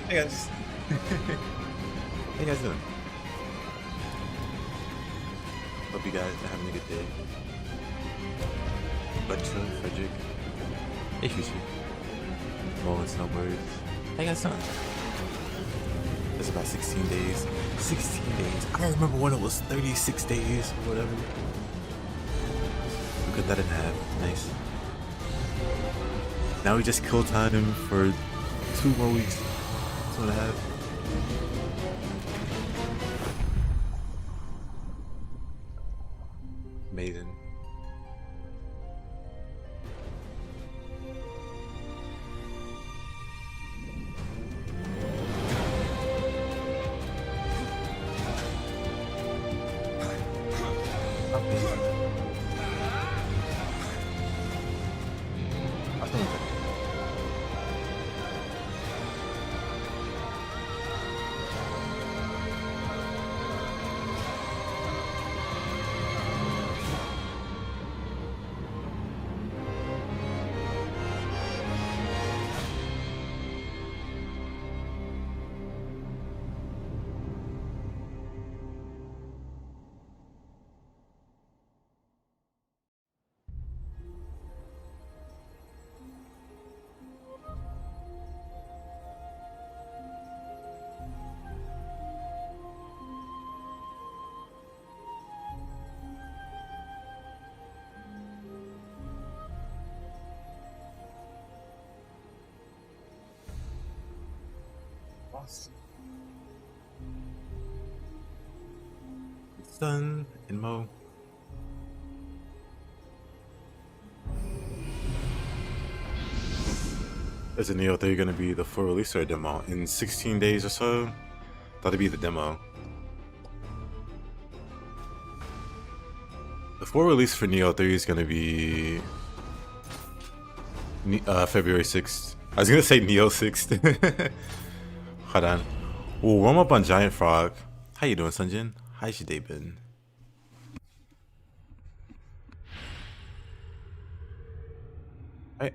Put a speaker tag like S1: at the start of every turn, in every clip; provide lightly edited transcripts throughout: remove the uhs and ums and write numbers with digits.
S1: Hey guys. How you guys doing? Hope you guys are having a good day. Alexa, Frederick. Hey Fushi. Mo and Snowbirds. How you guys doing? It's about 16 days. 16 days. I don't remember when it was 36 days or whatever. We cut that in half. Nice. Now we just kill time him for 2 more weeks. 2.5. Amazing. It's done in Mo. Is it Nioh 3 gonna be the full release or a demo? In 16 days or so? That'll be the demo. The full release for Nioh 3 is gonna be February 6th. I was gonna say Nioh 6th. Hold on. We'll warm up on Giant Frog. How you doing, Sunjin? How's your day been? Hey.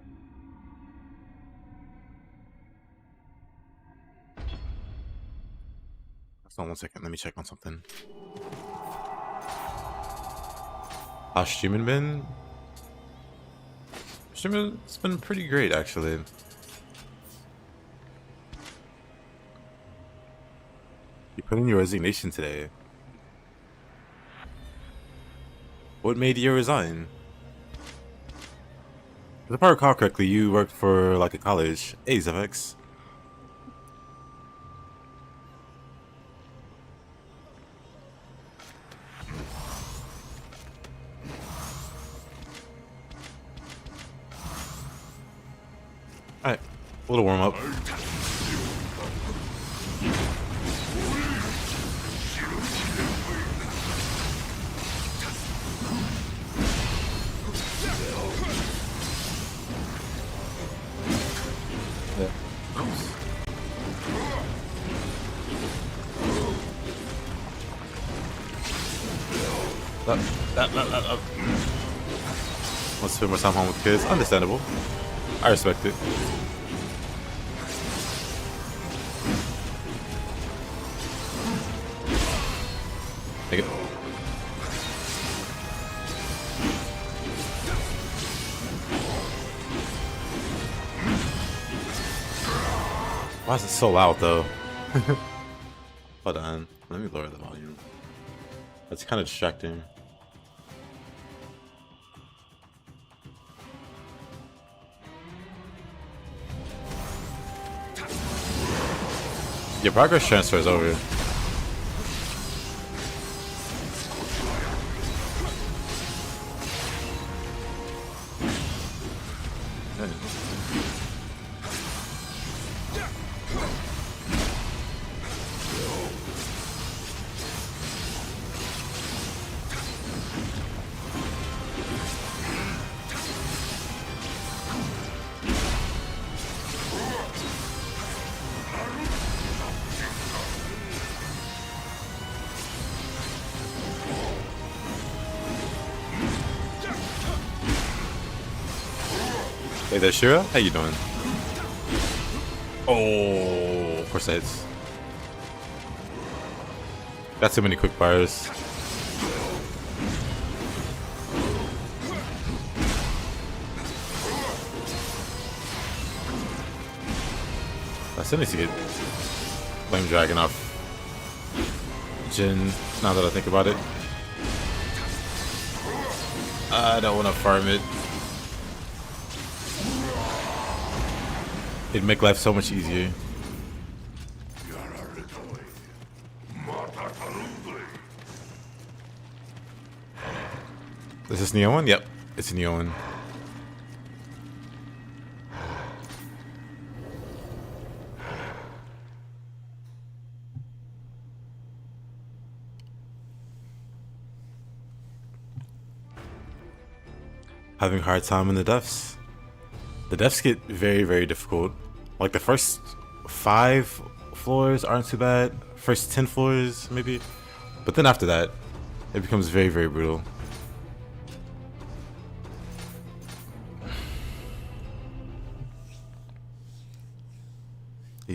S1: Hold on 1 second. Let me check on something. How's streaming been? Streaming's been pretty great, actually. You put in your resignation today. What made you resign? If I recall correctly, you worked for like a college. Hey, Zevex. Alright, a little warm up. Let's spend more time home with kids. Understandable. I respect it. Take it. Why is it so loud though? Hold on. Let me lower the volume. That's kind of distracting. Your progress transfer is over. Hey there, Shira. How you doing? Oh, of course first hits. Got too many quick fires. I still need to get Flame Dragon off Jin, now that I think about it. I don't want to farm it. It'd make life so much easier. Is this Nioh one? Yep, it's a Nioh one. Having a hard time in the depths. The depths get very, very difficult. Like the first 5 floors aren't too bad. First 10 floors maybe. But then after that, it becomes very, very brutal.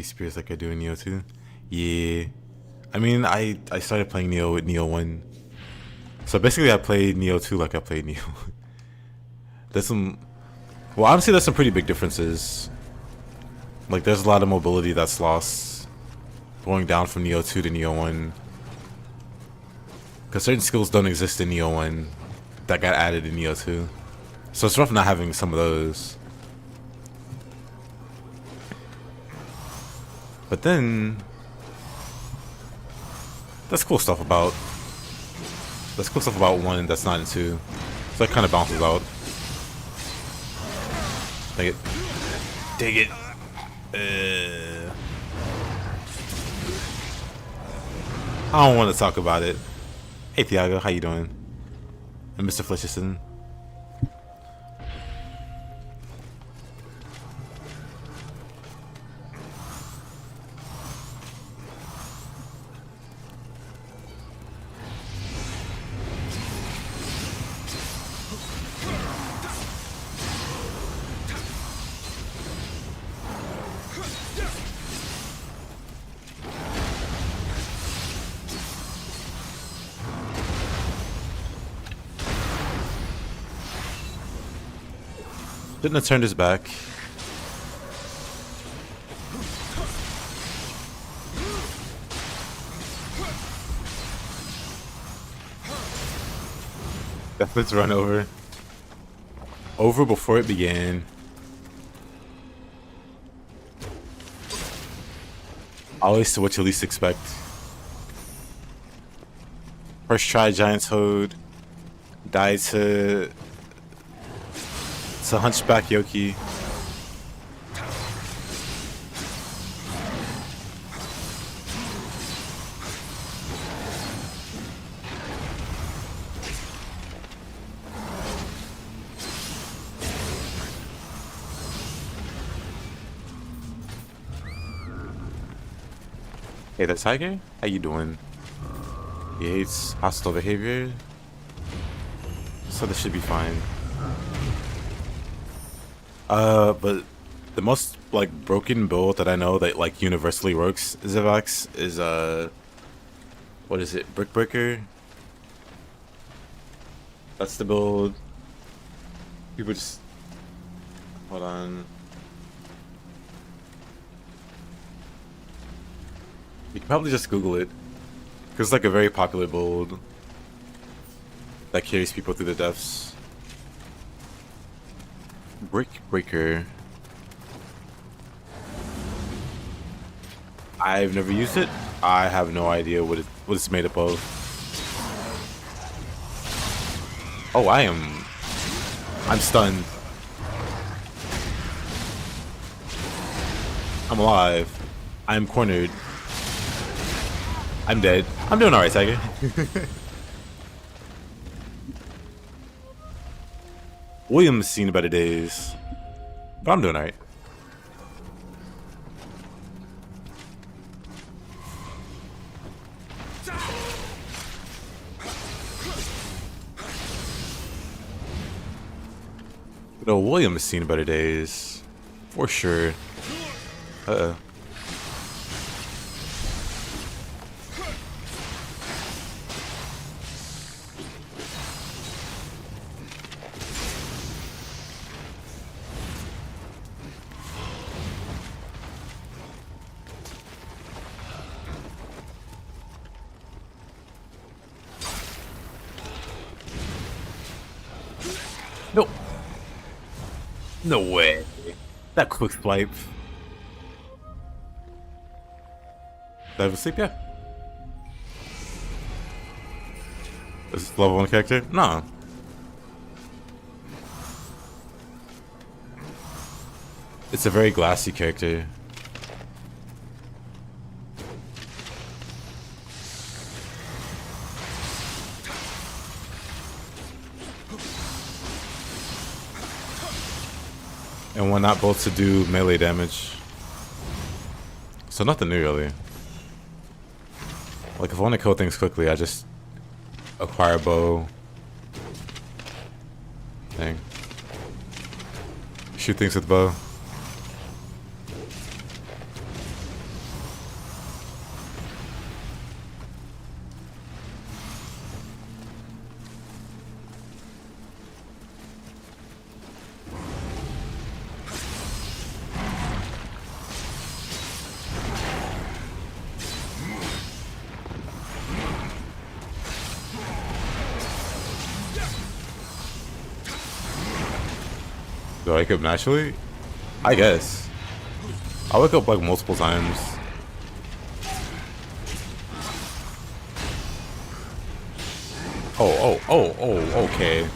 S1: Spears like I do in Nioh 2. Yeah. I mean, I started playing Nioh with Nioh 1. So basically I played Nioh 2 like I played Nioh. There's some... Well, honestly, there's some pretty big differences. Like, there's a lot of mobility that's lost going down from Nioh 2 to Nioh 1. Because certain skills don't exist in Nioh 1 that got added in Nioh 2. So it's rough not having some of those. But then... There's cool stuff about 1 that's not in 2. So that kind of bounces out. Dig it. Dig it. I don't want to talk about it. Hey Thiago, how you doing? And Mr. Fletcherson. Shouldn't have turned his back. Let's run over. Over before it began. Always to what you least expect. First try Giant Toad. Died to Hunchback Yokai. Hey, the Tiger? How you doing? He hates hostile behavior, so this should be fine. But the most like broken build that I know that like universally works Zivax is what is it? Brickbreaker. That's the build. People just hold on. You can probably just Google it, because it's like a very popular build that carries people through the depths. Brickbreaker. I've never used it. I have no idea what it's made up of. Oh, I'm stunned. I'm alive. I'm cornered. I'm dead. I'm doing alright, Tiger. William's seen better days. But I'm doing alright. No, William has seen better days. For sure. Uh-oh. No. No way. That quick swipe. Did I have a sleep yet? Is this level 1 character? No. It's a very glassy character. And one not both to do melee damage. So nothing new really. Like if I want to kill things quickly, I just acquire a bow. Dang. Shoot things with bow. Do I wake up naturally? I guess. I wake up like multiple times. Oh, okay.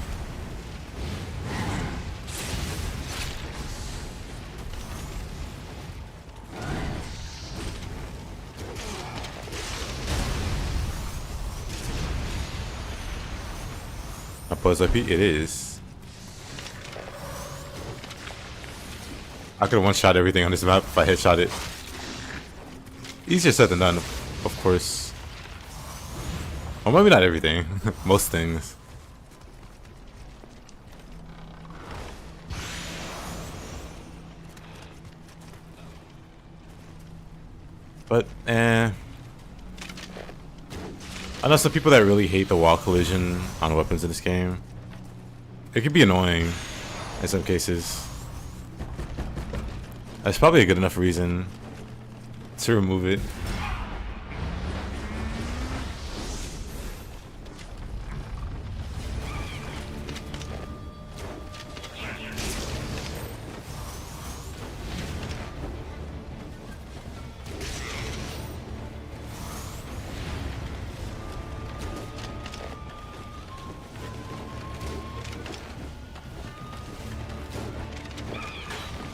S1: A buzz IP? It is. I could have one-shot everything on this map if I headshot it. Easier said than done, of course. Or maybe not everything. Most things. But, I know some people that really hate the wall collision on weapons in this game. It could be annoying in some cases. That's probably a good enough reason to remove it.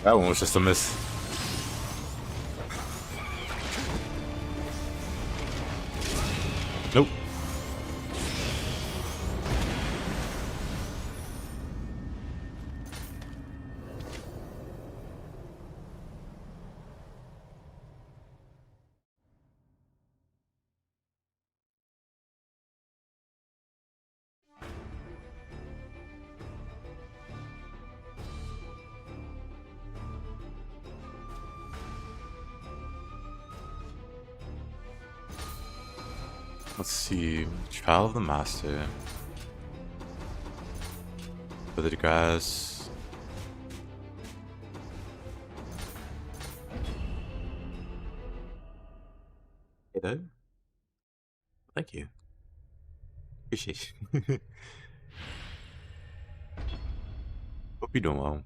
S1: That one was just a miss. Nope. Let's see. Trial of the Master. Withered grass. Hey, Doug. Thank you. Appreciate you. Hope you're doing well.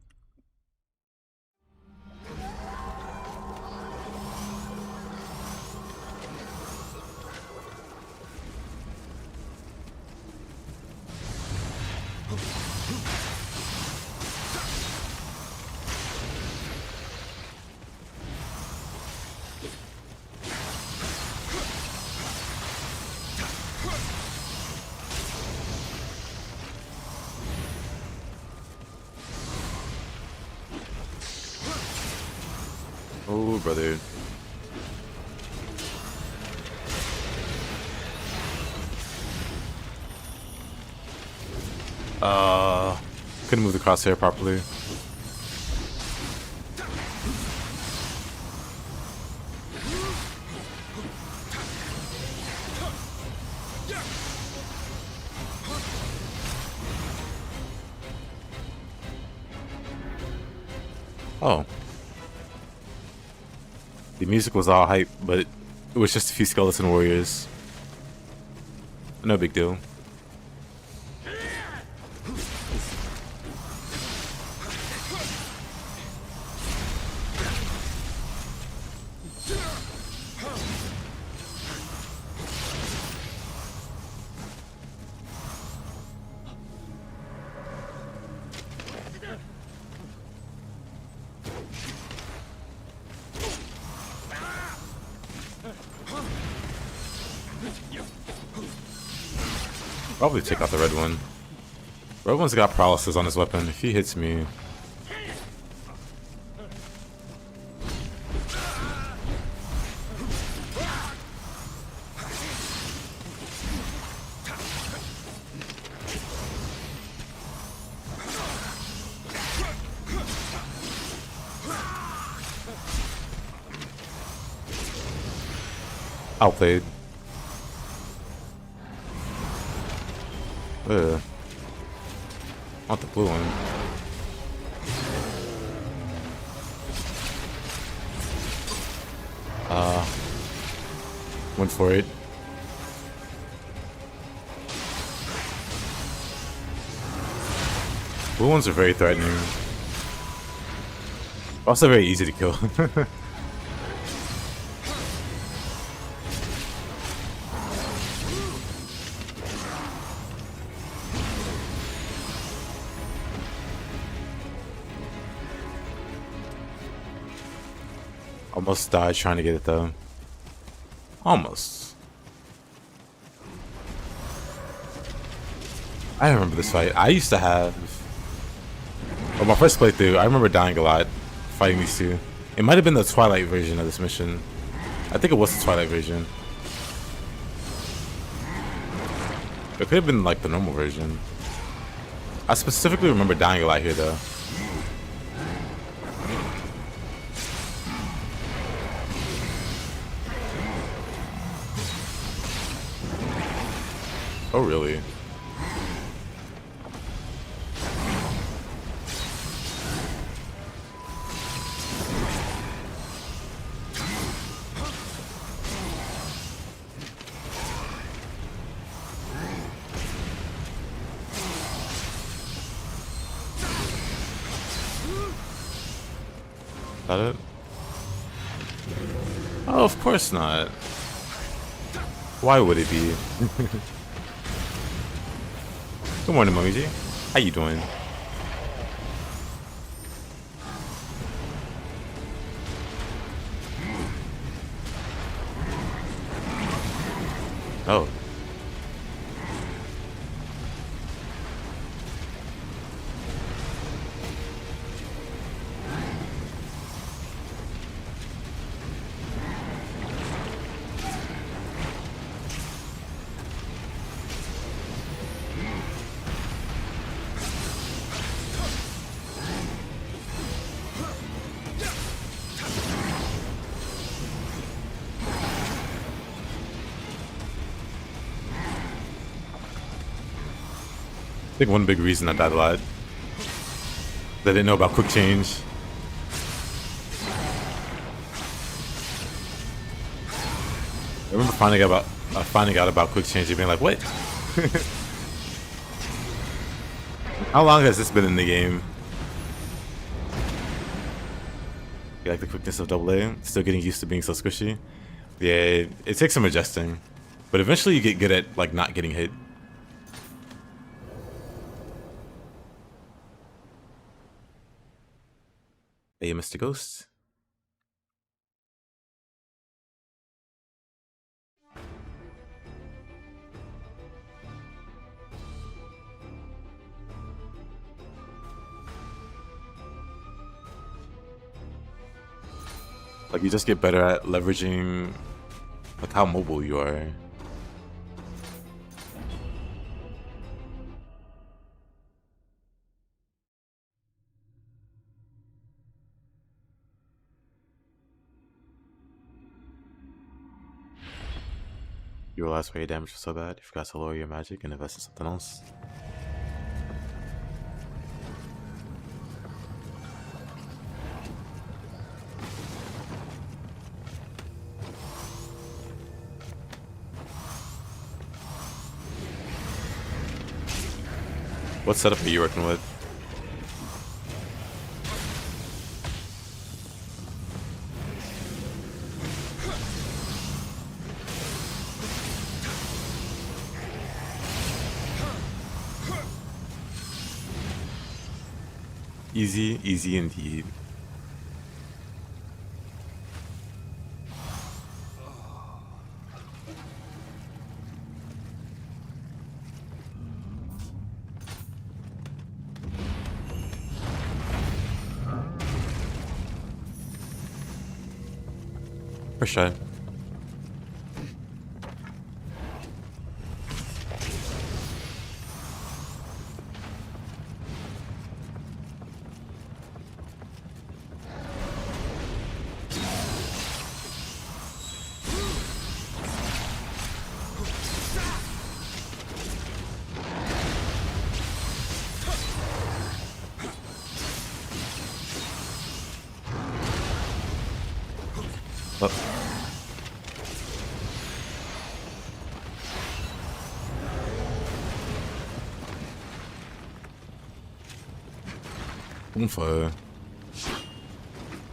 S1: Oh, brother. Couldn't move the crosshair properly. Oh. The music was all hype, but it was just a few skeleton warriors. No big deal. Probably take out the red one. Red one's got paralysis on his weapon. If he hits me... Outplayed. I want the blue one. Went for it. Blue ones are very threatening. Also very easy to kill. Almost died trying to get it though. Almost. I remember this fight. I used to have... Well, my first playthrough, I remember dying a lot fighting these two. It might have been the Twilight version of this mission. I think it was the Twilight version. It could have been like the normal version. I specifically remember dying a lot here though. Oh, really? Is that it? Oh, of course not. Why would it be? Good morning, Mommy G. How you doing? Oh. I think one big reason I died a lot, they didn't know about quick change. I remember finding out about quick change and being like, what? How long has this been in the game? You like the quickness of AA? Still getting used to being so squishy? Yeah, it takes some adjusting, but eventually you get good at like not getting hit. Hey, Mr. Ghost. Like, you just get better at leveraging, like, how mobile you are. You realize why your damage was so bad? You forgot to lower your magic and invest in something else. What setup are you working with? Easy, easy indeed. First try. Oh.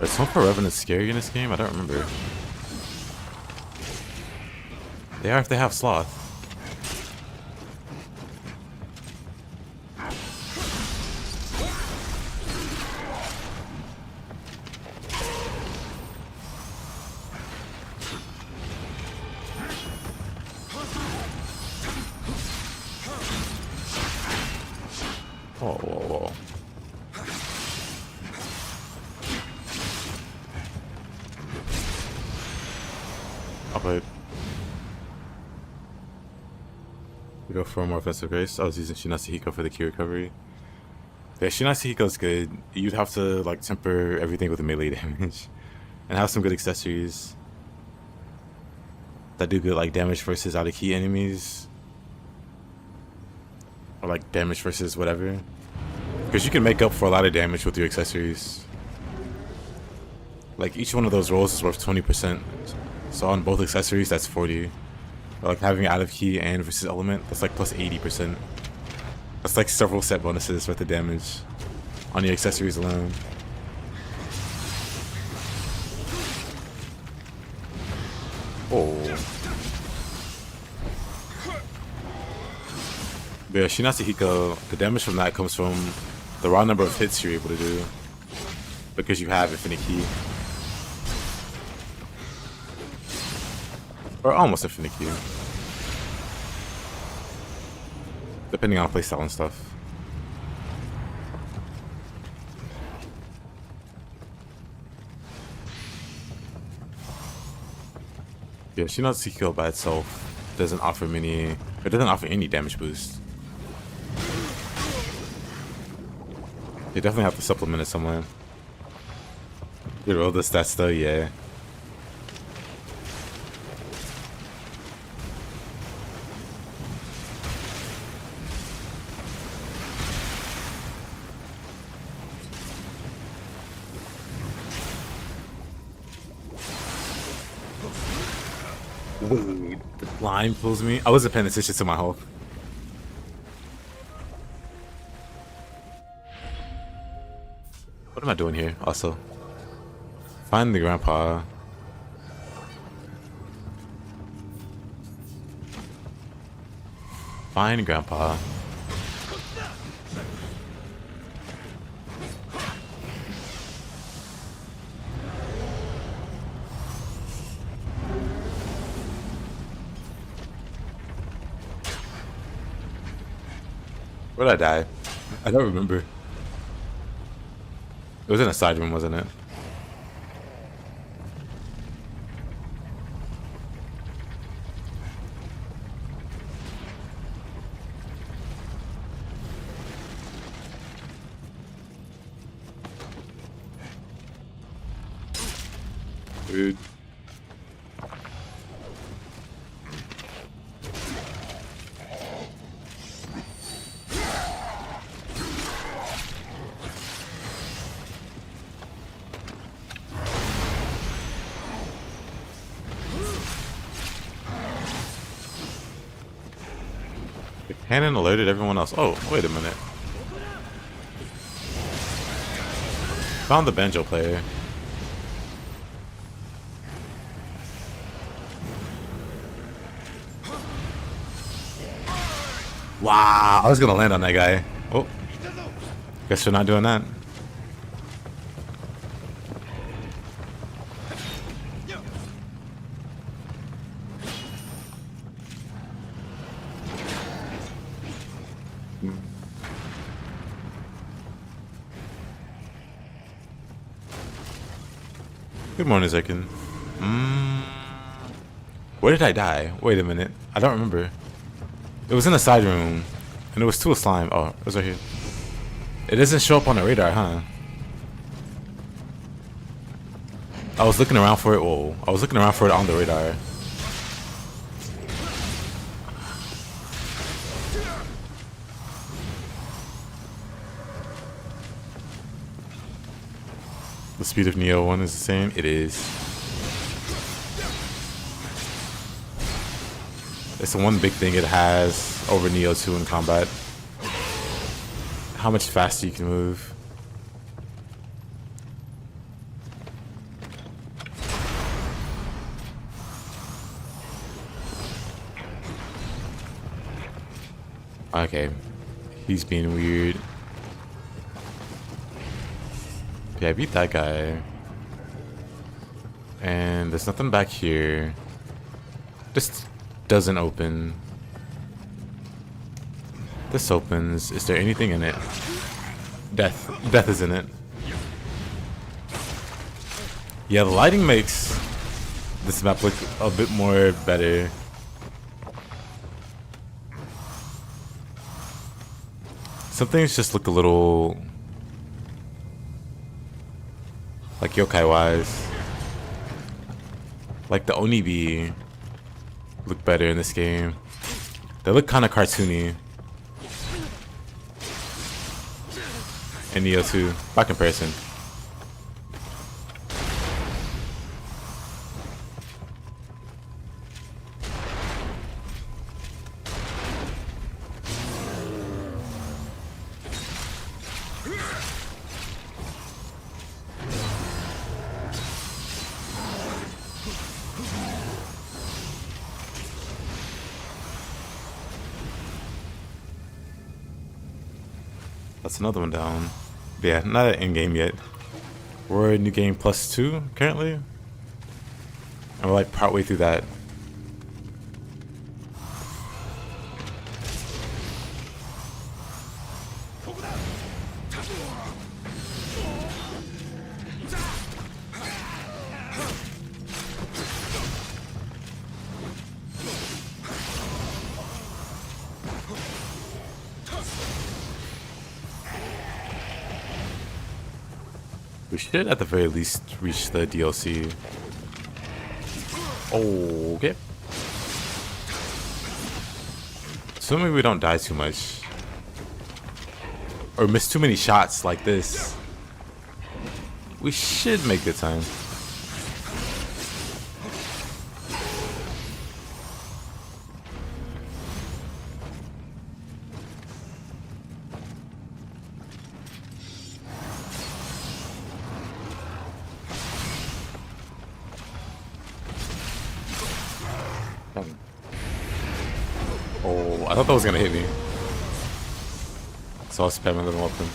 S1: Is Home for Revenant scary in this game? I don't remember. They are if they have Sloth. Whoa, whoa, whoa. I'll play it. We go for a more offensive race. I was using Shinasehiko for the key recovery. Yeah, Shinasehiko's good. You'd have to like temper everything with melee damage. And have some good accessories that do good like damage versus out of key enemies. Or like damage versus whatever. Because you can make up for a lot of damage with your accessories. Like each one of those rolls is worth 20%. So on both accessories that's 40. Or like having out of key and versus element, that's like plus 80%. That's like several set bonuses worth of damage on your accessories alone. Oh. But yeah, Shinasehiko, the damage from that comes from the raw number of hits you're able to do. Because you have infinite key. Or almost infinite key. Depending on playstyle and stuff. Yeah, Shinasehiko by itself doesn't offer it doesn't offer any damage boost. You definitely have to supplement it somewhere. You roll the stats though, yeah. Wait, the line pulls me. I wasn't paying attention to my health. What am I doing here? Also, find the grandpa. Find grandpa. Where did I die? I don't remember. It was in a side room, wasn't it? Dude. The cannon alerted everyone else. Oh, wait a minute. Found the banjo player. Wow, I was gonna land on that guy. Oh, guess we're not doing that. Good morning, Zekin. Where did I die? Wait a minute. I don't remember. It was in a side room, and it was to a slime. Oh, it was right here. It doesn't show up on the radar, huh? I was looking around for it. Whoa. I was looking around for it on the radar. The speed of Nioh 1 is the same. It is. It's the one big thing it has over Nioh 2 in combat. How much faster you can move. Okay. He's being weird. Yeah, I beat that guy. And there's nothing back here. This doesn't open. This opens. Is there anything in it? Death. Death is in it. Yeah, the lighting makes this map look a bit more better. Some things just look a little like yokai wise. Like the Onibi look better in this game. They look kind of cartoony. And Nioh 2 by comparison. That's another one down. But yeah, not at endgame yet. We're in New Game +2 currently. And we're like partway through that. We should at the very least reach the DLC. Oh, okay. Assuming we don't die too much. Or miss too many shots like this. We should make good time. Oh, I thought that was gonna hit me. So I'll spam a little weapon.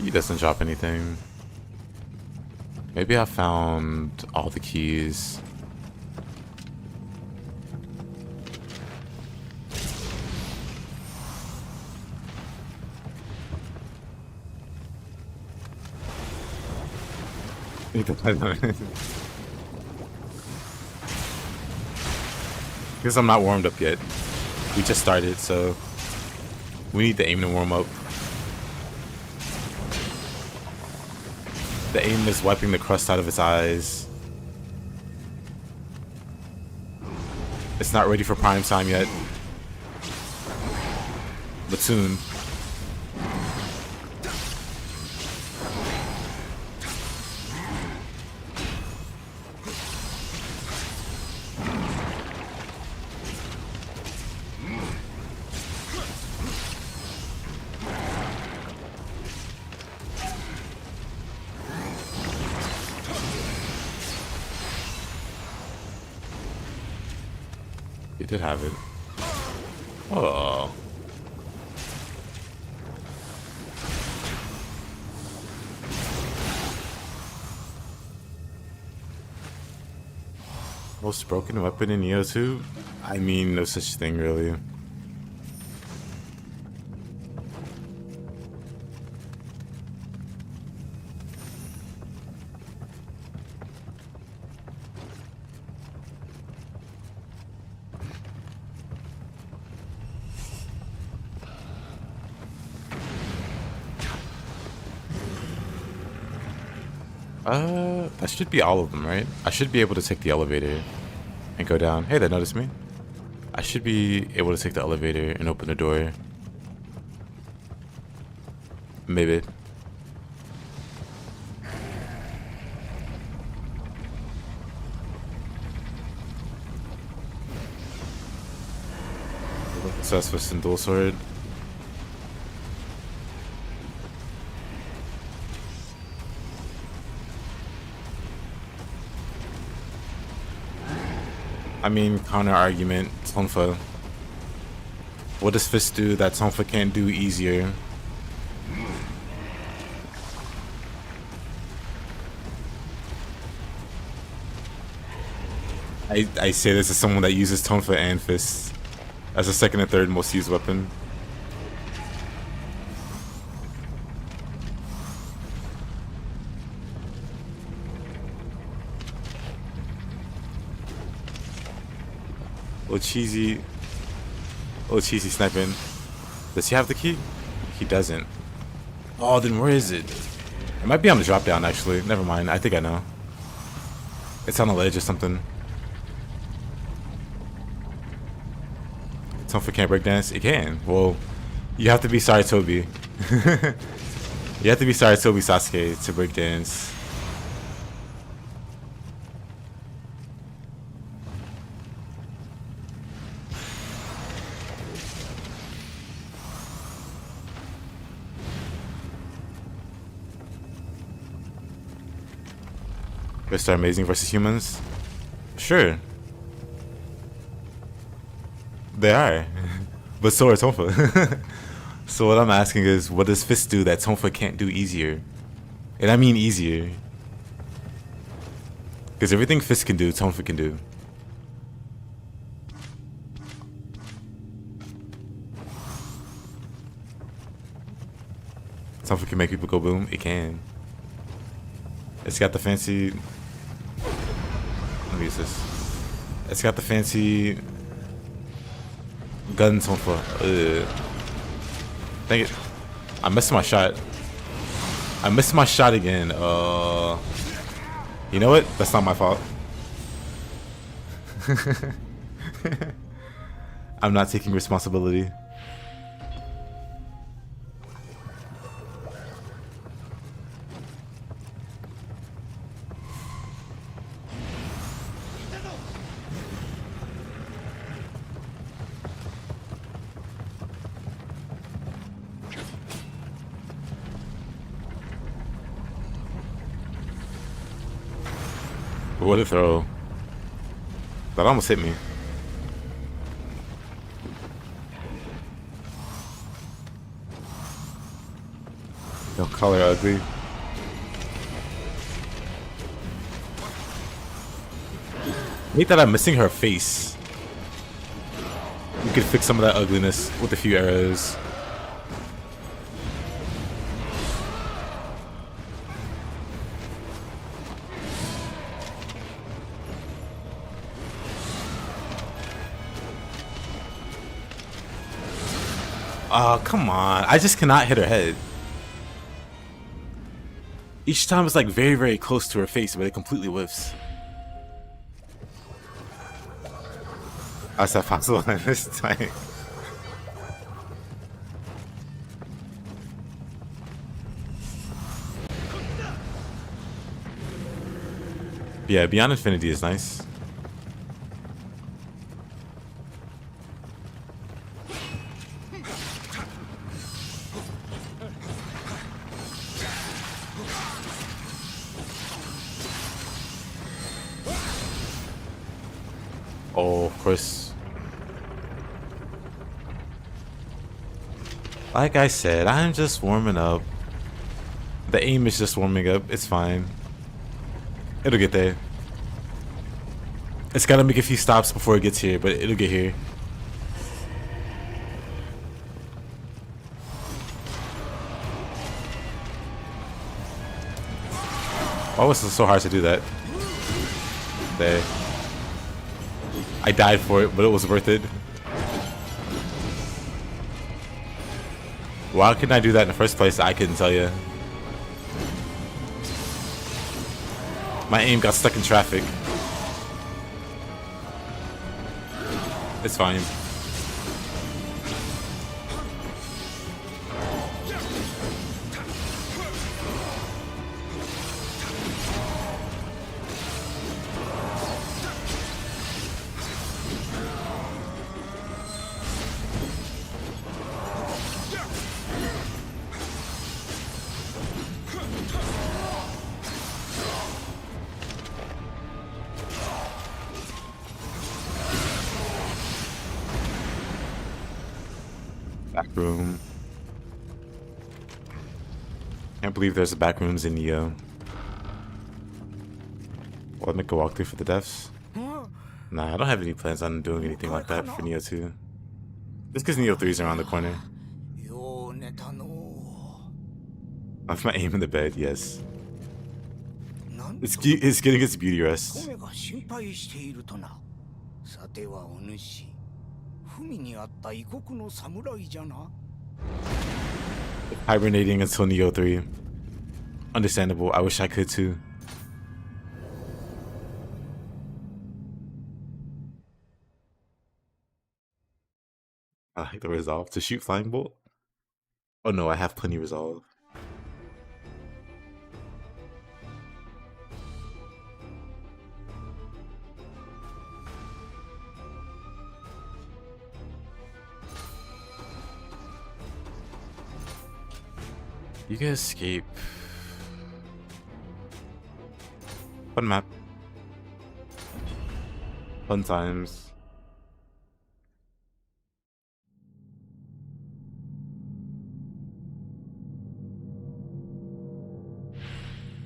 S1: He doesn't drop anything. Maybe I found all the keys. Because I'm not warmed up yet. We just started, so we need the aim to warm up. The aim is wiping the crust out of his eyes. It's not ready for prime time yet. But soon. You did have it. Oh. Most broken weapon in Nioh 2? I mean, no such thing, really. That should be all of them, right? I should be able to take the elevator and go down. Hey, they noticed me. I should be able to take the elevator and open the door. Maybe. So that's for dual sword. I mean, counter argument, Tonfa. What does Fist do that Tonfa can't do easier? I say this as someone that uses Tonfa and Fist as a second and third most used weapon. Little cheesy sniping. Does he have the key? He doesn't. Oh, then where is it? It might be on the drop down, actually. Never mind. I think I know. It's on the ledge or something. Tonfa can't breakdance? It can. Well, you have to be Saratobi. You have to be Saratobi Sasuke to breakdance. Mr. Amazing versus humans? Sure. They are. But so are Tonfa. So what I'm asking is, what does Fist do that Tonfa can't do easier? And I mean easier. Because everything Fist can do, Tonfa can do. Tonfa can make people go boom? It can. It's got the fancy... Let me use this. It's got the fancy... gun Tonfa. Dang it. I missed my shot. I missed my shot again. You know what? That's not my fault. I'm not taking responsibility. What a throw. That almost hit me. Don't call her ugly. Hate that I'm missing her face. We could fix some of that ugliness with a few arrows. Oh, come on. I just cannot hit her head. Each time it's like very, very close to her face, but it completely whiffs. How's that possible in this time? Yeah, Beyond Infinity is nice. Oh, of course. Like I said, I'm just warming up. The aim is just warming up. It's fine. It'll get there. It's gotta make a few stops before it gets here, but it'll get here. Why was it so hard to do that? There. I died for it, but it was worth it. Why couldn't I do that in the first place? I couldn't tell you. My aim got stuck in traffic. It's fine. Back room. Can't believe there's back rooms in Nioh. Will I make a walkthrough for the devs? Nah, I don't have any plans on doing anything like that for Nioh 2. Just because Nioh 3 is around the corner. Off my aim in the bed, yes. It's getting its beauty rest. Hibernating until Nioh 3. Understandable, I wish I could too. I like the resolve to shoot flying bolt. Oh no, I have plenty resolve. You can escape. Fun map. Fun times.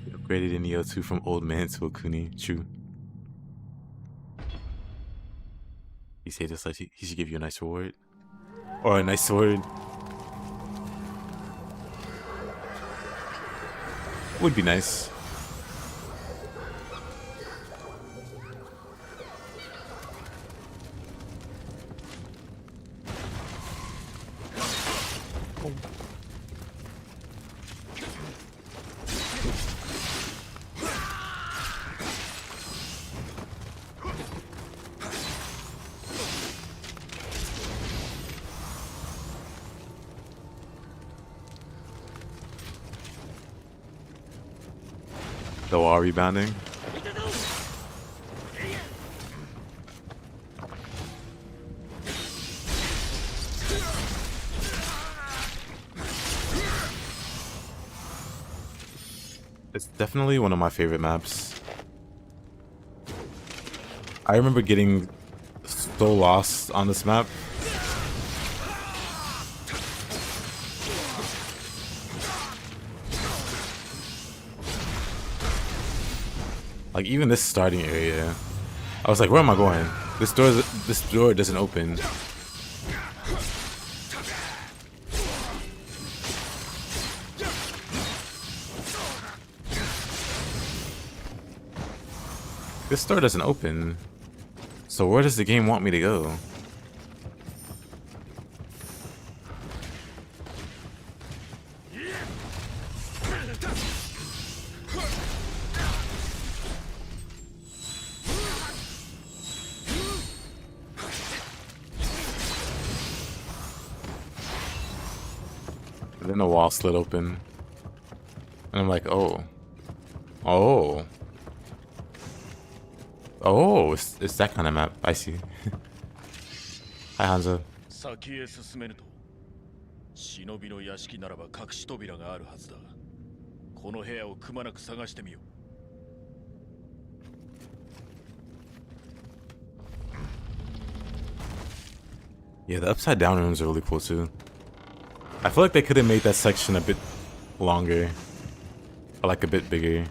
S1: You upgraded in Nioh 2 from old man to a Kuni. True. He said just like he should give you a nice reward. Or a nice sword. Would be nice. Oh. The wall rebounding. It's definitely one of my favorite maps. I remember getting so lost on this map. Like even this starting area, I was like, where am I going? This door doesn't open. This door doesn't open. So where does the game want me to go? Then the wall slid open. And I'm like, oh. Oh. Oh, it's that kind of map. I see. Hi, Hanzo. Yeah, the upside down rooms are really cool too. I feel like they could have made that section a bit longer. Or like a bit bigger.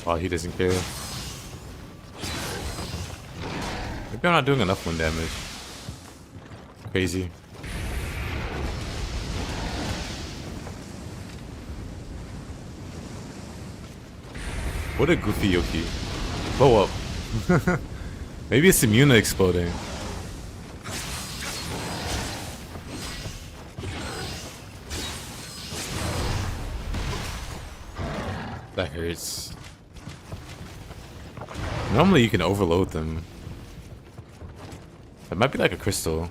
S1: Oh, he doesn't care. Maybe I'm not doing enough wind damage. Crazy. What a goofy yoki. Blow up. Maybe it's immune to exploding. That hurts. Normally you can overload them. That might be like a crystal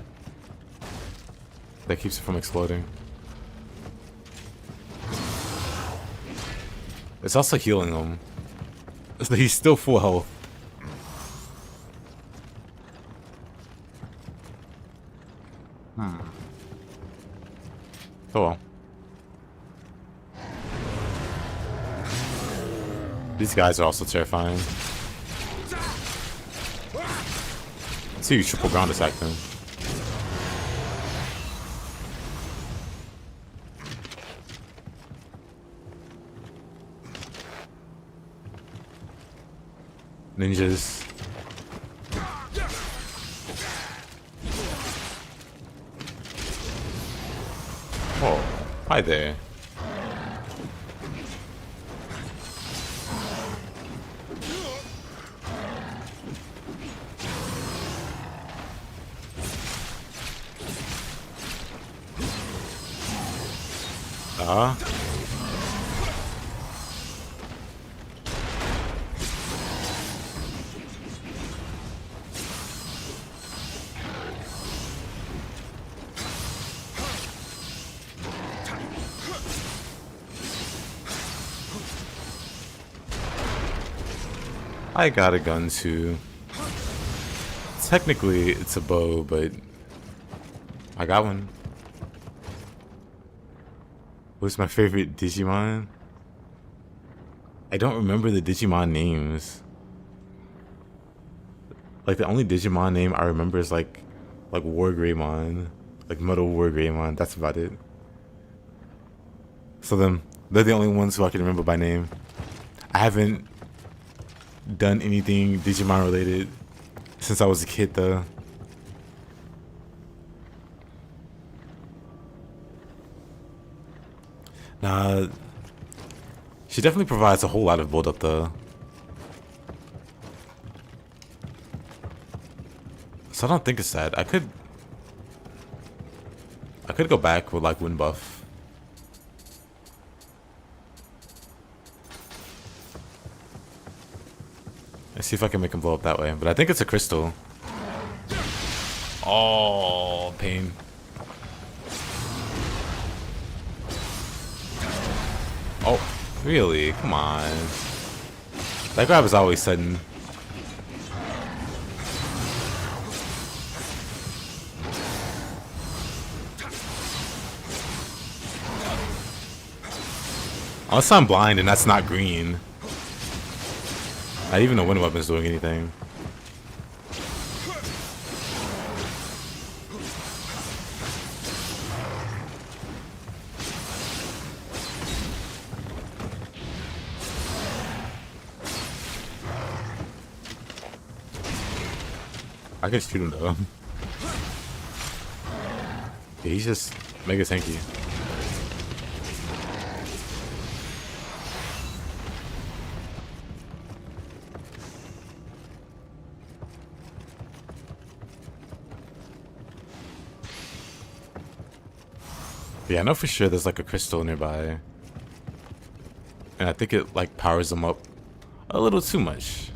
S1: that keeps it from exploding. It's also healing him. So he's still full health. Oh well. These guys are also terrifying. See you triple ground attack them. Ninjas. Oh, hi there. I got a gun too. Technically, it's a bow, but I got one. What's my favorite Digimon? I don't remember the Digimon names. Like the only Digimon name I remember is like War Greymon, like Metal War Greymon. That's about it. So they're the only ones who I can remember by name. I haven't done anything Digimon related since I was a kid though. Nah, she definitely provides a whole lot of build up though. So I don't think it's that. I could go back with like wind buff. Let's see if I can make him blow up that way. But I think it's a crystal. Oh, pain. Oh, really? Come on. That grab is always sudden. Unless I'm blind and that's not green. Not even the wind weapon's doing anything. I can shoot him though. Yeah, he's just mega tanky. Yeah, I know for sure there's like a crystal nearby. And I think it like powers them up a little too much.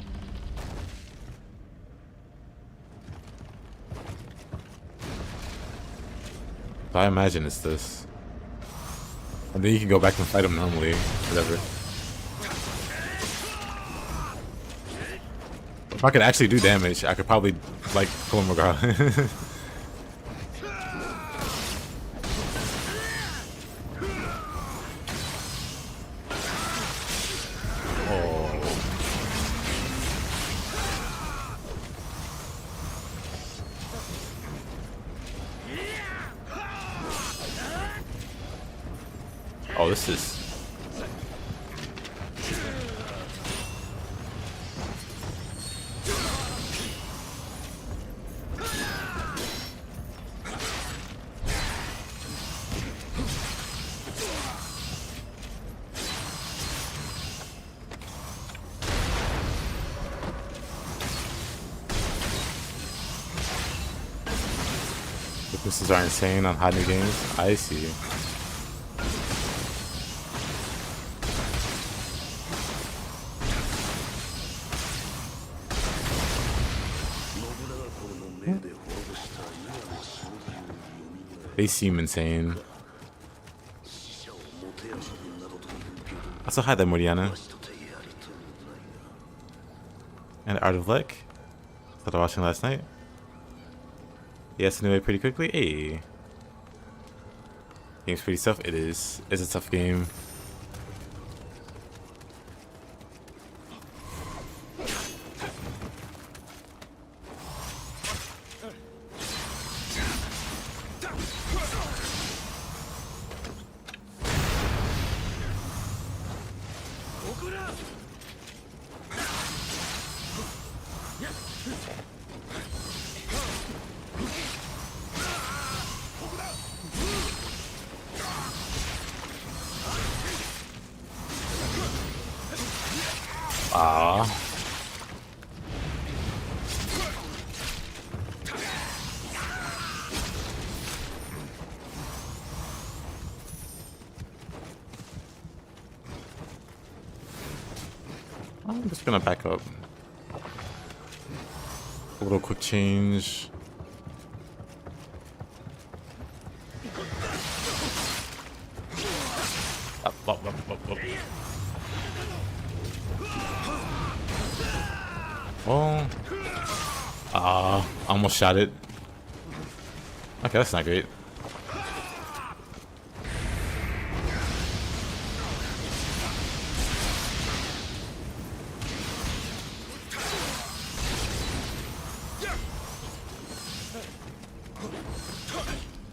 S1: So I imagine it's this. And then you can go back and fight them normally, whatever. If I could actually do damage, I could probably like pull him regardless. Oh, this is... Boosters are insane on hot new games. I see. They seem insane. Also, hi there, Moriana. And Art of Lick. Started watching last night. Yes, anyway, pretty quickly. Hey. Game's pretty tough. It is. It's a tough game. Ah. I'm just gonna back up. A little quick change. Up. Oh. Almost shot it. Okay, that's not great.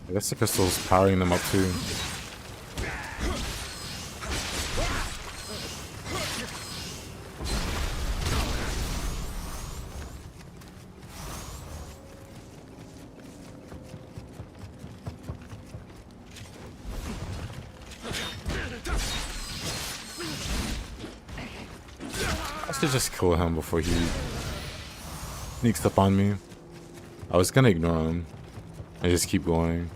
S1: I guess the crystal's powering them up too. I should just kill him before he sneaks up on me. I was gonna ignore him and just keep going.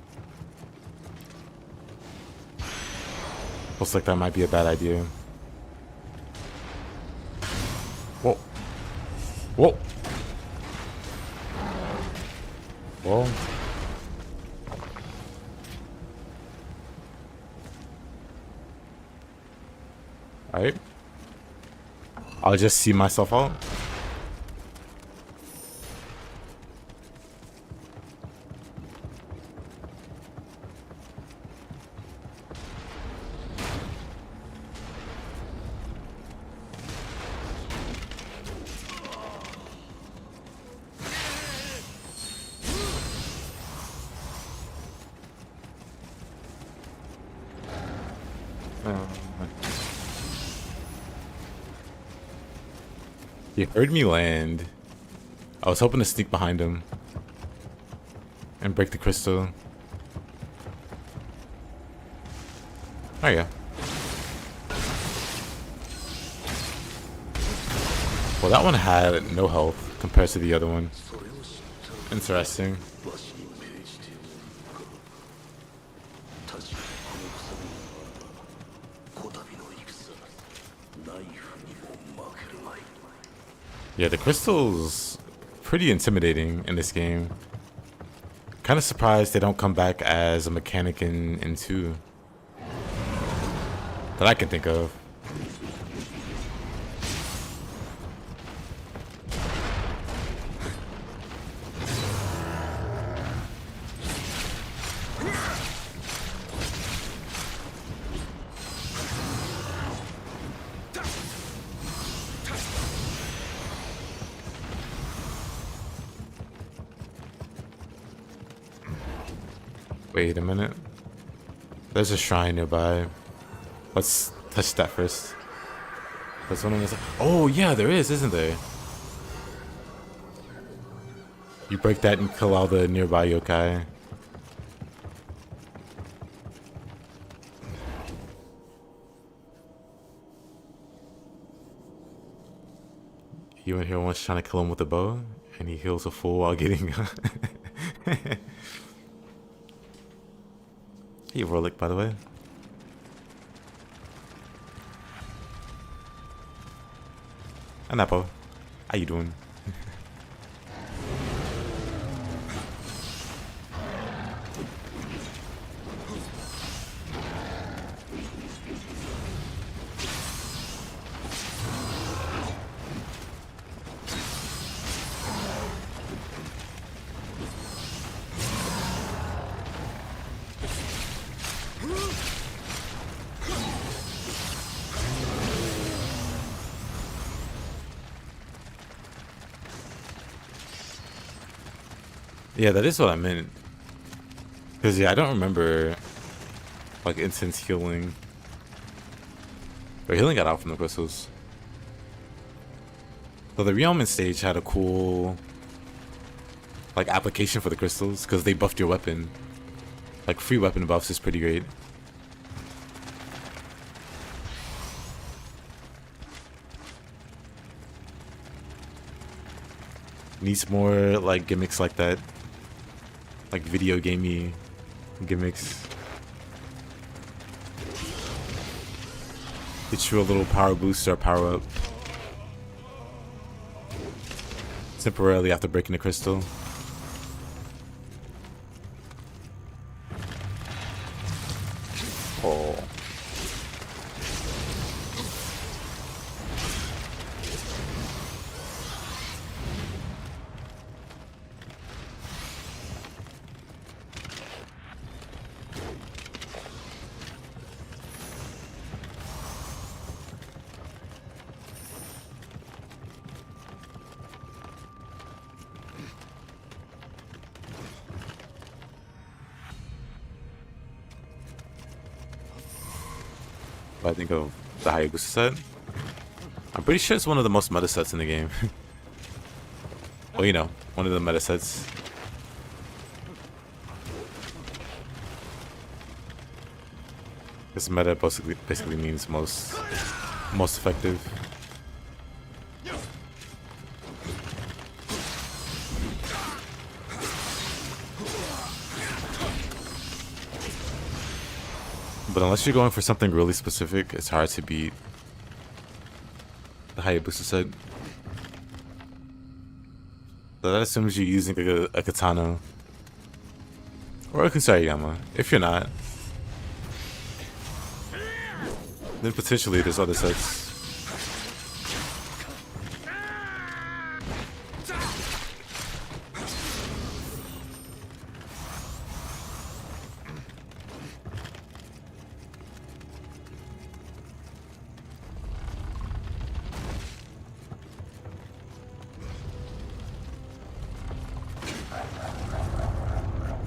S1: Looks like that might be a bad idea. Whoa. Whoa. Whoa. Alright. I'll just see myself out. He heard me land. I was hoping to sneak behind him and break the crystal. Oh yeah. Well, that one had no health compared to the other one. Interesting. Yeah, the crystal's pretty intimidating in this game. Kind of surprised they don't come back as a mechanic in 2. That I can think of. Wait a minute. There's a shrine nearby. Let's touch that first. There's one of those. Oh yeah, there is, isn't there? You break that and kill all the nearby yokai. You in here once trying to kill him with a bow, and he heals a fool while getting. Hey, Rolik, by the way. Anapo, how you doing? Yeah, that is what I meant. Because, yeah, I don't remember, like, intense healing. But healing got out from the crystals. So the Realm stage had a cool, like, application for the crystals. Because they buffed your weapon. Like, free weapon buffs is pretty great. Needs more, like, gimmicks like that. Like video gamey gimmicks. Get you a little power boost or power up temporarily after breaking the crystal. Oh. I think of the Hayabusa set. I'm pretty sure it's one of the most meta sets in the game. Well, you know, one of the meta sets. This meta basically means most effective. But unless you're going for something really specific, it's hard to beat the Hayabusa set. So that assumes you're using a katana or a Kusariyama. If you're not, then potentially there's other sets.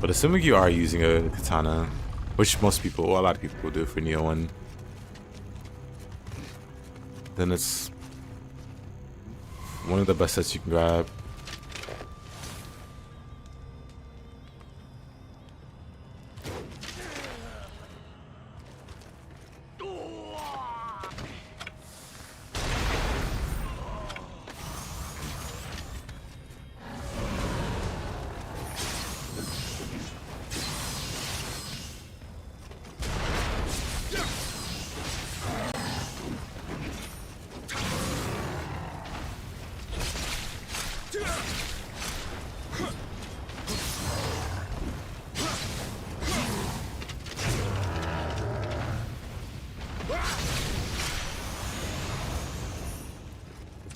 S1: But assuming you are using a katana, which most people, well, a lot of people will do for Nioh 1, then it's one of the best sets you can grab.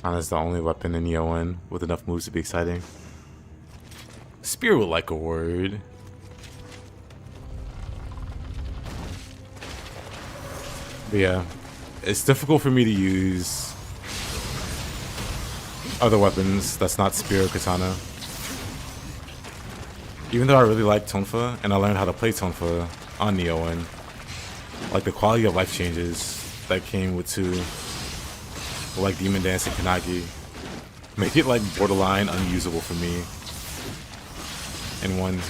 S1: Katana's the only weapon in Nioh 1 with enough moves to be exciting. Spear would like a word. But yeah, it's difficult for me to use other weapons that's not spear or katana. Even though I really like Tonfa and I learned how to play Tonfa on Nioh 1, like the quality of life changes that came with 2, like Demon Dance and Kanagi, make it like borderline unusable for me in 1.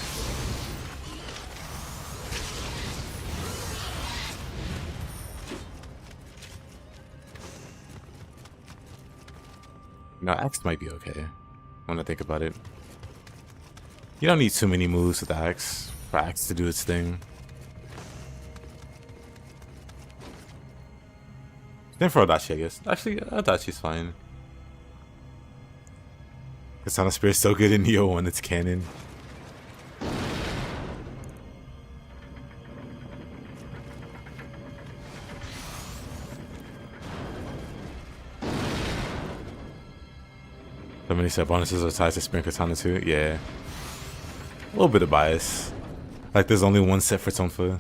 S1: Now Axe might be okay when I think about it. You don't need too many moves with Axe for Axe to do its thing. Then for Adachi, I guess. Actually, Adachi's fine. Katana Spirit's so good in Nioh when it's canon. So many set bonuses are tied to Spirit Katana too? Yeah. A little bit of bias. Like there's only one set for Tonfa.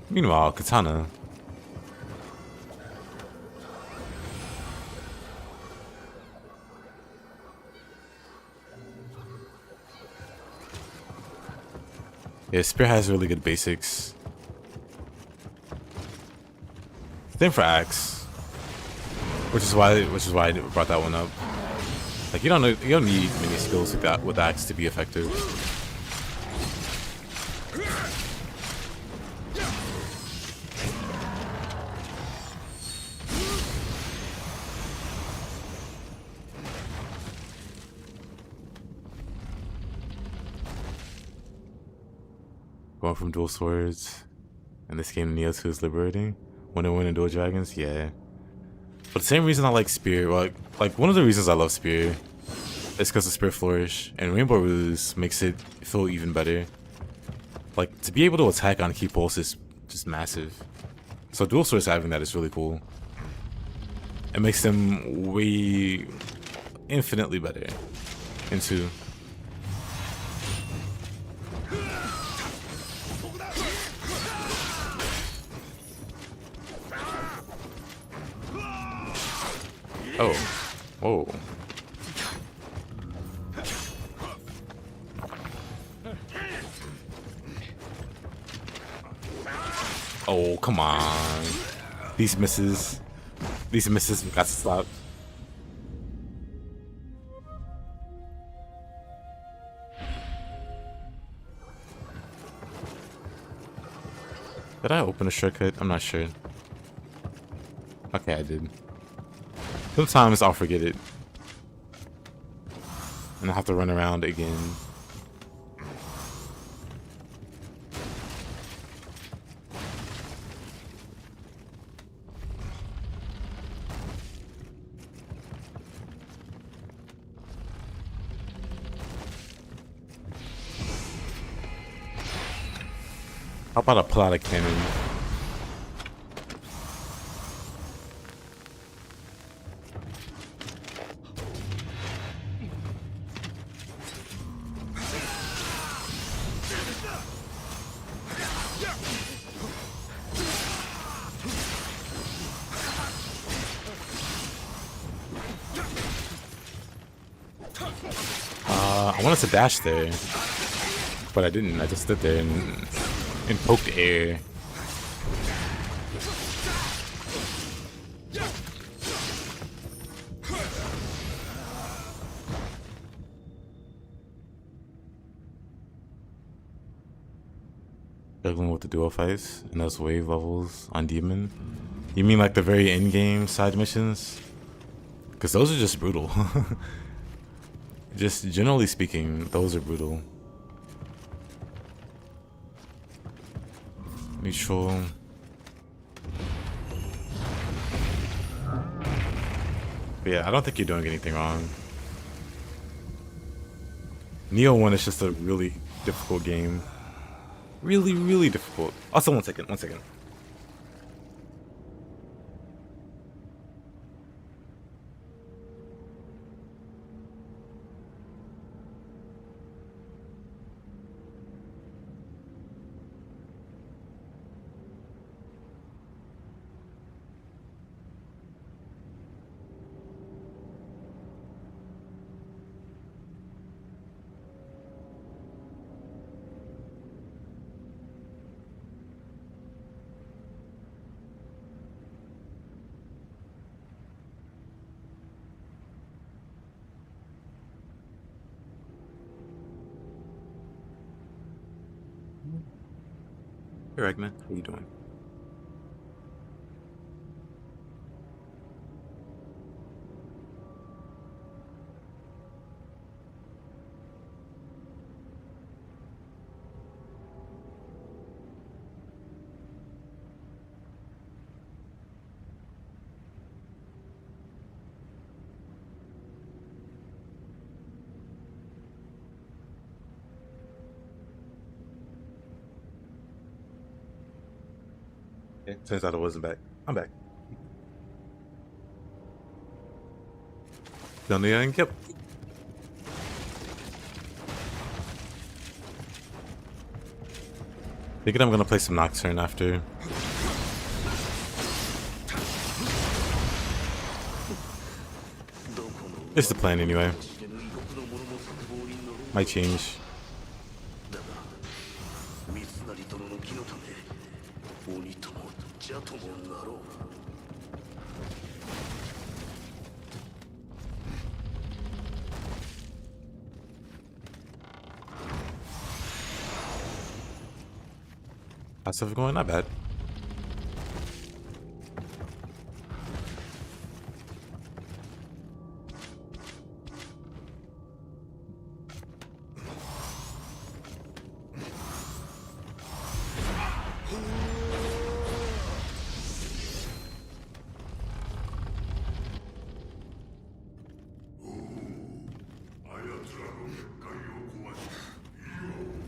S1: Meanwhile, Katana. Yeah, Spear has really good basics. Same for Axe, which is why I brought that one up. Like you don't need many skills like that with Axe to be effective. Going from dual swords, and this game Nioh 2 is liberating. When I win in Dual Dragons, yeah. But the same reason I like Spear, like one of the reasons I love Spear is because of Spear Flourish, and Rainbow Ruse makes it feel even better. Like, to be able to attack on key pulse is just massive. So dual swords having that is really cool. It makes them way infinitely better in 2. Oh. Whoa. Oh, come on. These misses got to stop. Did I open a shortcut? I'm not sure. Okay, I did. Sometimes I'll forget it. And I'll have to run around again. How about a pull out a cannon? I wanted to dash there, but I didn't. I just stood there and poked air. Juggling with the duo fights and those wave levels on Demon. You mean like the very end game side missions? Because those are just brutal. Just generally speaking, those are brutal. Neutral. But yeah, I don't think you're doing anything wrong. Nioh 1 is just a really difficult game. Really, really difficult. Also, one second. Hey Ragnar, how you doing? Okay, turns out I wasn't back. I'm back. Done the end. Yep. Thinking I'm gonna play some Nocturne after. It's the plan anyway. Might change. How's stuff going? Not bad.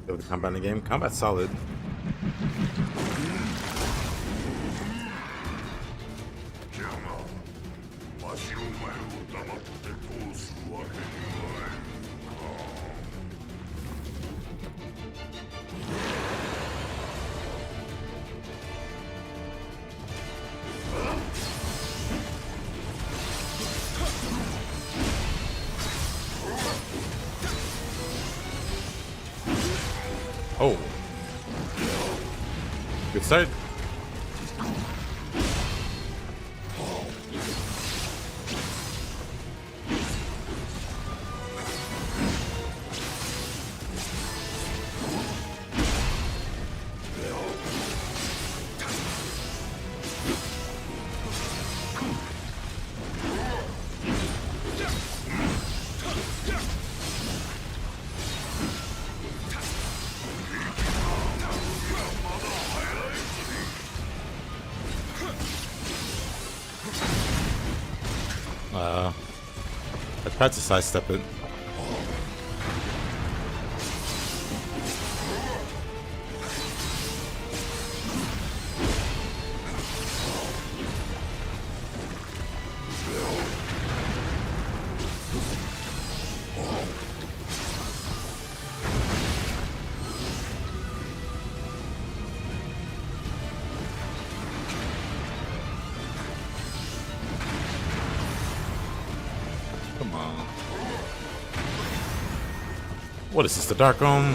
S1: The combat in the game. Combat's solid. Oh. Good start. I tried to sidestep it. Come on. What is this, the Dark Room?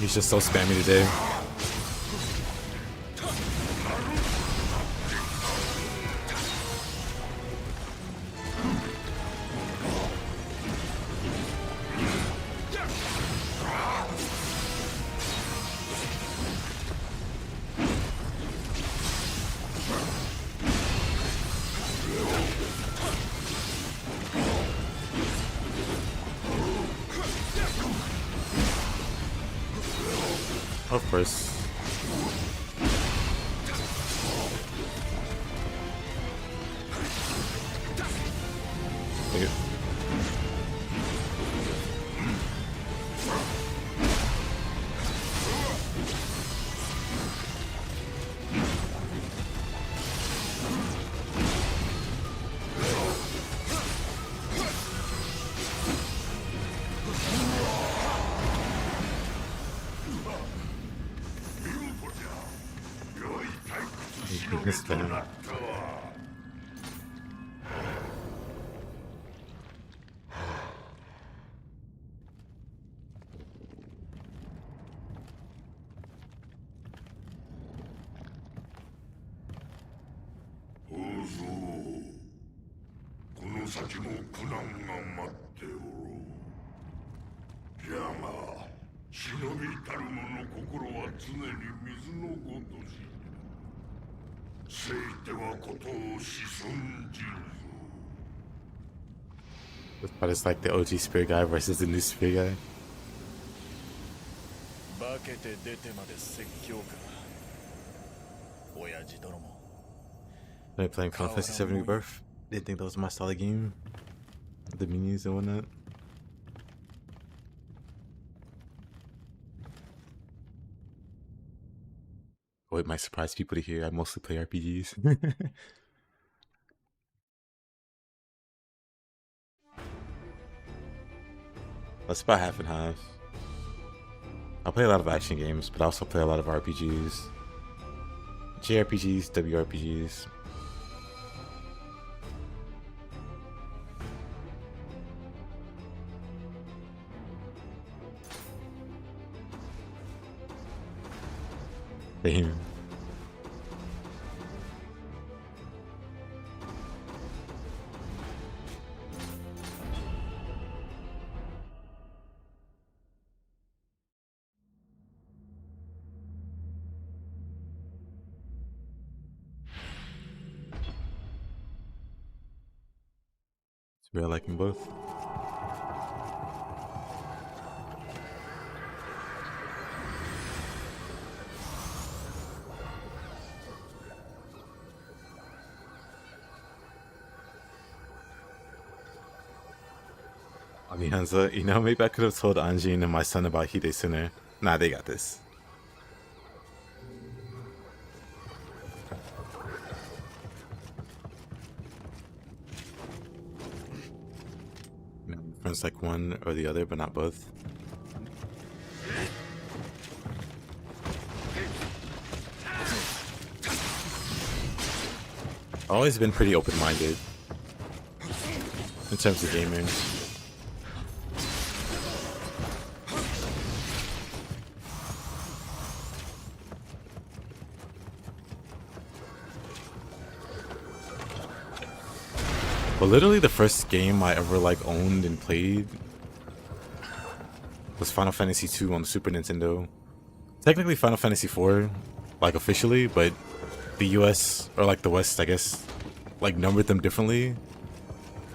S1: He's just so spammy today. Of course. Take it. This thing. But it's like the OG spear guy versus the new spear guy. They're playing Final Fantasy 7 Rebirth. Didn't think that was my style of game. The menus and whatnot. Oh, it might surprise people to hear I mostly play RPGs. That's about half and half. I play a lot of action games, but I also play a lot of RPGs. JRPGs, WRPGs. Damn. We're liking both. I mean, Hansa, you know, maybe I could have told Anjin and my son about Hide sooner. Nah, they got this. Friends like one or the other, but not both. I've always been pretty open-minded in terms of gaming. But literally the first game I ever like owned and played was Final Fantasy II on the Super Nintendo. Technically Final Fantasy IV, like officially, but the US, or like the West, I guess, like numbered them differently.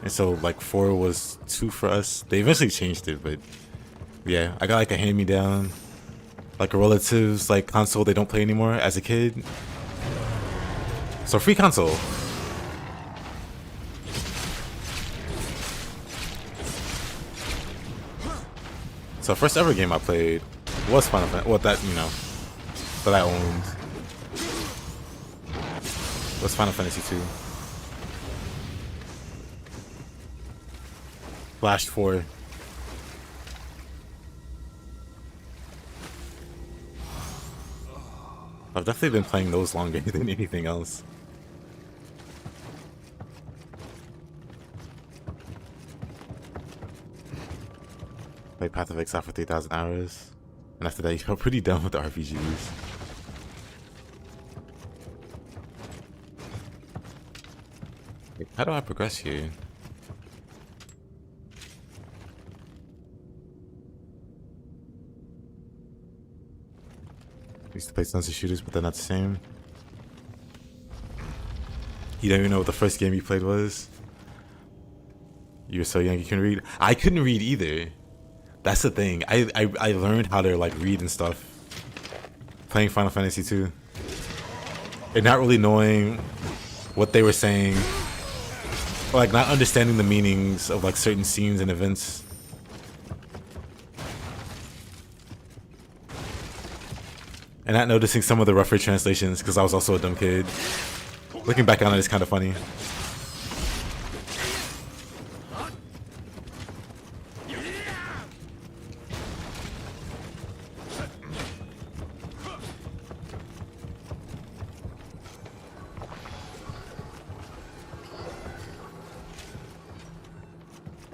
S1: And so like 4 was 2 for us. They eventually changed it, but yeah, I got like a hand-me-down, like a relative's like console they don't play anymore as a kid. So free console. So first ever game I played was Final Fantasy, well that, you know, that I owned was Final Fantasy II. Flash 4. I've definitely been playing those longer than anything else. Played Path of Exile for 3,000 hours, and after that you got pretty done with the RPGs. Wait, how do I progress here? I used to play tons of shooters, but they're not the same. You don't even know what the first game you played was? You were so young you couldn't read? I couldn't read either. That's the thing. I learned how to like read and stuff playing Final Fantasy 2. And not really knowing what they were saying. Or like not understanding the meanings of like certain scenes and events. And not noticing some of the rougher translations because I was also a dumb kid. Looking back on it, it's kind of funny.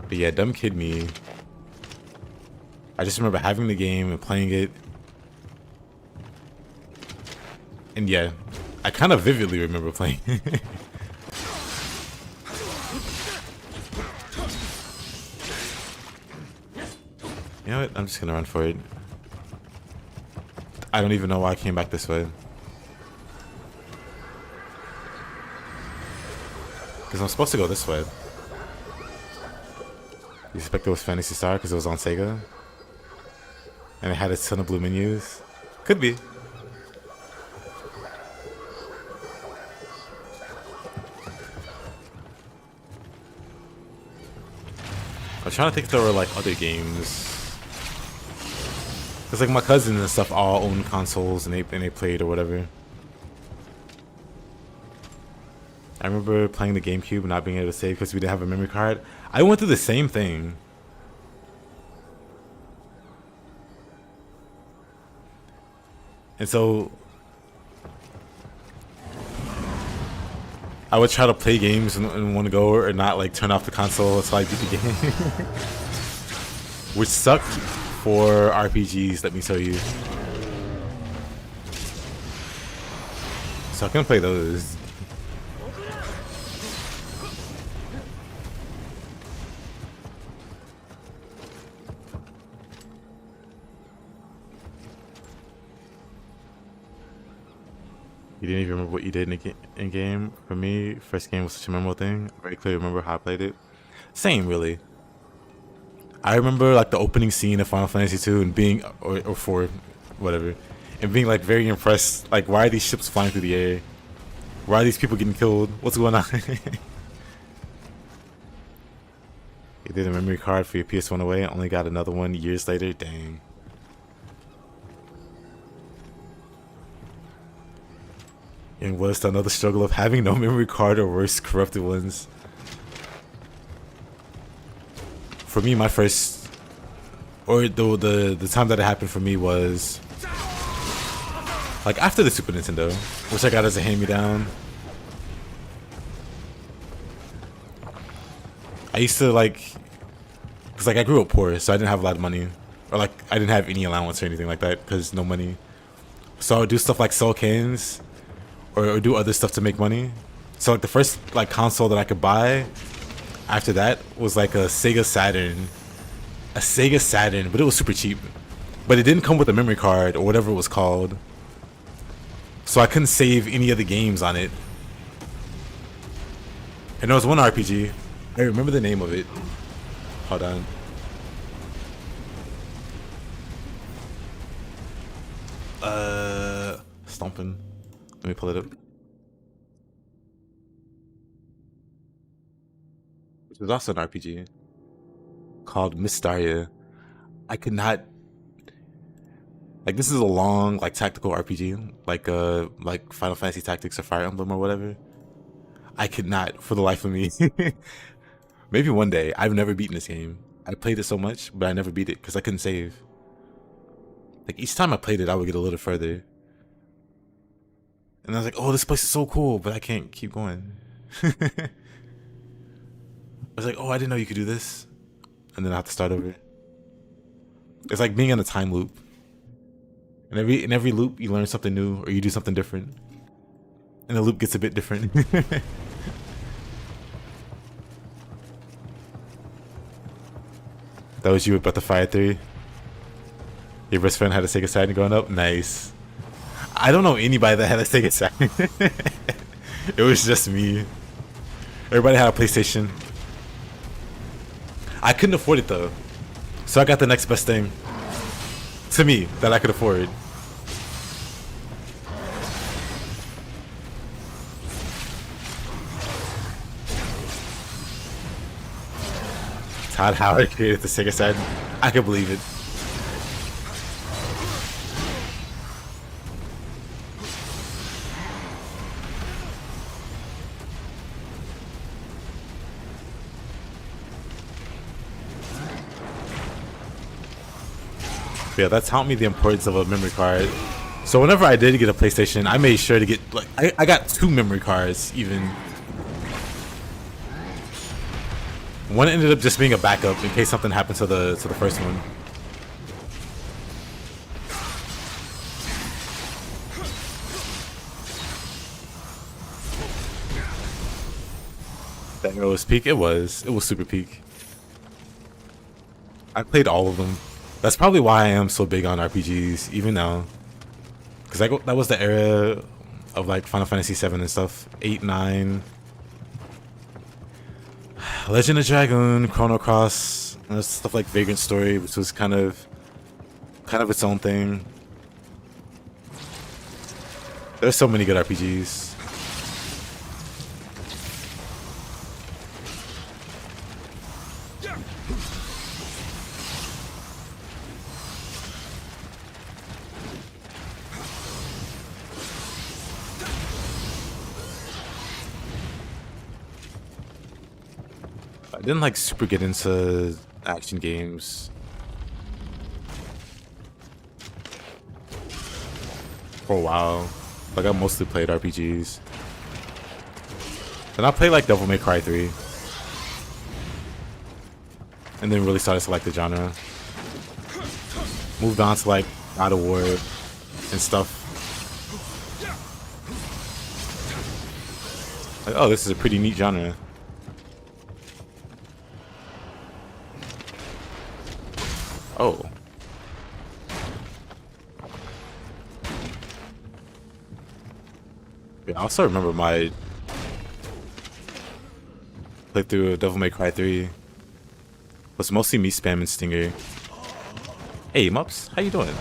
S1: But yeah, dumb kid me. I just remember having the game and playing it. And yeah, I kind of vividly remember playing. You know what? I'm just gonna run for it. I don't even know why I came back this way. Because I'm supposed to go this way. You suspect it was Phantasy Star because it was on Sega? And it had a ton of blue menus? Could be. I'm trying to think if there were like other games. Cause like my cousins and stuff all own consoles and they played or whatever. I remember playing the GameCube and not being able to save because we didn't have a memory card. I went through the same thing. And so I would try to play games in one go or not like turn off the console until I beat the game. Which sucked for RPGs, let me tell you. So I couldn't play those. You didn't even remember what you did in game? For me, first game was such a memorable thing. I very clearly remember how I played it. Same, really. I remember like the opening scene of Final Fantasy 2 and being, or 4, whatever, and being like very impressed. Like, why are these ships flying through the air? Why are these people getting killed? What's going on? You did a memory card for your PS1 away and only got another one years later? Dang. And was another struggle of having no memory card or worse, corrupted ones. For me, my first, or the time that it happened for me was like after the Super Nintendo, which I got as a hand-me-down. I used to like, cause like I grew up poor, so I didn't have a lot of money, or like I didn't have any allowance or anything like that, cause no money. So I would do stuff like sell cans. Or do other stuff to make money. So like the first like console that I could buy after that was like a Sega Saturn, but it was super cheap. But it didn't come with a memory card or whatever it was called, so I couldn't save any of the games on it. And there was one RPG, I remember the name of it. Hold on. Stomping. Let me pull it up. Which was also an RPG called Mystaria. I could not, like, this is a long like tactical RPG, like Final Fantasy Tactics or Fire Emblem or whatever. I could not for the life of me. Maybe one day. I've never beaten this game. I played it so much, but I never beat it because I couldn't save. Like each time I played it, I would get a little further. And I was like, oh, this place is so cool, but I can't keep going. I was like, oh, I didn't know you could do this. And then I have to start over. It's like being in a time loop. And in every loop, you learn something new or you do something different. And the loop gets a bit different. That was you with Breath of Fire 3? Your best friend had a Sega Saturn growing up? Nice. I don't know anybody that had a Sega Saturn. It was just me. Everybody had a PlayStation. I couldn't afford it though, so I got the next best thing to me that I could afford. Todd Howard created the Sega Saturn. I could believe it. Yeah, that taught me the importance of a memory card. So whenever I did get a PlayStation, I made sure to get like I got 2 memory cards even. One ended up just being a backup in case something happened to the first one. That it was peak. It was super peak. I played all of them. That's probably why I am so big on RPGs, even now. Because that was the era of like Final Fantasy 7 and stuff. 8, 9. Legend of Dragoon, Chrono Cross, and stuff like Vagrant Story, which was kind of its own thing. There's so many good RPGs. I didn't like super get into action games for a while. Like I mostly played RPGs. Then I played like Devil May Cry 3. And then really started to like the genre. Moved on to like God of War and stuff. Like, oh, this is a pretty neat genre. Oh. Yeah, I also remember my playthrough of Devil May Cry 3 was mostly me spamming Stinger. Hey, Mups, how you doing?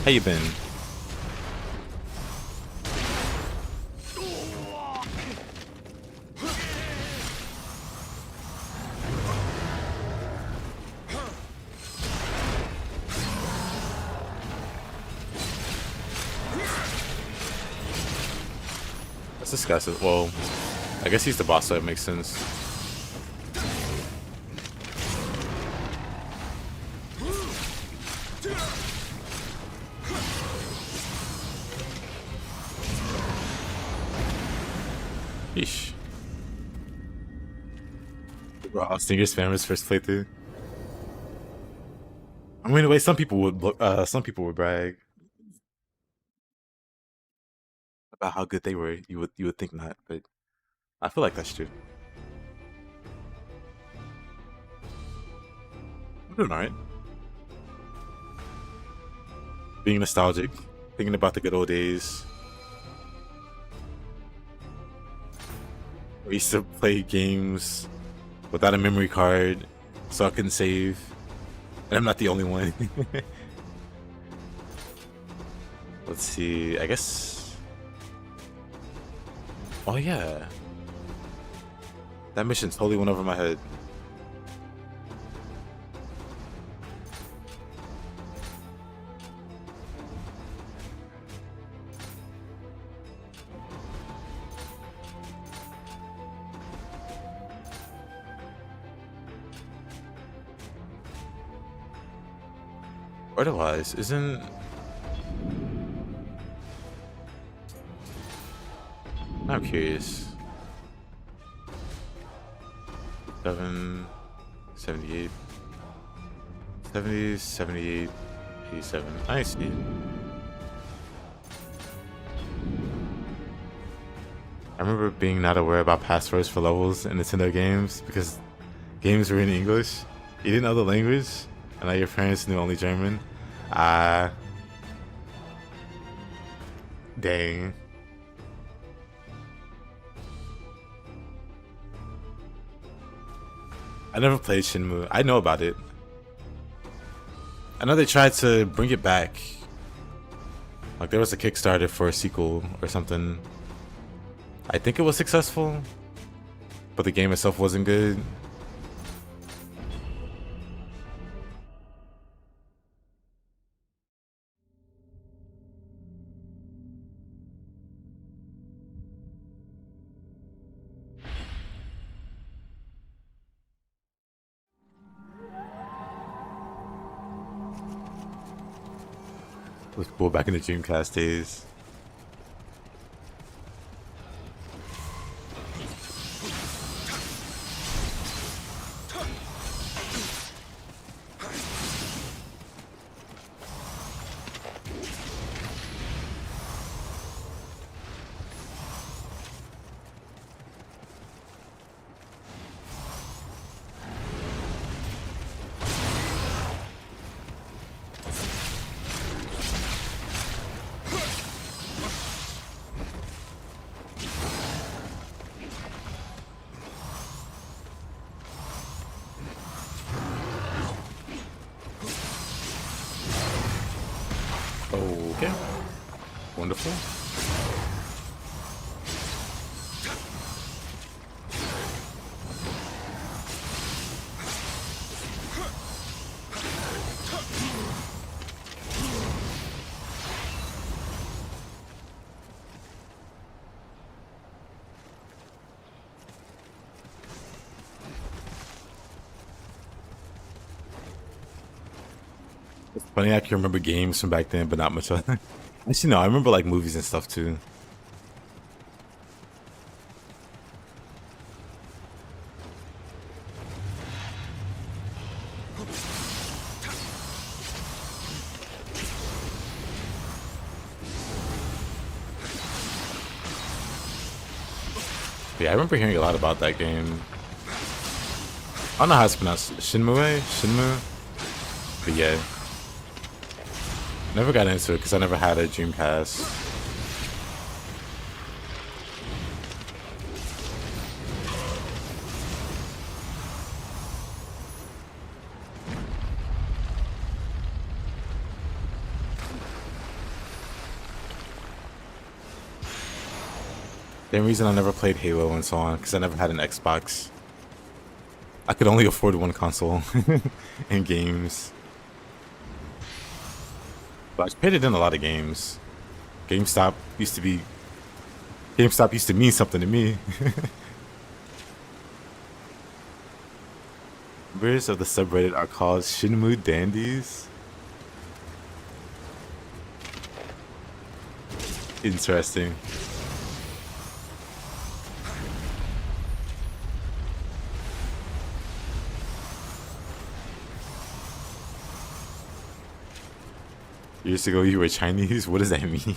S1: How you been? What's this guy says? Well, I guess he's the boss, so it makes sense. Yeesh. Wow, Stinger Spammer's first playthrough. I mean, in a way, some people would brag about how good they were. You would think not, but I feel like that's true. I'm doing alright. Being nostalgic, thinking about the good old days. I used to play games without a memory card, so I couldn't save. And I'm not the only one. Let's see, I guess... Oh yeah. That mission totally went over my head. Otherwise, isn't... I'm curious. 78, 70, 78, 87. I see. I remember being not aware about passwords for levels in Nintendo games because games were in English. You didn't know the language, and now your parents knew only German. Dang. I never played Shenmue. I know about it. I know they tried to bring it back. Like there was a Kickstarter for a sequel or something. I think it was successful, but the game itself wasn't good. It was cool back in the Dreamcast days. It's funny I can remember games from back then, but not much. Actually, no, I remember like movies and stuff too. Yeah, I remember hearing a lot about that game. I don't know how it's pronounced. Shinmue? But yeah. Never got into it because I never had a Dreamcast. The reason I never played Halo and so on because I never had an Xbox. I could only afford one console and games. But I paid it in a lot of games. GameStop used to mean something to me. Members of the subreddit are called Shinmu Dandies. Interesting. Years ago you were Chinese? What does that mean?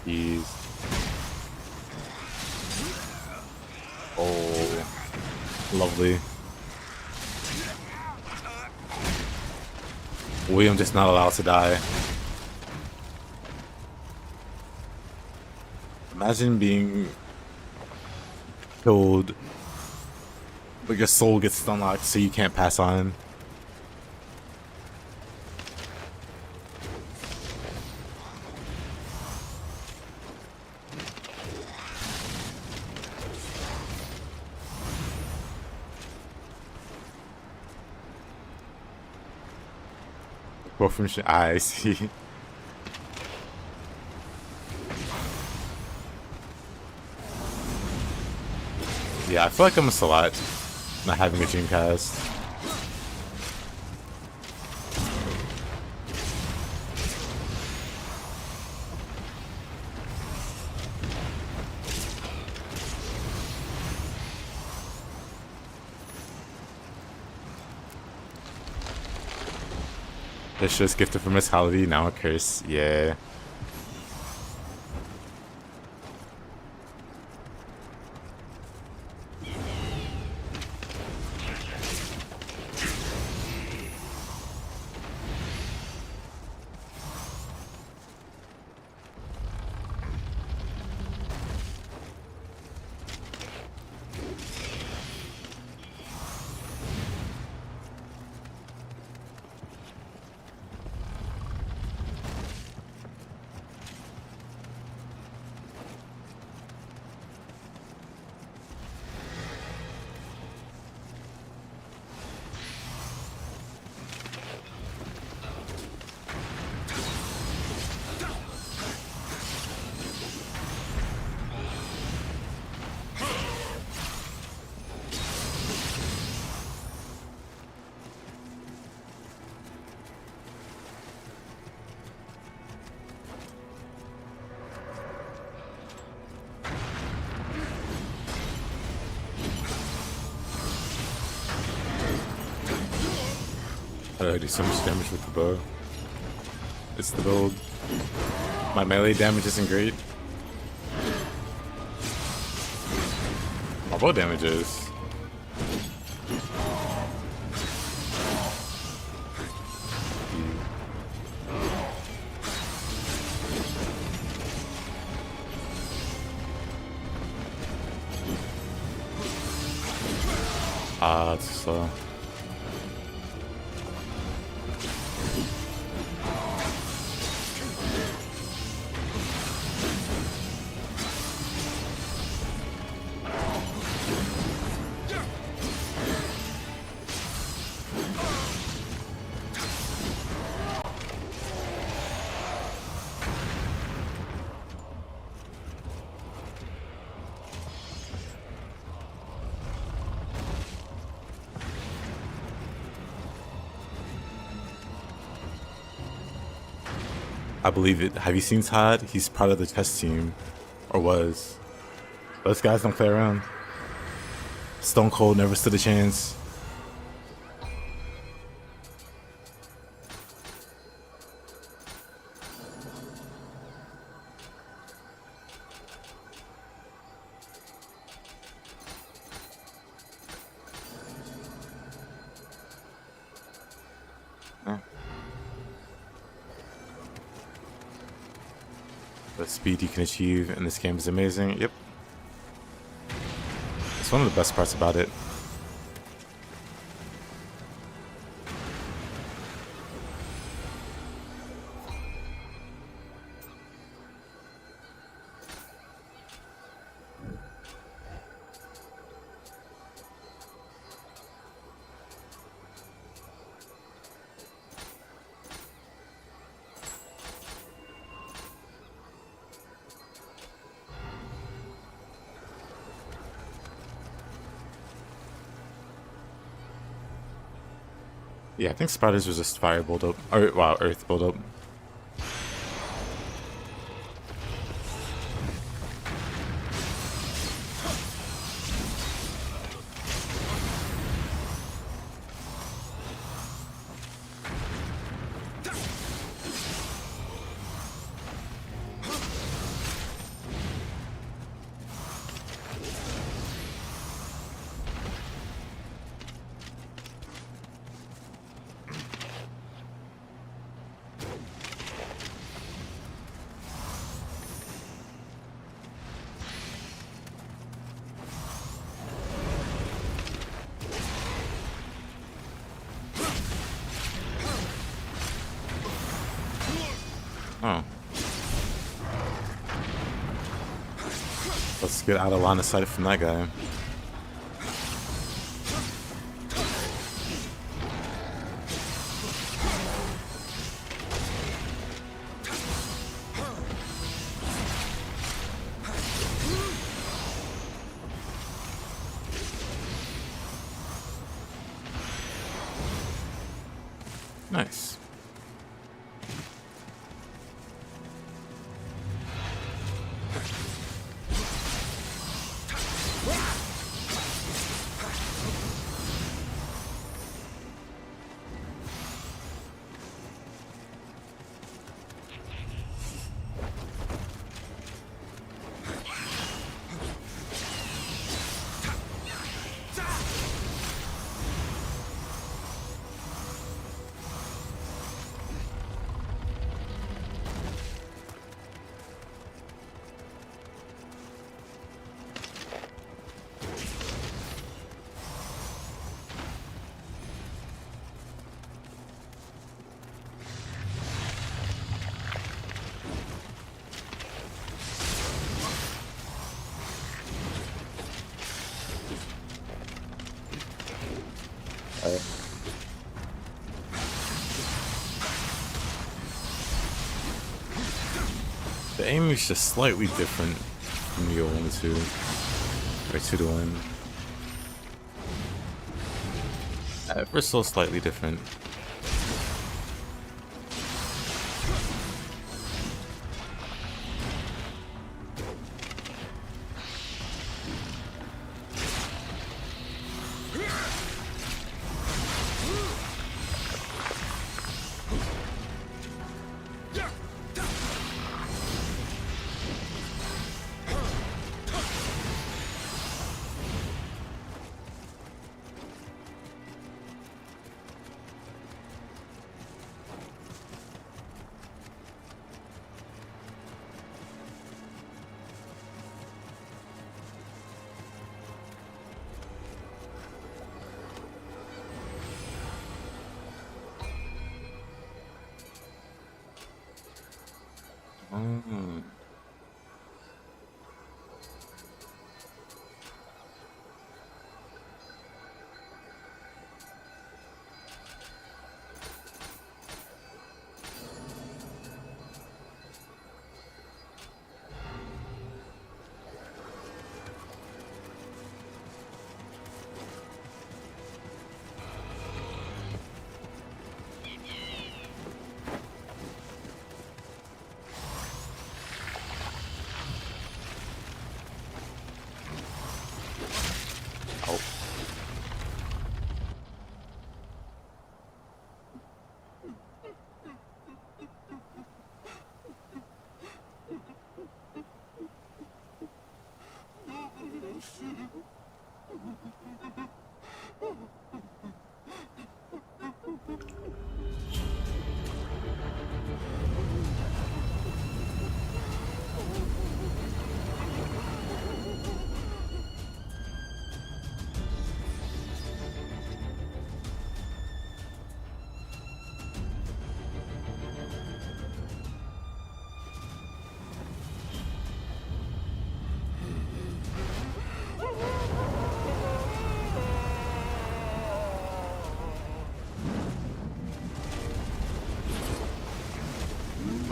S1: Jeez. Oh. Lovely. William just not allowed to die. Imagine being killed, but your soul gets unlocked so you can't pass on. From I see. Yeah, I feel like I missed a lot not having a Dreamcast. It's just gifted from Miss Holiday, now a curse. Yeah. I do so much damage with the bow. It's the build. My melee damage isn't great. My bow damage is. Ah, it's slow. I believe it. Have you seen Todd? He's part of the test team, or was. Those guys don't play around. Stone Cold never stood a chance. The speed you can achieve in this game is amazing. Yep. It's one of the best parts about it. Yeah, I think spiders was just fire buildup. Or, wow, earth buildup. Oh. Let's get out of line of sight from that guy. Nice. The aim is just slightly different from Nioh 1 to 2, or 2 to 1. Ever so slightly different.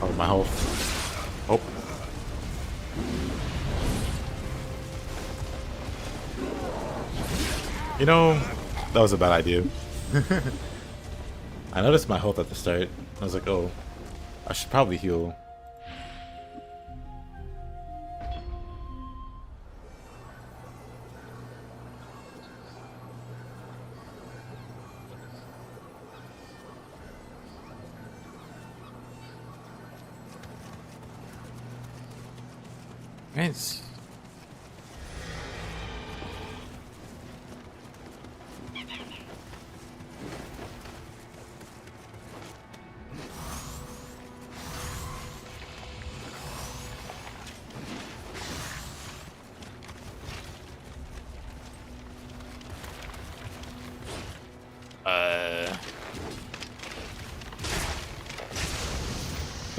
S1: Oh, my health. Oh. You know, that was a bad idea. I noticed my health at the start. I was like, oh, I should probably heal. Nice.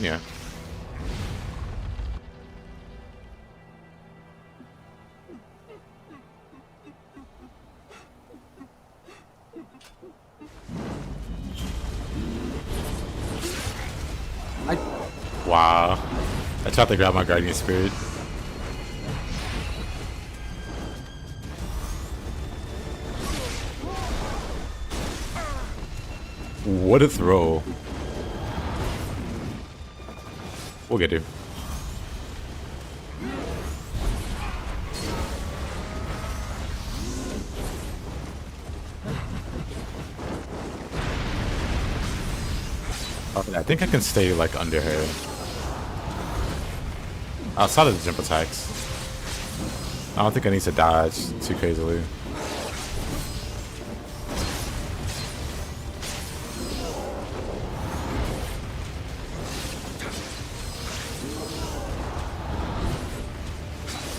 S1: Yeah. Wow. I tried to grab my guardian spirit. What a throw. We'll get him. Okay, I think I can stay like under her. Outside of the jump attacks. I don't think I need to dodge too crazily.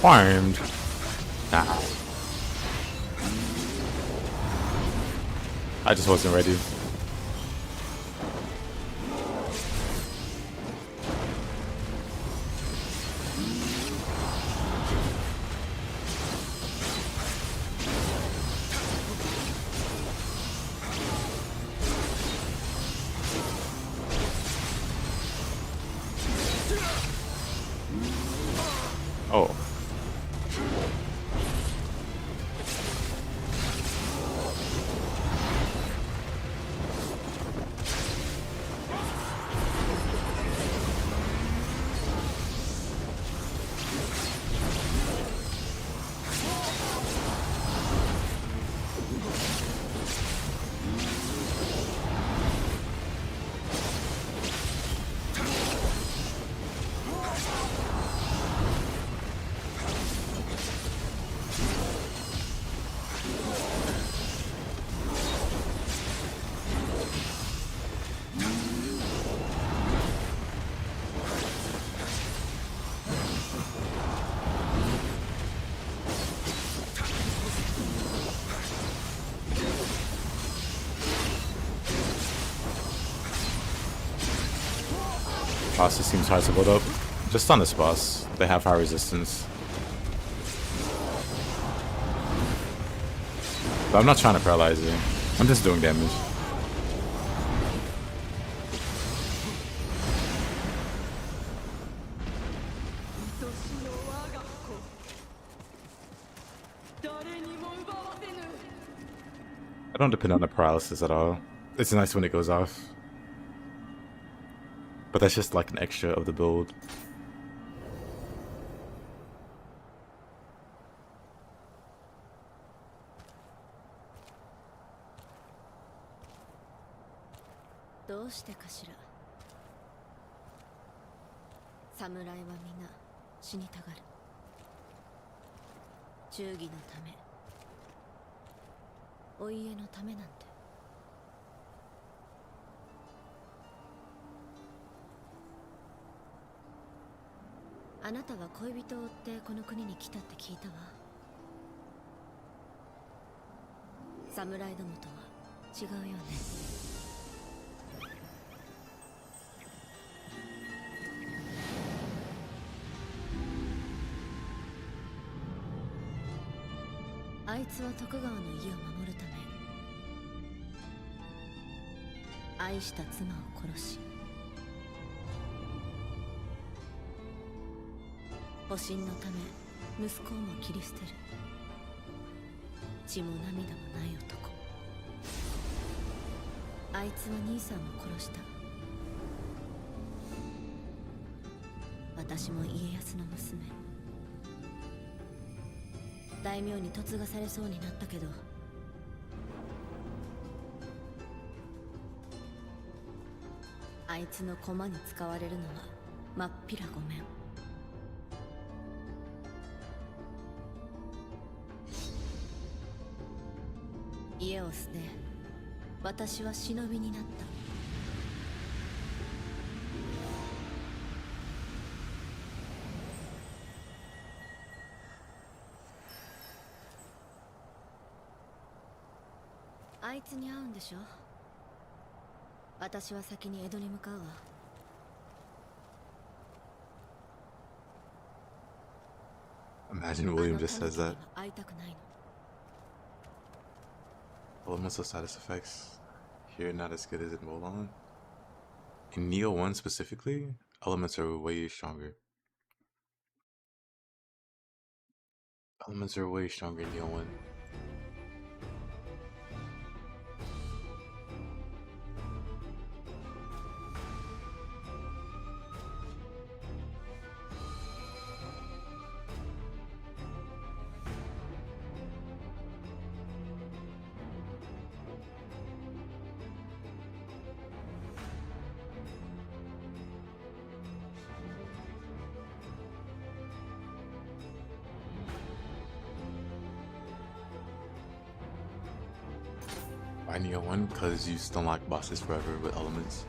S1: Farmed. Nah. I just wasn't ready. Oh. Boss just seems hard to build up. Just on this boss, they have high resistance. But I'm not trying to paralyze you. I'm just doing damage. I don't depend on the paralysis at all. It's nice when it goes off. But that's just like an extra of the build.
S2: あなたは恋人を追ってこの国に来たって聞いたわ。侍どもとは違うよね。あいつは徳川の家を守るため愛した妻を殺し保身のため息子をも切り捨てる。血も涙もない男。あいつは兄さんを殺した。私も家康の娘。大名に嫁がされそうになったけど、あいつの駒に使われるのはまっぴらごめん。家を捨て、私は忍びになった。あいつに会うんでしょ。私は先に江戸に向かうわ。
S1: Imagine William just says that.
S2: 会いたくないの。
S1: Elements of status effects here not as good as in Mulan. In Nioh 1 specifically, elements are way stronger. Elements are way stronger in Nioh 1. Why Nioh 1? Because you still unlock bosses forever with elements.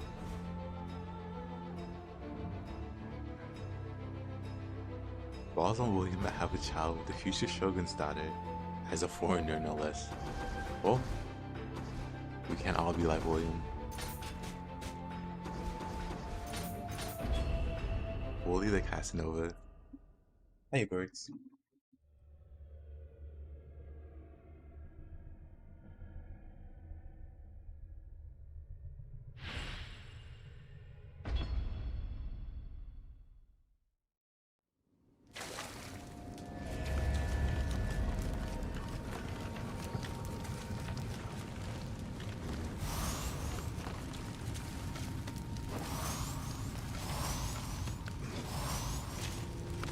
S1: Balls on William that have a child with the future shogun's daughter as a foreigner, no less. Well, we can't all be like William. Wooly the Casanova. Hey, birds.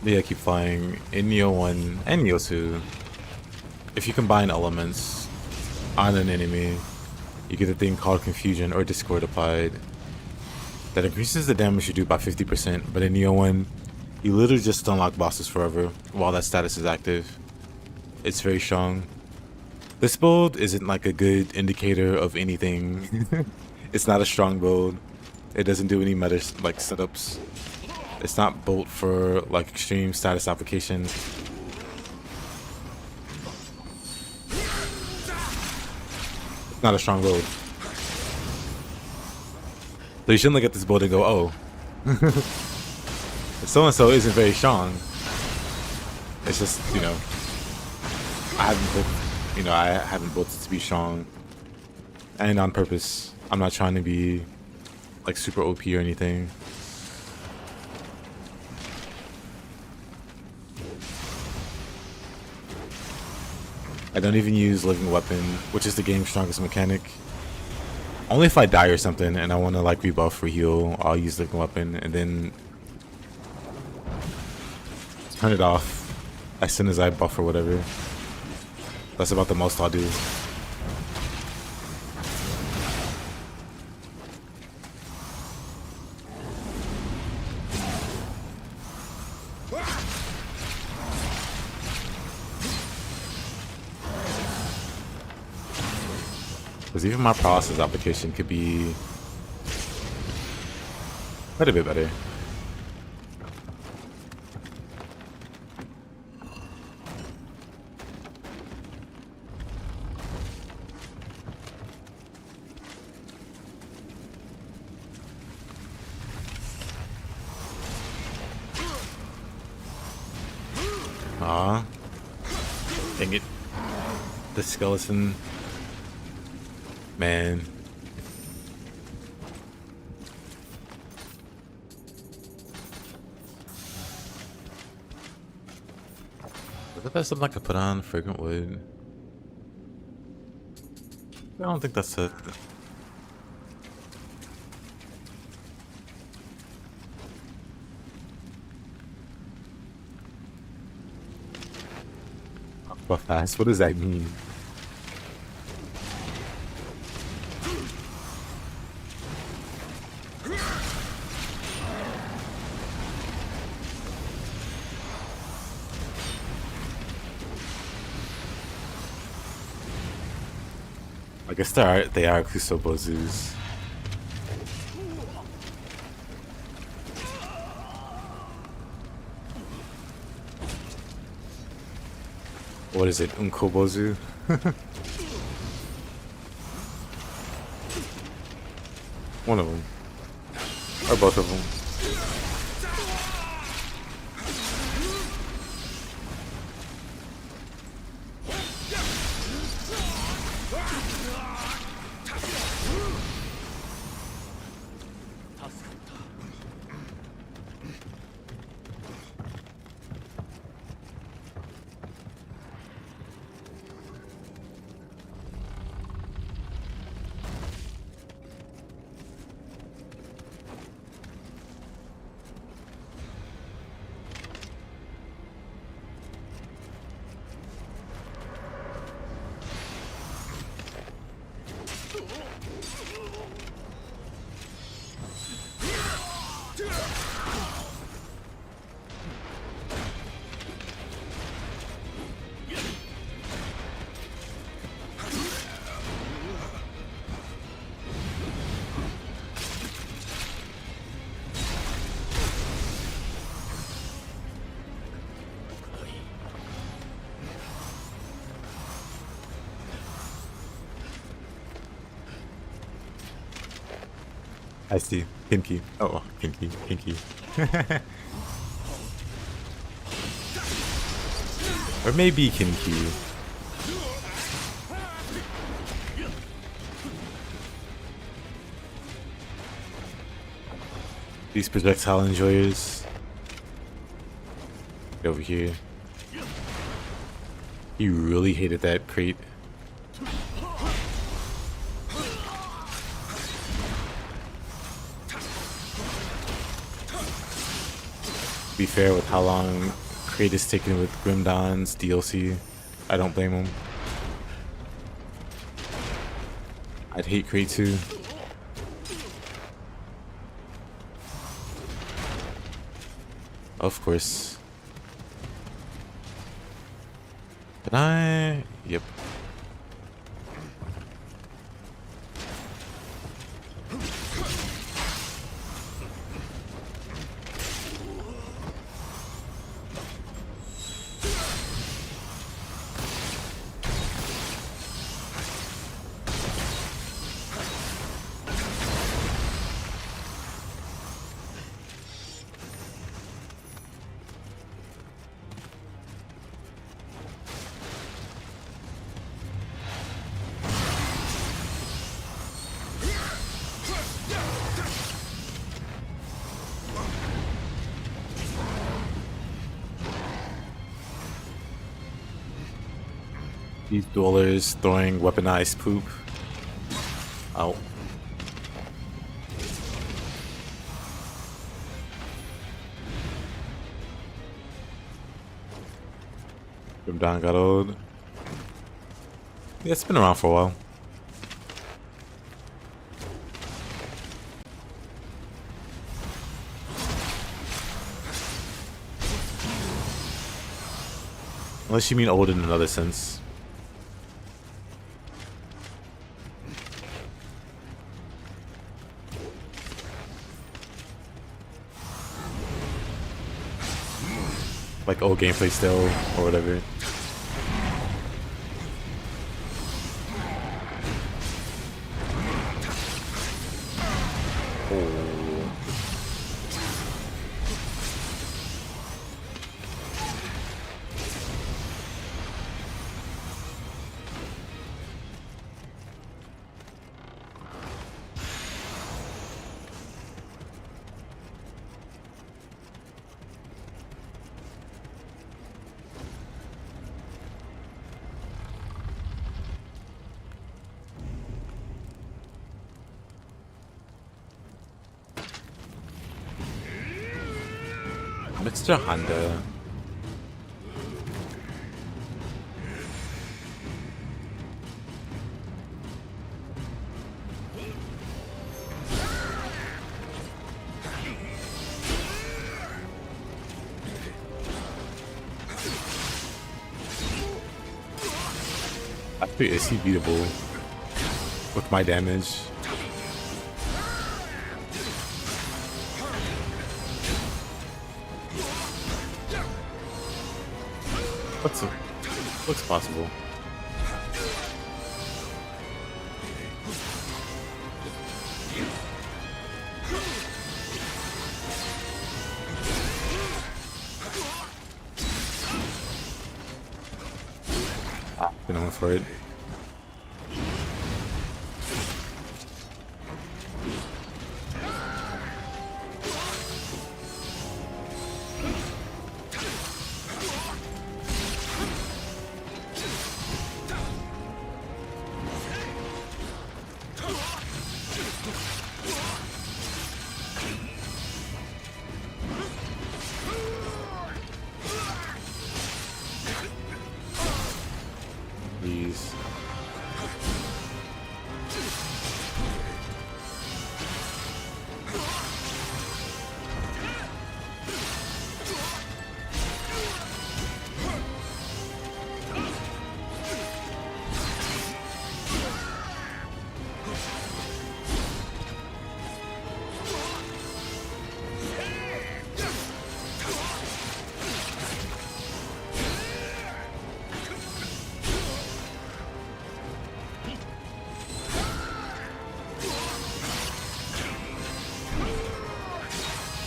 S1: Yeah, keep flying. In Nioh 1 and Nioh 2, if you combine elements on an enemy, you get a thing called Confusion or Discord applied. That increases the damage you do by 50%, but in Nioh 1, you literally just unlock bosses forever while that status is active. It's very strong. This build isn't like a good indicator of anything. It's not a strong build. It doesn't do any meta like setups. It's not built for like extreme status application. It's not a strong build. So you shouldn't look at this build and go, oh, so-and-so isn't very strong. It's just, you know, I haven't built it to be strong. And on purpose. I'm not trying to be like super OP or anything. I don't even use Living Weapon, which is the game's strongest mechanic. Only if I die or something and I want to like rebuff or heal, I'll use Living Weapon and then turn it off as soon as I buff or whatever. That's about the most I'll do. Because even my paralysis application could be quite a bit better. Ah, dang it. The skeleton. Man. Is that something I could put on? Fragrant wood. I don't think that's it. But fast? What does that mean? I guess they are Kusobozus. What is it? Unkobozu? One of them. Or both of them. I see. Pinky. Oh, Pinky. Pinky. Or maybe Kinky. These projectile enjoyers. Get over here. He really hated that crate. To be fair, with how long crate is taken with Grim Dawn's DLC, I don't blame him. I'd hate crate too. Of course. Can I? Yep. These duelers throwing weaponized poop. Out. Grim Dawn got old. Yeah, it's been around for a while. Unless you mean old in another sense. Like old gameplay still, or whatever. It's the Honda. Actually, is he beatable with my damage? Looks possible. Gonna go for it. Please.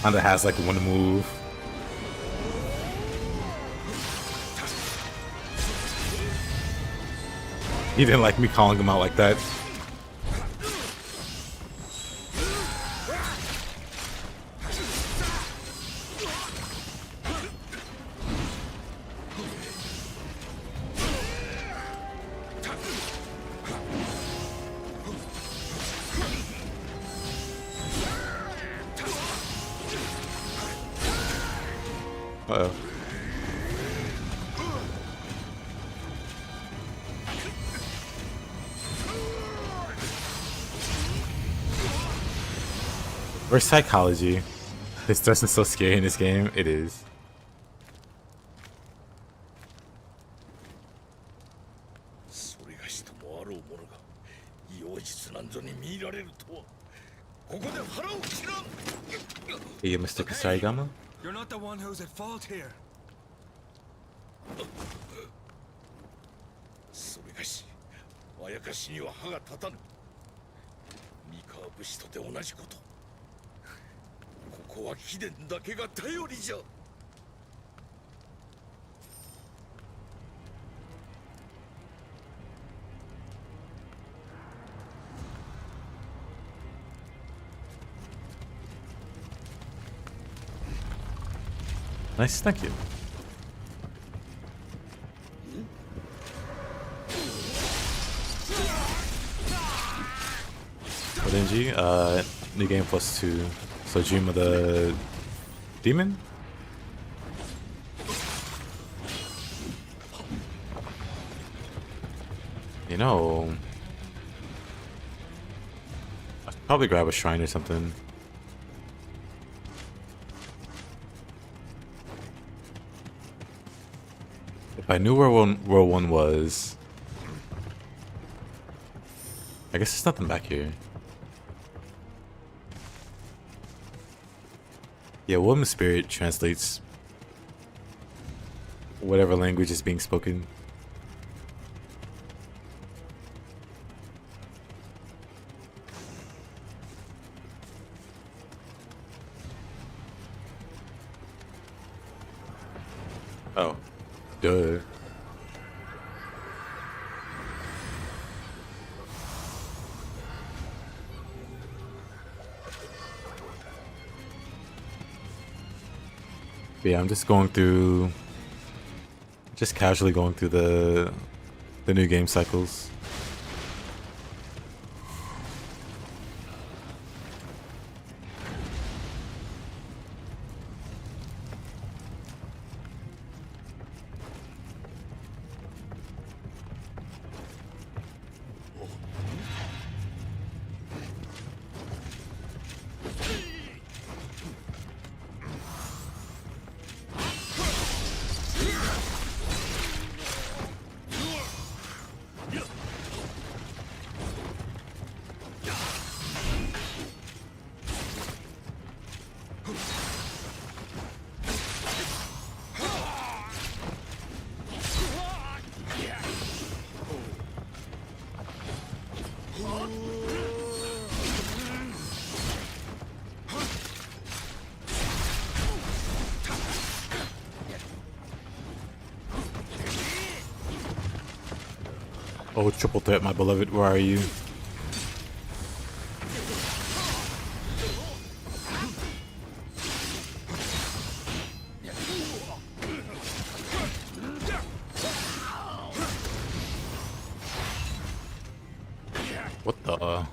S1: Honda has like one move. He didn't like me calling him out like that. Uh-oh. Where's psychology? This doesn't so scary in this game. It is. Hey, Mr. Kusarigama?
S3: You're not the one who's at fault here.
S4: それがし、あやかしには歯が立たぬ。三河武士とて同じこと。ここは貴殿だけが頼りじゃ。
S1: Nice, thank you. What NG? New game +2. So Dream of the Demon? You know, I should probably grab a shrine or something. If I knew where one was, I guess there's nothing back here. Yeah, Woman Spirit translates whatever language is being spoken. Oh, duh. But yeah, I'm just going through, just casually going through the new game cycles. Oh, triple threat, my beloved. Where are you? What the?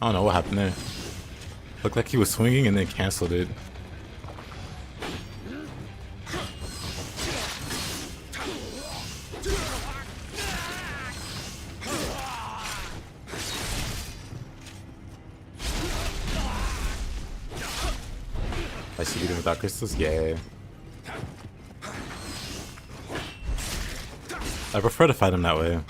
S1: I don't know what happened there. Looked like he was swinging and then canceled it. I should beat him without crystals? Yeah. I prefer to fight him that way.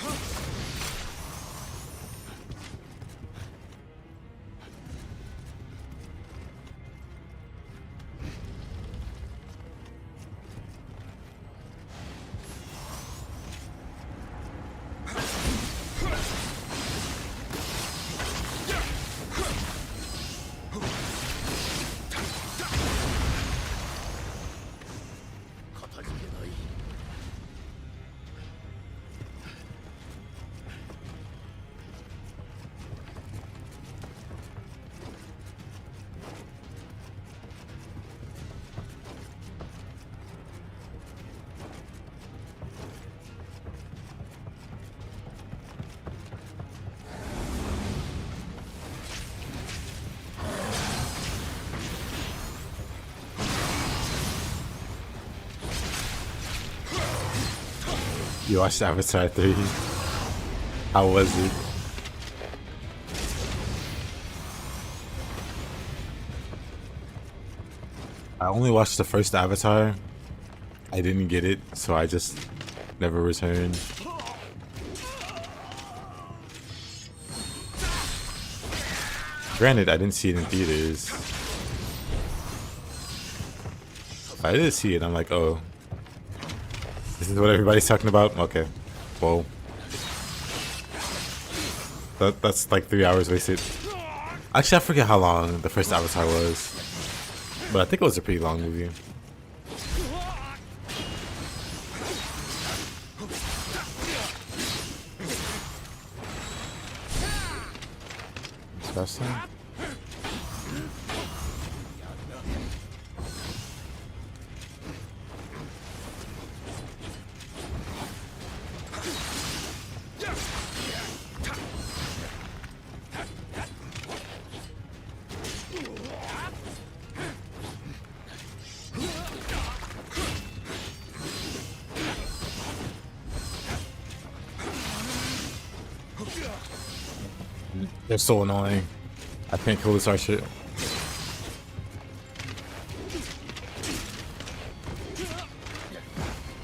S1: You watched Avatar 3? How was it? I only watched the first Avatar. I didn't get it, so I just never returned. Granted, I didn't see it in theaters. If I did see it, I'm like, oh. This is what everybody's talking about? Okay. Whoa. That's like 3 hours wasted. Actually, I forget how long the first Avatar was. But I think it was a pretty long movie. Last time? They're so annoying. I can't kill this archer.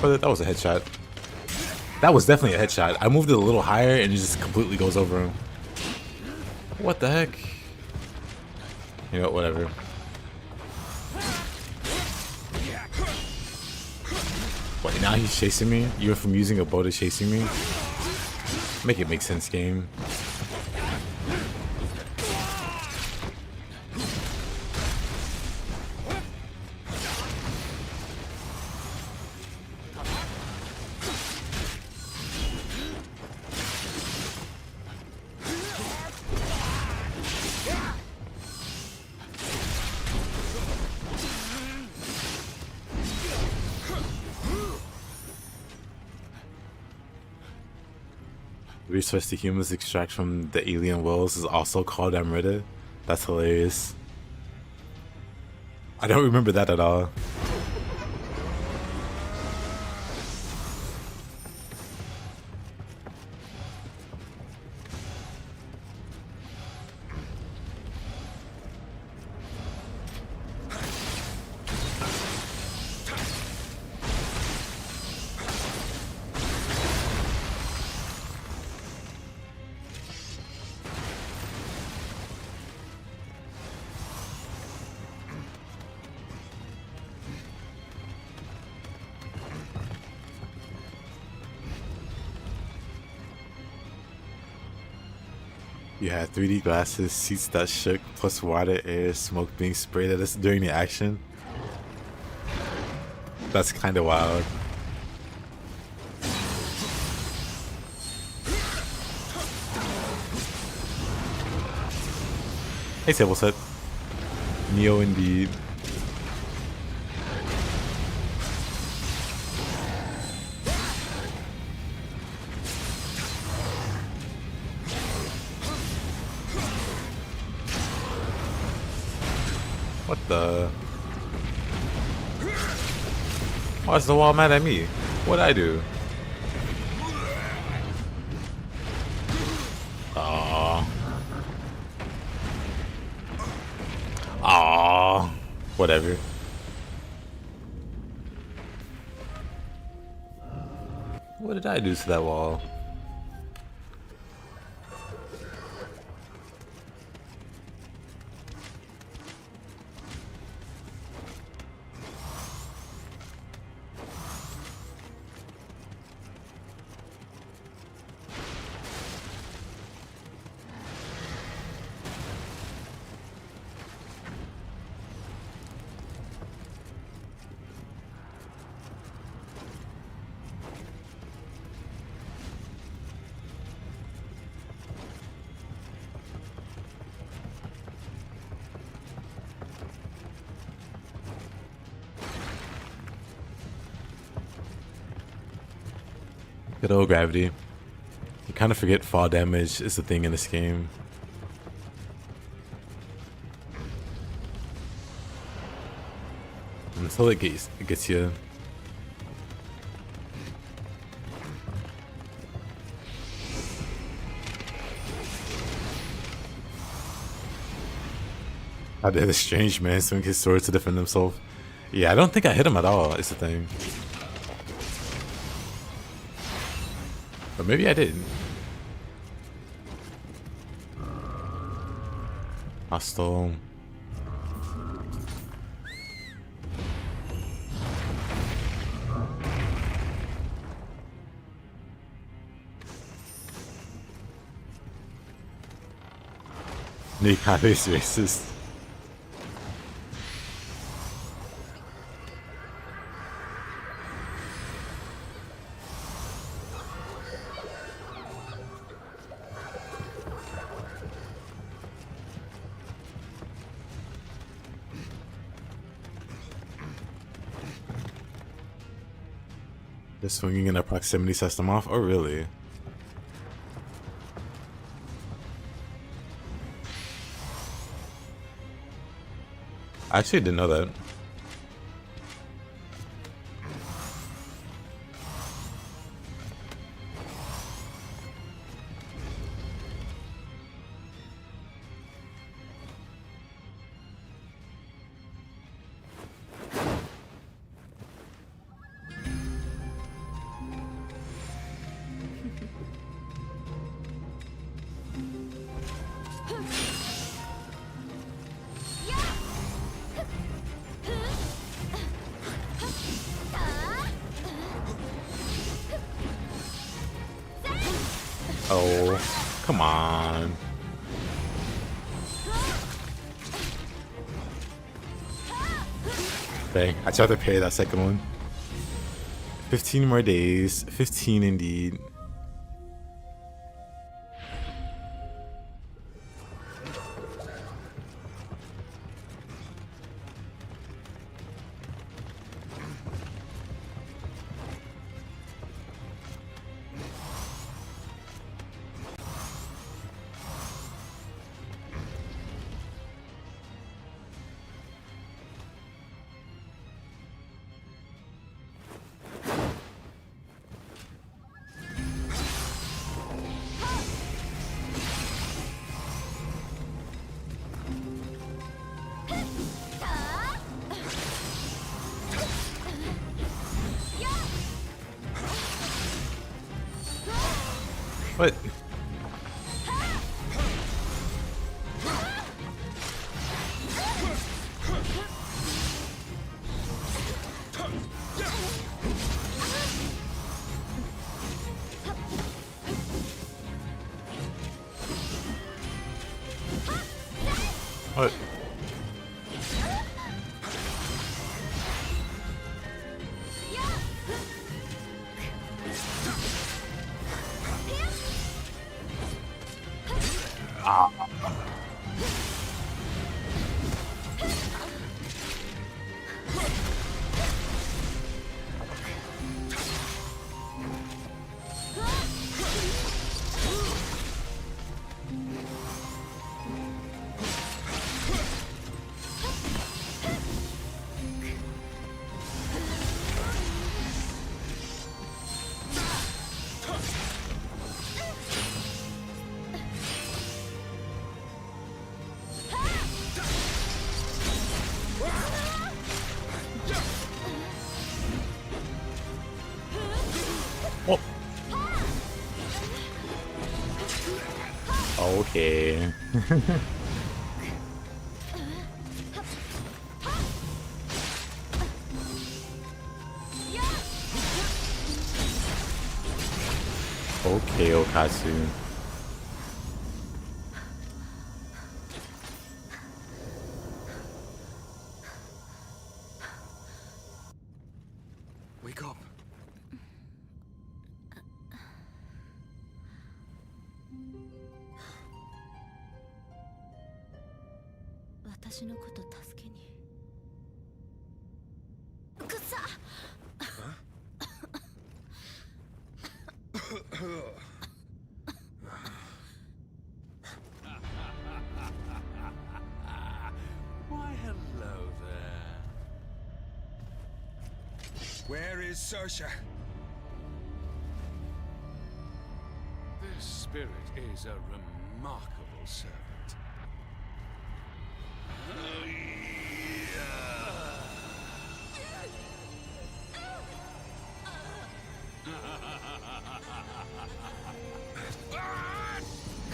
S1: Oh, that was a headshot. That was definitely a headshot. I moved it a little higher and it just completely goes over him. What the heck? You know, whatever. Wait, now he's chasing me? You went from using a bow to chasing me? Make it make sense, game. The resource the humans extract from the alien wells is also called Amrita. That's hilarious. I don't remember that at all. You had 3D glasses, seats that shook, plus water, air, smoke being sprayed at us during the action. That's kind of wild. Hey, table set. Nioh indeed. What the? Why is the wall mad at me? What'd I do? Aww. Aww. Whatever. What did I do to that wall? Good old gravity. You kind of forget fall damage is the thing in this game. Until it gets you. How did a strange man swing his sword to defend himself? Yeah, I don't think I hit him at all, is the thing. Or maybe I did. Hostile. Yokai is racist. The swinging in a proximity sets them off? Oh, really? I actually didn't know that. Oh, come on. Okay, I tried to pay that second one. 15 more days. 15 indeed. What? What? Okay. Okay, Okatsu.
S3: Wake up.
S2: 私のこと助けに。くっさ。
S3: Why, hello there. Where is Sersha? This spirit is a remarkable servant.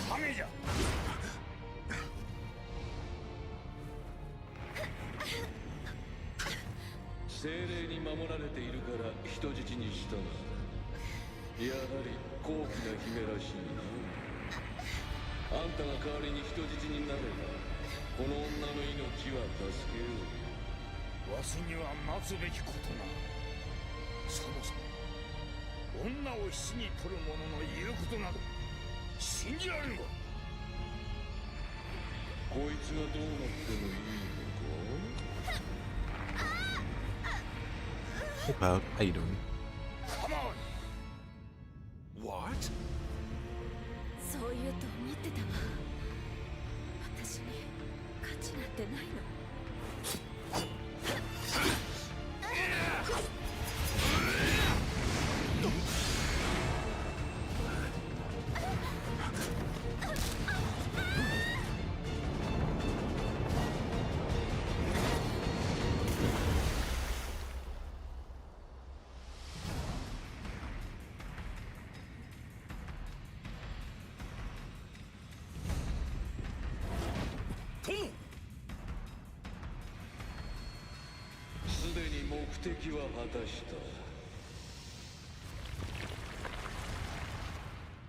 S3: Come
S5: 精霊に守られているから人質にしたのだ。やはり高貴な姫らしいな。あんたが代わりに人質になればこの女の命は助けよう。わしには待つべきことな。そもそも女を死に取る者の言うことなど信じられるか。こいつがどうなってもいいのか。
S1: Hey, pal. How you doing?
S5: Come on.
S3: What?
S2: そう言うと思ってたわ。私に価値なんてないの。
S5: すでに目的は果たした。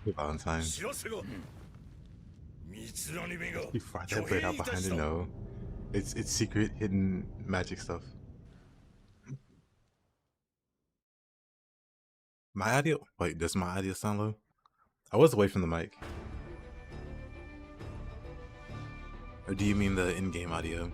S1: Hey, Valentine.
S4: 知らせが。三つらに目が。
S1: You fried that bird out behind it? No. It's secret, hidden magic stuff. My audio? Wait, does my audio sound low? I was away from the mic. Or do you mean the in-game audio?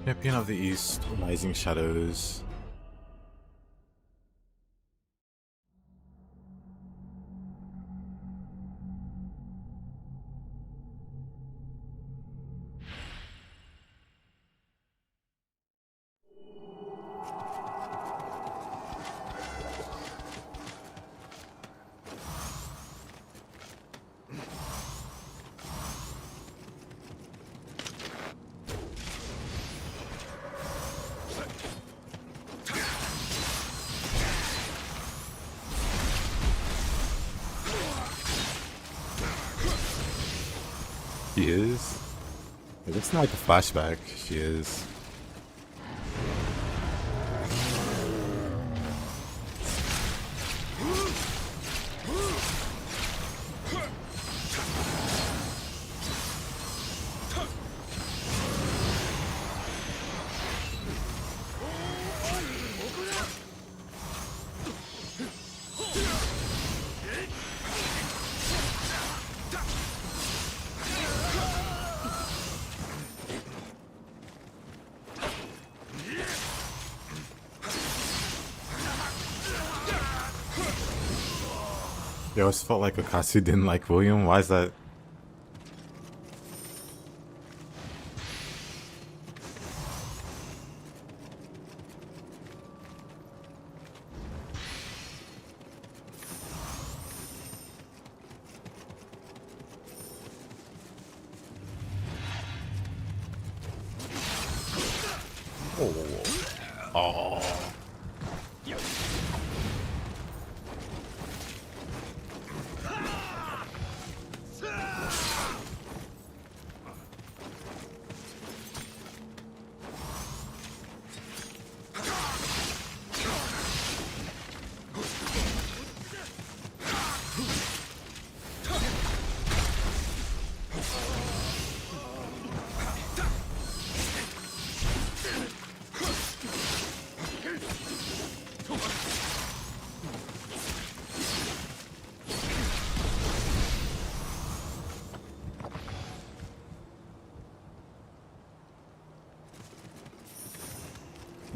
S1: Champion of the East, Rising Shadows. She is? It looks like a flashback. She is. They always felt like Akasu didn't like William. Why is that? Oh.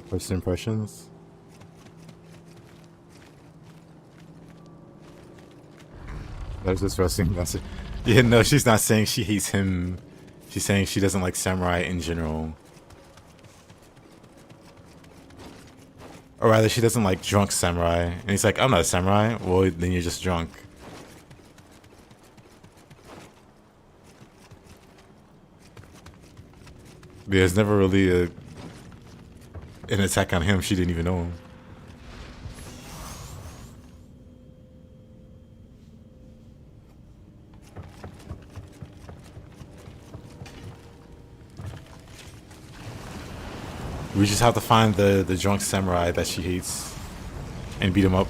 S1: First impressions. There's this wrestling message. Yeah, no, she's not saying she hates him. She's saying she doesn't like samurai in general. Or rather, she doesn't like drunk samurai. And he's like, I'm not a samurai. Well, then you're just drunk. There's never really an attack on him. She didn't even know him. We just have to find the drunk samurai that she hates and beat him up.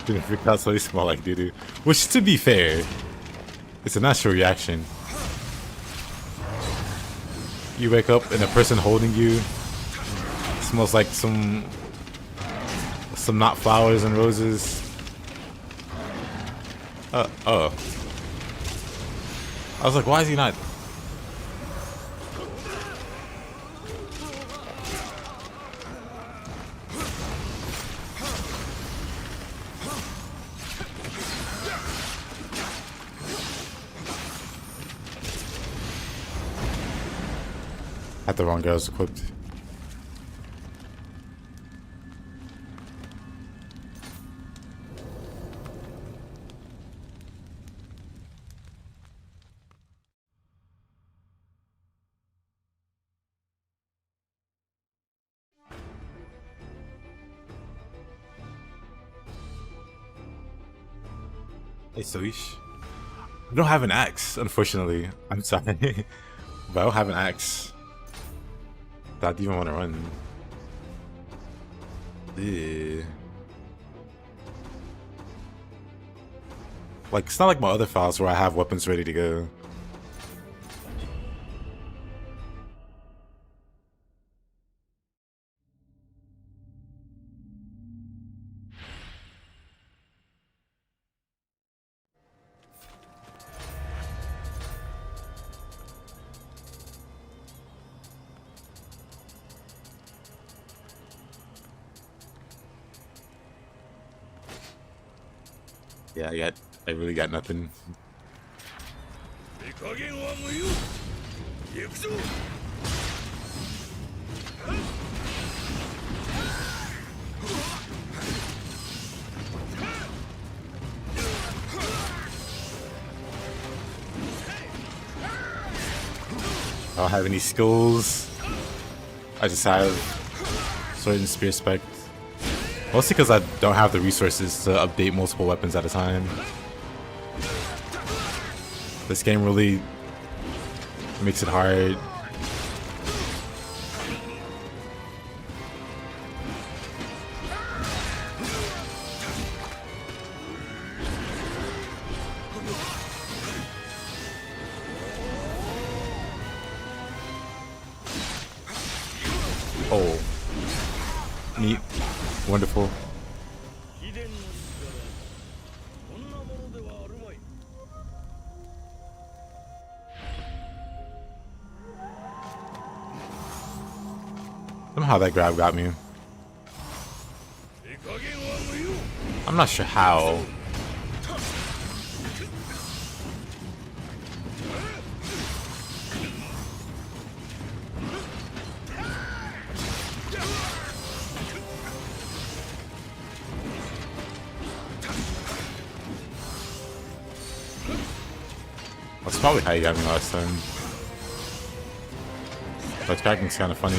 S1: Didn't freak out, so he smelled like doo-doo. Which, to be fair, it's a natural reaction. You wake up and the person holding you smells like some not flowers and roses. Oh. I was like, why is he not? Had the wrong girls equipped. Hey, Soish. I don't have an axe, unfortunately. I'm sorry. But I don't have an axe. I don't even want to run. Yeah. Like, it's not like my other files where I have weapons ready to go. Yeah, I really got nothing. I don't have any skills. I just have sword and spear spec. Mostly because I don't have the resources to update multiple weapons at a time. This game really makes it hard. Oh. Neat. Wonderful. Somehow that grab got me. I'm not sure how. That's probably how you got me last time. But tracking's kind of funny.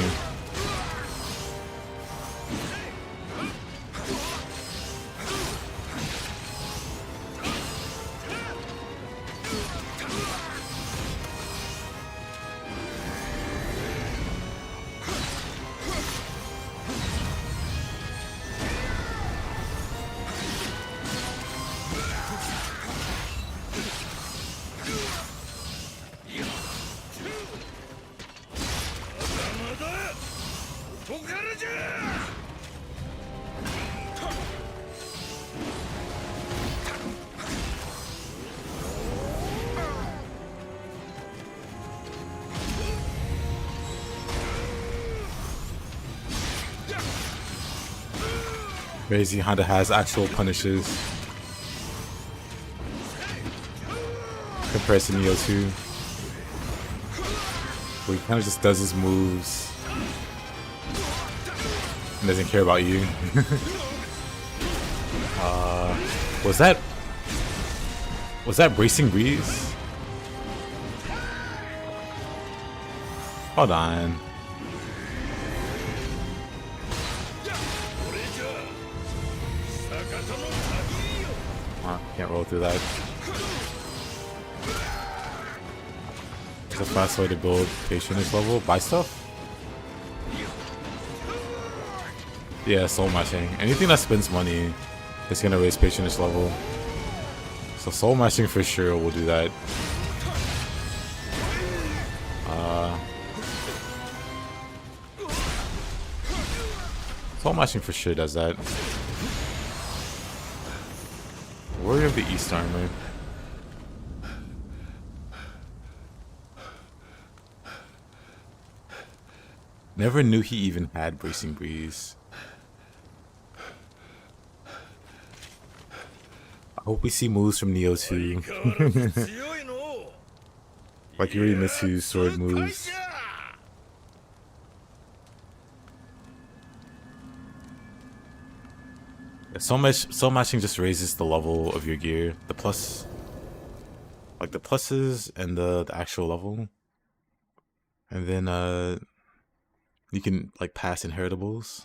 S1: Crazy Honda has actual punishes compared to Nioh 2, where he kind of just does his moves and doesn't care about you. Was that bracing breeze? Hold on. Can't roll through that. It's a fast way to build patience level. Buy stuff? Yeah, soul matching. Anything that spends money is gonna raise patience level. So soul matching for sure will do that. Soul matching for sure does that. Warrior of the East armor. Never knew he even had bracing breeze. I hope we see moves from Nioh 2. Like Yurimitsu's sword moves. Soul matching just raises the level of your gear. The plus, like the pluses and the actual level. And then you can like pass inheritables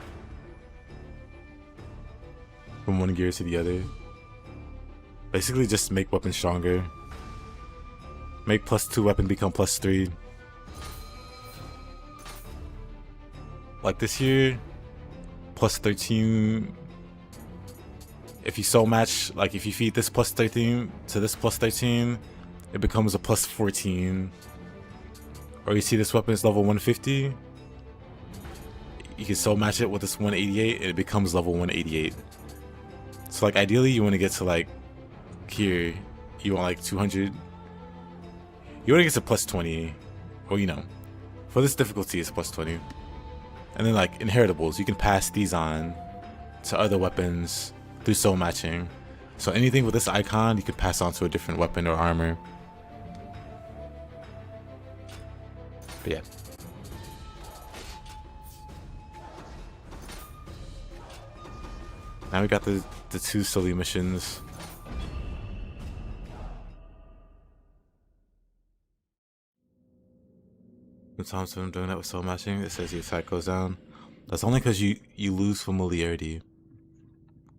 S1: from one gear to the other. Basically just make weapons stronger. Make +2 weapon become +3. Like this here, +13. If you soul match, like if you feed this +13 to this +13, it becomes a +14. Or you see this weapon is level 150, you can soul match it with this 188 and it becomes level 188. So like ideally you want to get to like here, you want like 200. You want to get to +20, or you know, for this difficulty it's +20. And then like inheritables, you can pass these on to other weapons through soul matching. So anything with this icon you can pass on to a different weapon or armor. But yeah. Now we got the 2 silly missions. Sometimes when I'm doing that with soul matching, it says your attack goes down. That's only because you lose familiarity.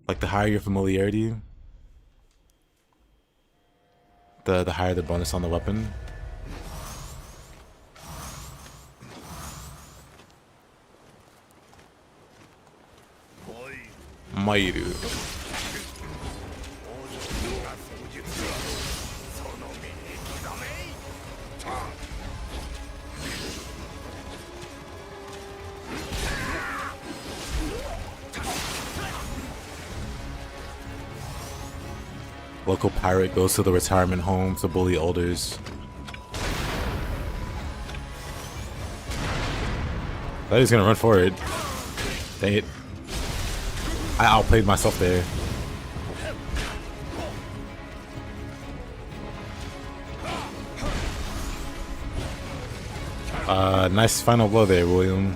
S1: Like the higher your familiarity, the higher the bonus on the weapon. Mairu. Local pirate goes to the retirement home to bully elders. That he's gonna run for it. Dang it. I outplayed myself there. Nice final blow there, William.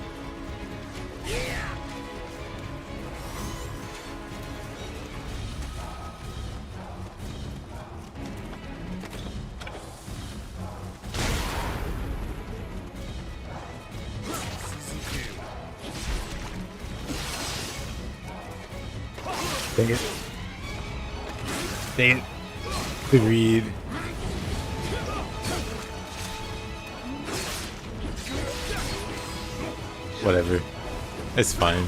S1: Dang it. Dang it. Good read. Whatever. It's fine.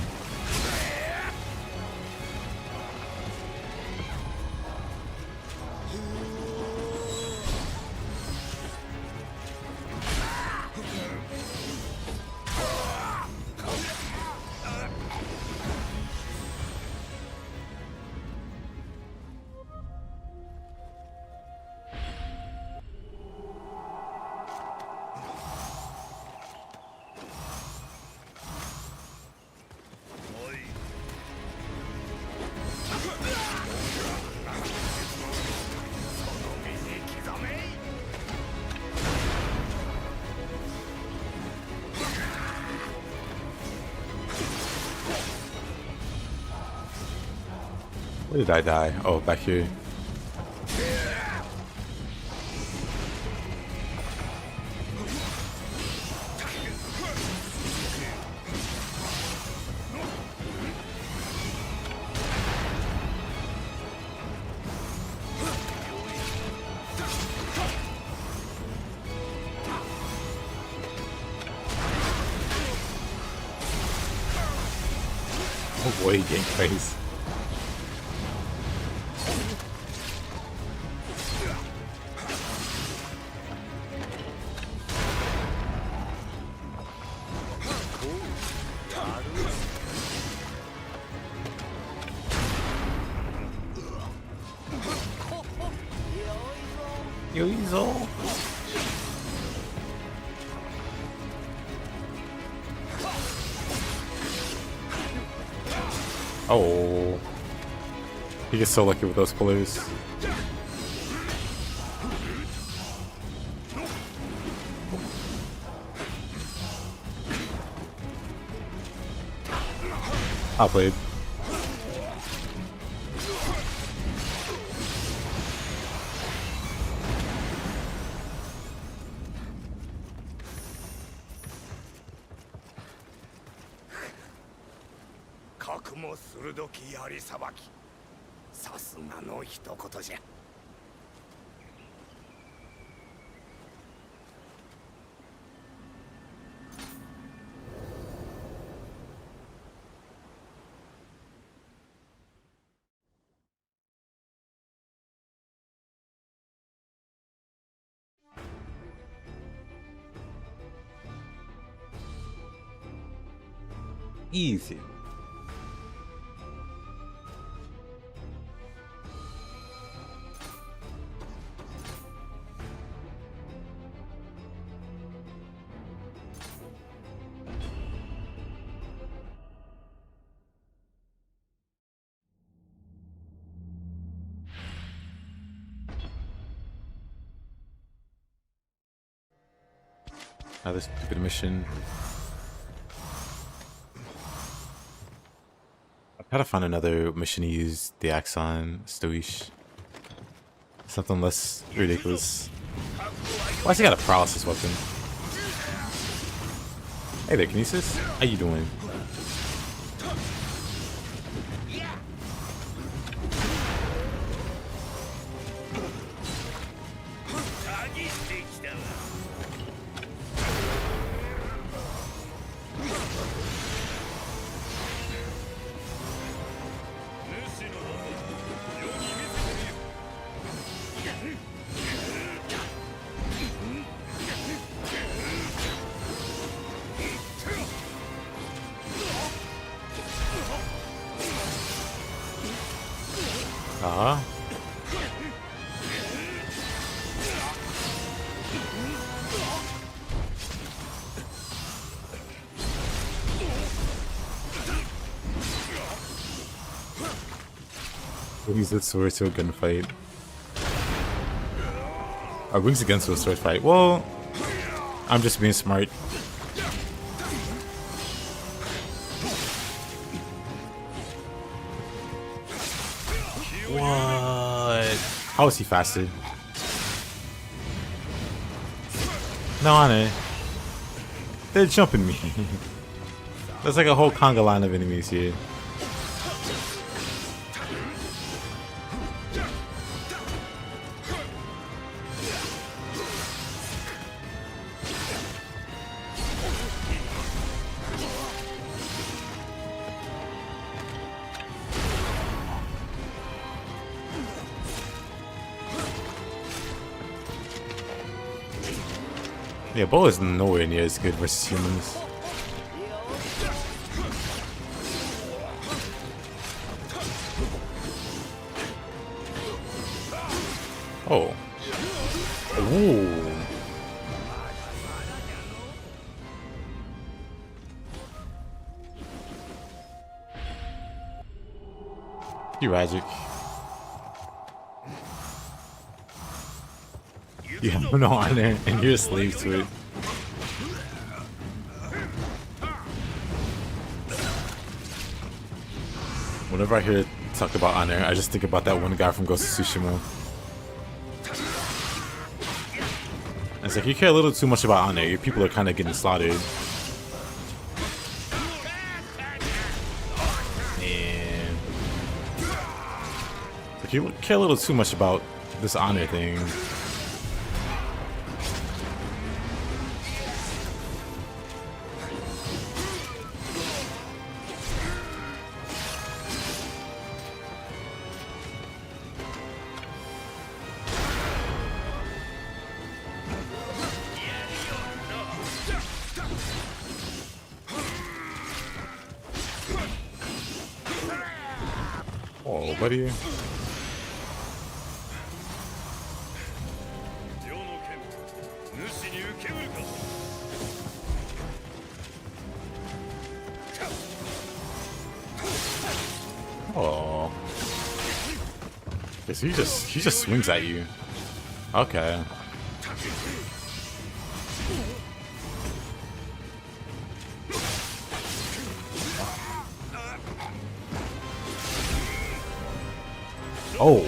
S1: Where did I die? Oh, back here. Oh boy, game face. Yoizo. Oh, he gets so lucky with those pillars. I'll play. Easy. Now this stupid mission. I gotta find another mission to use the axe on Stoish. Something less ridiculous. Why has he got a paralysis weapon? Hey there, Kinesis. How you doing? Use the sword to a gunfight. Or brings the gun to a sword fight. Well, I'm just being smart. What? How is he faster? No, honey. They're jumping me. There's like a whole conga line of enemies here. Yeah, Bo is nowhere near as good versus humans. Oh. Ooh. You magic. You have no honor and you're a slave to it. Whenever I hear talk about honor, I just think about that one guy from Ghost of Tsushima. It's like you care a little too much about honor, your people are kind of getting slaughtered. And like you care a little too much about this honor thing. Oh, buddy. Oh. Guess he just swings at you. Okay. Oh.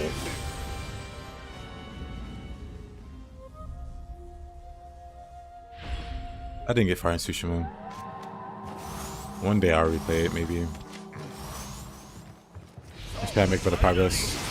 S1: I didn't get far in Tsushima. One day I'll replay it, maybe. Just gotta make better progress.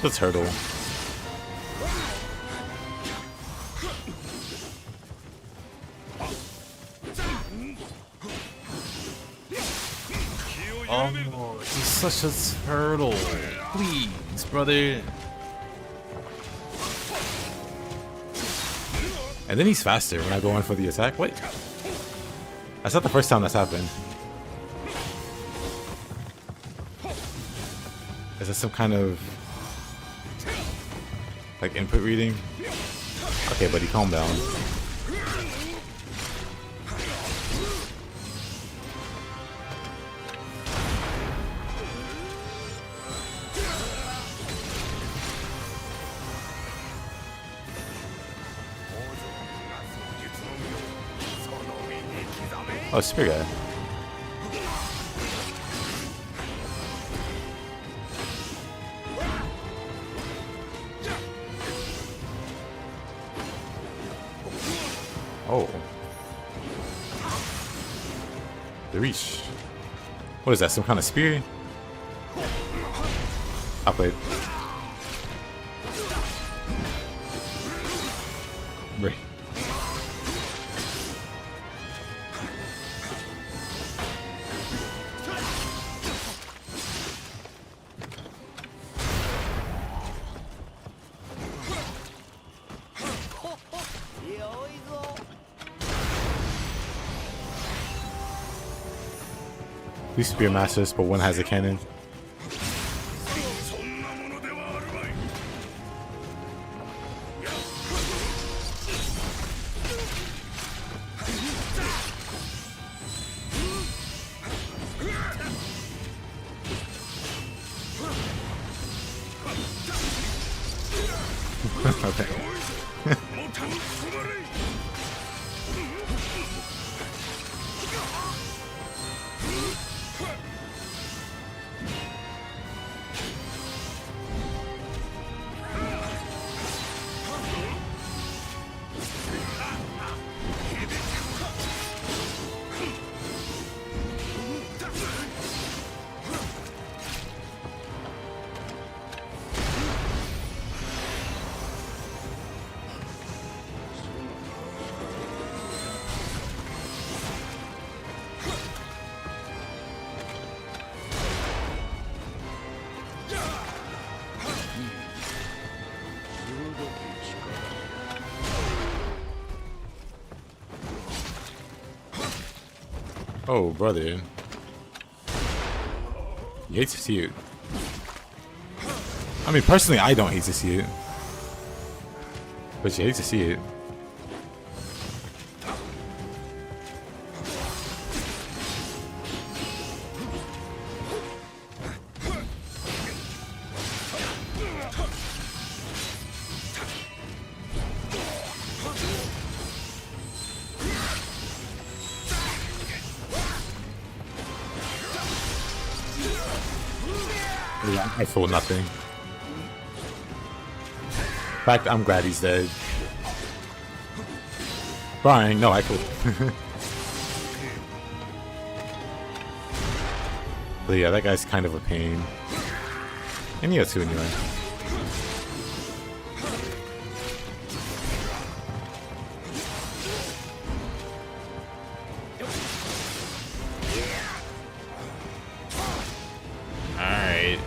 S1: It's a turtle. Oh, he's such a turtle. Please, brother. And then he's faster when I go in for the attack. Wait. That's not the first time that's happened. Is that some kind of like input reading? Okay, buddy, calm down. Oh, spear guy. Oh. The reach. What is that? Some kind of spear? I'll play it. Two spear masters, but one has a cannon. Okay. Oh, brother. You hate to see it. I mean, personally, I don't hate to see it. But you hate to see it. I feel nothing. In fact, I'm glad he's dead. Fine, no, I could. But yeah, that guy's kind of a pain. And Nioh too, anyway. Alright.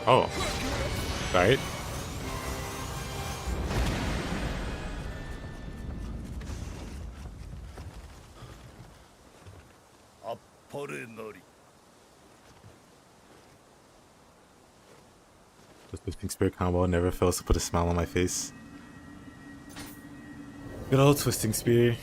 S1: Oh. Right. The twisting spirit combo never fails to put a smile on my face. Good old twisting spear.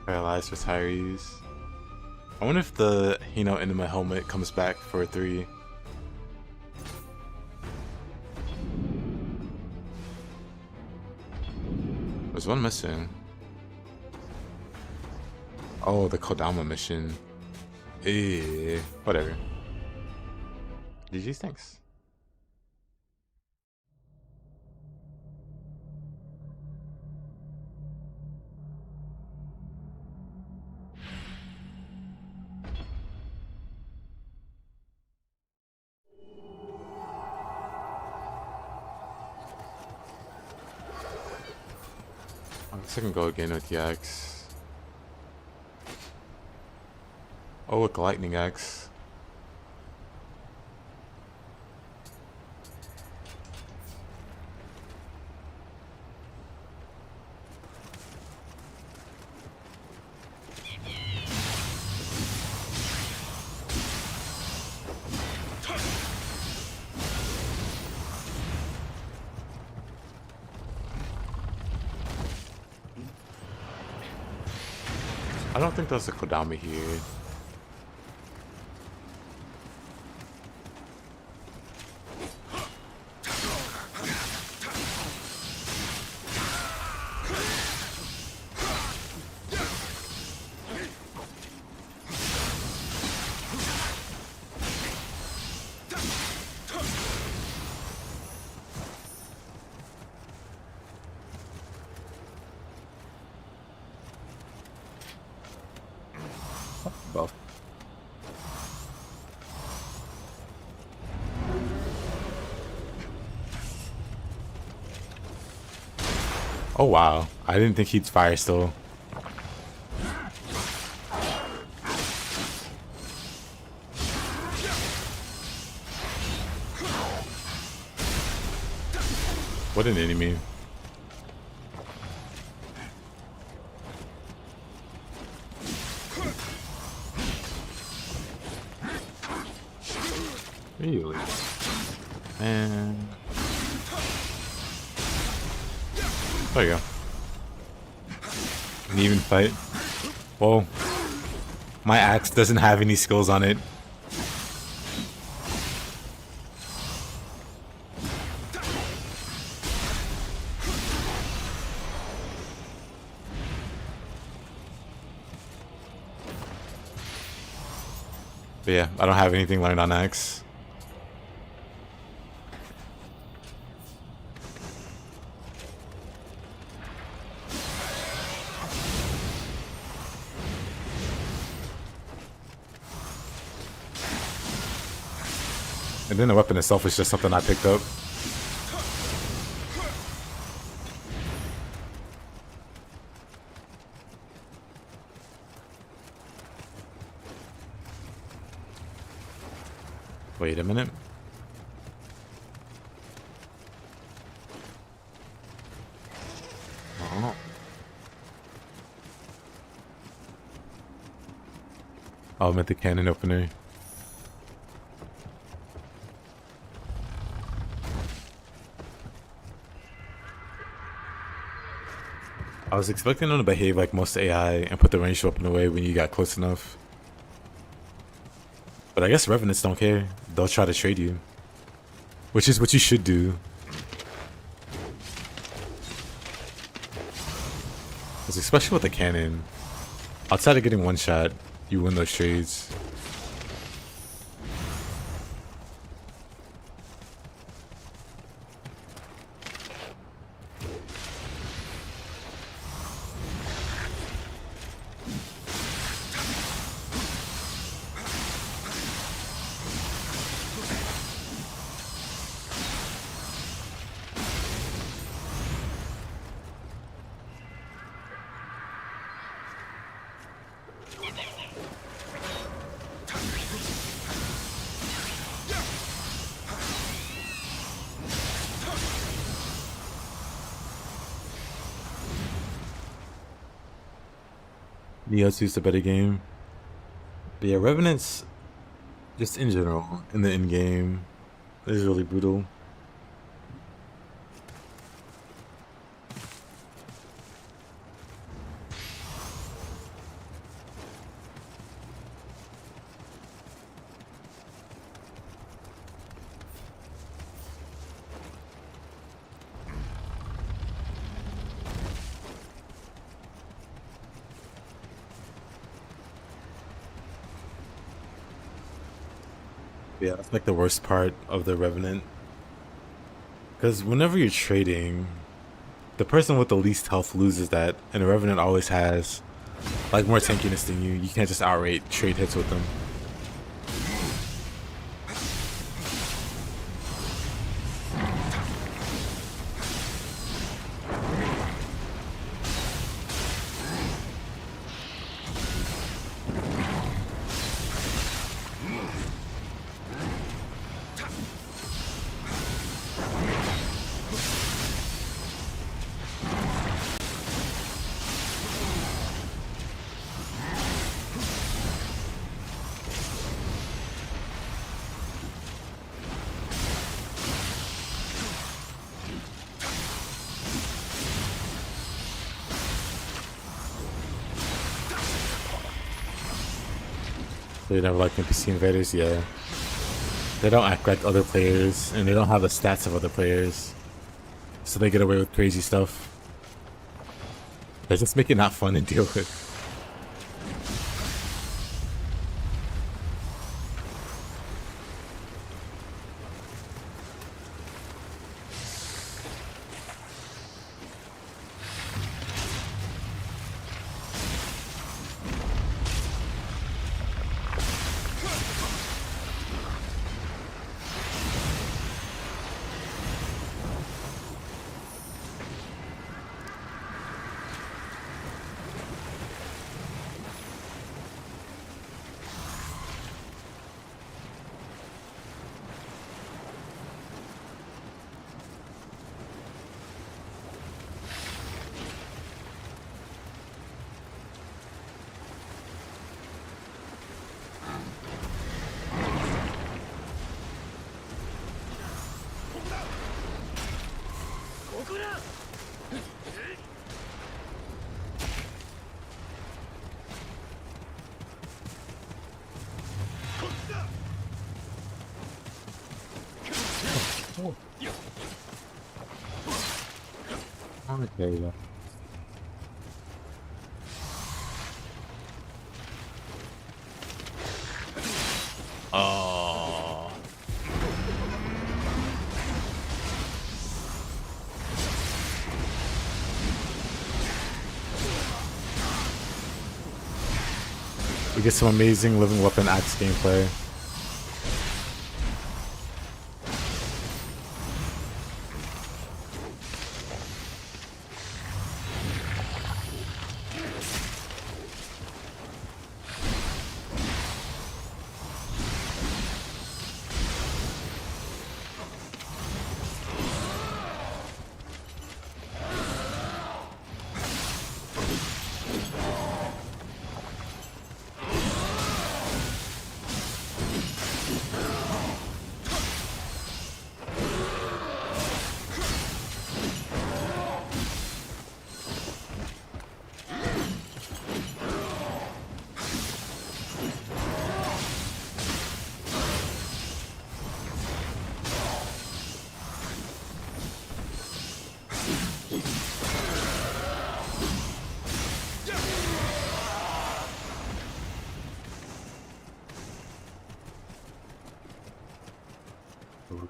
S1: Paralyzed retirees. I wonder if the Enema helmet comes back for 3. There's one missing. Oh, the Kodama mission. Eh, whatever. GG's, thanks. I can go again with the axe. Oh, with the lightning axe. I don't think there's a Kodama here. Buff. Oh wow, I didn't think he'd fire still. What an enemy. Really? Man. There you go. An even fight. Whoa. My axe doesn't have any skills on it. But yeah, I don't have anything learned on axe. And then the weapon itself is just something I picked up. Wait a minute. Oh. I'll admit the cannon opener. I was expecting them to behave like most AI and put the ranged weapon away when you got close enough. But I guess Revenants don't care. They'll try to trade you. Which is what you should do. Because especially with the cannon, outside of getting one shot, you win those trades. Nioh 2 is a better game. But yeah, Revenants, just in general, in the end game, is really brutal. Yeah, that's like the worst part of the Revenant. Because whenever you're trading, the person with the least health loses that, and the Revenant always has like more tankiness than you. You can't just outright trade hits with them. They never like NPC invaders, yeah. They don't act like other players, and they don't have the stats of other players. So they get away with crazy stuff. They just make it not fun to deal with. Okay, yeah. Oh. We get some amazing living weapon axe gameplay.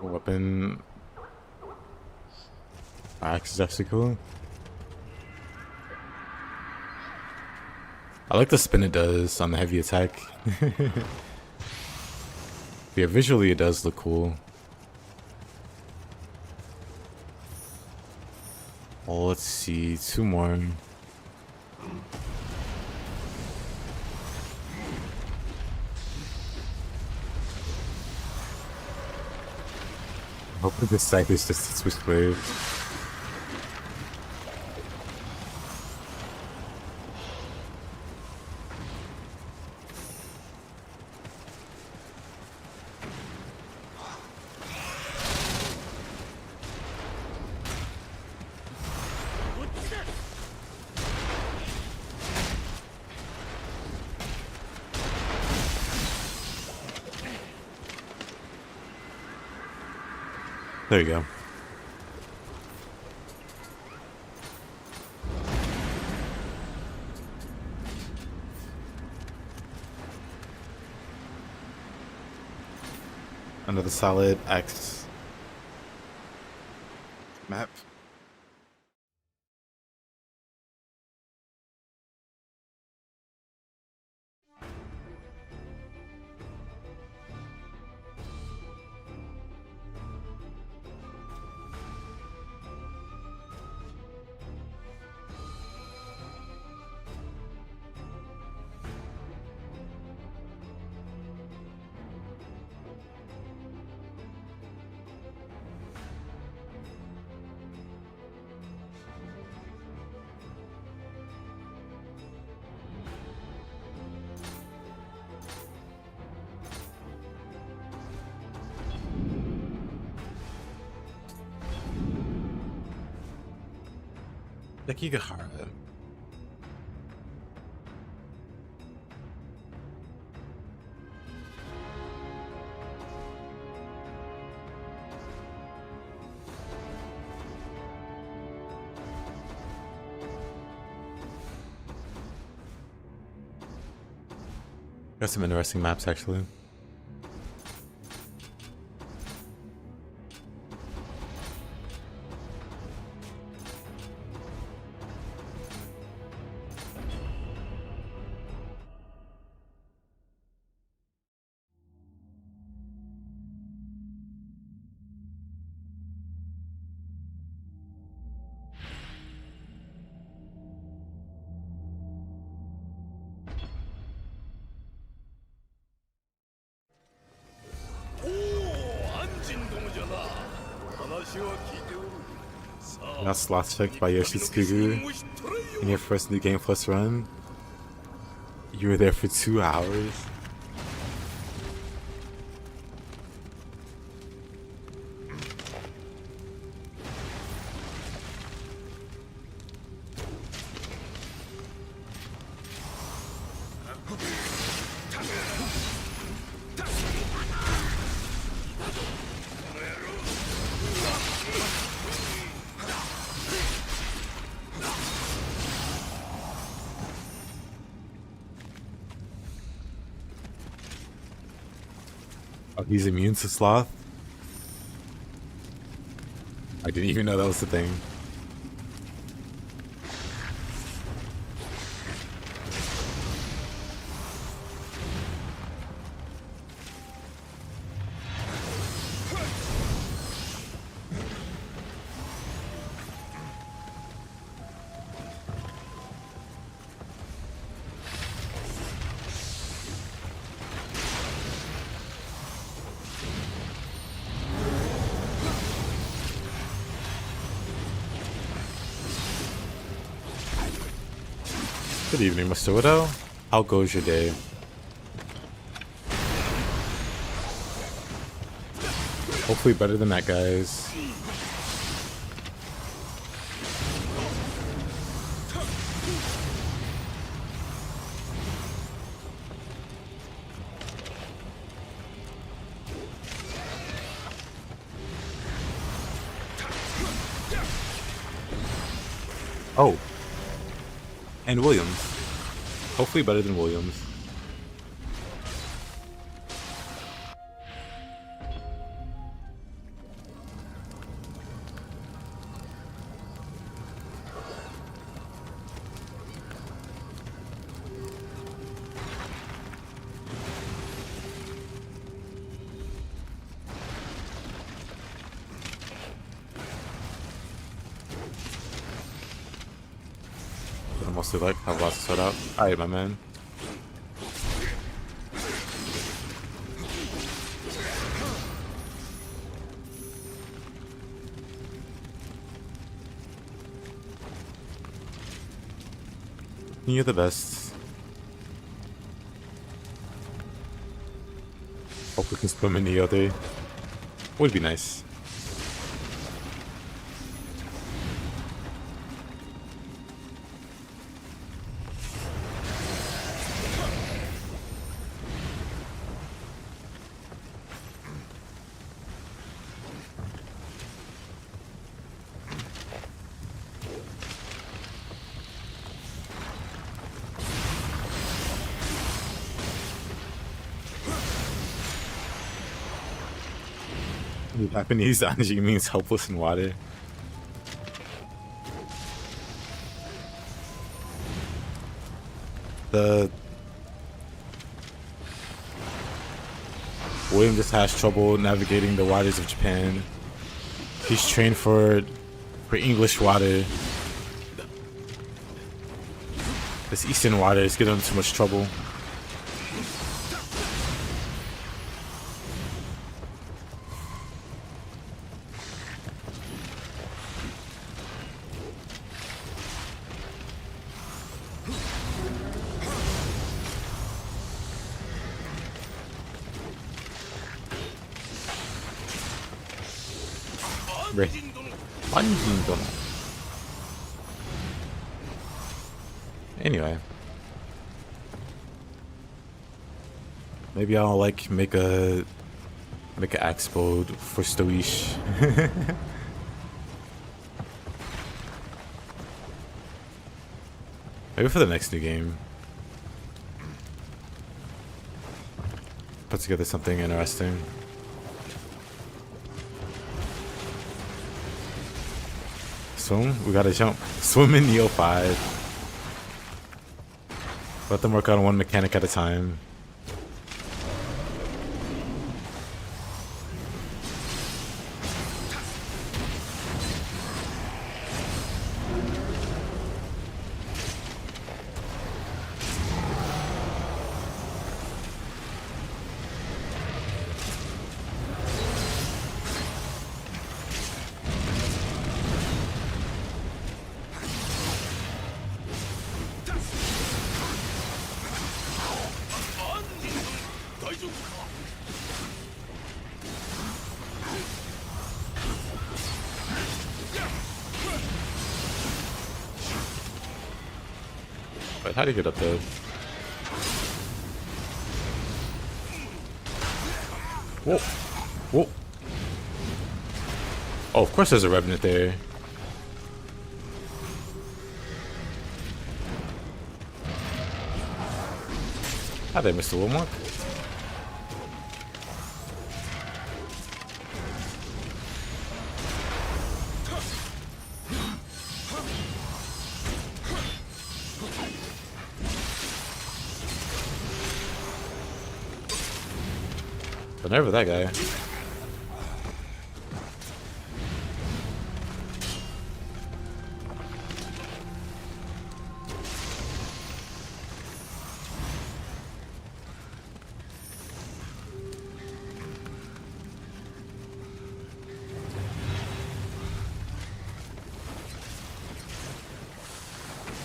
S1: Weapon axe is actually cool. I like the spin it does on the heavy attack. Yeah, visually it does look cool. Oh, let's see, 2 more. Hopefully this side is just a switchblade. There you go. Another solid X map. Sekigahara. Got some interesting maps actually. That's last pick by Yoshitsugu in your first New Game Plus run. You were there for 2 hours. Oh, he's immune to sloth? I didn't even know that was the thing. Good evening, Mr. Widow. How goes your day? Hopefully better than that, guys. Oh. And Williams. Hopefully better than Williams. Mostly like have lots to sort out. Alright, my man. You're the best. Hope we can swim in Nioh day. Would be nice. Japanese Anji means helpless in water. William just has trouble navigating the waters of Japan. He's trained for English water. This Eastern water is getting him too much trouble. Anyway, maybe I'll like make a axe bold for Stoish. Maybe for the next new game. Put together something interesting. Swim? We gotta jump. Swim in Nioh 5. Let them work on one mechanic at a time. But how do you get up there? Whoa. Whoa. Oh, of course there's a revenant there. Hi there, Mr. Wilmot. The nerve of that guy.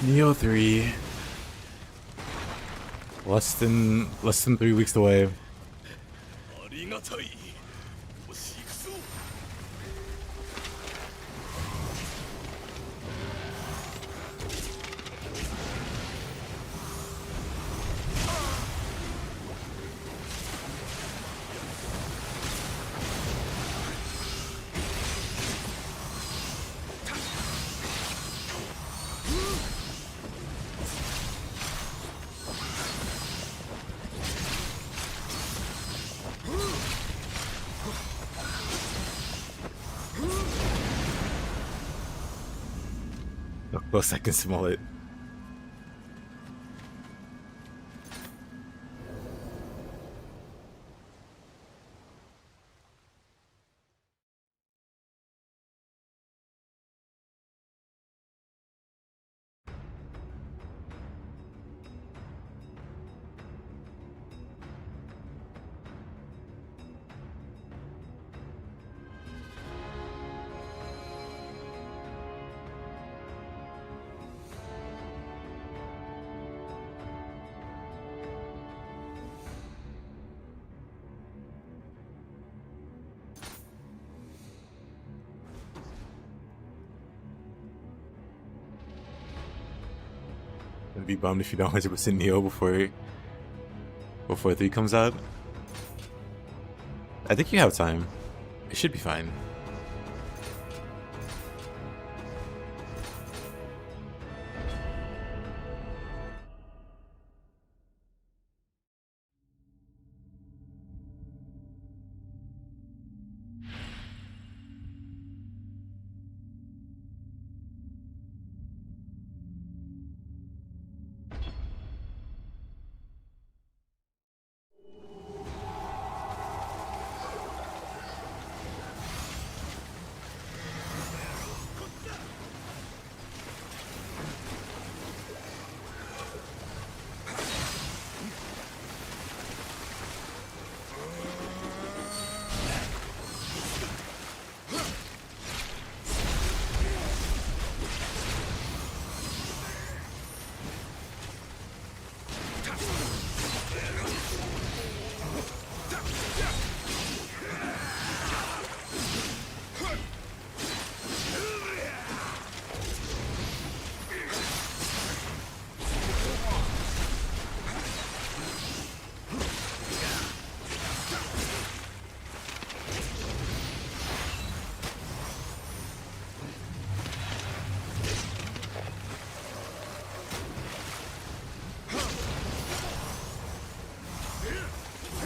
S1: Nioh 3. Less than 3 weeks away.
S4: ありがたい。よし行くぞ。
S1: Look close I can smell it. I'd be bummed if you don't 100% Nioh before 3 comes out. I think you have time. It should be fine.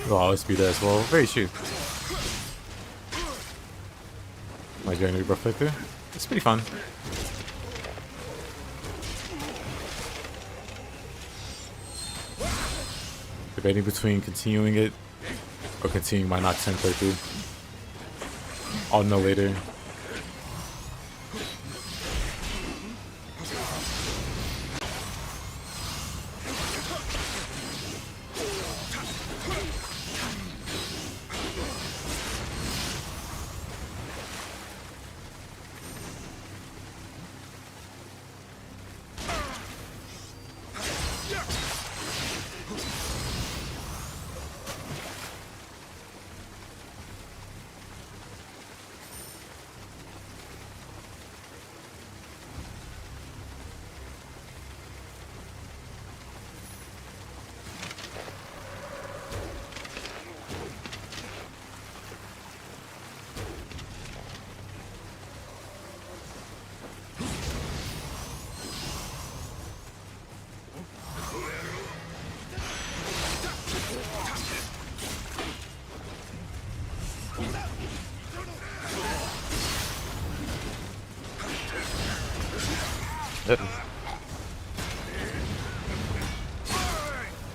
S1: You'll always be there as well. Very true. My journey to rough through. It's pretty fun. Debating between continuing it or continuing my Knock 10 playthrough. I'll know later.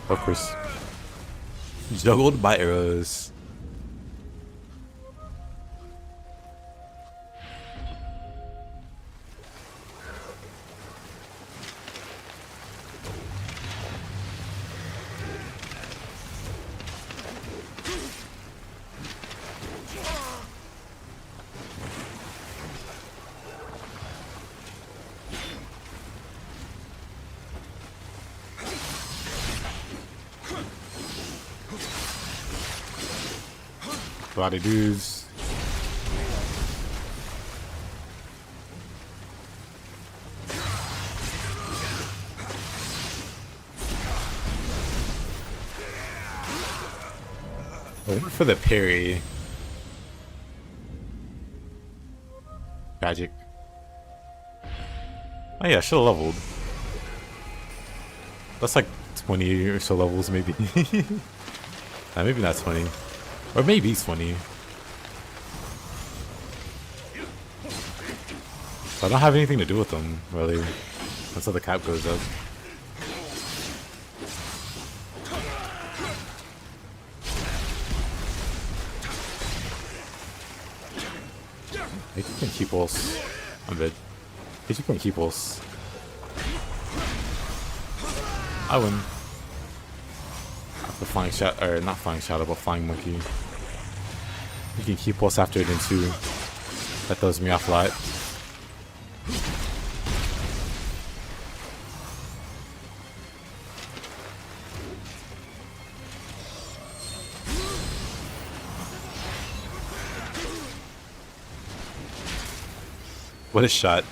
S1: Of course. Juggled by arrows. a lot of dudes. I went for the parry. Tragic. Oh yeah, I should have leveled. That's like 20 or so levels, maybe. Maybe not 20. Or maybe 20. So I don't have anything to do with them, really. Until the cap goes up. I think you can keep us. I'm dead. I think you can keep us. I win. After flying shot, or not flying shadow, but flying monkey. You can keep us after it in 2. That throws me off a lot. What a shot.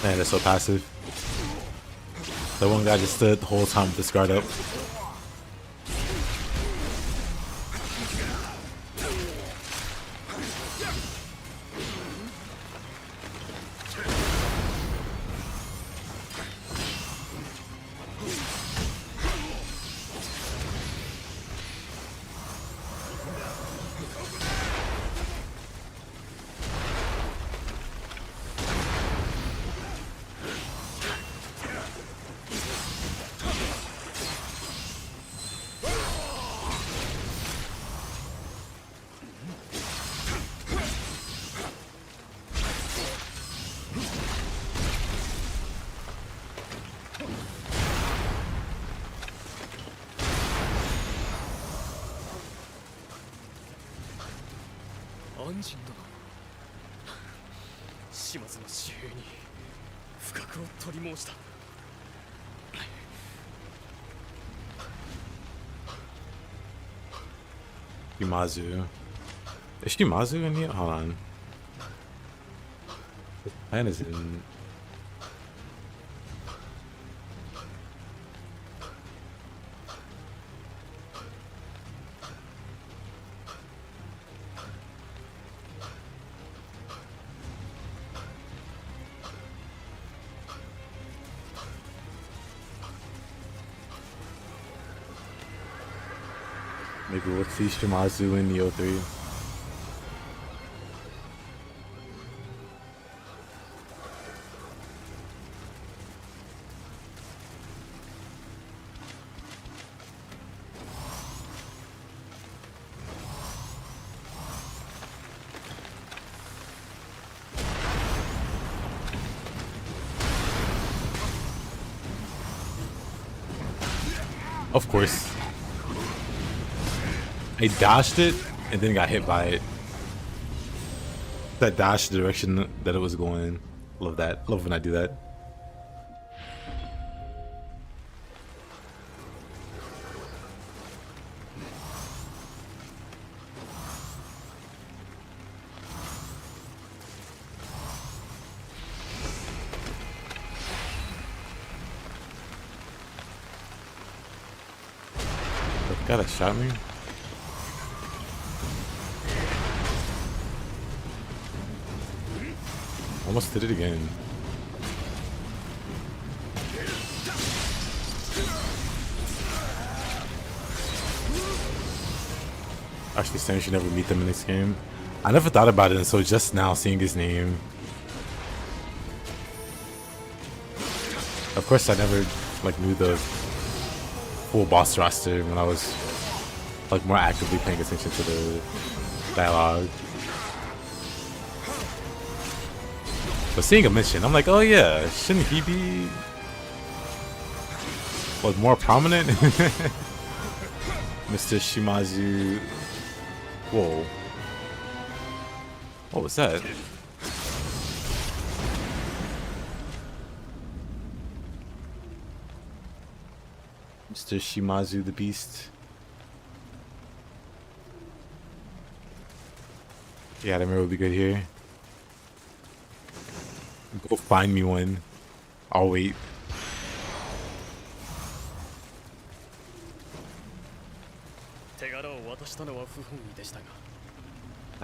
S1: Man, they're so passive. The one guy just stood the whole time with this guard up. Shimazu. Is Shimazu in here? Hold on. The plan is in. Maybe we'll see Shimazu in Nioh 3. Of course. I dashed it and then got hit by it. That dash direction that it was going. Love that. Love when I do that. Guy that shot me? Almost did it again. Actually saying we should never meet them in this game. I never thought about it until just now seeing his name. Of course I never like knew the full boss roster when I was like more actively paying attention to the dialogue. But seeing him mentioned, I'm like, oh yeah, shouldn't he be like more prominent? Mr. Shimazu. Whoa. What was that? Mr. Shimazu the Beast. Yeah, that mirror will be good here. Go find me one. I'll wait.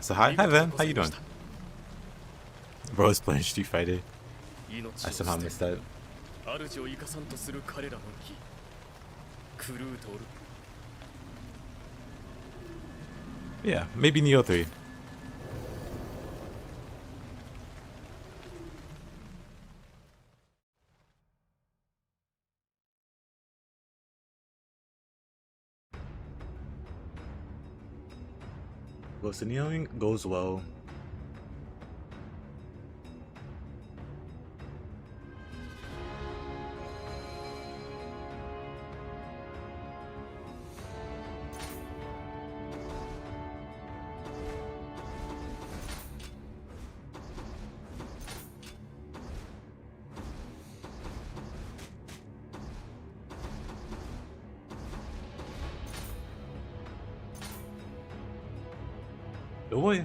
S1: So hi Van, how you doing? Bro is playing Street Fighter. I somehow missed that. Yeah, maybe Nioh 3. Goes to Niohing, goes well. Oh boy.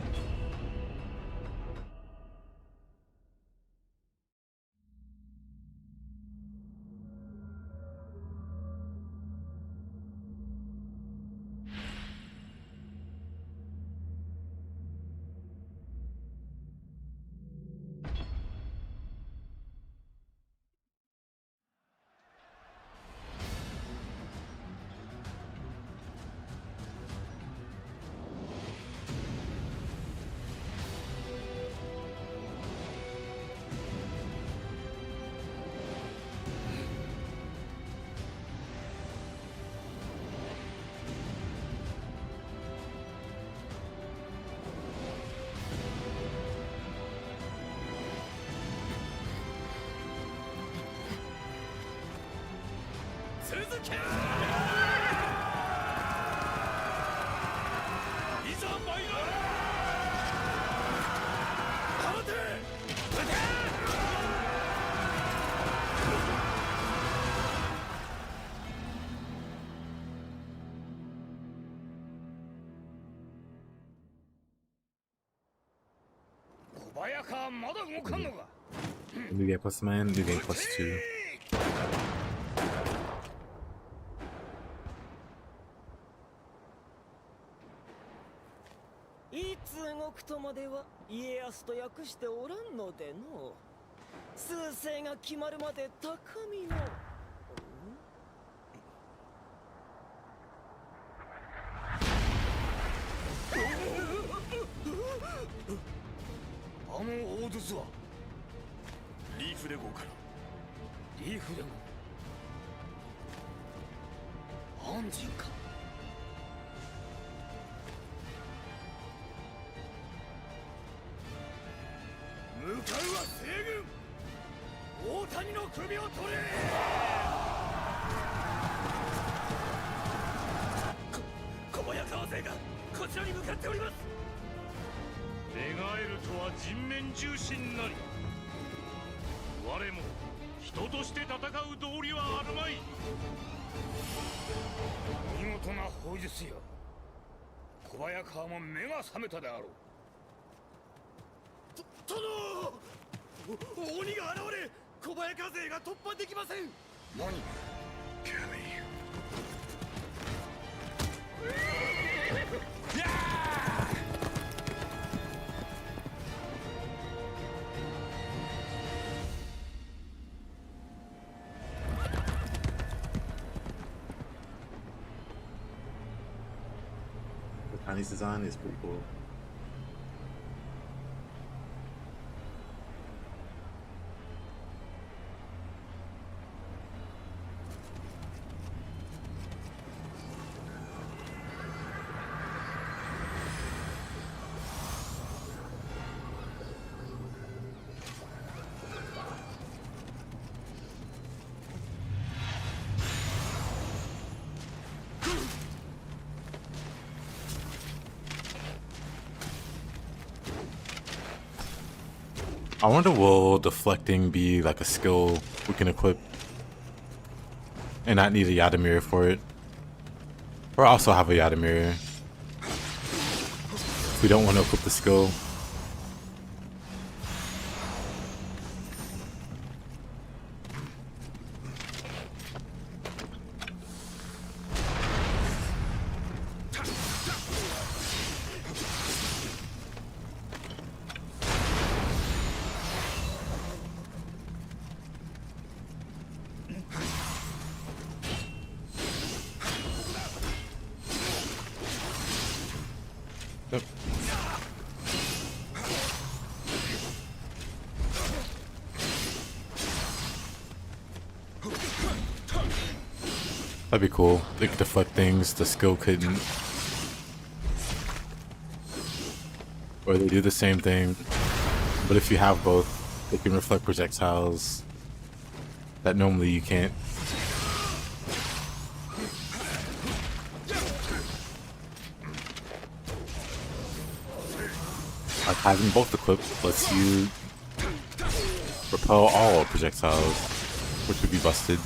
S1: New game plus man, new game plus 2.
S6: いつ動くとまでは家康と訳しておらんのでの趨勢が決まるまで高みのあの大筒はリーフレ号からリーフレ号安人か向かうは西軍大谷の首を取れ小早川勢がこちらに向かっております願えるとは人面重心なり我も人として戦う道理はあるまい見事な砲術よ小早川も目が覚めたであろう殿鬼が現れ小早川勢が突破できません何キャミー
S1: Chinese design is pretty cool. I wonder, will deflecting be like a skill we can equip and not need a Yada mirror for it? Or also have a Yada mirror if we don't want to equip the skill. That'd be cool. They could deflect things the skill couldn't. Or they do the same thing, but if you have both, they can reflect projectiles that normally you can't. Like having both equipped lets you repel all projectiles, which would be busted.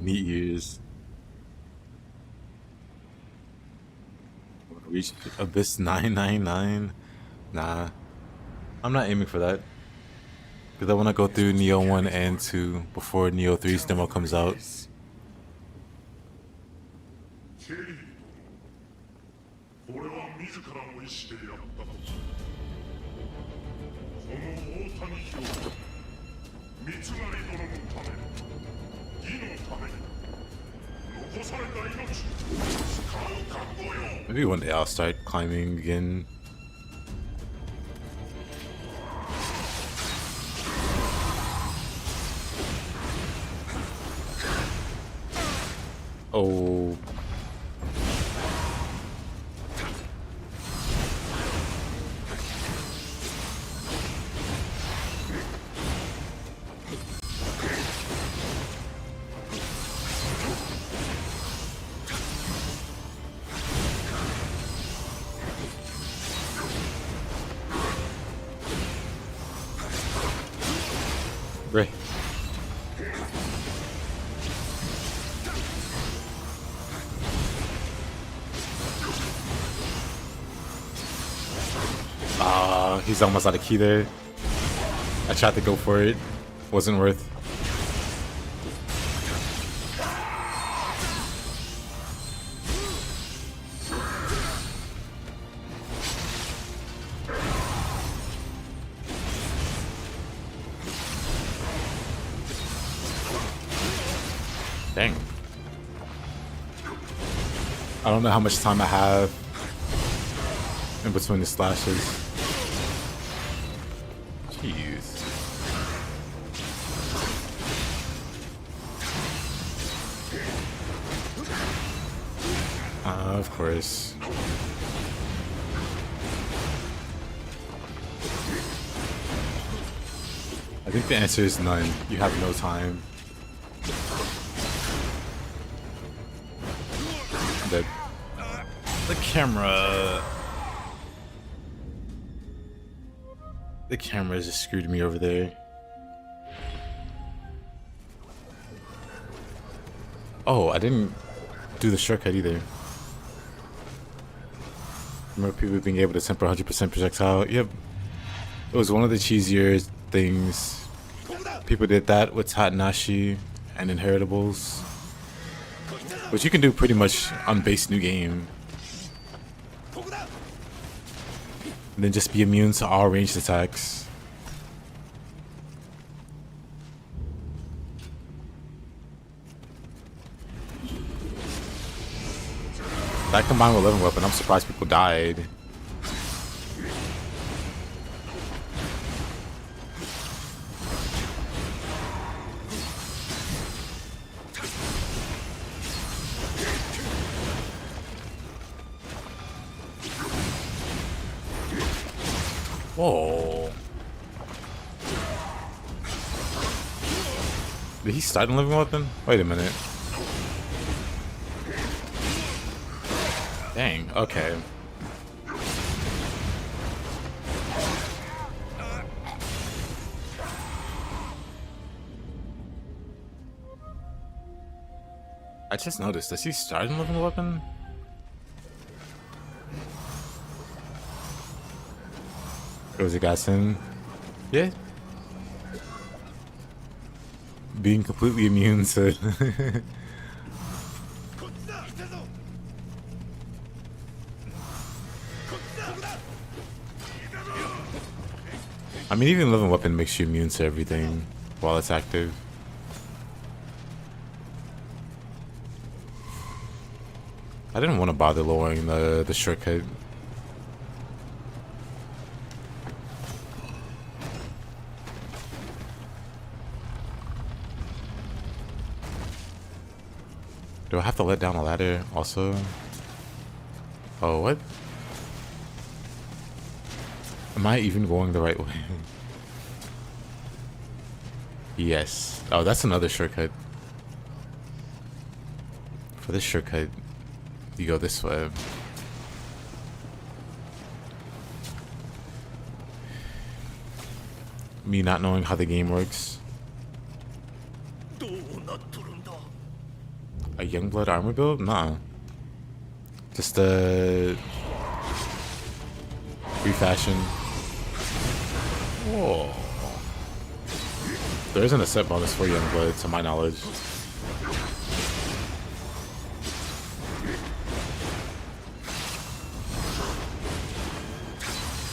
S1: Neat years. Reach Abyss 999? Nah. I'm not aiming for that. Because I want to go through Nioh 1 and 2 before Nioh 3's demo comes out. Maybe one day I'll start climbing again. Oh. Ray. He's almost out of key there. I tried to go for it. Wasn't worth. Dang. I don't know how much time I have in between the slashes. Jeez. Of course. I think the answer is none. You have no time. The camera... The camera just screwed me over there. Oh, I didn't do the shortcut either. Remember people being able to temper 100% projectile? Yep. It was one of the cheesier things. People did that with Tatanashi and Inheritables. Which you can do pretty much on base new game. And then just be immune to all ranged attacks. That combined with 11 weapon, I'm surprised people died. Whoa. Did he start a living weapon? Wait a minute. Dang, okay. I just noticed, does he start a living weapon? Was it Gassen? Yeah. Being completely immune to I mean, even living weapon makes you immune to everything while it's active. I didn't want to bother lowering the shortcut. Do I have to let down a ladder also? Oh, what? Am I even going the right way? Yes. Oh, that's another shortcut. For this shortcut, you go this way. Me not knowing how the game works. A Youngblood armor build? Nah. Just a refashion. Whoa. There isn't a set bonus for Youngblood, to my knowledge.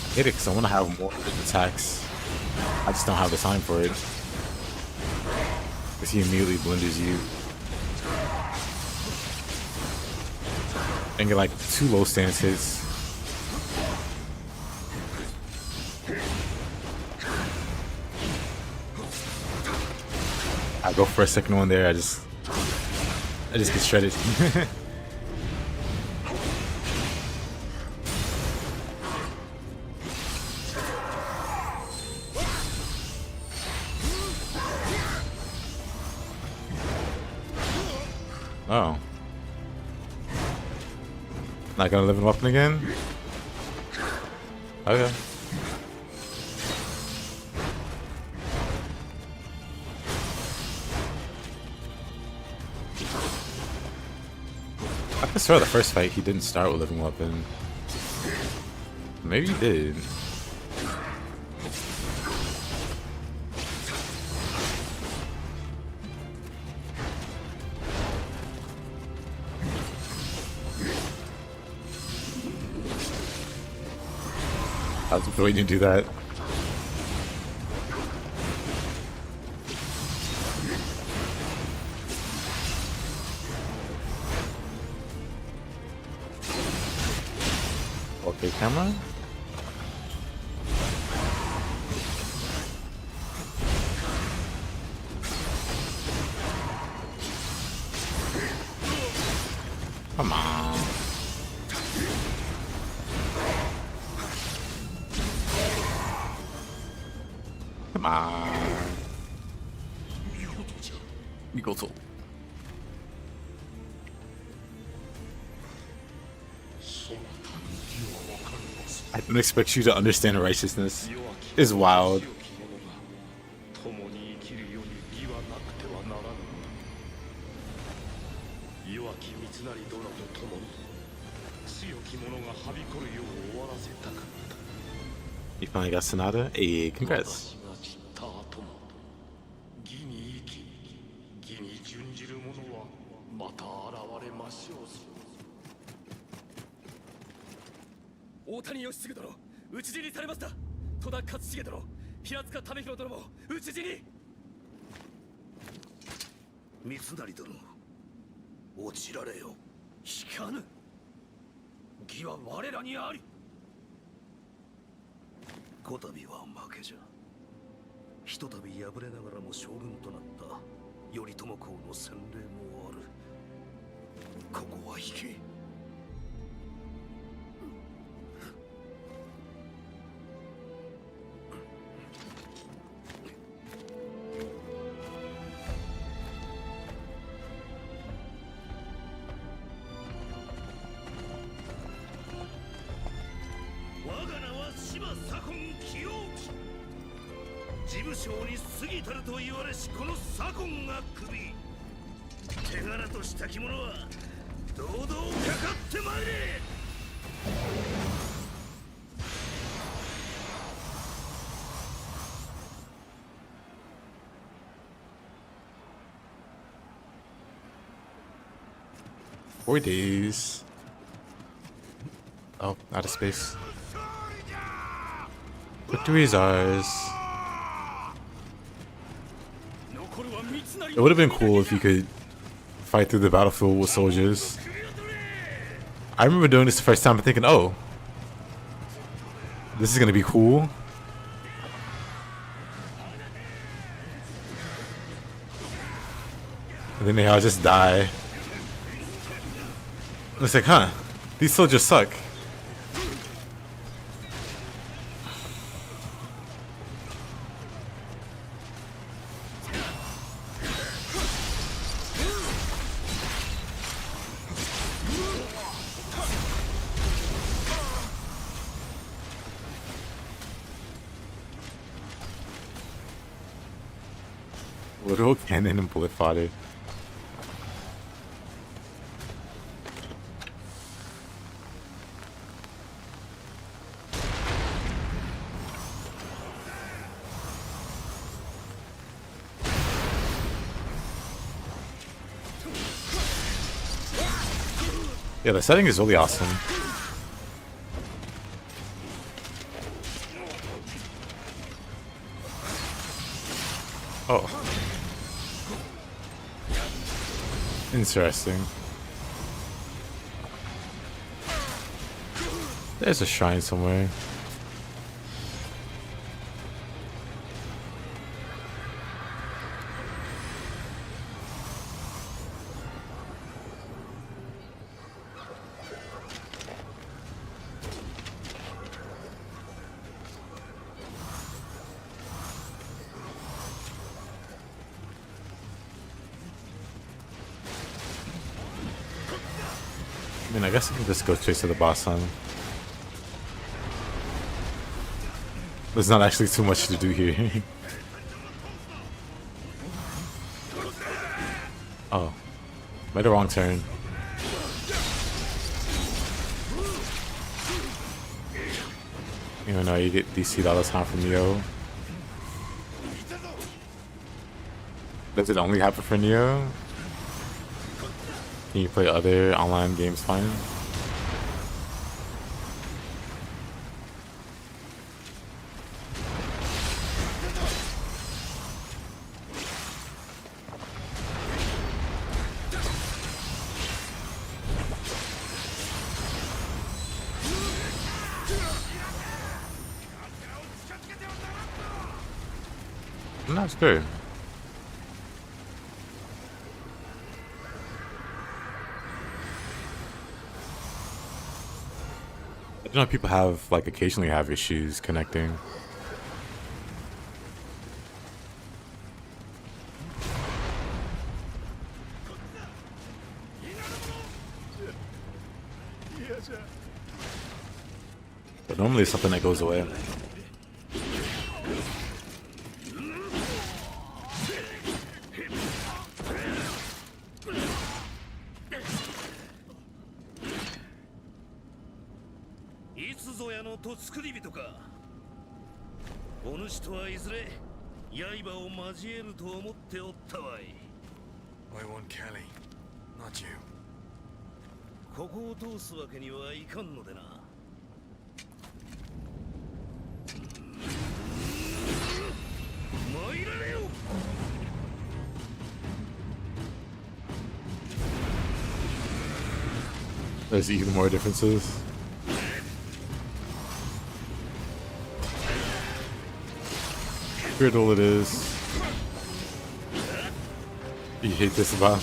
S1: I hate it because I want to have more attacks. I just don't have the time for it. Because he immediately blunders you. And get like 2 low stance hits. I go for a second one there, I just get shredded. Oh. Not gonna live in weapon again? Okay. I could swear the first fight he didn't start with living weapon. Maybe he did. I was waiting to do that. Okay, camera. Come on. Come on. Mikoto. I don't expect you to understand righteousness. It's wild.
S6: 共に生きるように義はなくてはならぬ。弱き三成殿と共に強き者がはびこるよう終わらせたかった。
S1: You finally got Sonata? Hey, congrats.
S6: 私が散った後も義に生き義に準じる者はまた現れましょうぞ。
S7: 大谷義次殿、討ち死にされました。戸田勝重殿、平塚為弘殿も討ち死に。
S4: 三成殿、落ちられよ。
S7: 引かぬ。義は我らにあり。
S4: こたびは負けじゃ。ひとたび敗れながらも将軍となった頼朝公の洗礼もある。ここは引け。事務省に過ぎたると言われしこの左近が首。手柄としたき者は堂々かかってまいれ。
S1: 4 days. Oh, out of space. Victory is ours. It would have been cool if you could fight through the battlefield with soldiers. I remember doing this the first time and thinking, oh, this is gonna be cool. And then they all just die. It's like, huh, these soldiers suck. Literal cannon and bullet fodder. Yeah, the setting is really awesome. Oh. Interesting. There's a shrine somewhere. I mean, I guess I can just go straight to the boss hunt. There's not actually too much to do here. Oh. Made a wrong turn. Even though you get DC'd all the time from Nioh. Does it only happen for Nioh? Can you play other online games fine? That's good. I know people have, like, occasionally have issues connecting. normally it's something that goes away.
S6: いつぞやのと作り人か。お主とはいずれ刃を交えると思っておったわい。
S3: I want Kelly, not you.
S6: ここを通すわけにはいかんのでな。参られよ。
S1: There's even more differences. Griddle it is. You hate this about.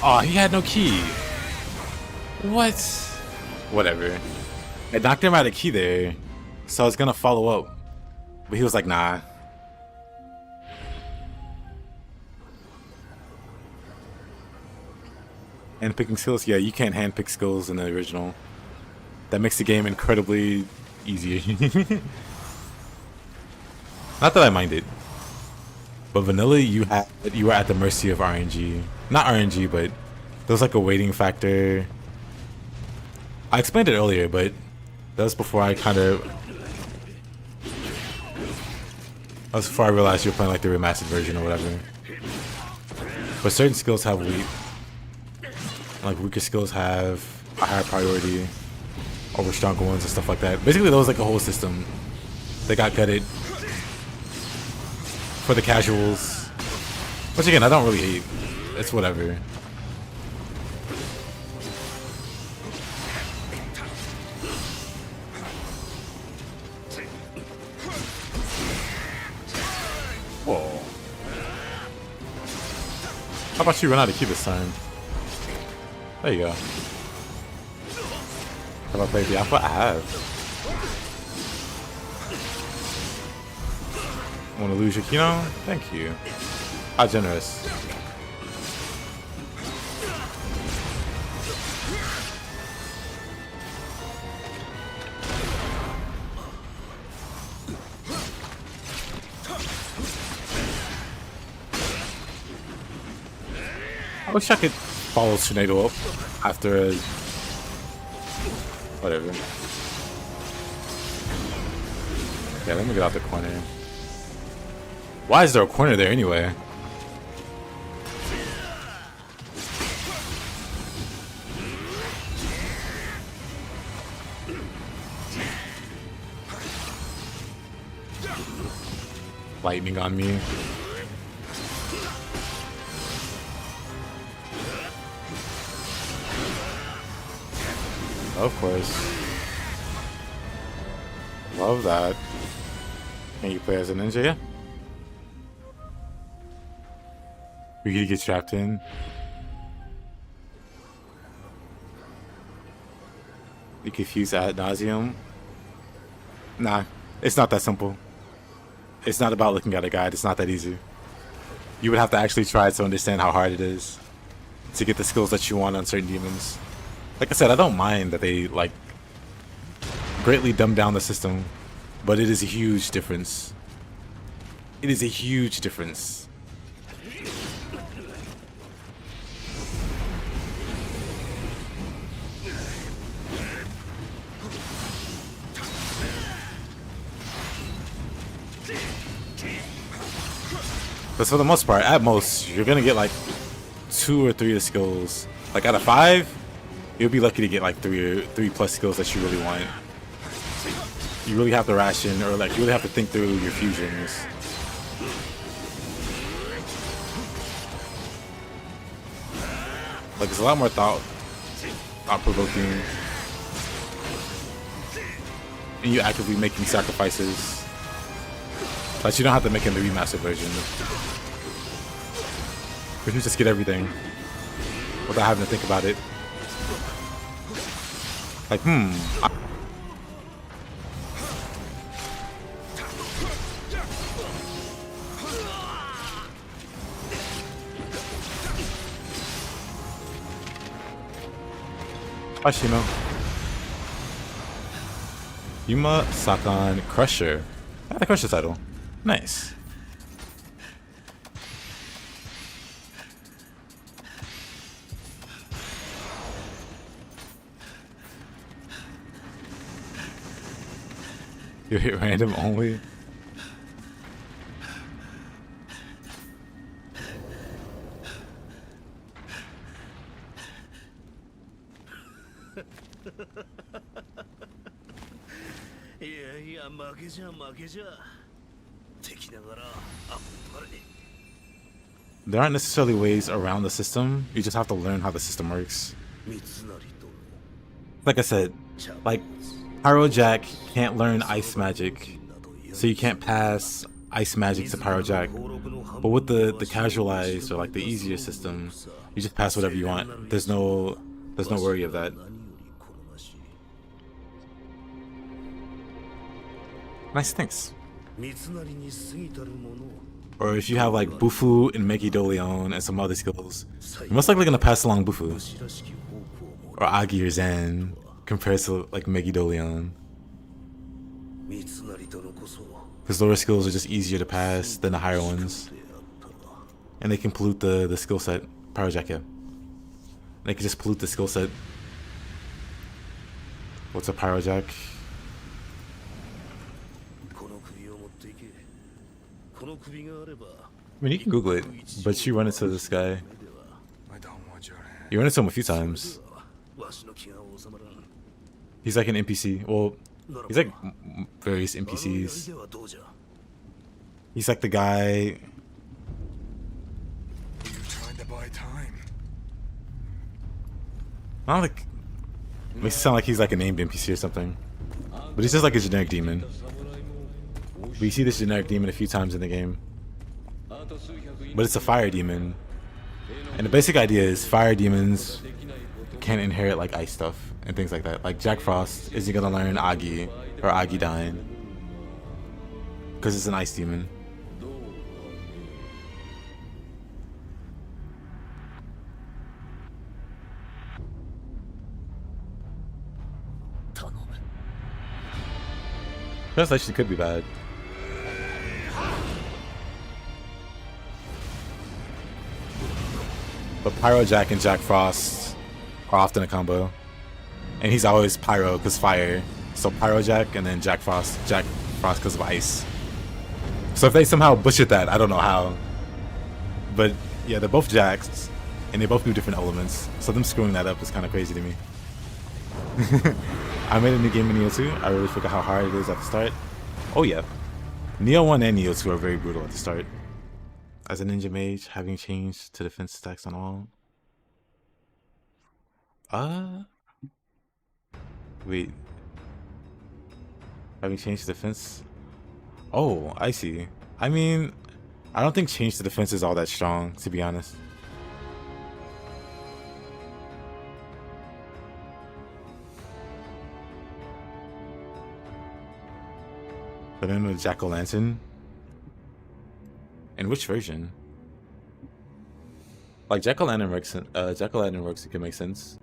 S1: Oh, he had no key. What? Whatever. I knocked him out of key there, so I was gonna follow up, but he was like, nah. Hand picking skills? Yeah, you can't hand pick skills in the original. That makes the game incredibly easier. Not that I mind it, but vanilla, you were at the mercy of RNG. Not RNG, but there was like a waiting factor. I explained it earlier, but that was before I realized you were playing like the remastered version or whatever. But certain skills have like weaker skills have a higher priority over stronger ones and stuff like that. Basically, that was like a whole system that got gutted for the casuals. Which again, I don't really hate. It's whatever. Whoa. How about you run out of key this time? There you go. Have I played the alpha? I have. Want to lose your Kino? Thank you. How generous. I wish I could follow Tornado up after a... whatever. Yeah, let me get out the corner. Why is there a corner there anyway? Lightning on me. Of course. Love that. Can you play as a ninja? Yeah. We could get trapped in. You confuse ad nauseum. Nah, it's not that simple. It's not about looking at a guide. It's not that easy. You would have to actually try to understand how hard it is to get the skills that you want on certain demons. Like I said, I don't mind that they like greatly dumb down the system, but it is a huge difference. It is a huge difference. But for the most part, at most, you're gonna get like 2 or 3 of the skills. Like out of 5, you'll be lucky to get like 3 plus skills that you really want. You really have to ration, or like you really have to think through your fusions. Like it's a lot more thought-provoking, and you actively making sacrifices that you don't have to make in the remastered version. But you just get everything without having to think about it. Ashino. Yuma Sakan Crusher. I got the Crusher title. Nice. You hit random only? There aren't necessarily ways around the system. You just have to learn how the system works. Like I said, like Pyro Jack can't learn ice magic, so you can't pass ice magic to Pyro Jack. But with the casualized or like the easier system, you just pass whatever you want. There's no worry of that. Nice, thanks. Or if you have like Bufu and Megidolion and some other skills, you're most likely gonna pass along Bufu. Or Agi or Zen compared to like Megidolion. Because lower skills are just easier to pass than the higher ones. And they can pollute the skill set. Pyro Jack, yeah. They can just pollute the skill set. What's a Pyro Jack? I mean, you can Google it, but you run into this guy.
S3: I don't want your hand.
S1: You run into him a few times. He's like an NPC. Well, he's like various NPCs. He's like the guy.
S3: You're trying to buy time.
S1: I don't think. Makes it sound like he's like a named NPC or something. But he's just like a generic demon. But you see this generic demon a few times in the game. But it's a fire demon. And the basic idea is fire demons can't inherit like ice stuff and things like that. Like Jack Frost isn't gonna learn Agi or Agi Dyne because it's an ice demon. Translation could be bad. But Pyro Jack and Jack Frost are often a combo. And he's always Pyro because fire. So Pyro Jack and then Jack Frost because of ice. So if they somehow butchered that, I don't know how. But yeah, they're both Jacks and they both do different elements. So them screwing that up is kind of crazy to me. I made a new game in Nioh 2. I really forgot how hard it is at the start. Oh yeah. Nioh 1 and Nioh 2 are very brutal at the start. As a ninja mage, having changed to defense stacks on all. Wait. Having changed to defense? Oh, I see. I mean, I don't think change to defense is all that strong, to be honest. But then with Jack-o'-lantern? In which version? Like Jack-o'-lantern works. Jack-o'-lantern works. It can make sense.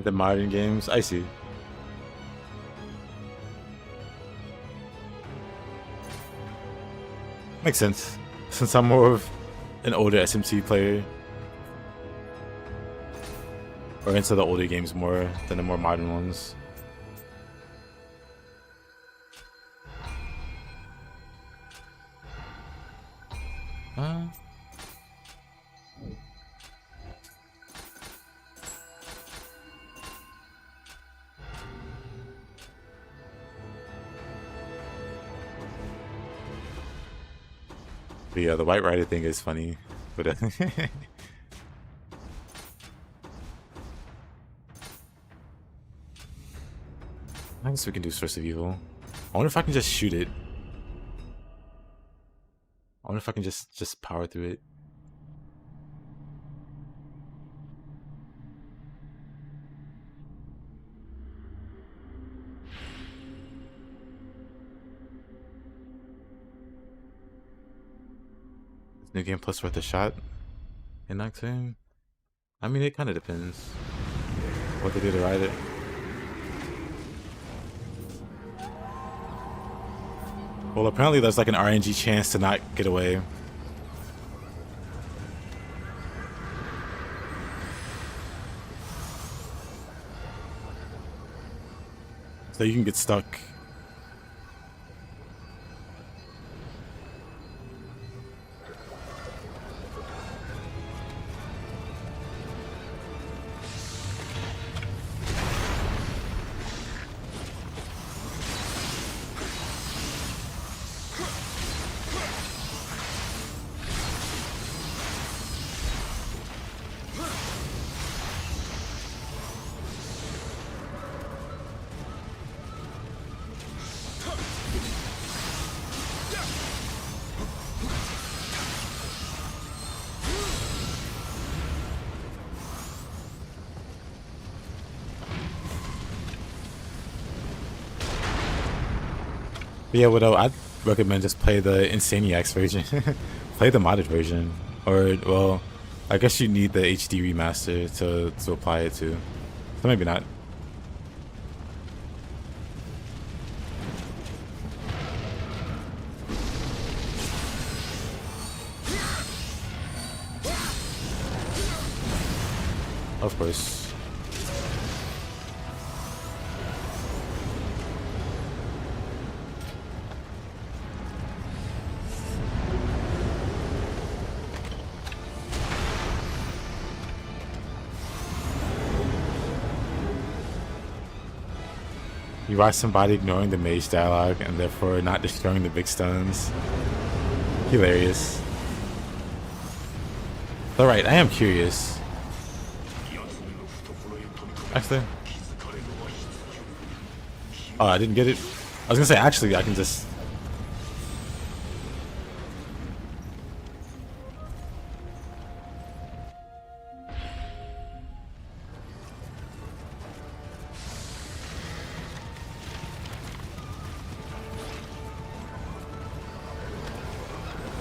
S1: The modern games, I see. Makes sense, since I'm more of an older SMT player. Or into the older games more than the more modern ones. But yeah, the White Rider thing is funny. But I guess we can do Source of Evil. I wonder if I can just shoot it. I wonder if I can just power through it. Is New Game Plus worth a shot in Octane? I mean, it kind of depends what they do to ride it. Well, apparently there's like an RNG chance to not get away. So you can get stuck. But yeah, what I'd recommend just play the Insaniacs version. Play the modded version. Or, well, I guess you need the HD remaster to apply it to. So maybe not. Of course. You watch somebody ignoring the mage dialogue and therefore not destroying the big stones. Hilarious. Alright, I am curious. Actually. Oh, I didn't get it. I was gonna say, actually, I can just...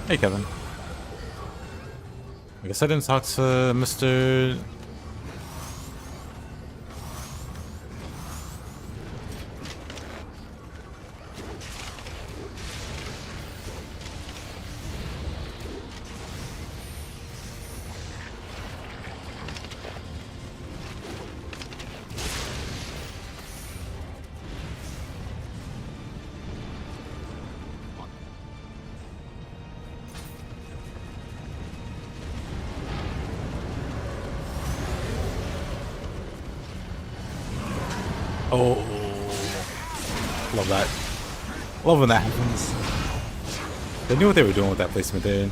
S1: Hey, Kevin. I guess I didn't talk to Mr. Oh, love that. Love when that happens. They knew what they were doing with that placement there.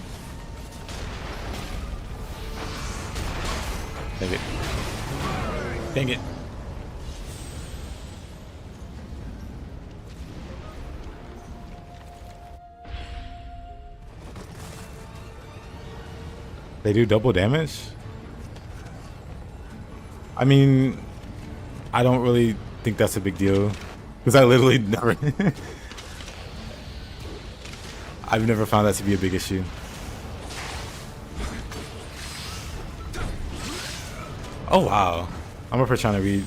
S1: Dang it. Dang it. They do double damage? I mean, I don't really think that's a big deal, because I literally never I've never found that to be a big issue. Oh wow, I'm up for trying to read.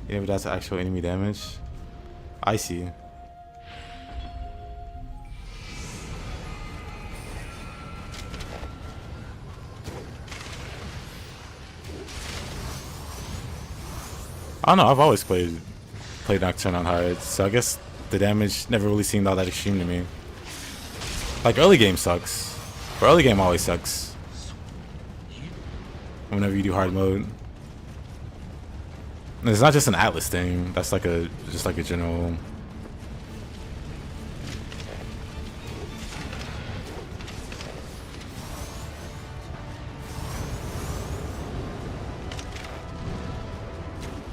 S1: Yeah, but that's actual enemy damage. I see. I don't know, I've always played Nocturne on hard, so I guess the damage never really seemed all that extreme to me. Like, early game sucks. But early game always sucks. Whenever you do hard mode. And it's not just an Atlas thing, that's like just like a general...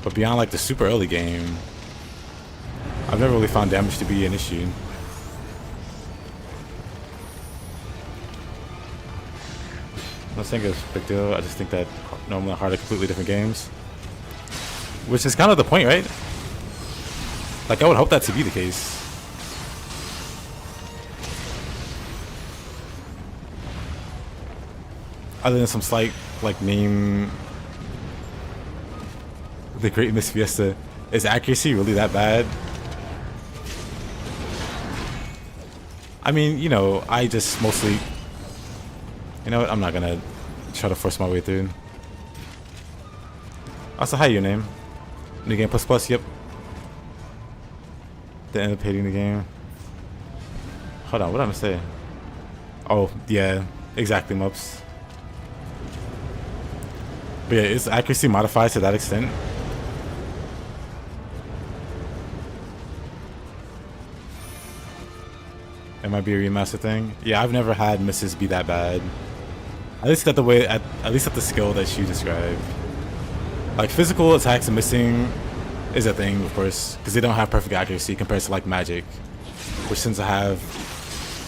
S1: But beyond like the super early game, I've never really found damage to be an issue. I don't think it's a big deal. I just think that normal and hard are completely different games. Which is kind of the point, right? Like, I would hope that to be the case. Other than some slight, like, meme... The Great Miss Fiesta. Is accuracy really that bad? I mean, you know, I just mostly... You know what? I'm not gonna try to force my way through. Also, hi, your name? New game plus plus, yep. The end of hating the game. Hold on, what did I say? Oh, yeah, exactly, Mups. But yeah, is accuracy modified to that extent? It might be a remaster thing. Yeah, I've never had misses be that bad. At least at the way, at least at the skill that you described. Like physical attacks and missing is a thing, of course, because they don't have perfect accuracy compared to like magic, which tends to have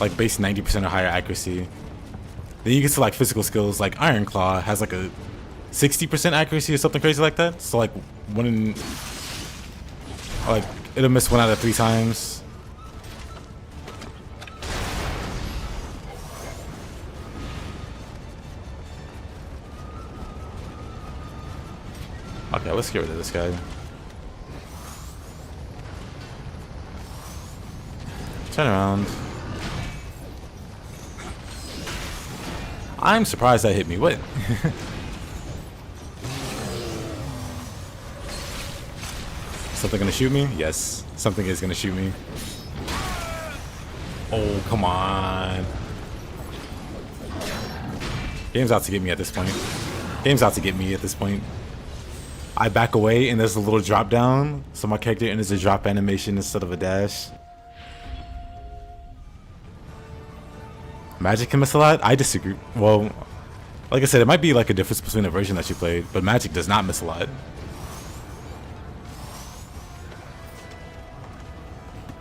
S1: like base 90% or higher accuracy. Then you get to like physical skills, like Iron Claw has like a 60% accuracy or something crazy like that. So like like it'll miss 1 out of 3 times. Okay, let's get rid of this guy. Turn around. I'm surprised that hit me. What? Something gonna shoot me? Yes. Something is gonna shoot me. Oh, come on. Game's out to get me at this point. Game's out to get me at this point. I back away and there's a little drop down, so my character enters a drop animation instead of a dash. Magic can miss a lot? I disagree. Well, like I said, it might be like a difference between the version that you played, but Magic does not miss a lot.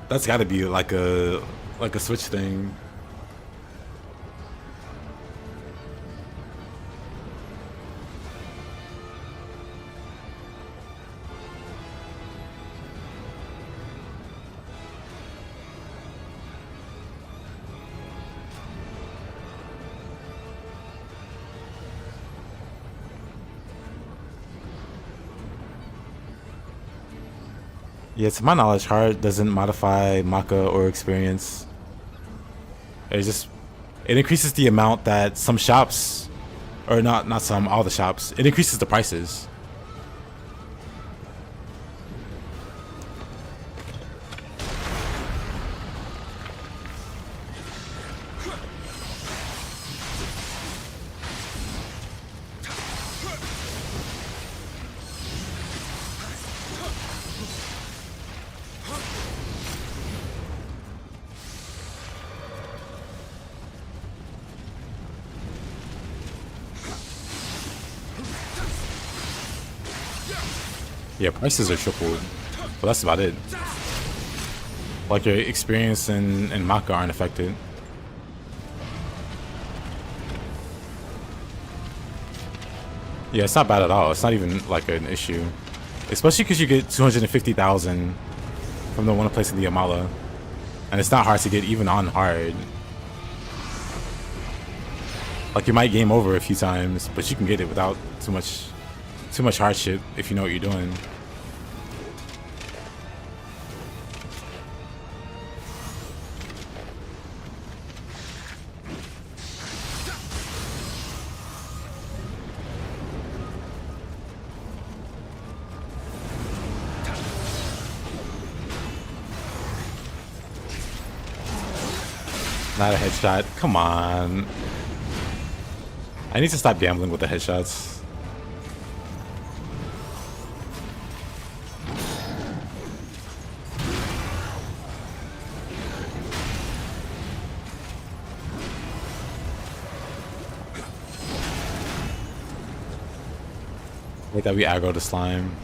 S1: That's gotta be like a Switch thing. Yeah, to my knowledge, hard doesn't modify Maka or experience. It increases the amount that some shops, or not some, all the shops, it increases the prices. Yeah, prices are tripled, but that's about it. Like your experience and Maka aren't affected. Yeah, it's not bad at all. It's not even like an issue, especially because you get 250,000 from the one place in the Amala, and it's not hard to get even on hard. Like you might game over a few times, but you can get it without too much hardship if you know what you're doing. Not a headshot. Come on. I need to stop gambling with the headshots. Like that we aggro the slime.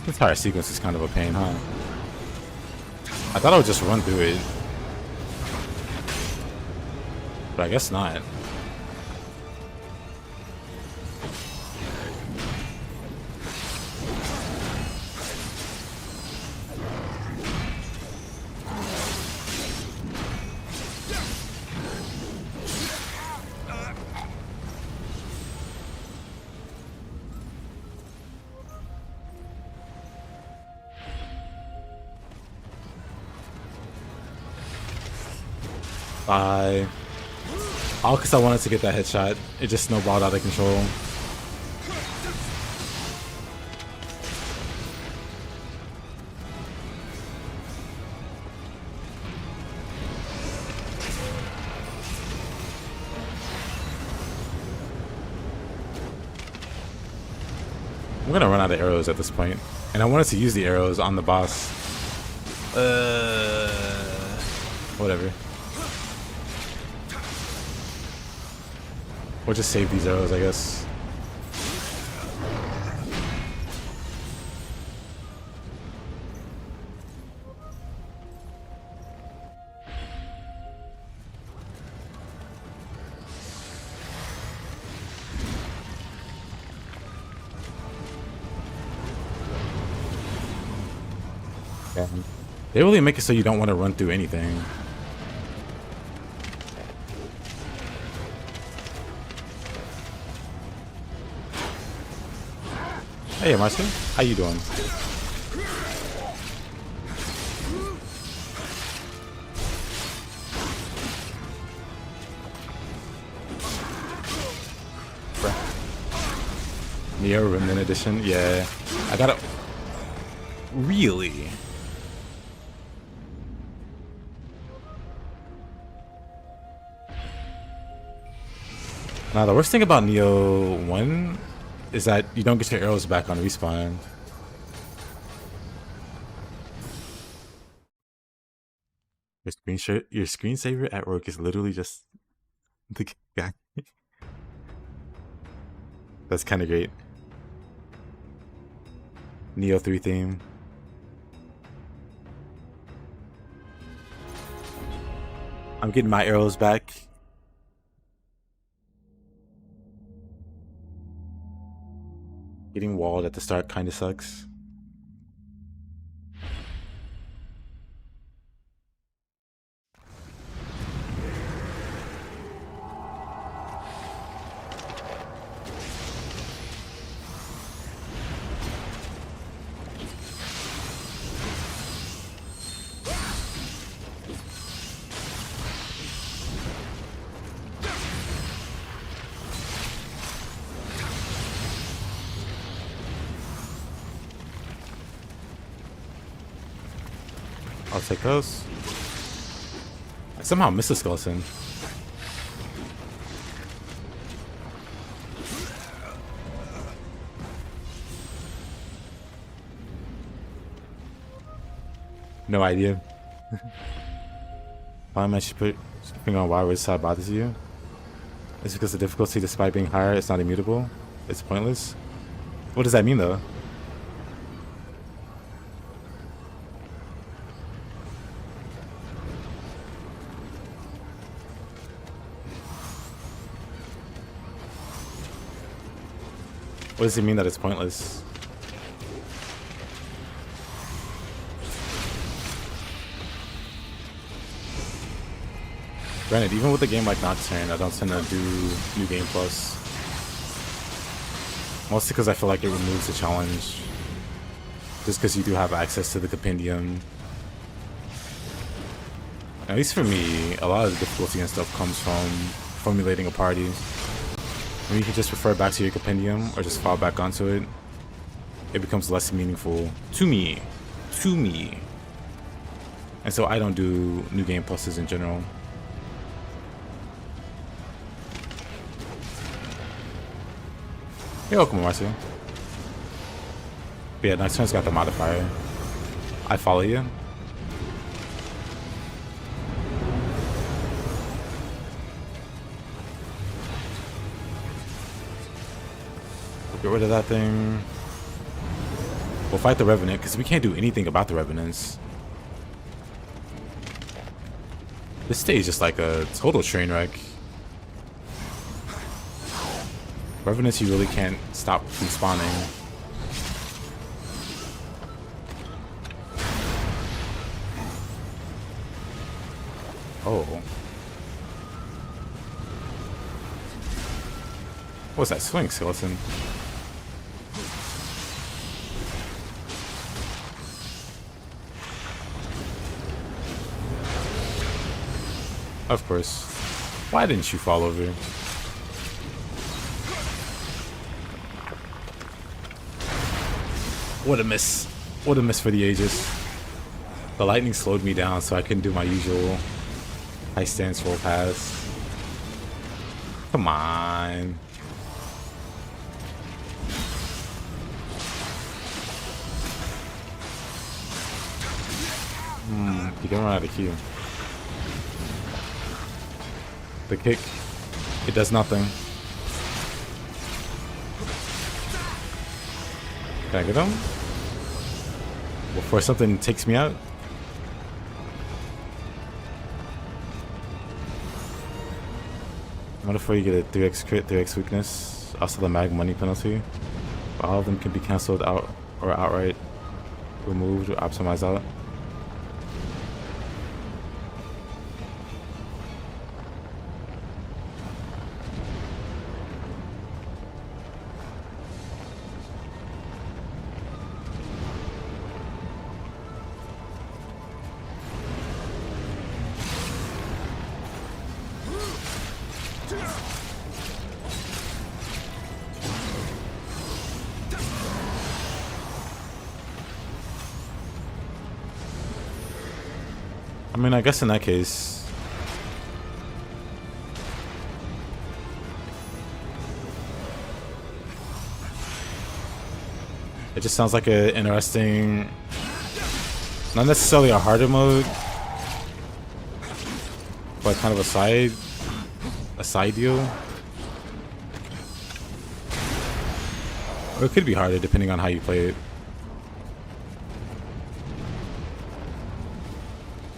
S1: This entire sequence is kind of a pain, huh? I thought I would just run through it. But I guess not. Bye. All because I wanted to get that headshot. It just snowballed out of control. I'm gonna run out of arrows at this point. And I wanted to use the arrows on the boss. Whatever. We'll just save these arrows, I guess. Yeah. They really make it so you don't want to run through anything. Hey, Marcy, how you doing? Nioh Remnant Edition, yeah. I gotta... Really? Now, the worst thing about Nioh 1 is that you don't get your arrows back on respawn. Your screensaver at work is literally just the guy. That's kind of great. Nioh 3 theme. I'm getting my arrows back. Getting walled at the start kind of sucks. I'll take those. I somehow missed the skeleton. No idea. Why am I putting on why which side bothers you? It's because the difficulty, despite being higher, it's not immutable. It's pointless. What does that mean, though? What does it mean that it's pointless? Granted, even with a game like Nocturne, I don't tend to do New Game Plus. Mostly because I feel like it removes the challenge. Just because you do have access to the compendium. At least for me, a lot of the difficulty and stuff comes from formulating a party. When you can just refer back to your compendium or just fall back onto it, it becomes less meaningful to me. And so I don't do New Game Pluses in general. You're welcome, Marcio. But yeah, Nocturne's got the modifier. I follow you. Get rid of that thing. We'll fight the Revenant because we can't do anything about the Revenants. This stage is like a total train wreck. Revenants you really can't stop from spawning. Oh. What's that swing, skeleton? Of course. Why didn't you fall over? What a miss. What a miss for the ages. The lightning slowed me down so I couldn't do my usual high stance roll pass. Come on. You can run out of Q. The kick, it does nothing. Can I get him? Before something takes me out? What if you get a 3x crit, 3x weakness? Also the mag money penalty. But all of them can be cancelled out or outright removed or optimized out. I mean, I guess in that case, it just sounds like an interesting, not necessarily a harder mode, but kind of a side deal. Or it could be harder depending on how you play it.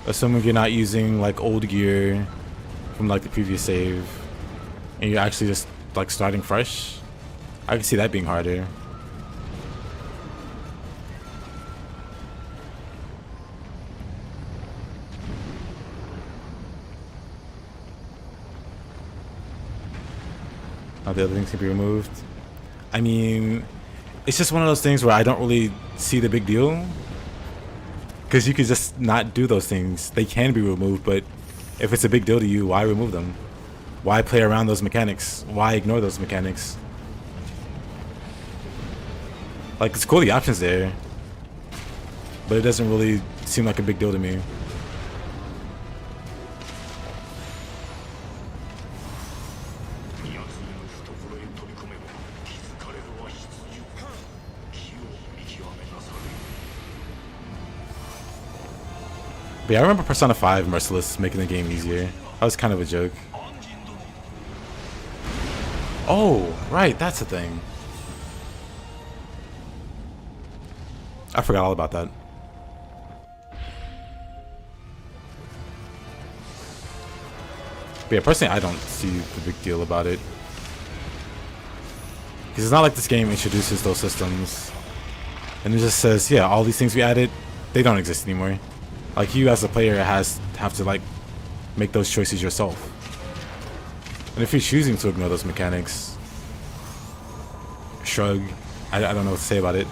S1: Assuming you're not using like old gear from like the previous save and you're actually just like starting fresh, I can see that being harder. Now the other things can be removed. I mean, it's just one of those things where I don't really see the big deal. Because you could just not do those things. They can be removed, but if it's a big deal to you, why remove them? Why play around those mechanics? Why ignore those mechanics? Like, it's cool the option's there, but it doesn't really seem like a big deal to me. But yeah, I remember Persona 5 Merciless making the game easier. That was kind of a joke. Oh, right, that's the thing. I forgot all about that. But yeah, personally, I don't see the big deal about it. Because it's not like this game introduces those systems and it just says, yeah, all these things we added, they don't exist anymore. Like, you as a player have to like make those choices yourself. And if you're choosing to ignore those mechanics, shrug. I don't know what to say about it.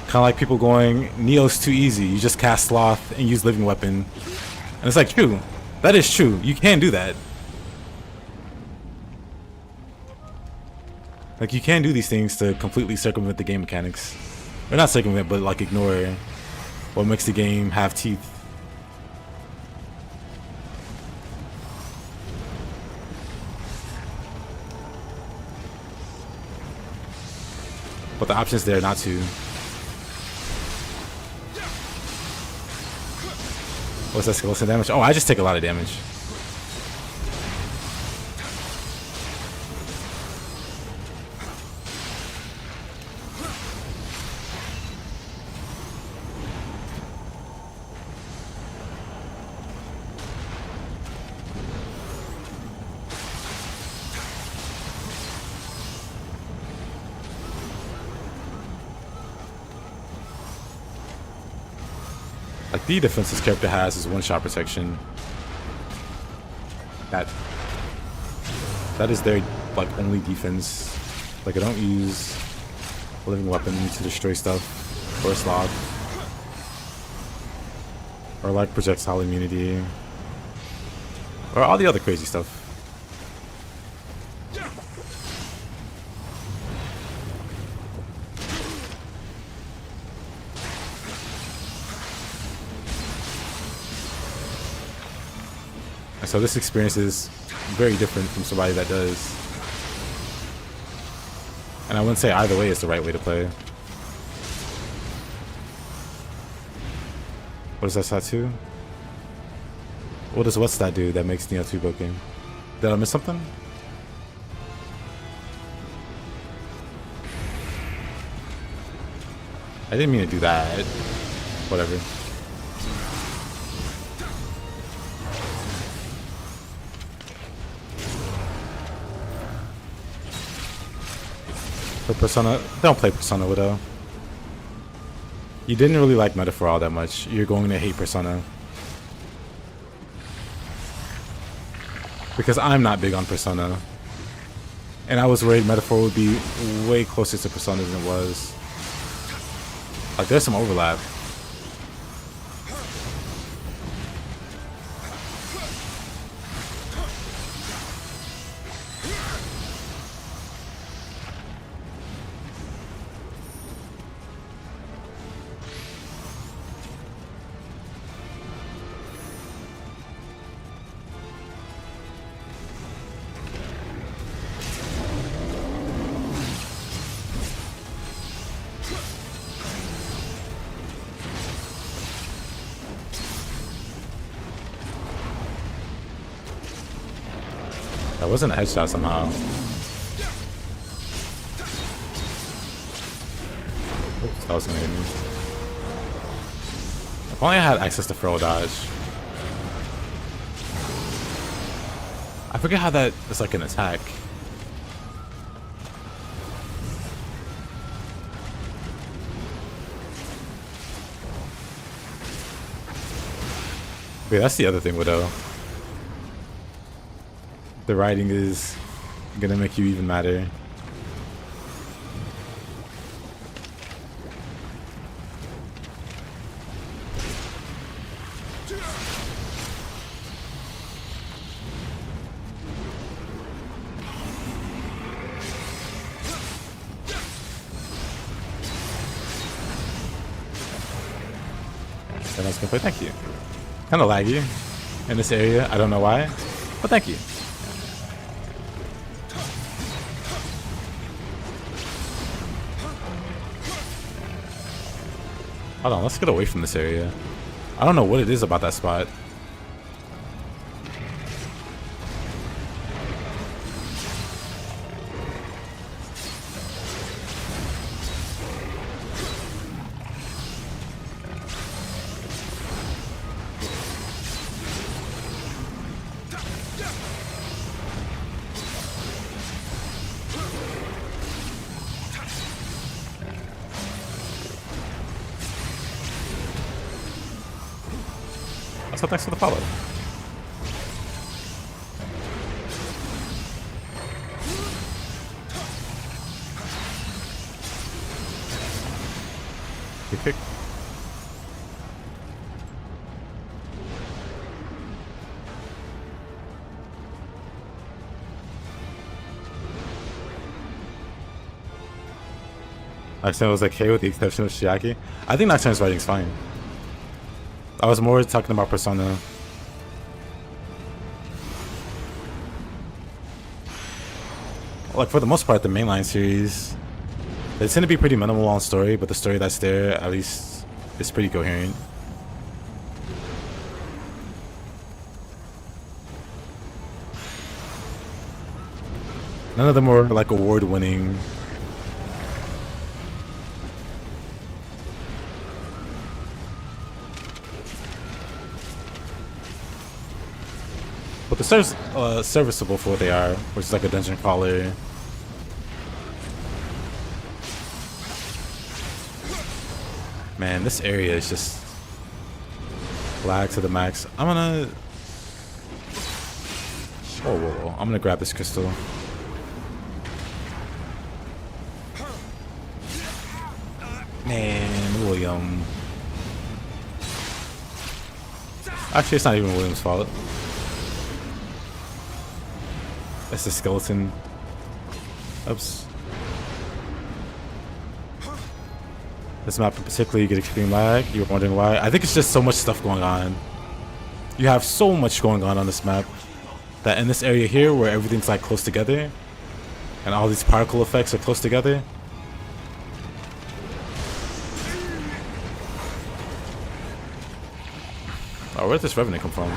S1: Kind of like people going, Nioh's too easy. You just cast Sloth and use Living Weapon. And it's like, true. That is true. You can do that. Like, you can do these things to completely circumvent the game mechanics. Or not circumvent, but like ignore what makes the game have teeth. But the option's there not to. What's that skeleton damage? Oh, I just take a lot of damage. Like the defense this character has is one-shot protection. That is their like only defense. Like I don't use a living weapon to destroy stuff or a slot. Or like projectile immunity. Or all the other crazy stuff. So this experience is very different from somebody that does. And I wouldn't say either way is the right way to play. What does that stat do? What does what's that do that makes Nioh 2 broken? Did I miss something? I didn't mean to do that. Whatever. For Persona, don't play Persona Widow. You didn't really like Metaphor all that much. You're going to hate Persona. Because I'm not big on Persona. And I was worried Metaphor would be way closer to Persona than it was. Like there's some overlap. That wasn't a headshot somehow. Oops, that was gonna hit me. If only I had access to throw dodge. I forget how that is like an attack. Wait, that's the other thing, Widow. The writing is gonna make you even madder. And I was gonna play, thank you. Kinda laggy in this area, I don't know why, but thank you. Hold on, let's get away from this area. I don't know what it is about that spot. Thanks for the follow. Good pick. Nocturne was okay with the exception of Shiaki. I think Nocturne's writing's fine. I was more talking about Persona. Like for the most part, the mainline series, they tend to be pretty minimal on story, but the story that's there, at least, is pretty coherent. None of them were like award-winning. But they're serviceable for what they are, which is like a dungeon crawler. Man, this area is just lag to the max. I'm gonna... Whoa. I'm gonna grab this crystal. Man, William. Actually, it's not even William's fault. That's the skeleton. Oops. This map in particular, you get extreme lag. You were wondering why. I think it's just so much stuff going on. You have so much going on this map that in this area here, where everything's like close together, and all these particle effects are close together. Oh, where did this revenue come from?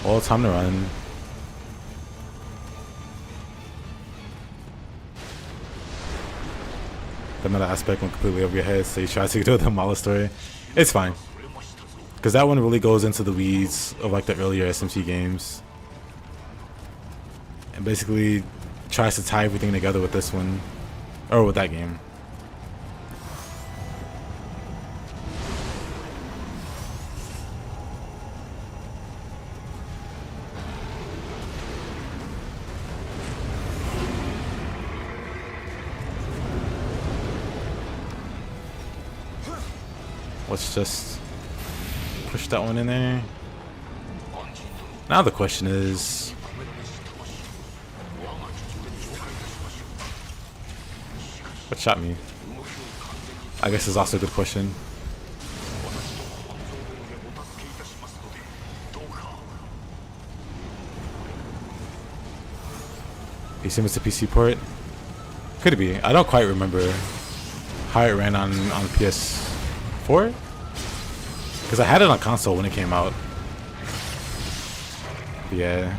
S1: All time to run. The meta aspect went completely over your head, so you try to do the Mala story. It's fine. Because that one really goes into the weeds of like the earlier SMT games. And basically tries to tie everything together with this one. Or with that game. Let's just push that one in there. Now the question is, what shot me? I guess is also a good question. You assume it's a PC port? Could it be? I don't quite remember how it ran on PS4. Because I had it on console when it came out. But yeah.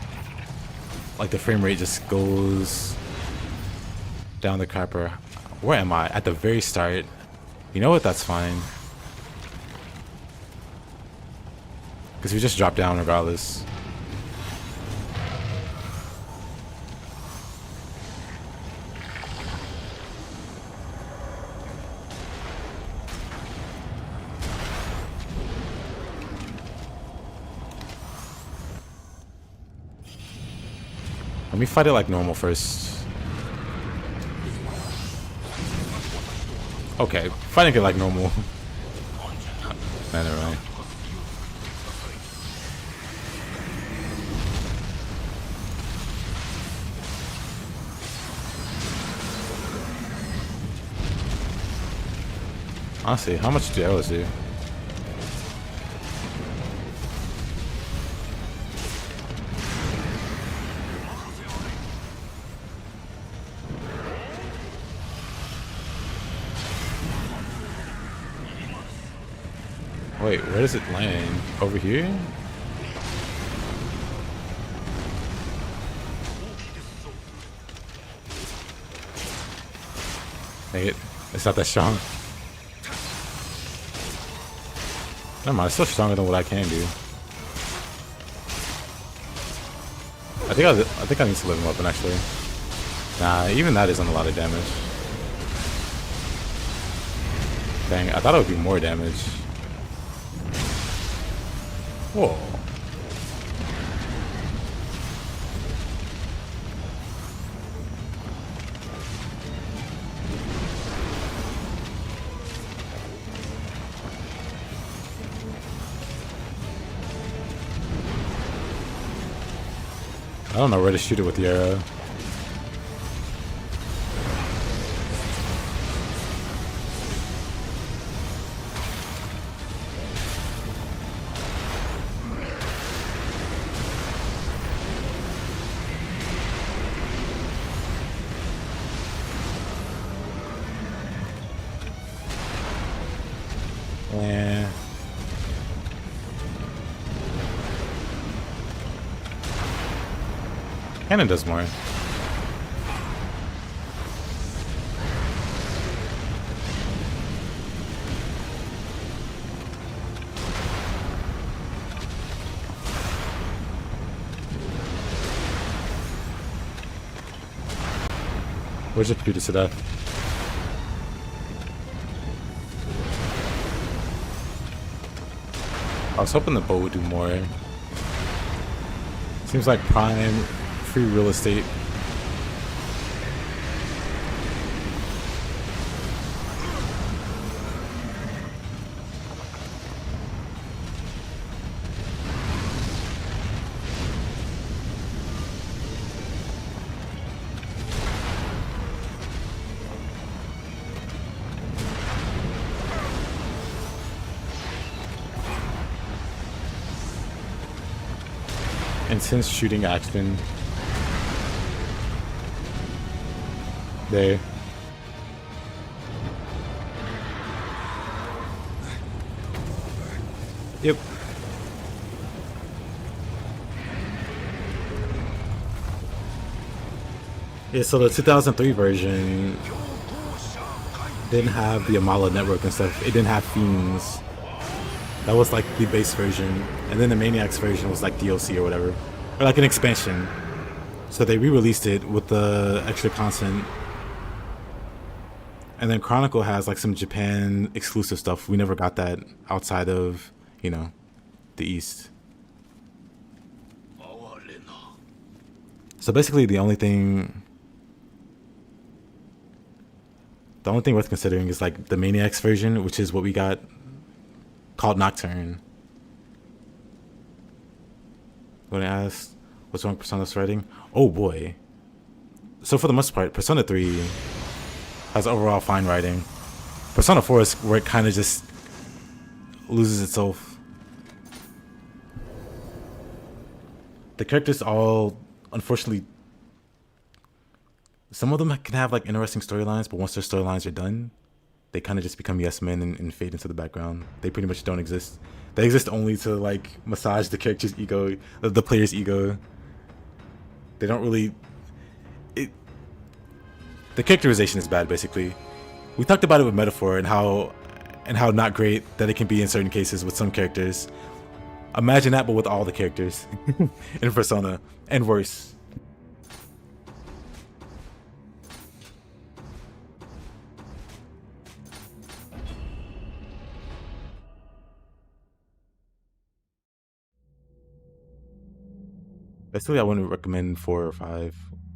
S1: Like the frame rate just goes down the crapper. Where am I? At the very start. You know what? That's fine. Because we just drop down regardless. Let me fight it like normal first. Okay, fighting it like normal. Nah, never mind. Honestly, how much do arrows do? Wait, where does it land? Over here? Dang it. It's not that strong. Never mind, it's still stronger than what I can do. I think I need to live him up, actually. Nah, even that isn't a lot of damage. Dang, I thought it would be more damage. Whoa. I don't know where to shoot it with the arrow. Cannon does more. Where's your computer sit at? I was hoping the bow would do more. Seems like prime free real estate. Intense shooting action. There. Yep. Yeah, so the 2003 version didn't have the Amala network and stuff. It didn't have fiends. That was like the base version, and then the Maniacs version was like DLC or whatever, or like an expansion. So they re-released it with the extra content, and then Chronicle has like some Japan exclusive stuff. We never got that outside of, you know, the East. So basically, the only thing worth considering is like the Maniacs version, which is what we got, called Nocturne. When I asked what's wrong with Persona's writing, oh boy. So for the most part, Persona 3 has overall fine writing. Persona 4 is where it kind of just loses itself. The characters all, unfortunately, some of them can have like interesting storylines, but once their storylines are done, they kind of just become yes men and fade into the background. They pretty much don't exist. They exist only to like massage the character's ego, the player's ego. They don't really. The characterization is bad, basically. We talked about it with Metaphor and how not great that it can be in certain cases with some characters. Imagine that, but with all the characters in Persona, and worse. Basically, I wouldn't recommend 4 or 5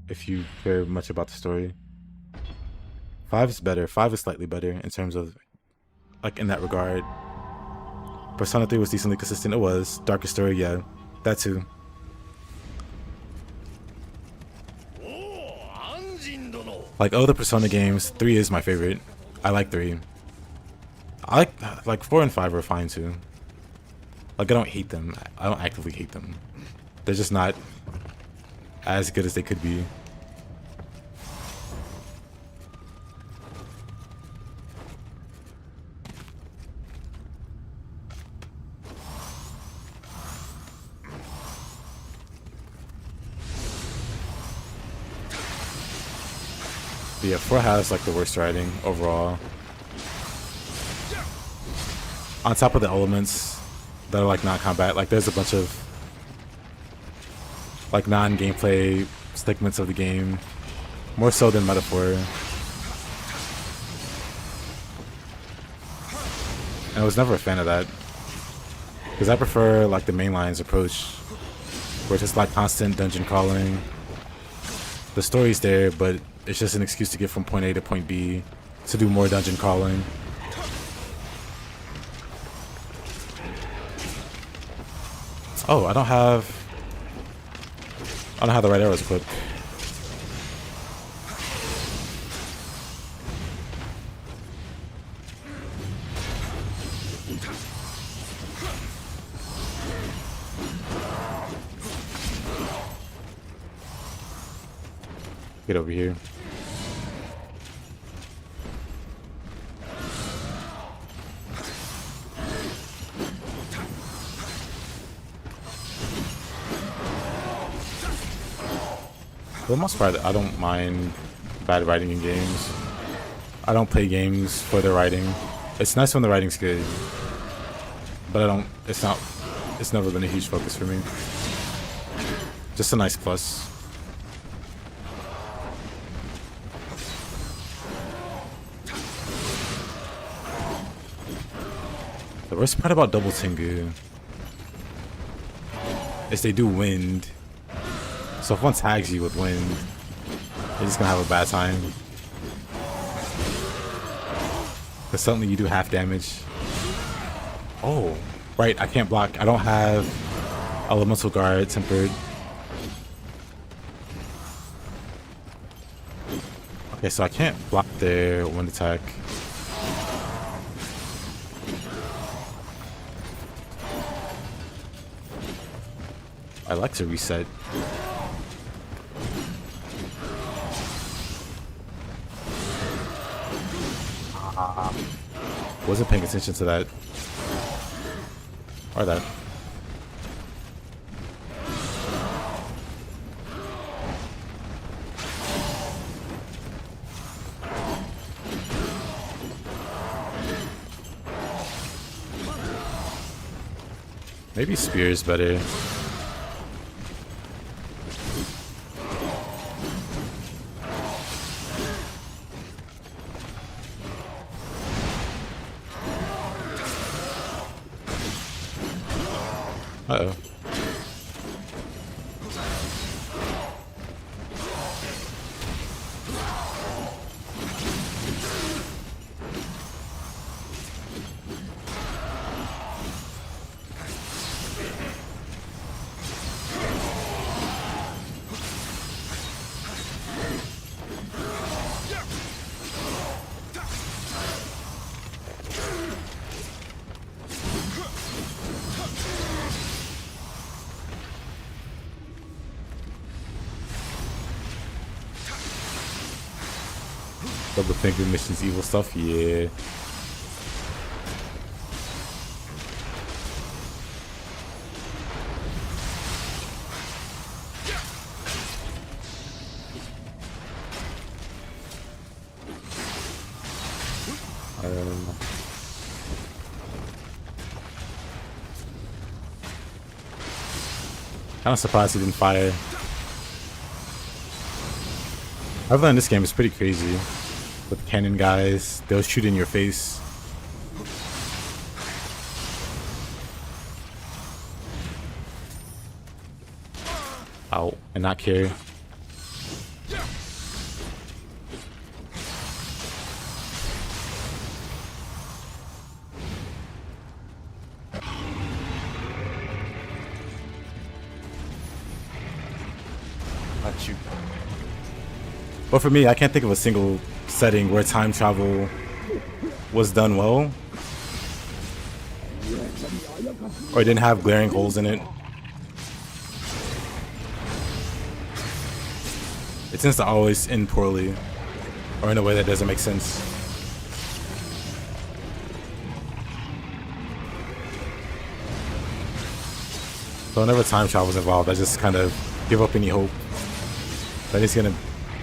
S1: if you care much about the story. 5 is better. 5 is slightly better in terms of, like, in that regard. Persona 3 was decently consistent. It was. Darker story, yeah. That too. Like, oh, the Persona games, 3 is my favorite. I like 3. I like 4 and 5 are fine too. Like, I don't hate them. I don't actively hate them. They're just not as good as they could be. But yeah, 4 has like the worst writing overall. On top of the elements that are like non-combat, like there's a bunch of like non-gameplay segments of the game, more so than Metaphor. And I was never a fan of that, because I prefer like the mainline's approach, where it's just like constant dungeon crawling. The story's there, but it's just an excuse to get from point A to point B to do more dungeon crawling. Oh, I don't have the right arrows equipped. Get over here. For the most part, I don't mind bad writing in games. I don't play games for the writing. It's nice when the writing's good, but it's never been a huge focus for me. Just a nice plus. The worst part about double Tengu is they do wind. So if one tags you with wind, you're just gonna have a bad time. Because suddenly you do half damage. Oh, right, I can't block. I don't have elemental guard tempered. Okay, so I can't block their wind attack. I like to reset. Wasn't paying attention to that. Or that. Maybe spear is better. Uh-oh. Double finger missions, evil stuff, yeah. Kind of surprised he didn't fire. I've learned this game is pretty crazy. With cannon guys, they'll shoot in your face. Ow, and not care.
S3: Not you.
S1: But for me, I can't think of a single setting where time travel was done well, or didn't have glaring holes in it. It tends to always end poorly, or in a way that doesn't make sense. So whenever time travel is involved, I just kind of give up any hope that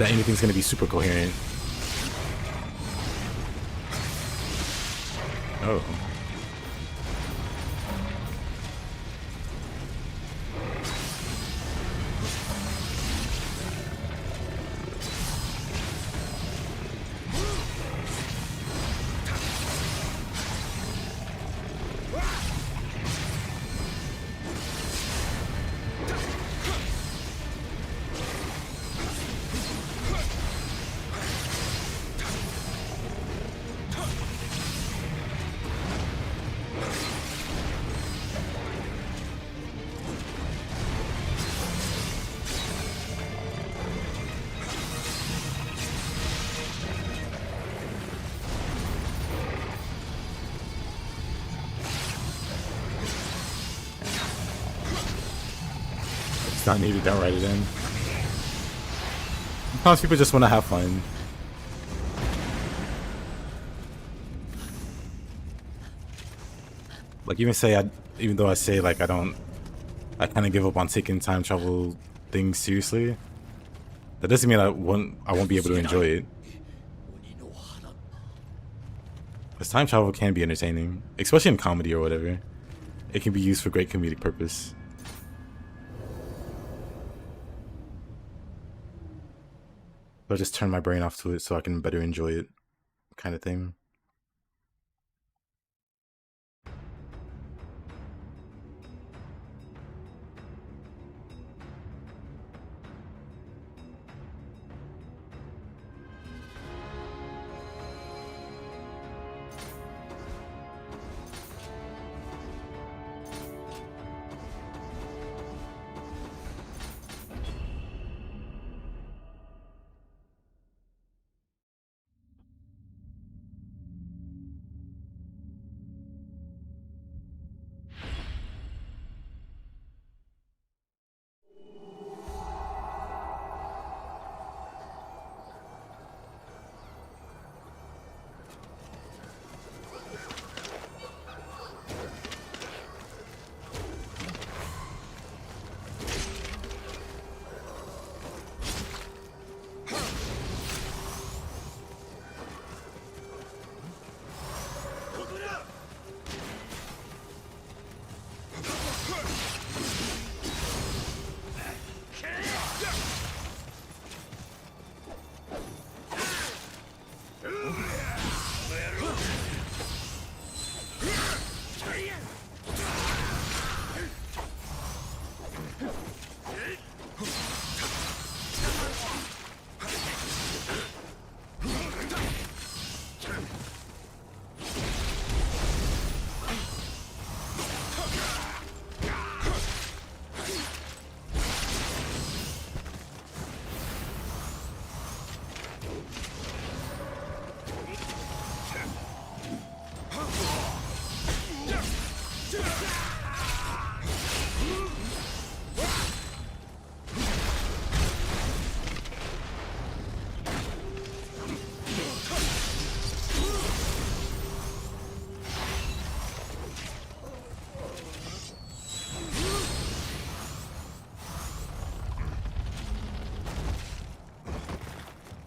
S1: anything's gonna be super coherent. Oh. Not needed, don't write it in. Sometimes people just want to have fun. Like even though I say like I kind of give up on taking time travel things seriously. That doesn't mean I won't be able to enjoy it. Because time travel can be entertaining, especially in comedy or whatever. It can be used for great comedic purpose. I'll just turn my brain off to it so I can better enjoy it, kind of thing.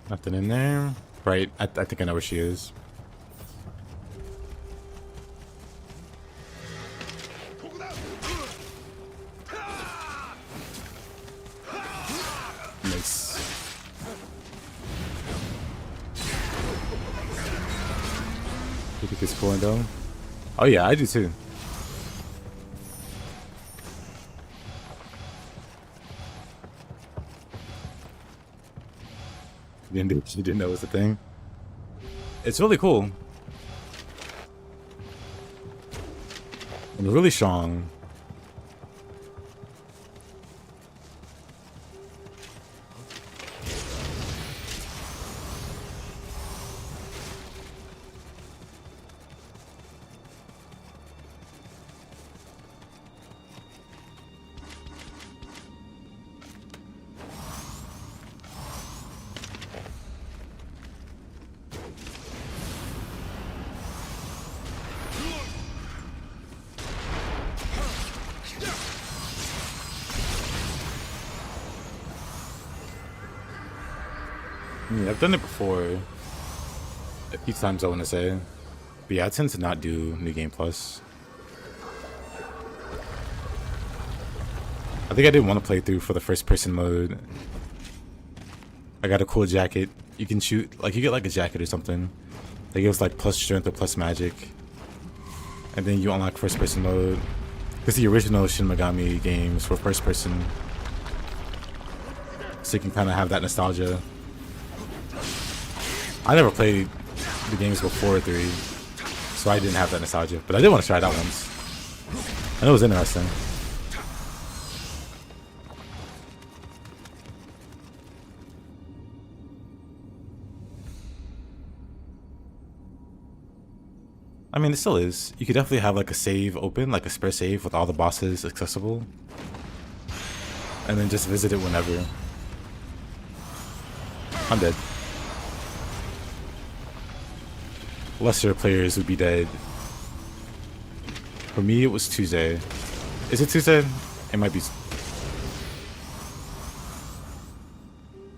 S1: Nothing in there. Right, I think I know where she is. Nice. You think it's pulling down? Oh yeah, I do too. You didn't know it was a thing. It's really cool. And really strong. I've done it before. A few times I want to say. But yeah, I tend to not do New Game Plus. I think I did want to play through for the first person mode. I got a cool jacket. You can shoot, like you get like a jacket or something. That gives like plus strength or plus magic. And then you unlock first person mode. Because the original Shin Megami games were first person. So you can kind of have that nostalgia. I never played the games before 3, so I didn't have that nostalgia. But I did want to try it out once. And it was interesting. I mean, it still is. You could definitely have like a save open, like a spare save with all the bosses accessible. And then just visit it whenever. I'm dead. Lesser players would be dead. For me, it was Tuesday. Is it Tuesday? It might be.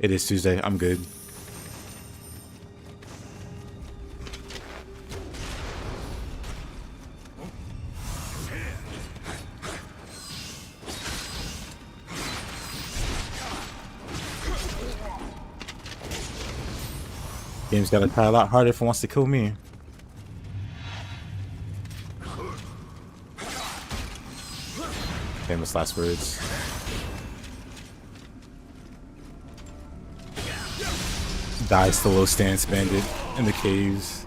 S1: It is Tuesday. I'm good. Game's gotta try a lot harder if it wants to kill me. Famous last words. Dies the low stance bandit in the caves.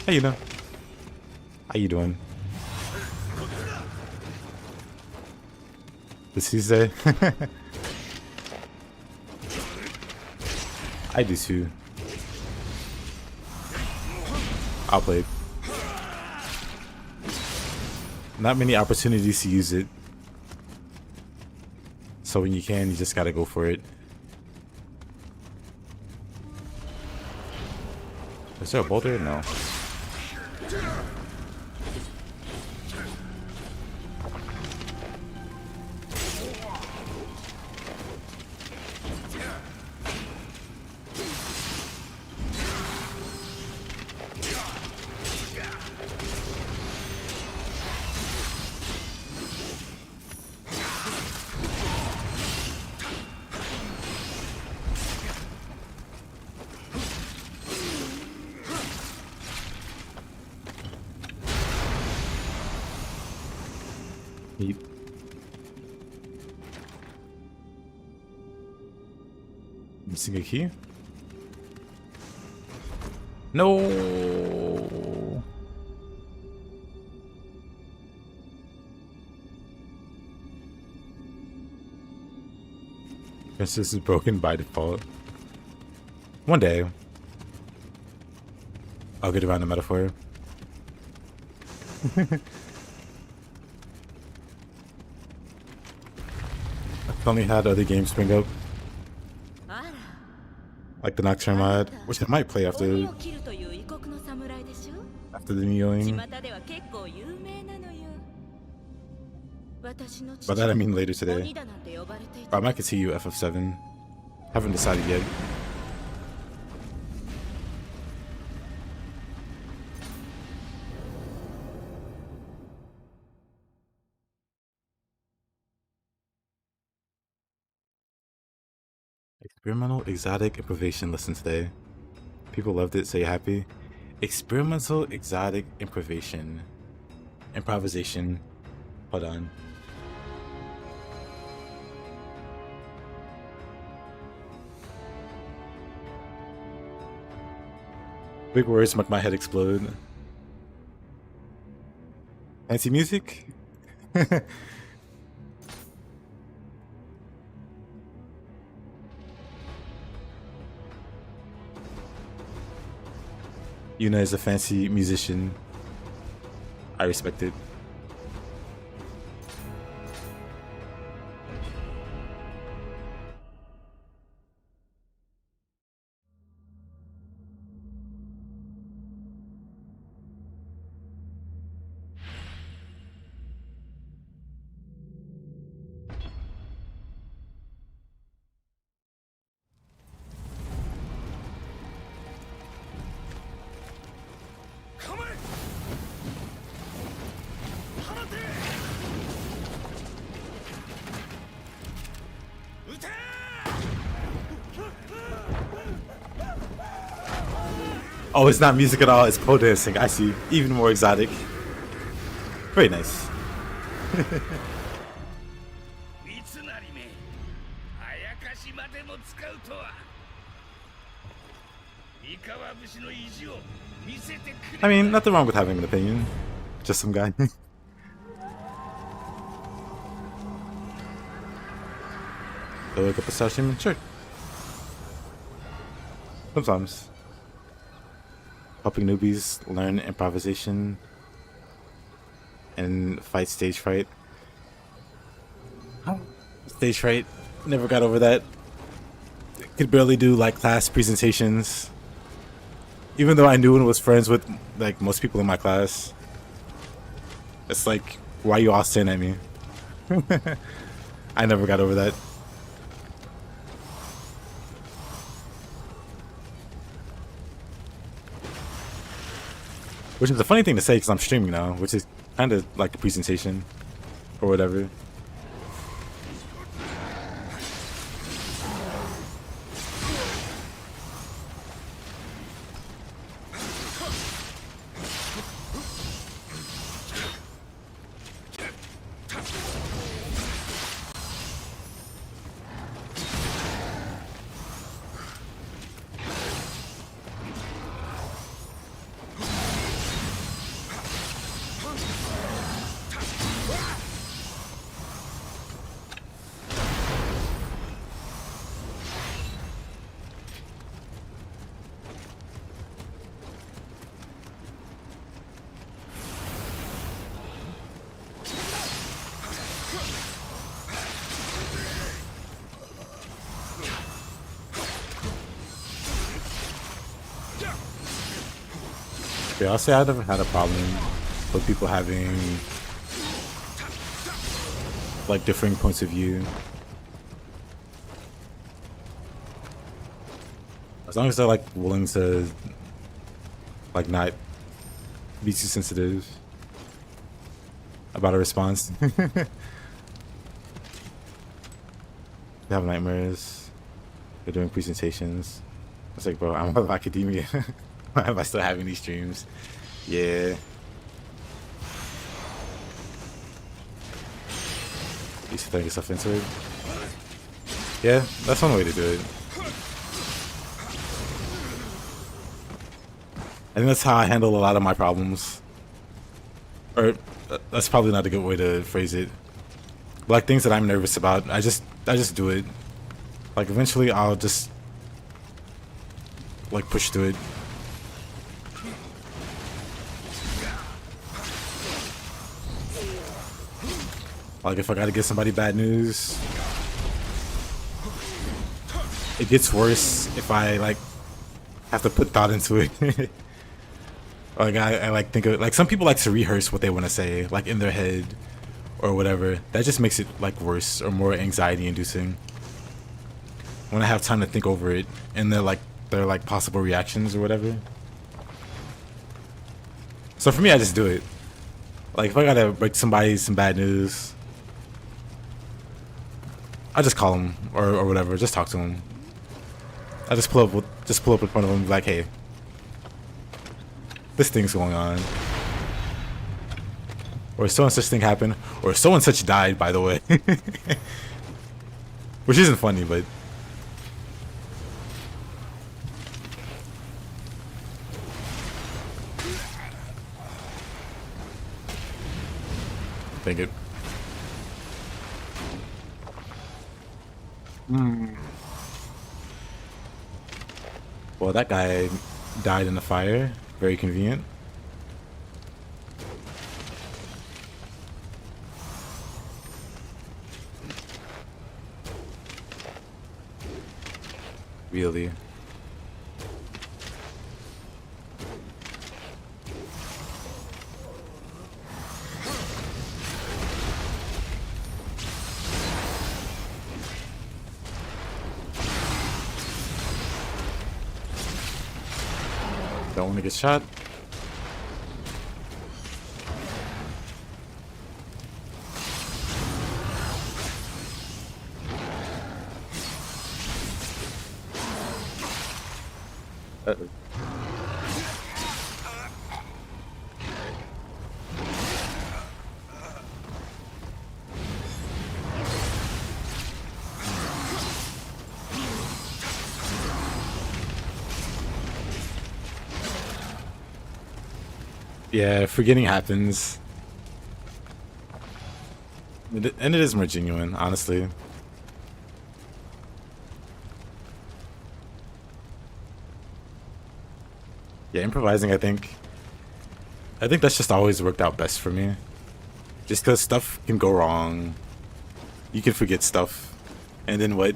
S1: How you doing? How you doing? This Tuesday? I do too. I'll play. Not many opportunities to use it. So when you can, you just gotta go for it. Is there a boulder? No. Eat. Missing a key? No. Guess this is broken by default. One day, I'll get around the metaphor. I've only had other games spring up, like the Nocturne mod, which I might play after the Niohing. By that I mean later today. Or I might continue FF7. Haven't decided yet. Experimental exotic improvisation lesson today. People loved it, so you're happy. Experimental exotic improvisation. Hold on. Big words make my head explode. Fancy music? Yuna is a fancy musician. I respect it. Oh, it's not music at all, it's pole dancing. I see. Even more exotic. Very nice. I mean, nothing wrong with having an opinion. Just some guy. Go look up a Star Stream? Sure. Sometimes. Helping newbies learn improvisation and fight stage fright. Stage fright. Never got over that. Could barely do like class presentations. Even though I knew and was friends with like most people in my class. It's like, why you all staring at me? I never got over that. Which is a funny thing to say because I'm streaming now, which is kind of like a presentation or whatever. Yeah, I'll say I've never had a problem with people having like differing points of view. As long as they're like willing to like not be too sensitive about a response. They have nightmares. They're doing presentations. It's like, bro, I'm out of academia. Why am I still having these streams? Yeah. You should throw yourself into it. Yeah, that's one way to do it. I think that's how I handle a lot of my problems. Or that's probably not a good way to phrase it. But like things that I'm nervous about, I just do it. Like eventually I'll just like push through it. Like if I gotta give somebody bad news, it gets worse if I like have to put thought into it. Like I like think of like some people like to rehearse what they want to say like in their head or whatever. That just makes it like worse or more anxiety inducing. When I have time to think over it and they're like possible reactions or whatever. So for me, I just do it. Like if I gotta break somebody some bad news, I just call him or whatever. Just talk to him. I just pull up in front of him, like, hey, this thing's going on, or so and such thing happened, or so and such died, by the way, which isn't funny, but I think it. Well, that guy died in the fire. Very convenient. Really? Don't want to get shot. Yeah, forgetting happens. And it is more genuine, honestly. Yeah, improvising, I think that's just always worked out best for me. Just because stuff can go wrong. You can forget stuff. And then what?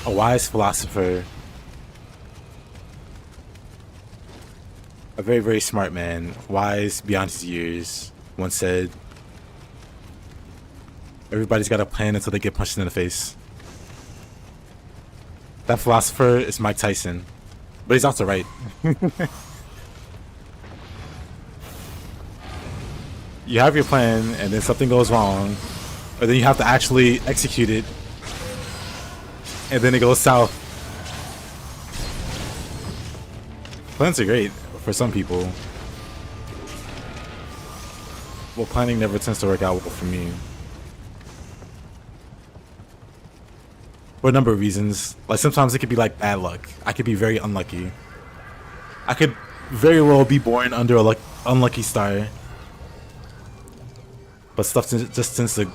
S1: A wise philosopher. A very, very smart man. Wise beyond his years. Once said, everybody's got a plan until they get punched in the face. That philosopher is Mike Tyson. But he's also right. You have your plan, and then something goes wrong. Or then you have to actually execute it. And then it goes south. Plans are great for some people. Well, planning never tends to work out well for me. For a number of reasons. Like, sometimes it could be like bad luck. I could be very unlucky. I could very well be born under a unlucky star. But stuff just tends to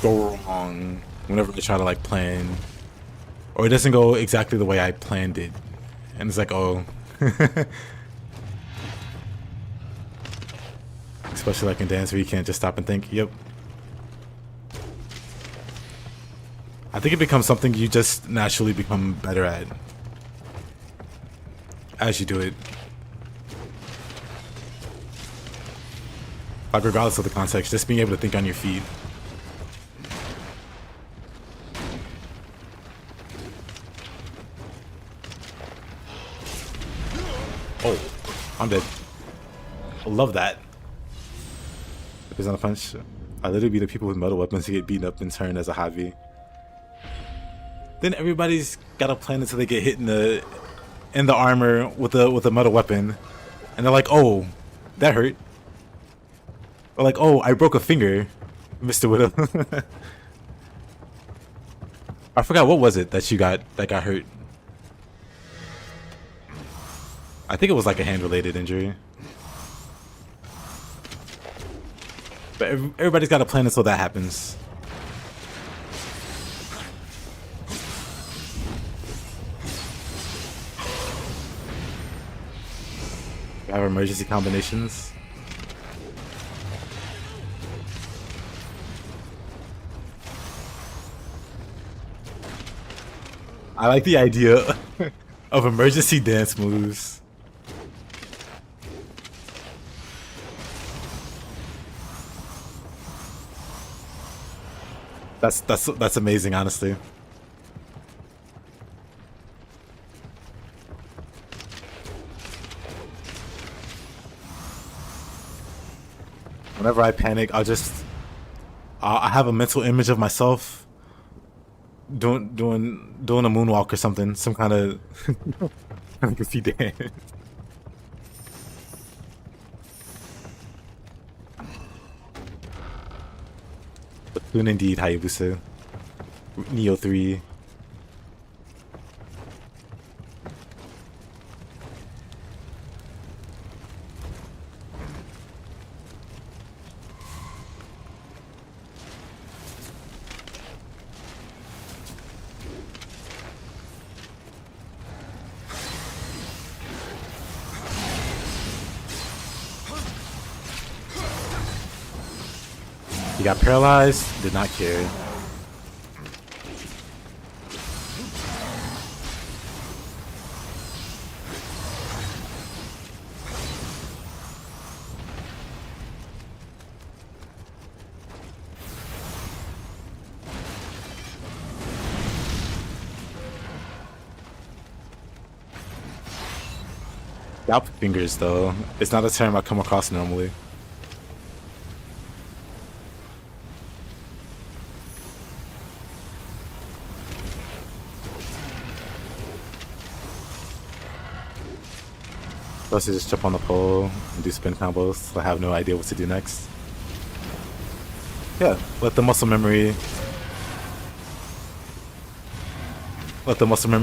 S1: go wrong whenever I try to like plan. Or it doesn't go exactly the way I planned it. And it's like, oh. Especially like in dance where you can't just stop and think, yep. I think it becomes something you just naturally become better at as you do it. Like regardless of the context, just being able to think on your feet. Oh, I'm dead. I love that. If there's not a punch, I literally be the people with metal weapons to get beaten up in turn as a hobby. Then everybody's got a plan until they get hit in the armor with a metal weapon, and they're like, "Oh, that hurt." Or like, "Oh, I broke a finger, Mr. Widow." I forgot what was it that you got that got hurt. I think it was like a hand-related injury. But everybody's got a plan until that happens. We have emergency combinations. I like the idea of emergency dance moves. That's amazing, honestly. Whenever I panic, I have a mental image of myself doing a moonwalk or something, some kind of goofy dance. Soon indeed, Hayabusa. Nioh 3. He got paralyzed, did not care. Scalp fingers, though. It's not a term I come across normally. Plus, you just jump on the pole and do spin combos, so I have no idea what to do next. Yeah, let the muscle memory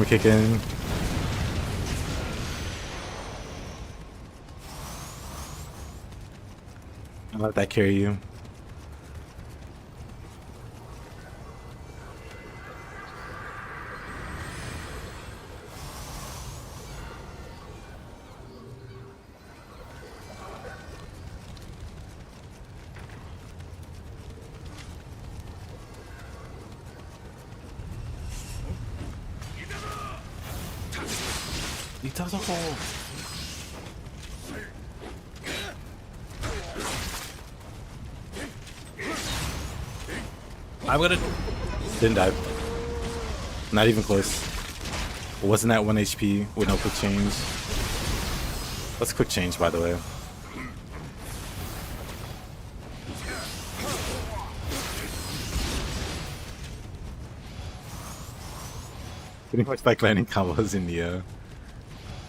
S1: kick in. And let that carry you. I'm gonna. Didn't die. Not even close. Wasn't at 1 HP with no quick change. That's quick change, by the way. Pretty much like landing combos in Nioh.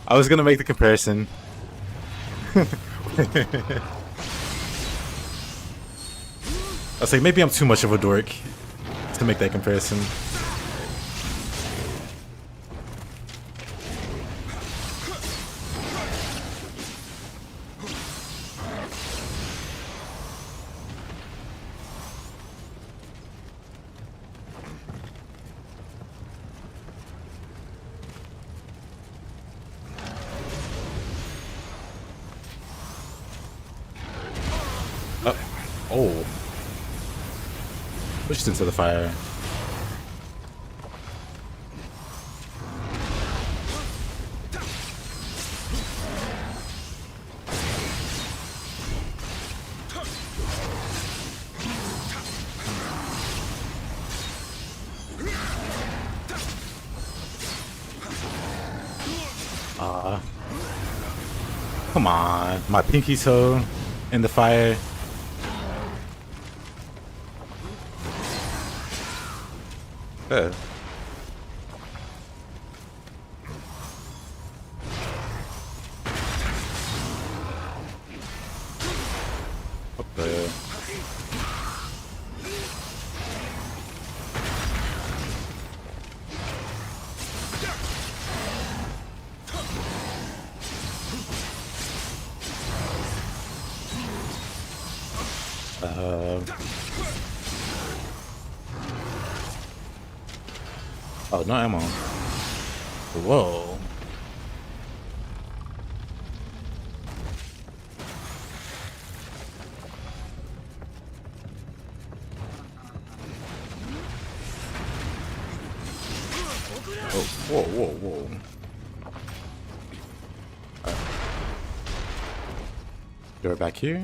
S1: I was gonna make the comparison. I was like, maybe I'm too much of a dork to make that comparison. Oh. Pushed into the fire. Come on, my pinky toe in the fire. Up there. Oh, no ammo. Whoa. Oh, whoa, whoa, whoa. Door back here.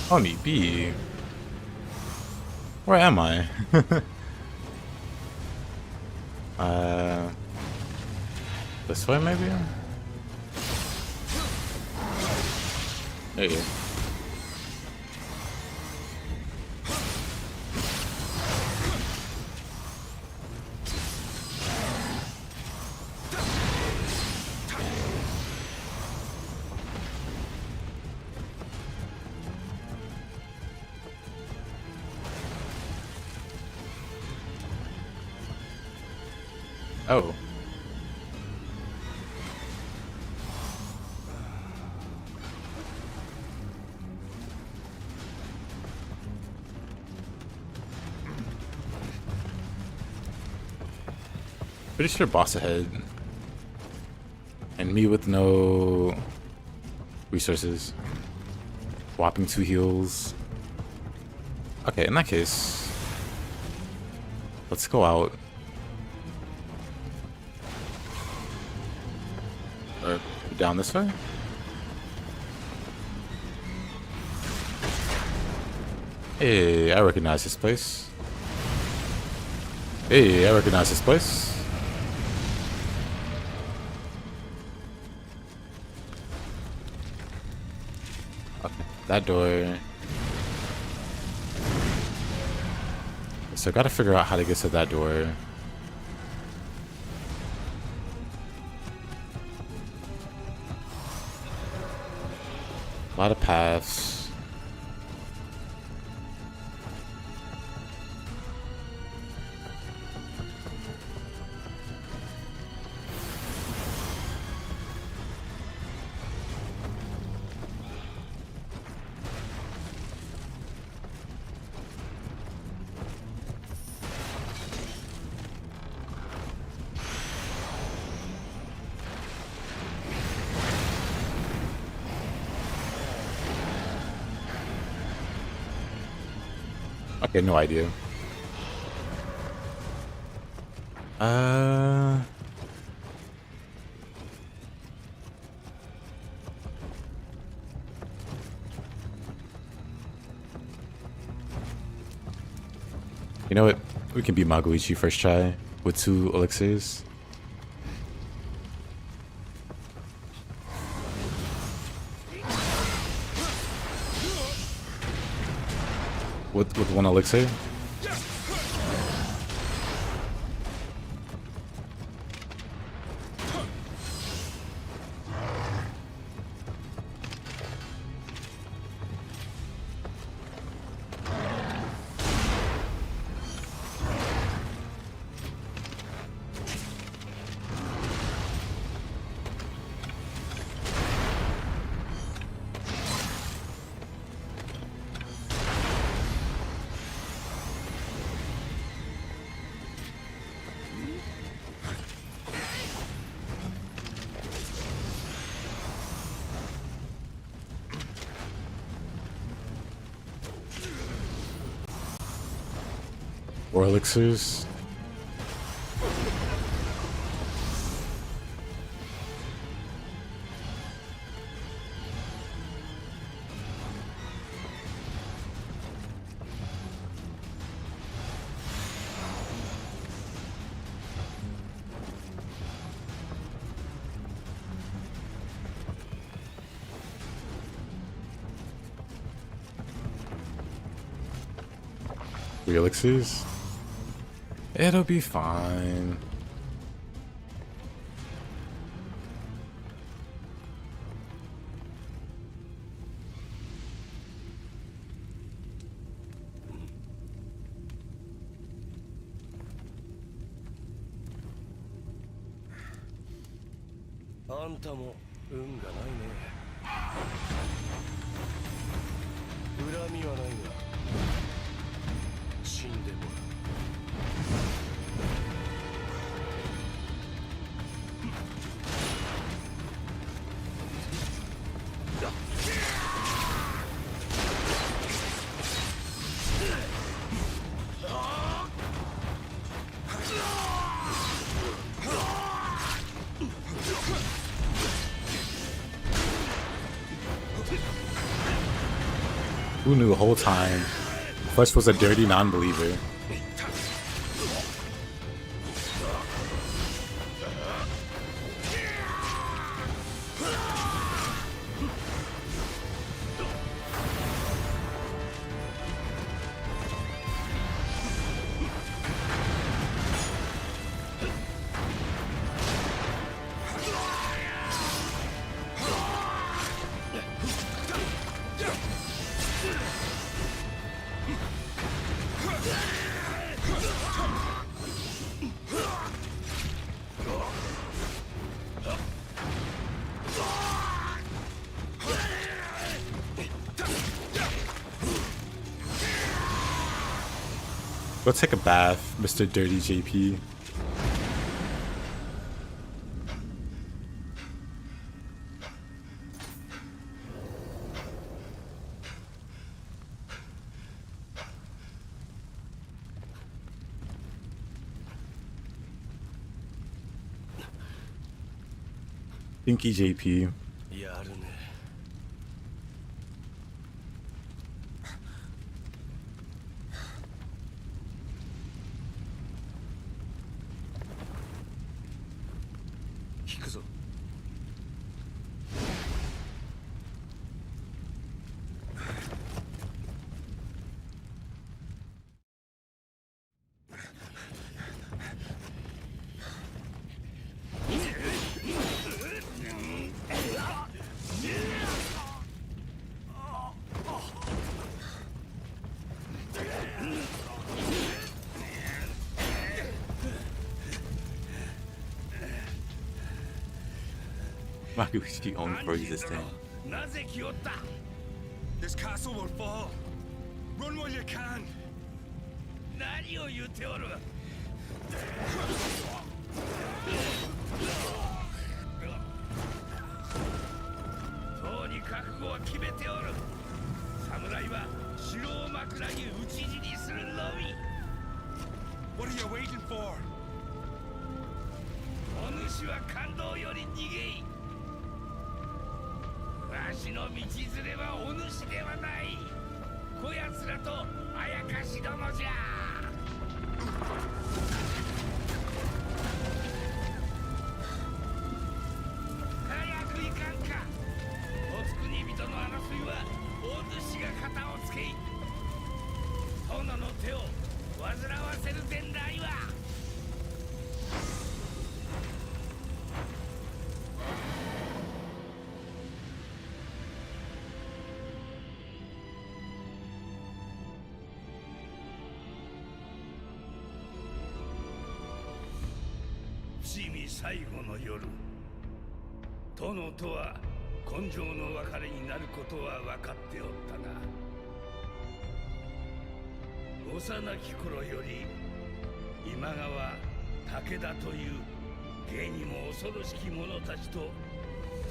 S1: Honey bee. Where am I? This way maybe? There you go. Oh. Pretty sure boss ahead. And me with no resources. Whopping 2 heals. Okay, in that case, let's go out. Or down this way? Hey, I recognize this place. Hey, I recognize this place. Okay, that door. So I gotta figure out how to get to that door. A lot of paths. Okay, no idea. You know what? We can beat Magoichi first try with 2 elixirs. With 1 elixir? Or elixirs. Three elixirs. It'll be fine.
S6: Anta mo運がないね。恨みはないが、死んでもらう。
S1: Who knew the whole time Flesh was a dirty non-believer? Go take a bath, Mr. Dirty JP. Pinky JP.
S6: やるね。引くぞ。
S1: Maguchi only for resisting.
S6: This castle will fall. Run while you can. 何を言っておる。とうに覚悟は決めておる。侍は城を枕に討ち死にする。
S3: you waiting for?
S4: お主は感動より逃げい。わしの道連れはお主ではない。こやつらとあやかしどもじゃ。早く行かんか。おつくに人の争いはお主が肩をつけい。殿の手を煩わせる前代は。伏見最後の夜、殿とは今生の別れになることは分かっておったが、幼き頃より今川武田という芸にも恐ろしき者たちと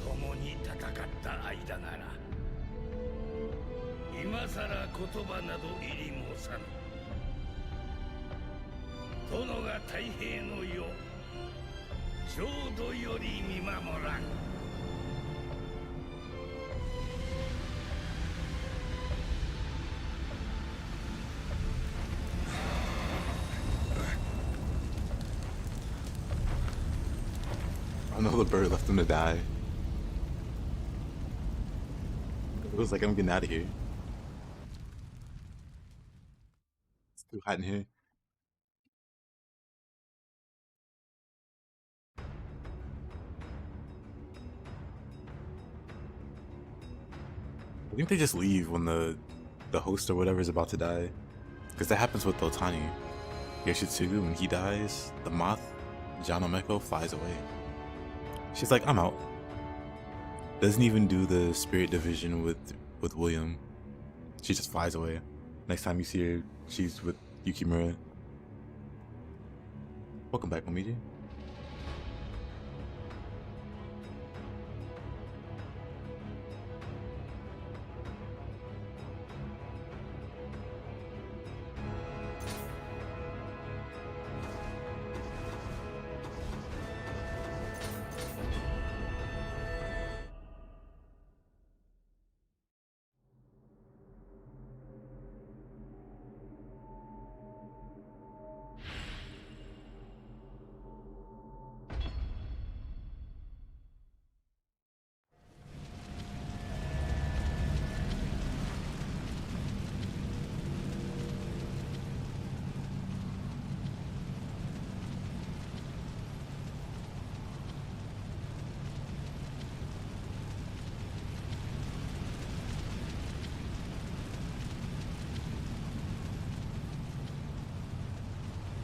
S4: 共に戦った間なら、今さら言葉など入り申さぬ。殿が太平の世浄土より見守らん。
S1: I know the bird left him to die. It was like, I'm getting out of here. It's too hot in here. I think they just leave when the host or whatever is about to die. Because that happens with Otani. Yoshitsugu, when he dies, the moth, Janomeko, flies away. She's like, I'm out. Doesn't even do the spirit division with William. She just flies away. Next time you see her, she's with Yukimura. Welcome back, Momiji.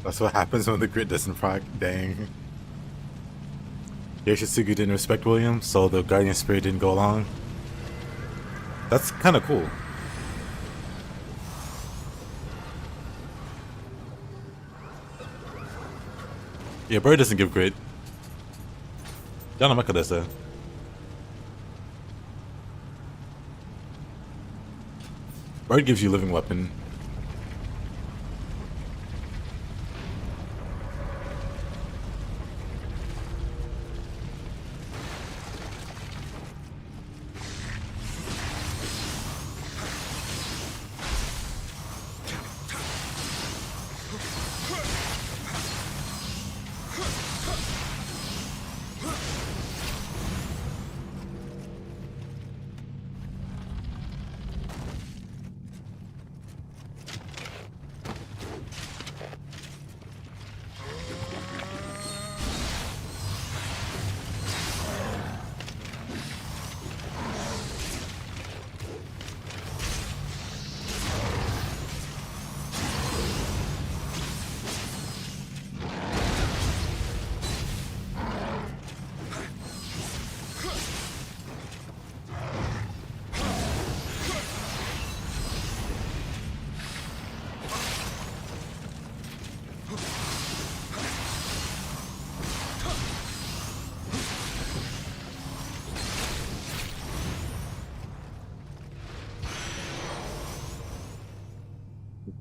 S1: That's what happens when the grid doesn't proc. Dang. Yoshitsugu didn't respect William, so the Guardian Spirit didn't go along. That's kind of cool. Yeah, Bird doesn't give grit. Janomeko does though. Bird gives you living weapon.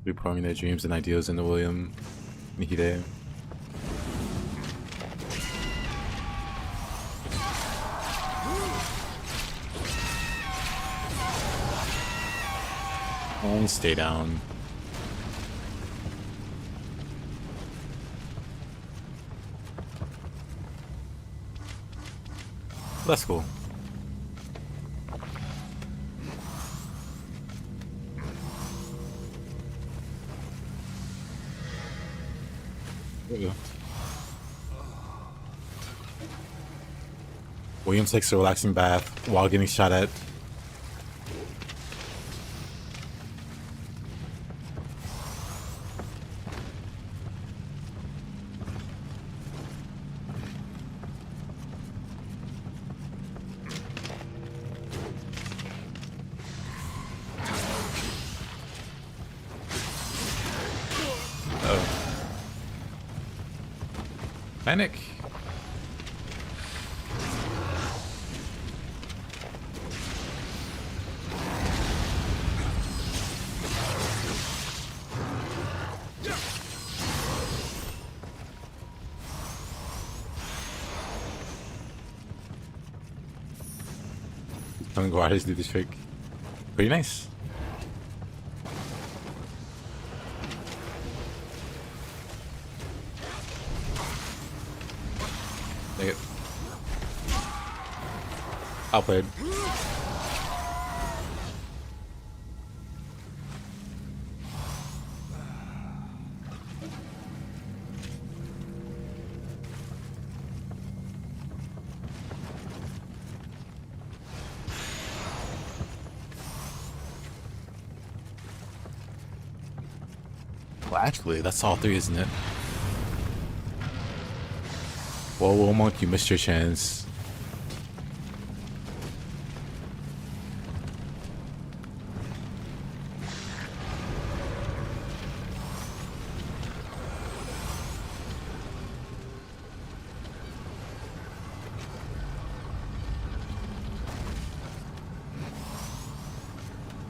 S1: Be pouring their dreams and ideals into William. Nihide. And stay down. That's cool. There we go. William takes a relaxing bath while getting shot at. Panic. I'm gonna go ahead and do this trick. Pretty nice. Take it. Outplayed. Well, actually, that's all three, isn't it? Whoa, Monk, you missed your chance.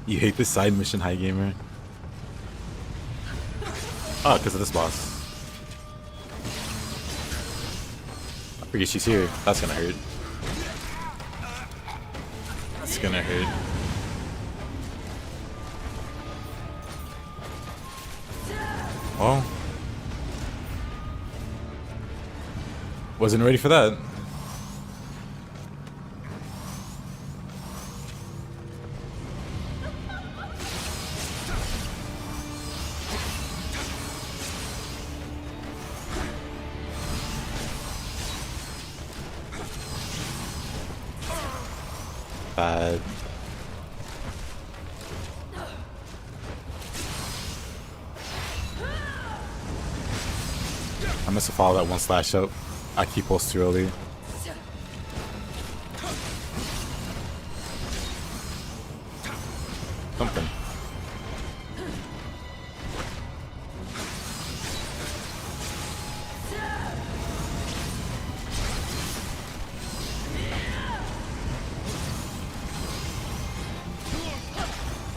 S1: You hate this side mission, High Gamer? Oh, because of this boss. I forget she's here. That's gonna hurt. That's gonna hurt. Well, wasn't ready for that. Bad. I must have followed that one slash up. I keep pulse too early. Something.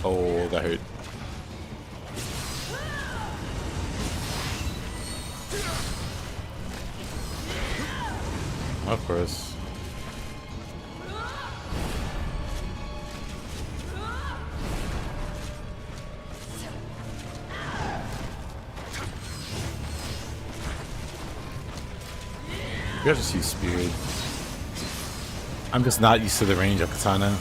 S1: Oh, that hurt. Of course. You have to see Spirit. I'm just not used to the range of Katana.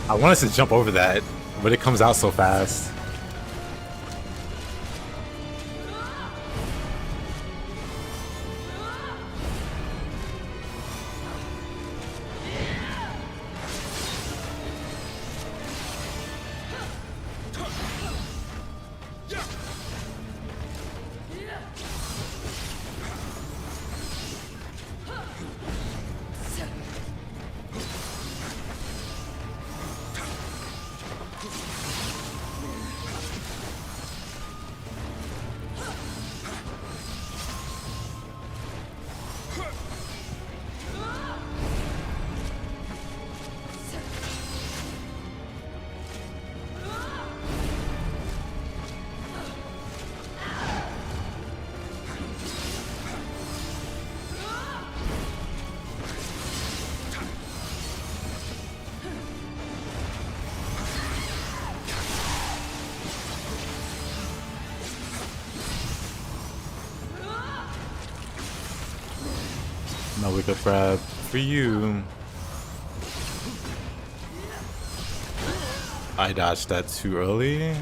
S1: I want us to jump over that, but it comes out so fast. No wake up grab for you. I dodged that too early.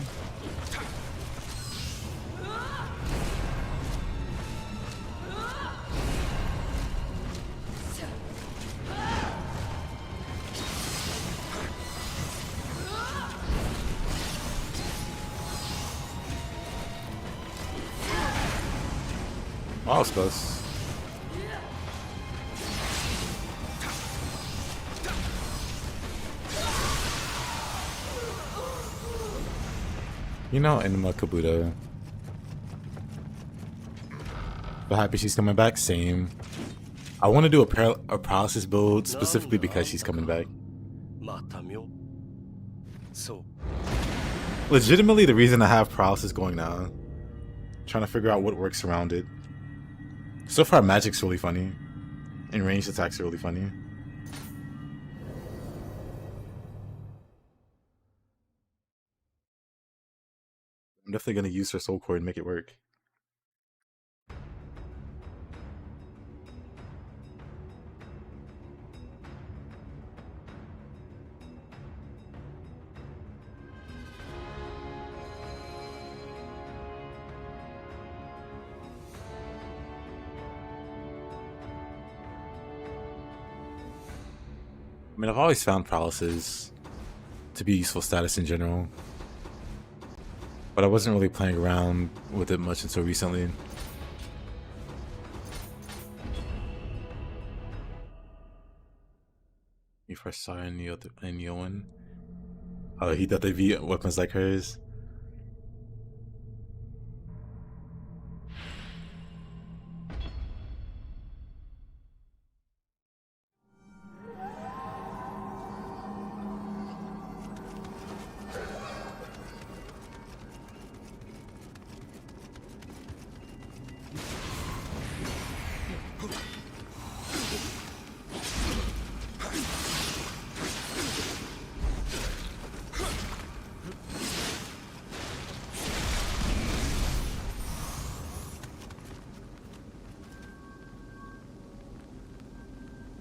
S1: Oh, that was close. You know, Enema Kabuto. But happy she's coming back. Same. I want to do a paralysis build specifically because she's coming back. Legitimately, the reason I have paralysis going now. Trying to figure out what works around it. So far, magic's really funny. And ranged attacks are really funny. I'm definitely gonna use her soul core and make it work. I mean, I've always found paralysis to be a useful status in general, but I wasn't really playing around with it much until recently. You first saw in Nioh one. Oh, he thought they'd be weapons like hers.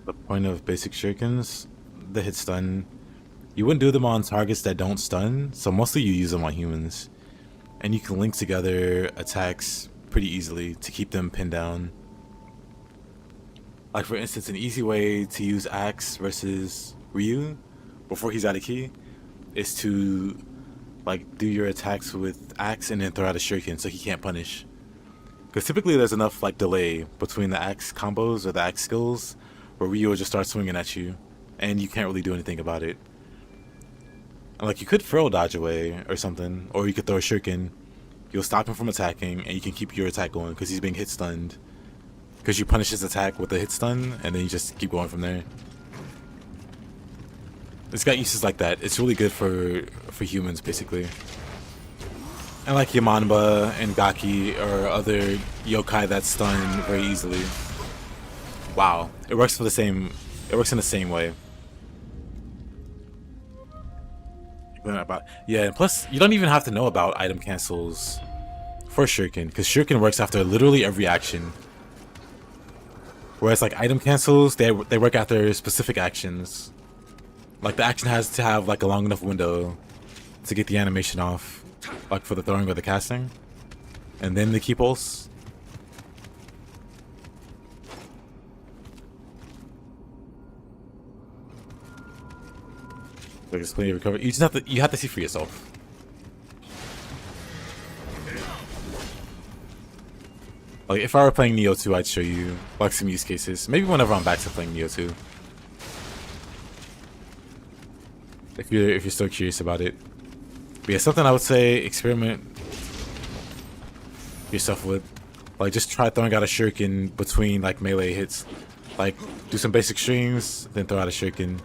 S1: The point of basic shurikens, the hit stun. You wouldn't do them on targets that don't stun, so mostly you use them on humans. And you can link together attacks pretty easily to keep them pinned down. Like for instance, an easy way to use Axe versus Ryu before he's out of key is to like do your attacks with Axe and then throw out a shuriken so he can't punish. Because typically there's enough like delay between the Axe combos or the Axe skills where Ryu will just start swinging at you and you can't really do anything about it. And like you could throw dodge away or something, or you could throw a shuriken. You'll stop him from attacking and you can keep your attack going because he's being hit stunned. Because you punish his attack with a hit stun and then you just keep going from there. It's got uses like that. It's really good for humans basically. And like Yamanba and Gaki or other yokai that stun very easily. Wow, it works for the same. It works in the same way. Yeah, and plus you don't even have to know about item cancels for shuriken, because shuriken works after literally every action. Whereas like item cancels, they work after specific actions. Like the action has to have like a long enough window to get the animation off, like for the throwing or the casting, and then the key pulse. There's plenty of recovery. You have to see for yourself. Like if I were playing Nioh 2, I'd show you like some use cases. Maybe whenever I'm back to playing Nioh 2. If you're still curious about it. But yeah, something I would say experiment yourself with. Like just try throwing out a shuriken between like melee hits. Like do some basic strings, then throw out a shuriken.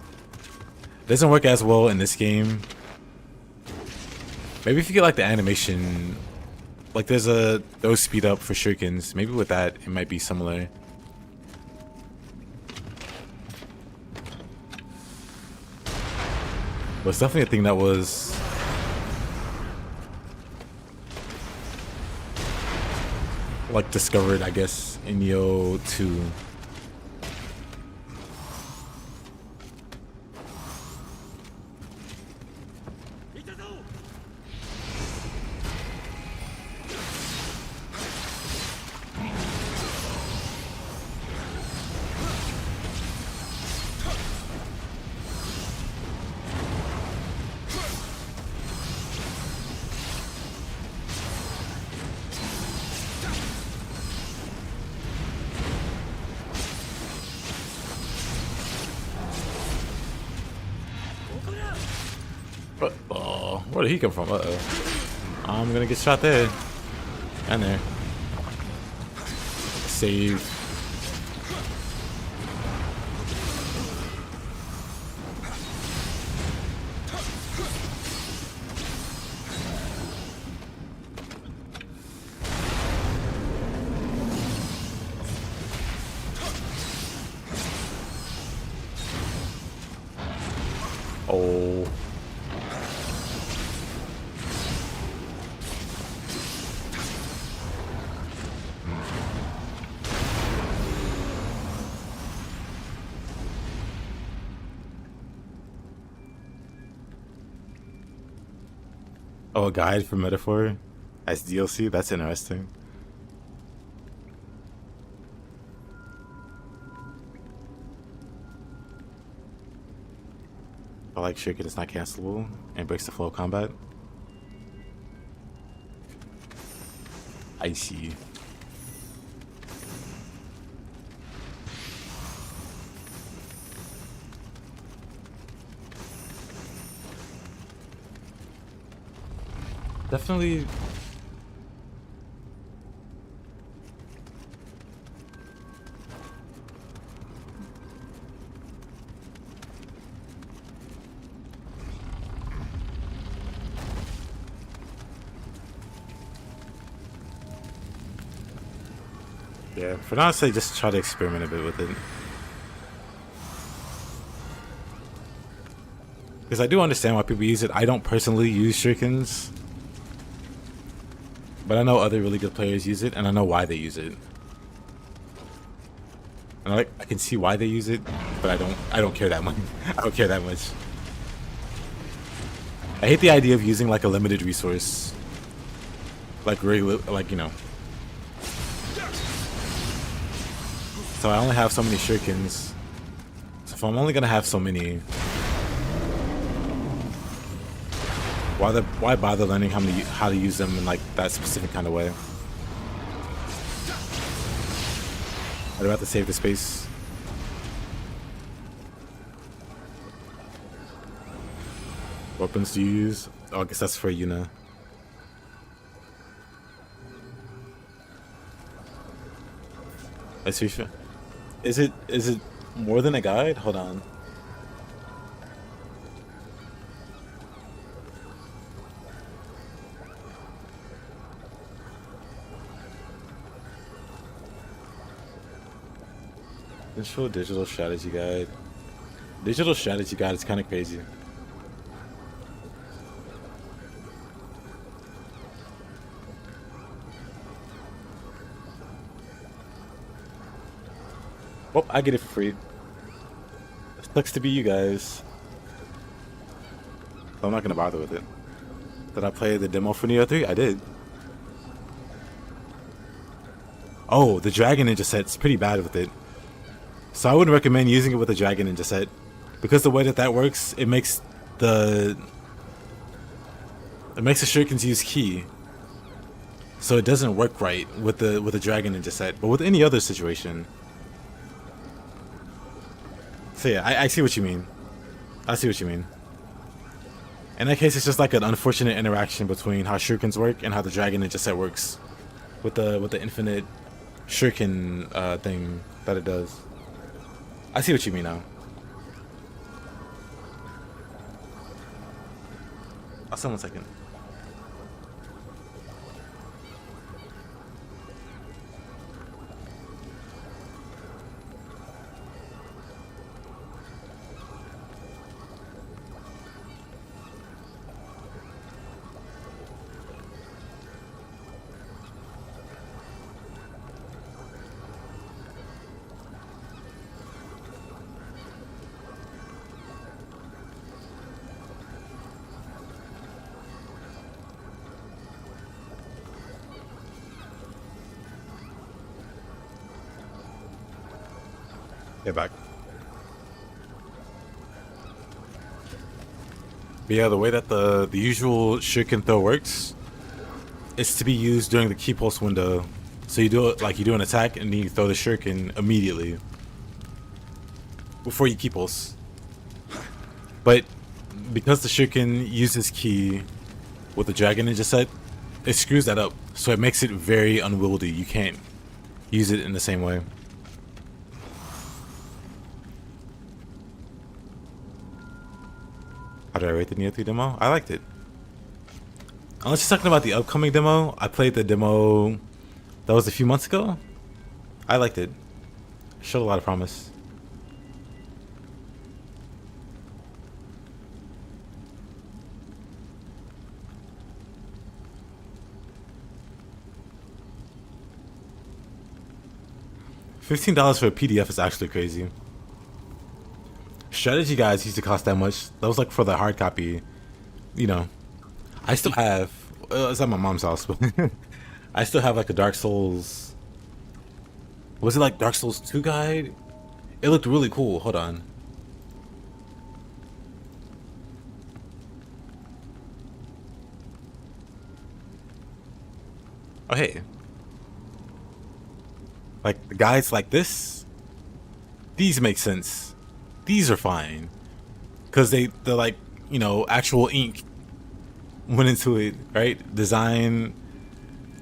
S1: Doesn't work as well in this game. Maybe if you get like the animation, like there's those speed up for shurikens. Maybe with that it might be similar. But it's definitely a thing that was like discovered, I guess, in Nioh 2. Where did he come from? Uh-oh. I'm gonna get shot there. And there. Save. Oh. Oh, a guide for metaphor as DLC? That's interesting. I like Shuriken is not cancelable and breaks the flow of combat. I see. Definitely. Yeah, for now, I'd say just try to experiment a bit with it. Because I do understand why people use it. I don't personally use shurikens. But I know other really good players use it, and I know why they use it. And I can see why they use it, but I don't care that much. I don't care that much. I hate the idea of using like a limited resource. Like really, like, you know. So I only have so many shurikens. So if I'm only gonna have so many, why bother learning how to use them in like that specific kind of way? I'd rather save the space. Weapons to use? Oh, I guess that's for Yuna. Let's see. Is it more than a guide? Hold on. Intro digital strategy guide. Digital strategy guide is kind of crazy. Well, I get it for free. Sucks to be you guys. I'm not gonna bother with it. Did I play the demo for Nioh 3? I did. Oh, the Dragon Ninja set's pretty bad with it. So I wouldn't recommend using it with a Dragon Ninja set. Because the way that works, it makes the shurikens use ki. So it doesn't work right with the Dragon Ninja set. But with any other situation. So yeah, I see what you mean. I see what you mean. In that case, it's just like an unfortunate interaction between how shurikens work and how the Dragon Ninja set works. With the infinite shuriken thing that it does. I see what you mean now. I'll send 1 second. Get back. But yeah, the way that the usual shuriken throw works is to be used during the ki pulse window. So you do it like you do an attack and then you throw the shuriken immediately before you ki pulse. But because the shuriken uses ki with the Dragon Ninja set, it screws that up. So it makes it very unwieldy. You can't use it in the same way. How do I rate the Nioh 3 demo? I liked it. Unless you're talking about the upcoming demo, I played the demo that was a few months ago. I liked it. It showed a lot of promise. $15 for a PDF is actually crazy. Strategy guides used to cost that much. That was like for the hard copy. You know, I still have. It's at my mom's house, but I still have like a Dark Souls. Was it like Dark Souls 2 guide? It looked really cool. Hold on. Oh hey. Like the guides like this. These make sense. These are fine, cause they're like, you know, actual ink went into it, right? Design,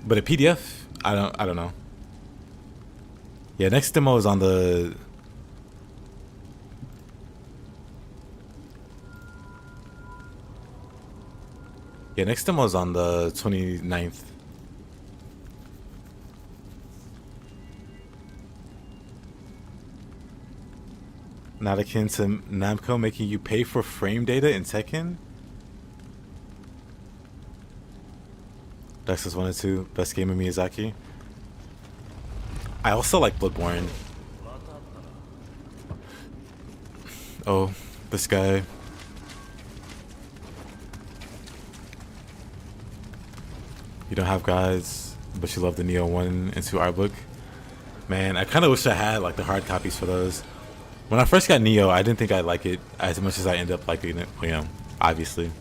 S1: but a PDF, I don't know. Yeah, next demo is on the. Yeah, next demo is on the 29th. Not akin to Namco making you pay for frame data in Tekken? Dark Souls 1 and 2, best game of Miyazaki. I also like Bloodborne. Oh, this guy. You don't have guides, but you love the Nioh 1 and 2 art book. Man, I kind of wish I had like the hard copies for those. When I first got Nioh, I didn't think I'd like it as much as I ended up liking it, you know, obviously.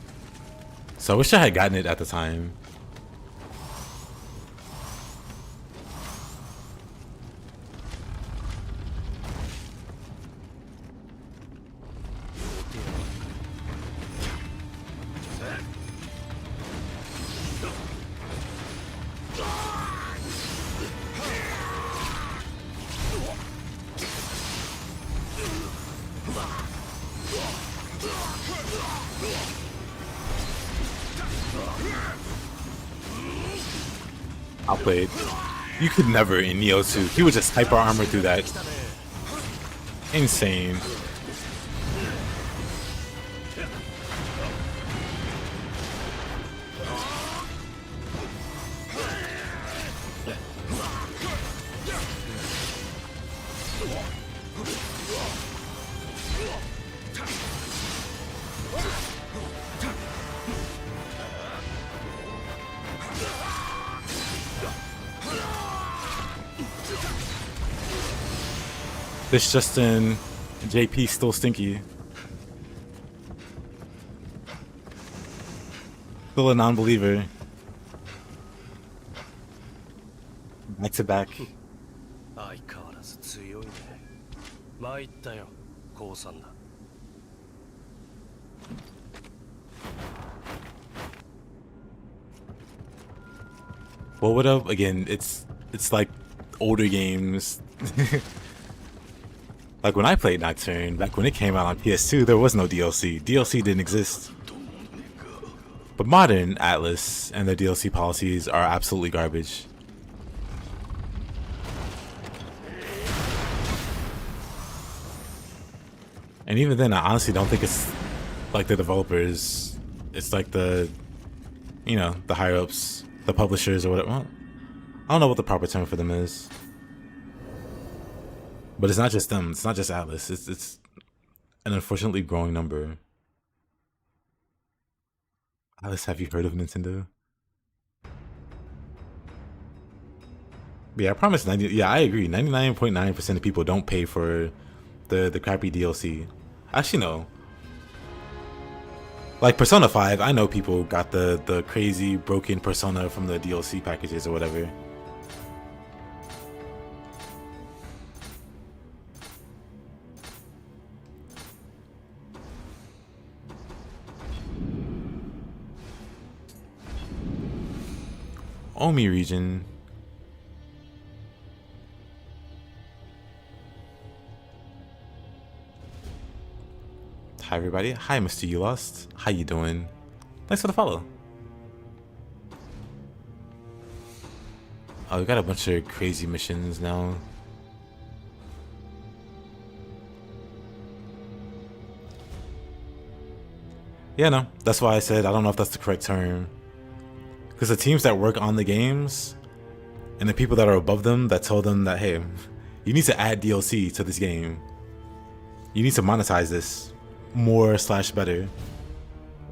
S1: So I wish I had gotten it at the time. Outplayed. You could never in Nioh 2. He would just hyper armor through that. Insane. This Justin JP still stinky. Still a non-believer. Back to back.
S7: 相変わらず強いね。参ったよ、降参だ。
S1: Well, what up? Again, it's like older games. Like when I played Nocturne, back when it came out on PS2, there was no DLC. DLC didn't exist. But modern Atlas and their DLC policies are absolutely garbage. And even then, I honestly don't think it's like the developers. It's like the, you know, the higher ups, the publishers or whatever. Well, I don't know what the proper term for them is. But it's not just them. It's not just Atlas. It's an unfortunately growing number. Atlas, have you heard of Nintendo? But yeah, I promise 90. Yeah, I agree. 99.9% of people don't pay for the crappy DLC. Actually, no. Like Persona 5, I know people got the crazy broken Persona from the DLC packages or whatever. Omi region. Hi everybody. Hi Mr. You Lost. How you doing? Thanks for the follow. Oh, we got a bunch of crazy missions now. Yeah, no. That's why I said I don't know if that's the correct term. Because the teams that work on the games and the people that are above them that told them that, hey, you need to add DLC to this game. You need to monetize this more / better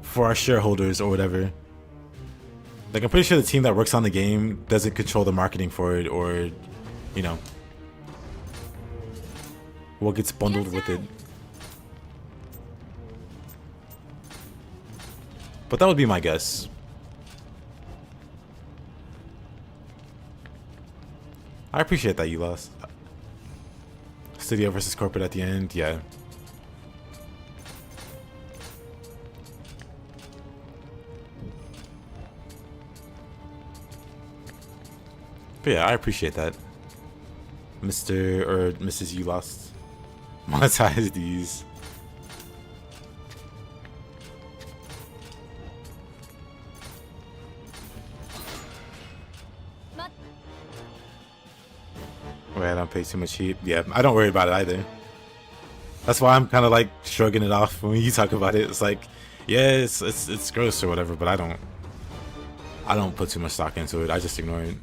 S1: for our shareholders or whatever. Like, I'm pretty sure the team that works on the game doesn't control the marketing for it or, you know, what gets bundled with it. But that would be my guess. I appreciate that you lost. Studio versus corporate at the end, yeah. But yeah, I appreciate that. Mr. or Mrs. You Lost. Monetize these. Wait, I don't pay too much heat. Yeah, I don't worry about it either. That's why I'm kind of like shrugging it off when you talk about it. It's like, yeah, it's gross or whatever, but I don't put too much stock into it. I just ignore it.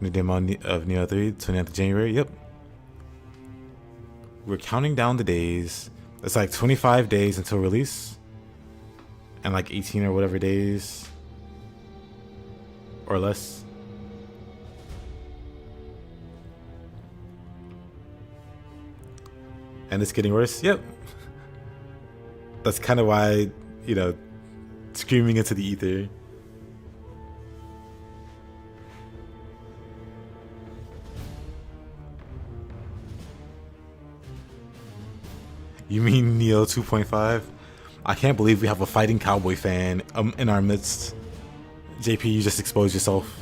S1: New demo of Nioh 3, 29th of January. Yep. We're counting down the days. It's like 25 days until release. And like 18 or whatever days. Or less. And it's getting worse? Yep. That's kind of why, you know, screaming into the ether. You mean Nioh 2.5? I can't believe we have a fighting cowboy fan in our midst. JP, you just exposed yourself.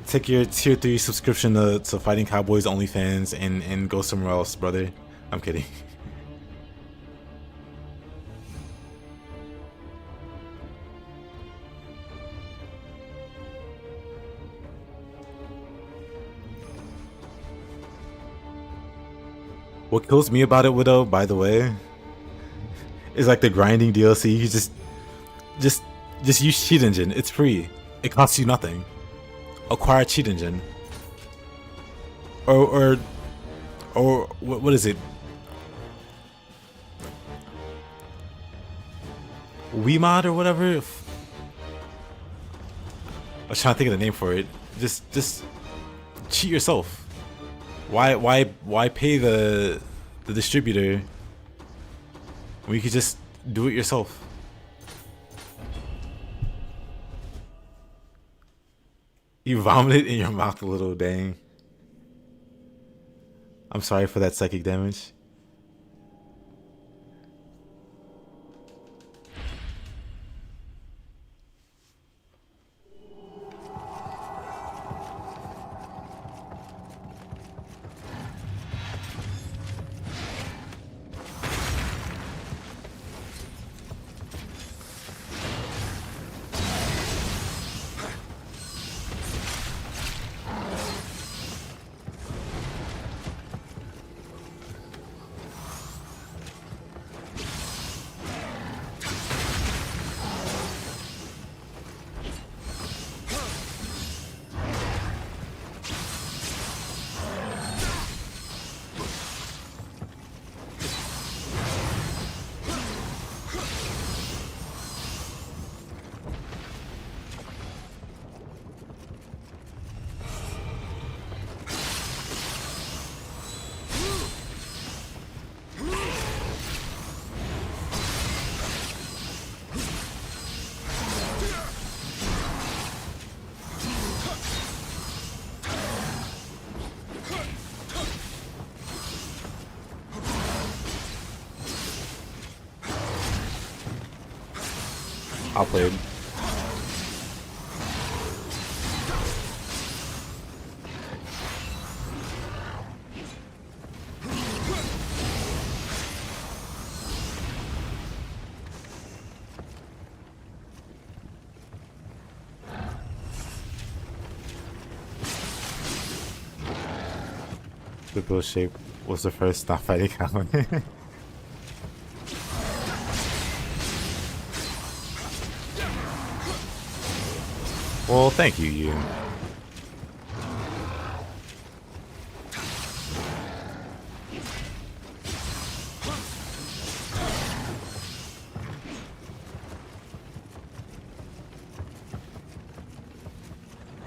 S1: Take your tier 3 subscription to Fighting Cowboys OnlyFans and go somewhere else, brother. I'm kidding. What kills me about it, Widow, by the way, is like the grinding DLC. You just use Cheat Engine. It's free. It costs you nothing. Acquire Cheat Engine. Or what is it? Wiimod or whatever. I was trying to think of the name for it. Just cheat yourself. Why pay the distributor when you could just do it yourself? You vomited in your mouth a little, dang. I'm sorry for that psychic damage. outplayed. The bill shape was the first not fighting one. Well, thank you, you.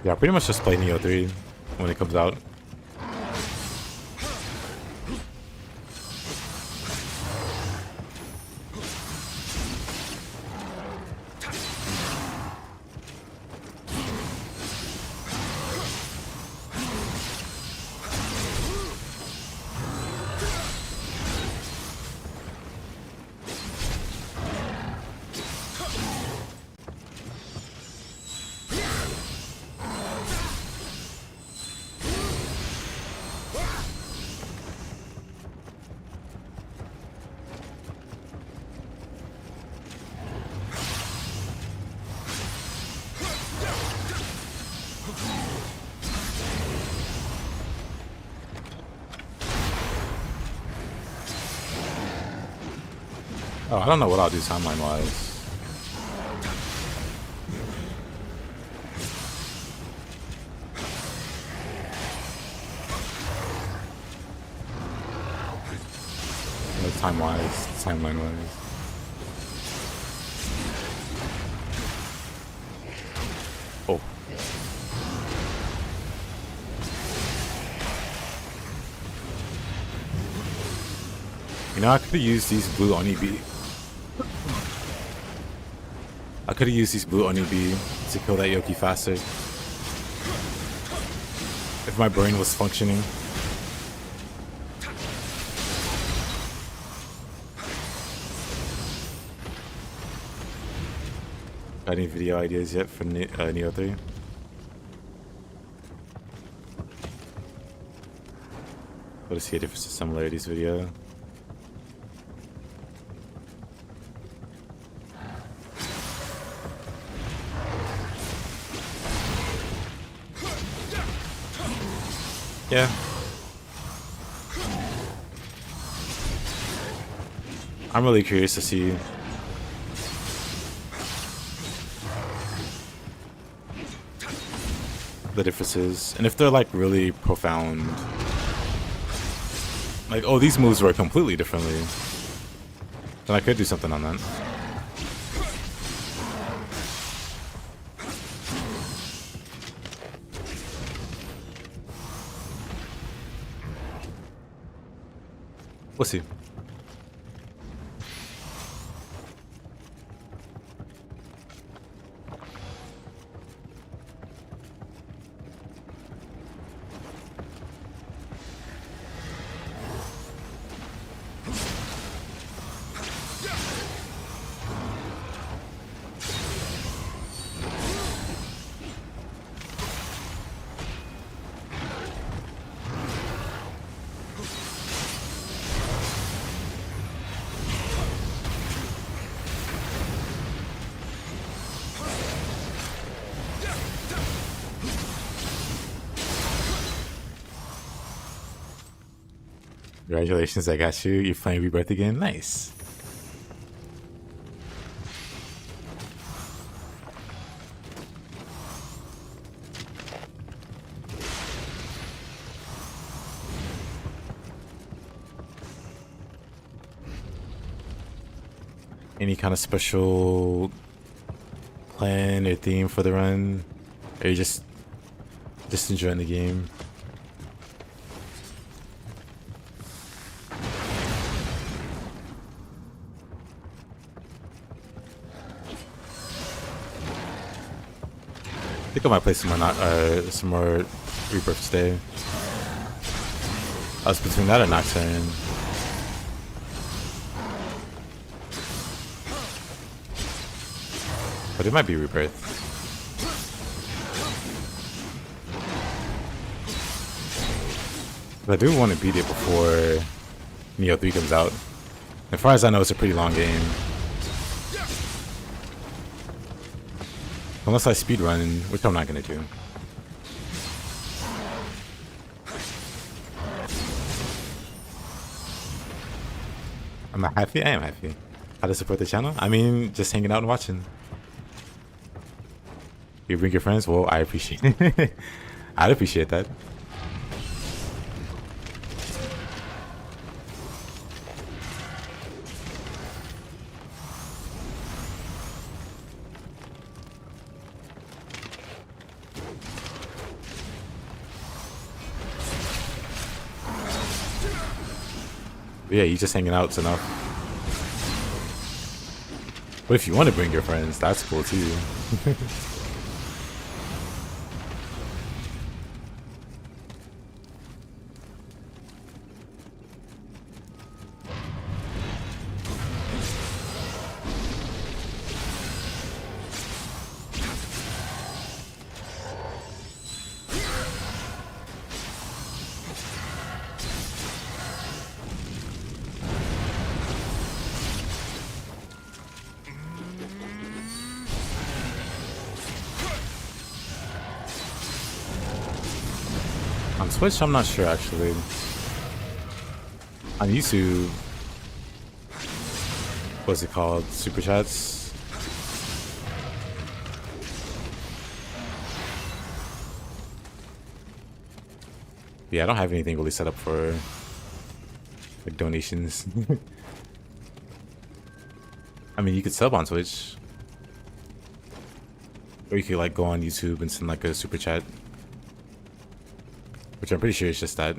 S1: Yeah, pretty much just play Nioh 3 when it comes out. Oh, I don't know what I'll do timeline-wise. Time-wise, timeline-wise. Oh. You know, I could have used these blue Onibi. I could have used these blue Onibi to kill that Yoki faster. If my brain was functioning. Got any video ideas yet for Nioh 3? What is see a difference in similarities video? Yeah. I'm really curious to see the differences and if they're like really profound. Like, oh, these moves work completely differently. Then I could do something on that. We'll see. Congratulations, I got you. You're playing Rebirth again? Nice. Any kind of special plan or theme for the run? Or are you just enjoying the game? I think I might play some more Rebirth today. I was between that and Nocturne. But it might be Rebirth. But I do want to beat it before Nioh 3 comes out. As far as I know, it's a pretty long game. Unless I speedrun, which I'm not going to do. Am I happy? I am happy. How to support the channel? I mean, just hanging out and watching. You bring your friends? Well, I appreciate it. I'd appreciate that. But yeah, you just hanging out's enough. But if you want to bring your friends, that's cool too. On Switch, I'm not sure actually. On YouTube, what's it called? Super Chats? Yeah, I don't have anything really set up for like donations. I mean, you could sub on Twitch. Or you could like go on YouTube and send like a super chat. Which I'm pretty sure is just that.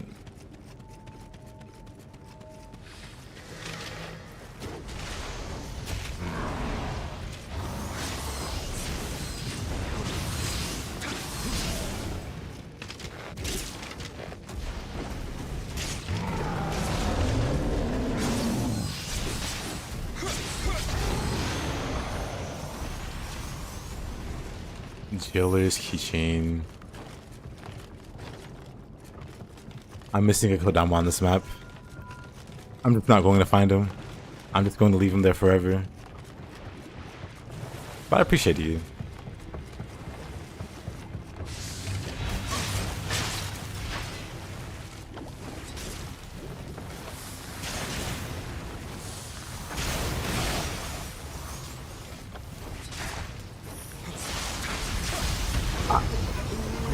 S1: Jailer's keychain. I'm missing a Kodama on this map. I'm just not going to find him. I'm just going to leave him there forever. But I appreciate you.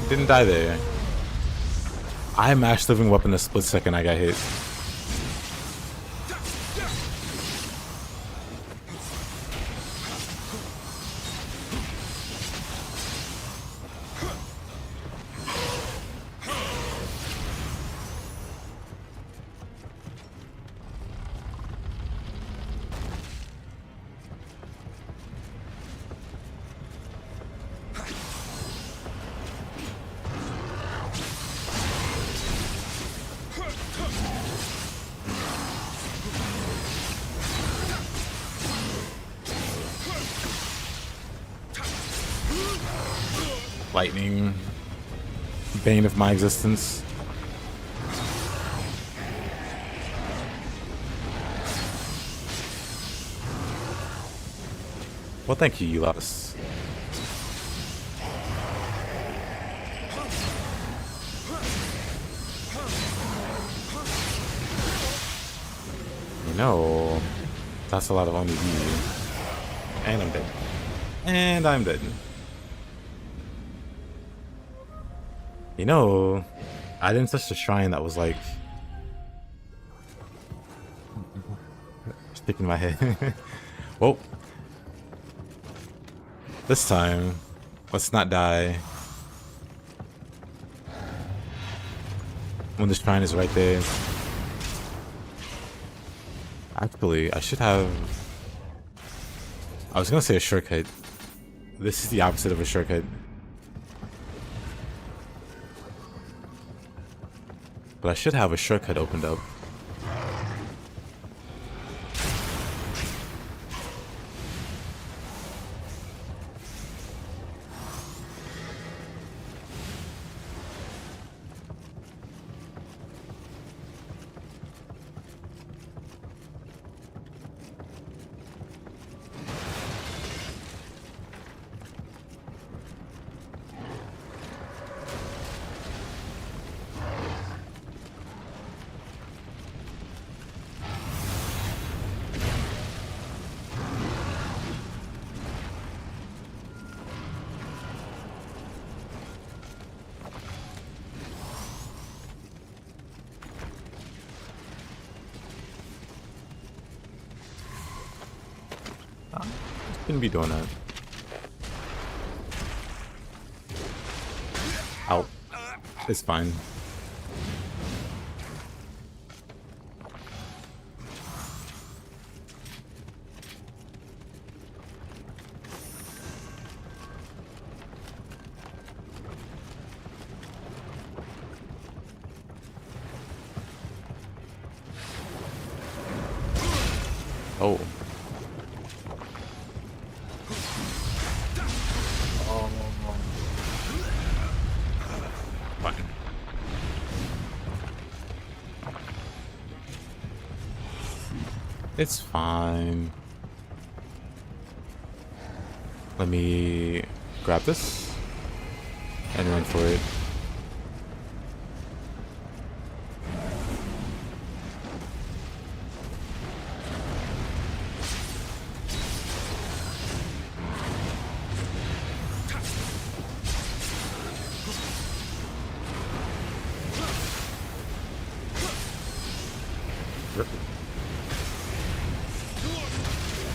S1: Didn't die there. I mashed living weapon a split second I got hit. Lightning, bane of my existence. Well, thank you, Elos. No, that's a lot of only V. And I'm dead. And I'm dead. You know, I didn't touch the shrine that was like sticking in my head. Well, this time, let's not die. When the shrine is right there. Actually, I should have... I was gonna say a shortcut. This is the opposite of a shortcut. But I should have a shortcut opened up. Shouldn't be doing that. Ow. It's fine. Oh. Fine. It's fine. Let me grab this and run for it.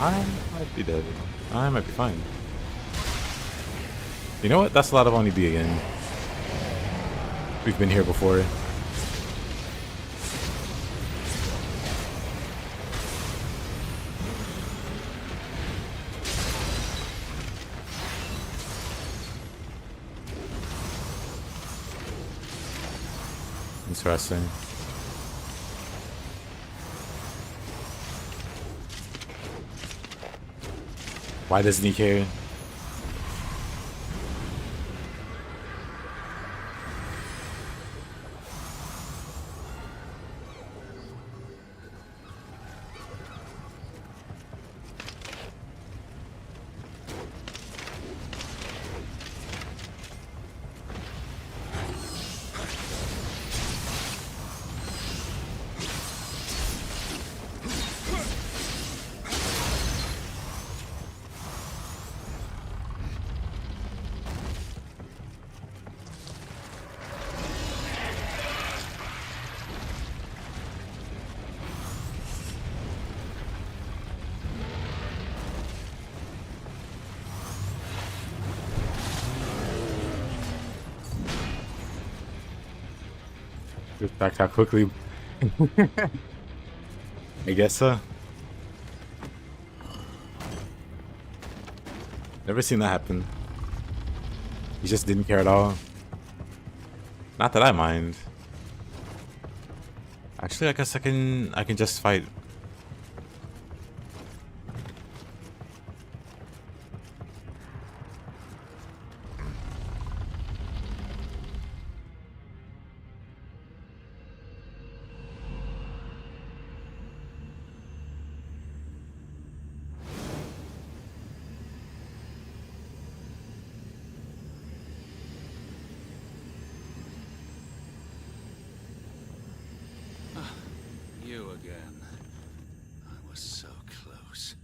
S1: I might be dead. I might be fine. You know what? That's a lot of Oni B again. We've been here before. Interesting. Why doesn't he care? Just back how quickly. I guess so. Never seen that happen. He just didn't care at all. Not that I mind. Actually, I guess I can just fight.
S5: You again. I was so close.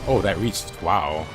S1: Oh, that reached. Wow.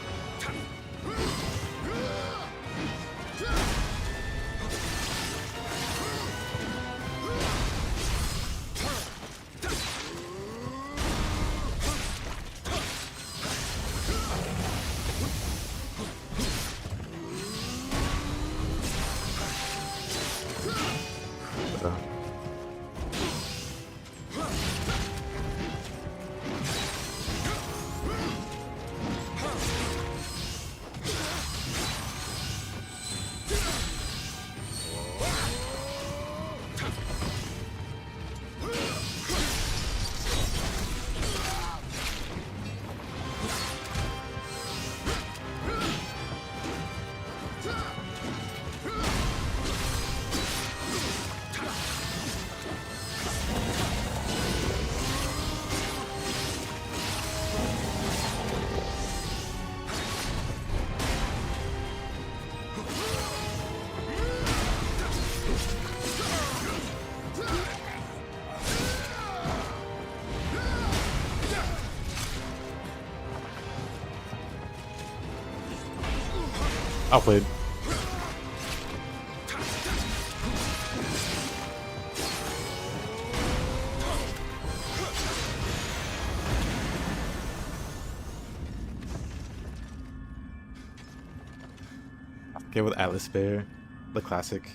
S1: I'll play it. Okay, with Atlas Bear, the classic.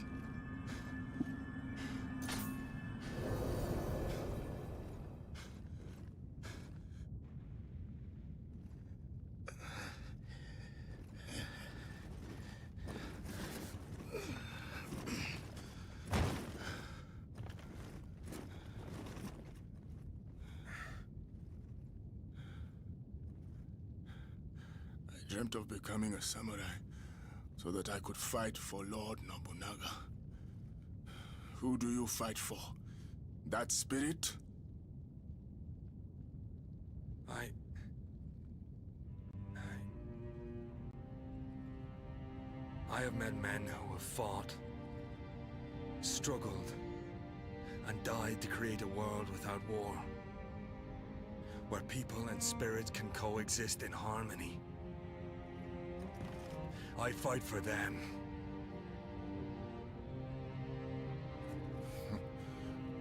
S8: I dreamt of becoming a samurai so that I could fight for Lord Nobunaga. Who do you fight for? That spirit?
S7: I have met men who have fought, struggled, and died to create a world without war, where people and spirits can coexist in harmony. I fight for them.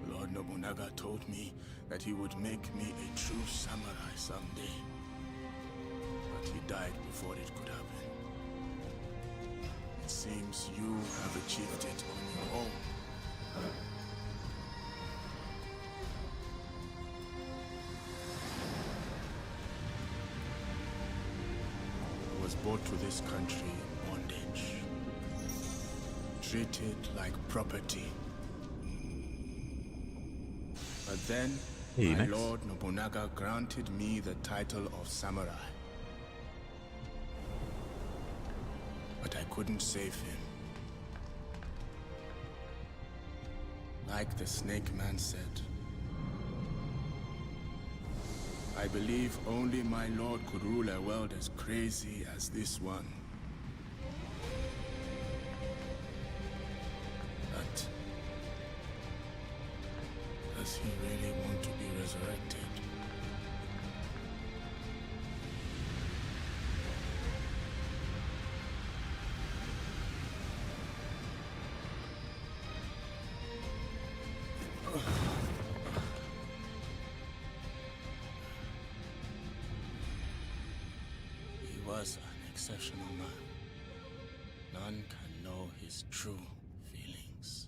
S8: Lord Nobunaga told me that he would make me a true samurai someday. But he died before it could happen. It seems you have achieved it on your own. I was brought to this country in bondage, treated like property. But then,
S1: Hey,
S8: my
S1: nice.
S8: Lord Nobunaga granted me the title of samurai. But I couldn't save him. Like the Snake Man said, I believe only my lord could rule a world as crazy as this one. But does he really want to be resurrected? He was an exceptional man. None can know his true feelings.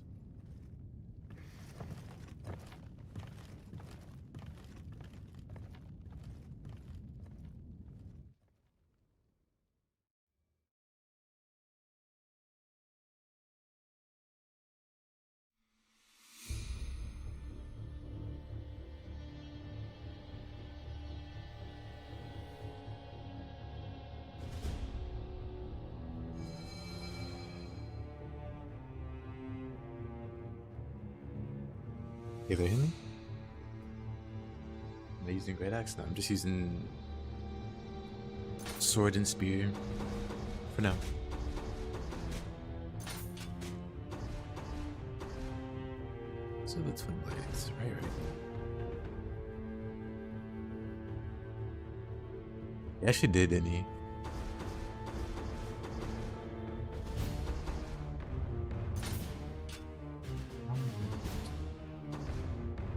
S1: If they hit me? Am I using great axe? No, I'm just using sword and spear for now. So the twin blades, right. He actually did, didn't he?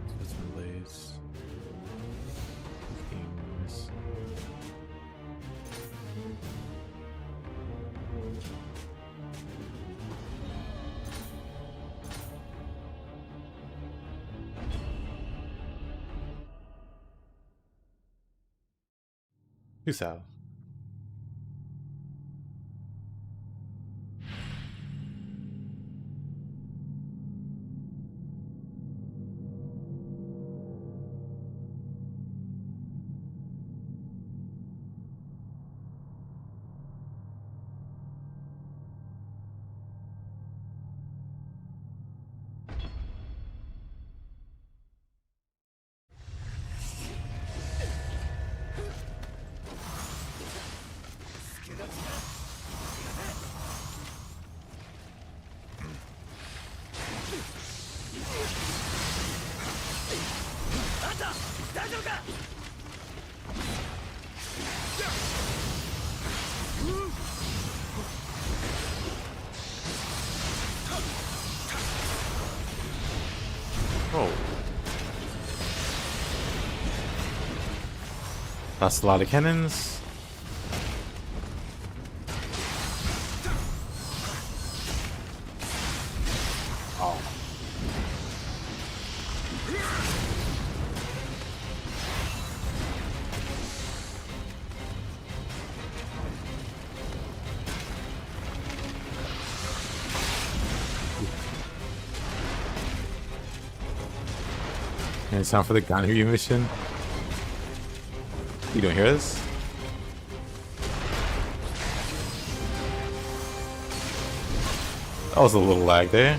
S1: So twin blades. Things. Peace out. Lost a lot of cannons. Oh. And it's time for the Ganryu mission. You don't hear this? That was a little lag there.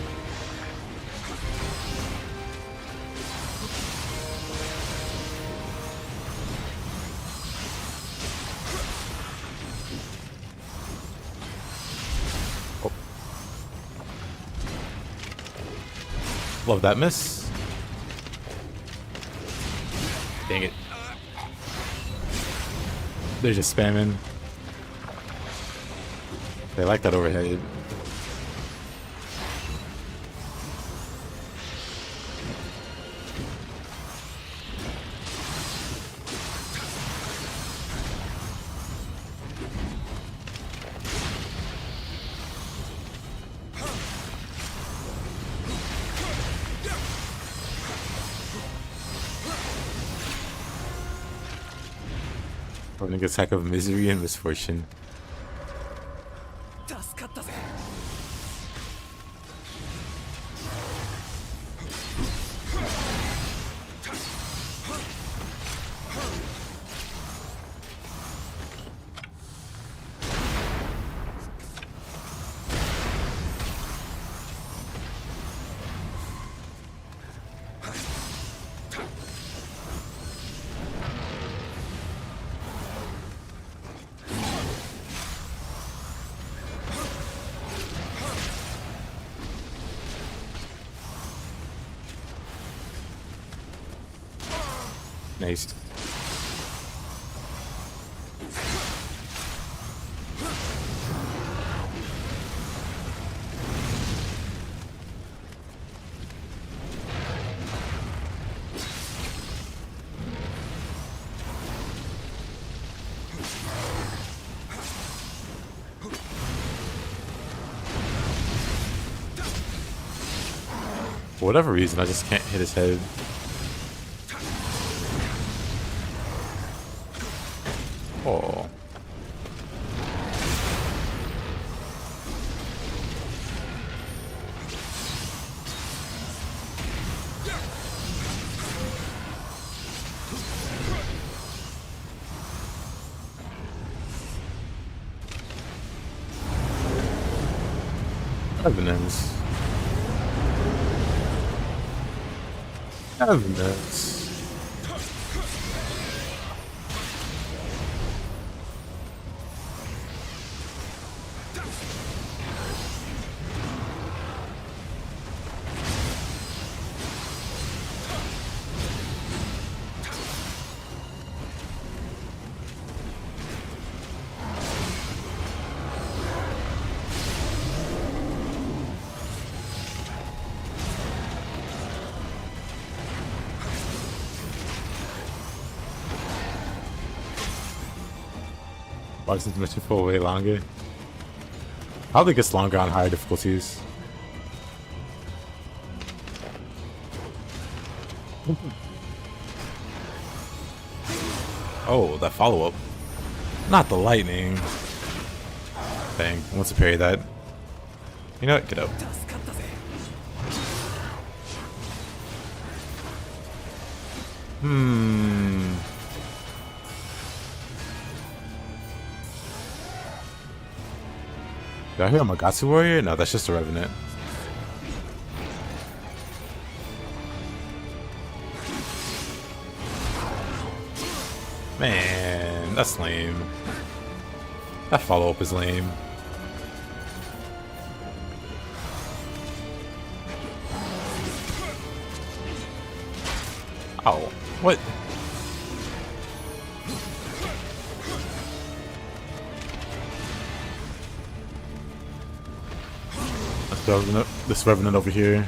S1: Oh. Love that miss. Dang it. They're just spamming. They like that overhead. Having a sack of misery and misfortune. Nice. For whatever reason, I just can't hit his head. Oh. Evidence. Evidence. Why does this mission feel way longer? Probably gets longer on higher difficulties. Oh, that follow-up. Not the lightning. Dang, I want to parry that. You know what? Get up. Did I hear a Magatsu warrior? No, that's just a revenant. Man, that's lame. That follow-up is lame. Ow. What? This revenant over here.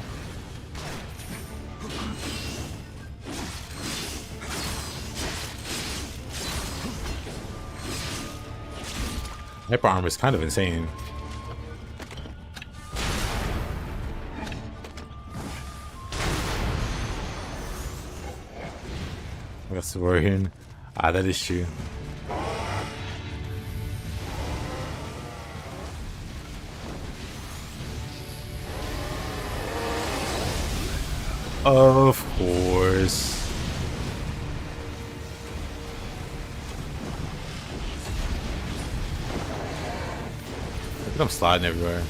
S1: Hyper armor is kind of insane. I got Saurian. Ah, that is true. Of course. Look at them sliding everywhere.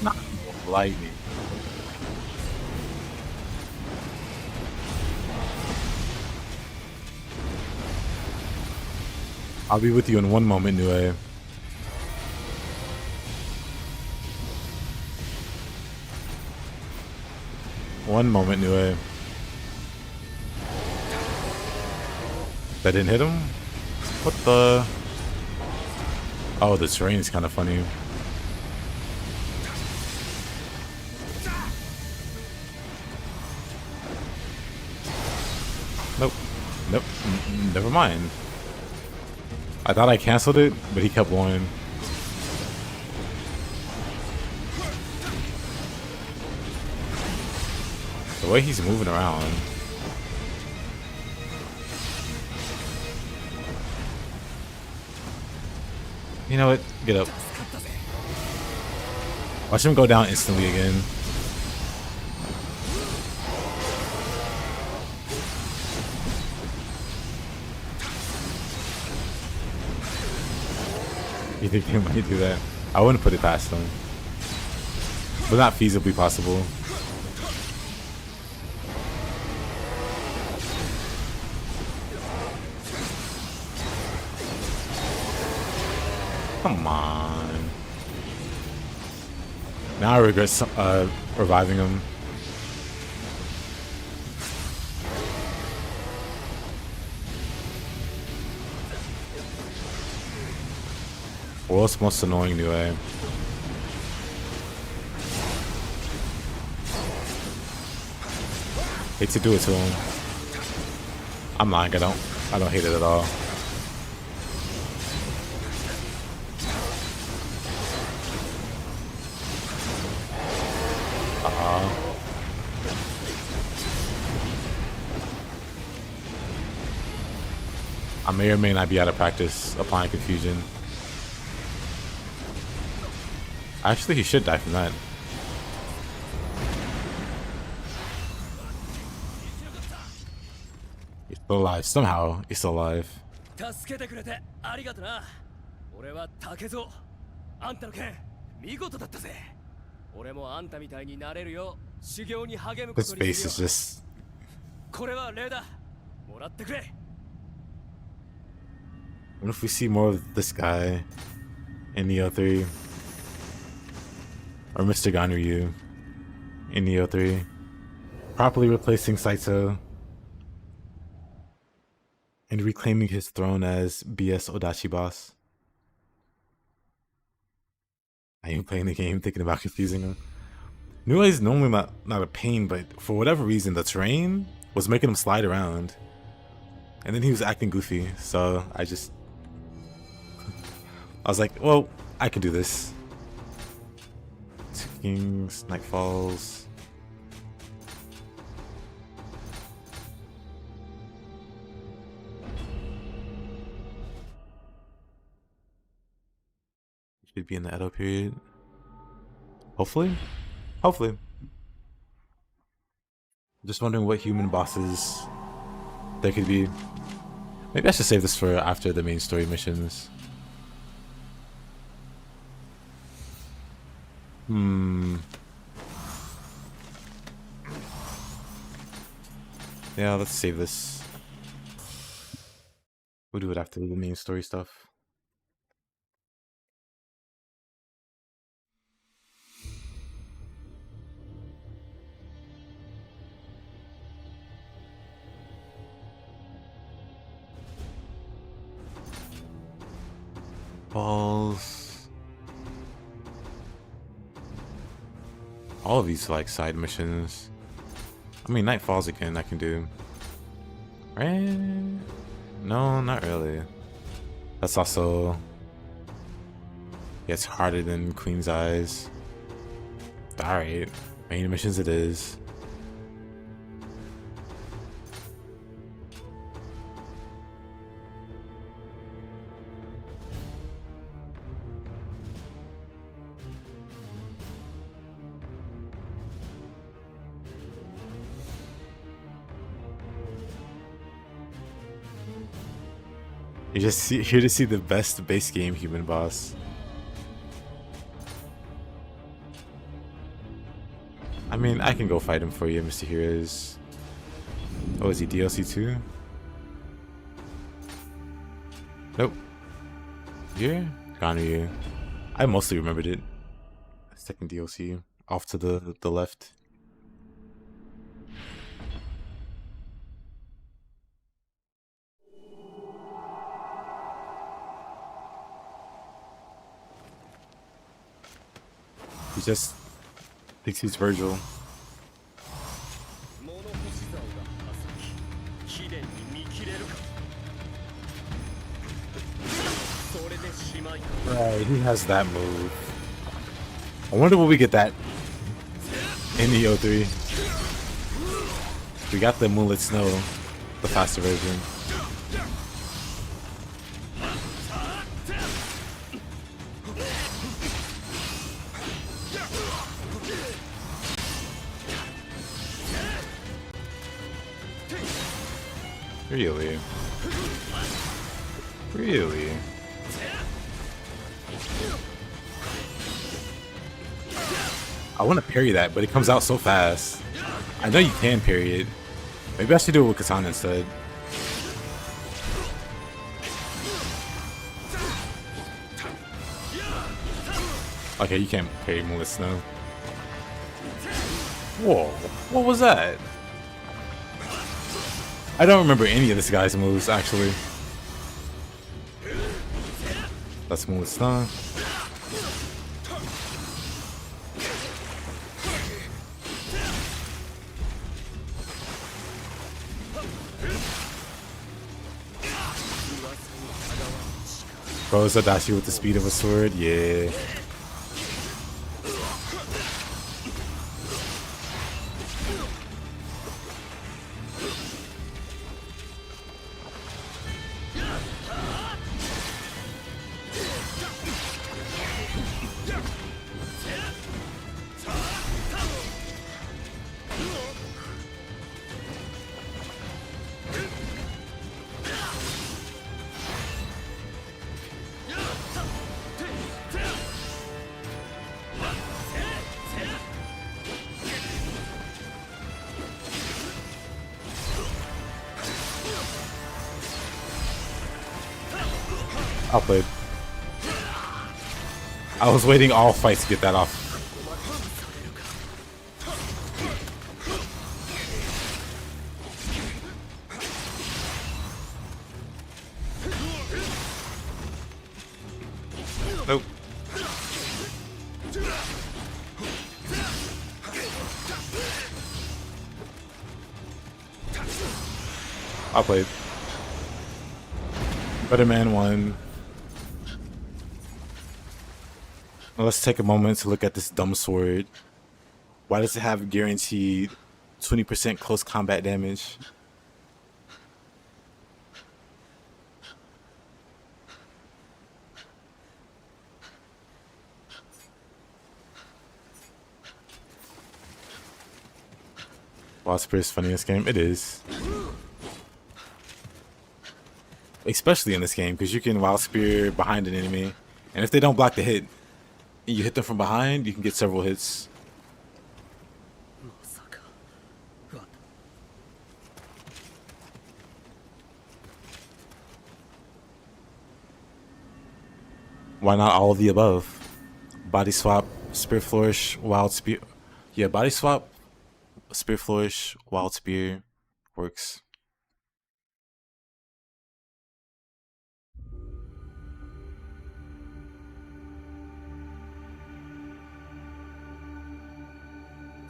S1: Not lightning. I'll be with you in one moment, Nioh. One moment, Nioh. That didn't hit him? What the? Oh, the terrain is kind of funny. Nope. Nope. Never mind. I thought I canceled it, but he kept going. The way he's moving around. You know what? Get up. Watch him go down instantly again. You think they might do that? I wouldn't put it past them. But not feasibly possible. Come on. Now I regret reviving him. World's most annoying Nioh. Hate to do it to him. I'm lying, I don't hate it at all. I may or may not be out of practice applying confusion. Actually, he should die from that. He's still alive. Somehow, he's still alive. His face is just... What if we see more of this guy in Nioh 3? Or Mr. Ganryu in Nioh 3? Properly replacing Saito and reclaiming his throne as BS Odachi boss. I am playing the game thinking about confusing him. Nioh is normally not a pain, but for whatever reason the terrain was making him slide around. And then he was acting goofy, so I was like, well, I can do this. Two Kings, Night Falls. Should be in the Edo period. Hopefully? Hopefully. Just wondering what human bosses there could be. Maybe I should save this for after the main story missions. Yeah, let's save this. We'll do it after the main story stuff. Balls. I all of these like side missions. I mean, Nightfalls again I can do. Right? No, not really. That's also... Yeah, it's harder than Queen's Eyes. Alright, main missions it is. You're just here to see the best base game human boss. I mean, I can go fight him for you, Mr. Heroes. Oh, is he DLC too? Nope. Here? Gone here. I mostly remembered it. Second DLC. Off to the left. He just thinks he's Virgil. Right, he has that move. I wonder will we get that in Nioh 3. We got the Moonlit Snow, the faster version. Really? Really? I want to parry that, but it comes out so fast. I know you can parry it. Maybe I should do it with Katana instead. Okay, you can't parry Moonlit Snow. Whoa, what was that? I don't remember any of this guy's moves, actually. That's Moonlit Snow. Bro, is Adachi with the speed of a sword? Yeah. I'll play. I was waiting all fights to get that off. Nope. I'll play. Better Man 1. Let's take a moment to look at this dumb sword. Why does it have guaranteed 20% close combat damage? Wild Spear is funny in this game. It is. Especially in this game, because you can Wild Spear behind an enemy. And if they don't block the hit, and you hit them from behind, you can get several hits. Why not all of the above? Body swap, spear flourish, wild spear. Yeah, body swap, spear flourish, wild spear works.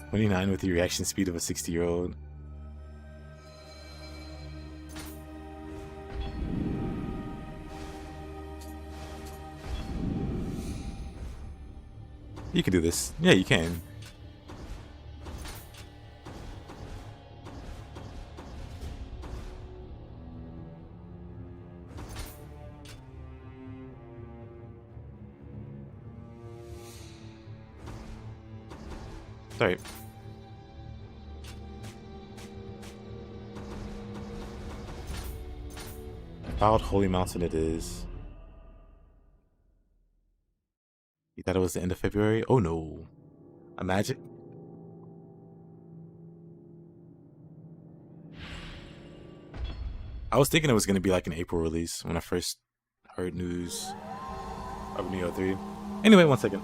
S1: 29 with the reaction speed of a 60-year-old. You can do this. Yeah, you can. Alright. Proud Holy Mountain it is. You thought it was the end of February? Oh no. Imagine. I was thinking it was going to be like an April release when I first heard news of Nioh 3. Anyway, 1 second.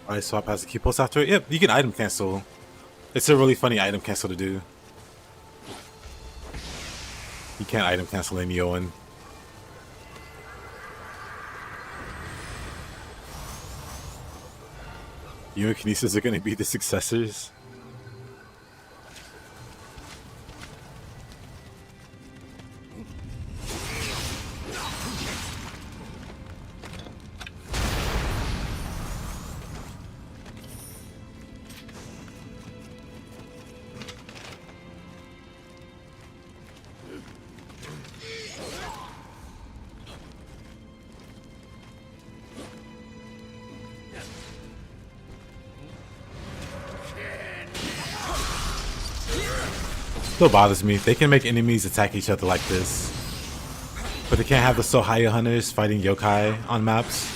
S1: Alright, swap has a key post after it. Yep, you can item cancel. It's a really funny item cancel to do. You can't item cancel in Nioh. You and Kinesis are going to be the successors. Still bothers me. They can make enemies attack each other like this, but they can't have the Sohaya hunters fighting yokai on maps.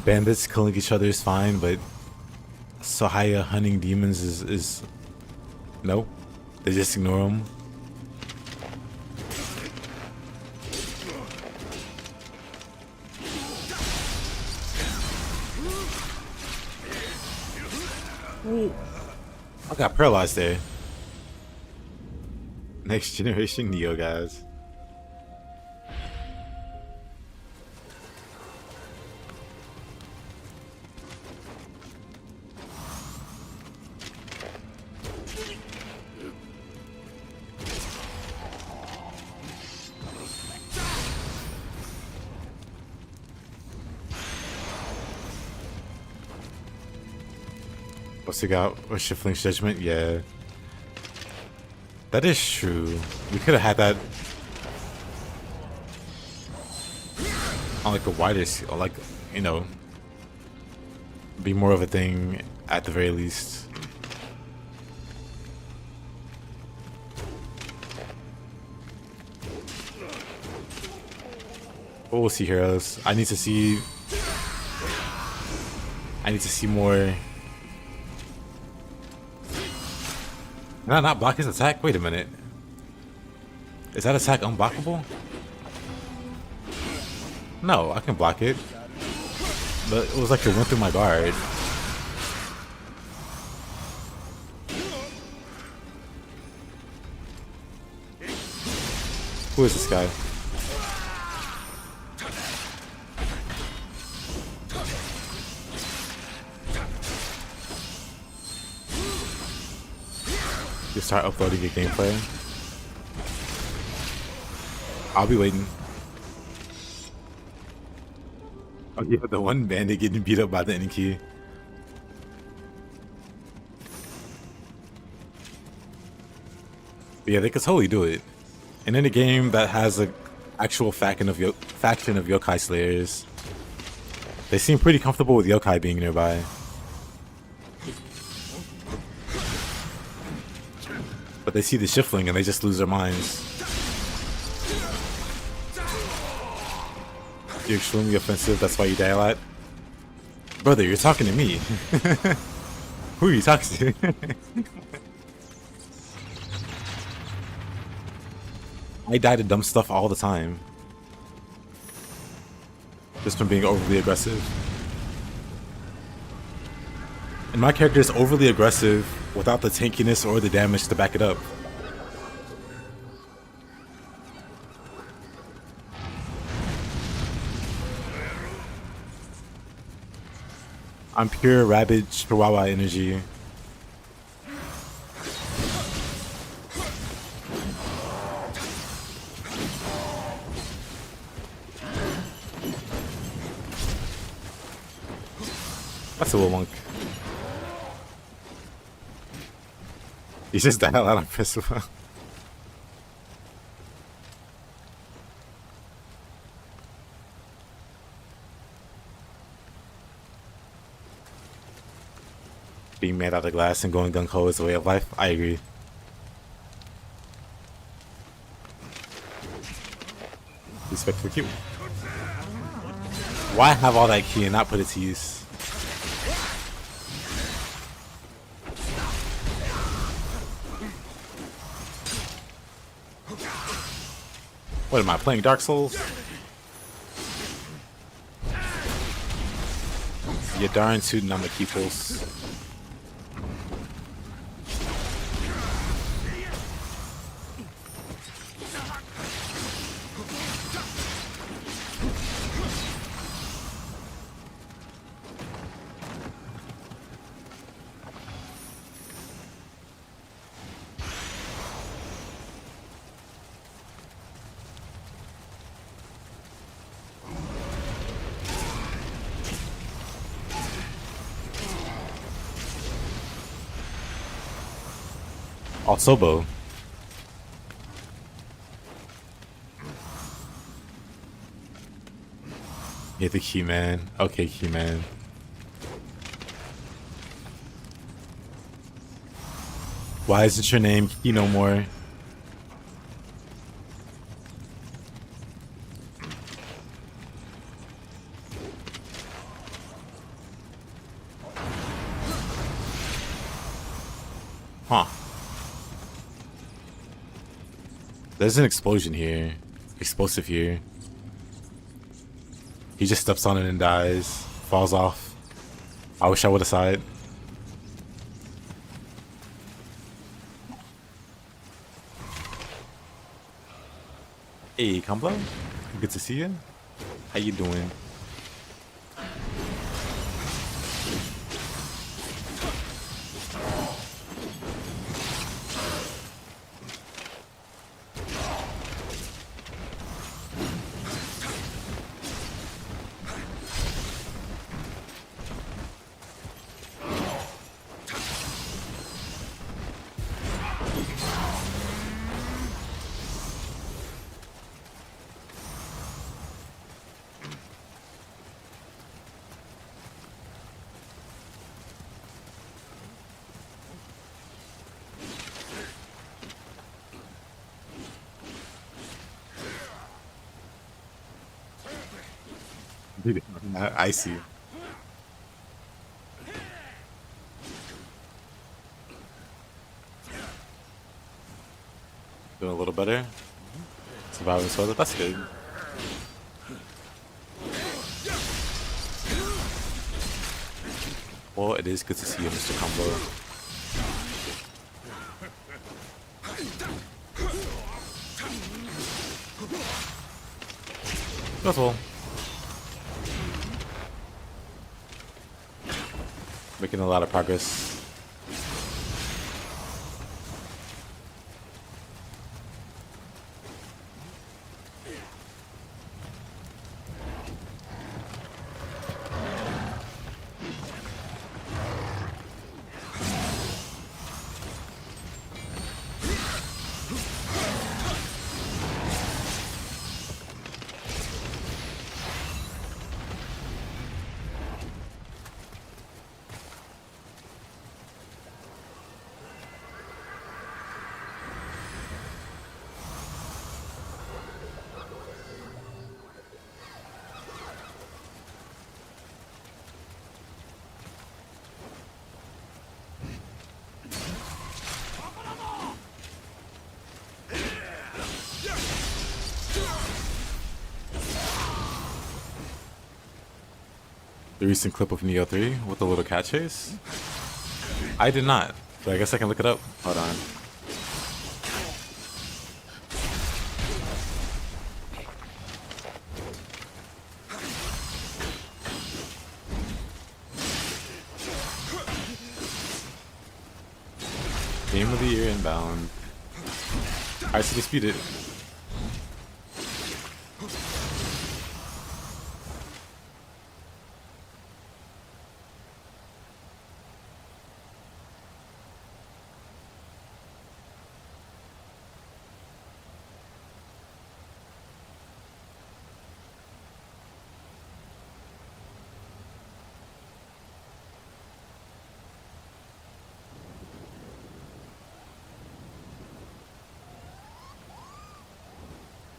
S1: Bandits killing each other is fine, but Sohaya hunting demons is no. They just ignore them. I got paralyzed there. Next generation Nioh, guys. What's it got? Or Shifling's Judgment? Yeah. That is true. We could have had that on like a wider scale, like, you know, be more of a thing at the very least. But we'll see, heroes. I need to see more. Can I not block his attack? Wait a minute. Is that attack unblockable? No, I can block it. But it was like it went through my guard. Who is this guy? You start uploading your gameplay. I'll be waiting. Oh yeah, the one bandit getting beat up by the Enki. Yeah, they could totally do it. And in a game that has an actual faction of yokai slayers, they seem pretty comfortable with yokai being nearby. But they see the shiftling and they just lose their minds. You're extremely offensive, that's why you die a lot. Brother, you're talking to me. Who are you talking to? I die to dumb stuff all the time. Just from being overly aggressive. And my character is overly aggressive without the tankiness or the damage to back it up. I'm pure rabid chihuahua energy. That's a little monk. He's just the hell out of festival. Being made out of glass and going gung-ho is a way of life. I agree. Respect for Q. Why have all that key and not put it to use? What am I playing, Dark Souls? You darn tootin' I'm a keeples. Sobo. Yeah, the key man. Okay, key man. Why isn't your name Key no more? Huh. There's an explosion here. Explosive here. He just steps on it and dies. Falls off. I wish I would have saw it. Hey, Combo. Good to see you. How you doing? I see. Doing a little better. Surviving solo, that's good. Well, it is good to see you, Mr. Combo. That's all. Making a lot of progress. the recent clip of Nioh 3 with the little cat chase? I did not, but I guess I can look it up. Hold on. Game of the year inbound. I see disputed.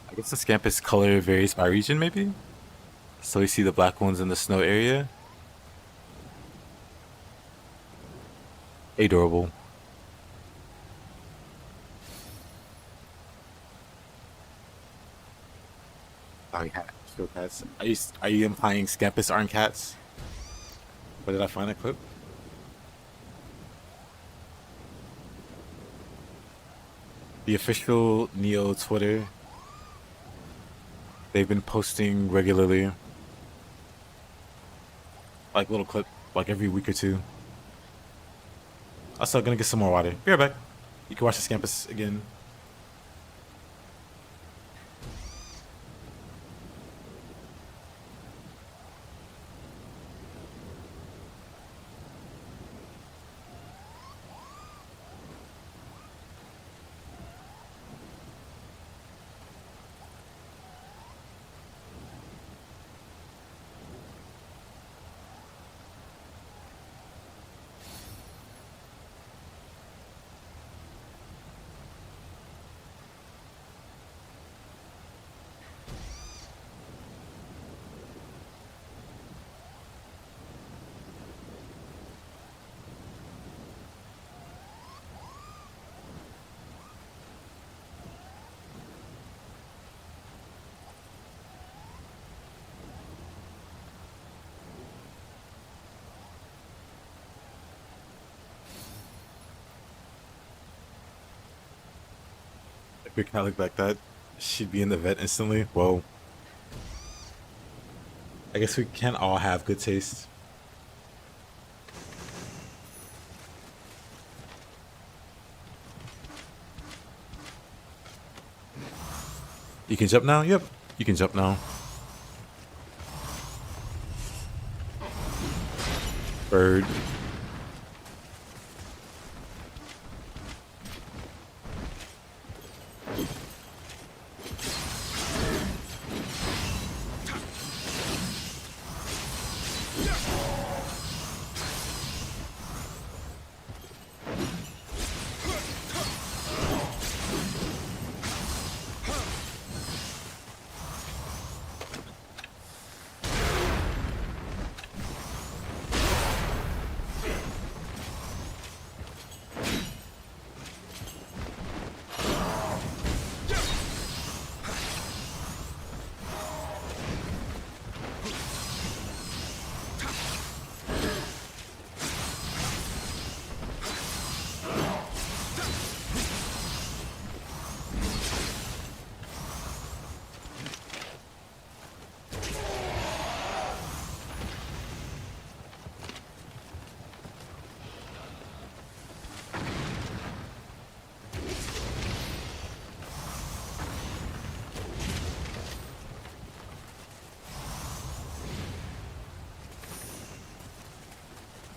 S1: I guess the Scampus color varies by region, maybe? So we see the black ones in the snow area. Adorable. Sorry, still cats. Are you implying Scampus aren't cats? Where did I find a clip? The official Nioh Twitter. They've been posting regularly, like little clip, like every week or two. Also, gonna get some more water. Be right back. You can watch this campus again. If we kind of look like that, she'd be in the vet instantly. Whoa. I guess we can't all have good taste. You can jump now? Yep, you can jump now. Bird.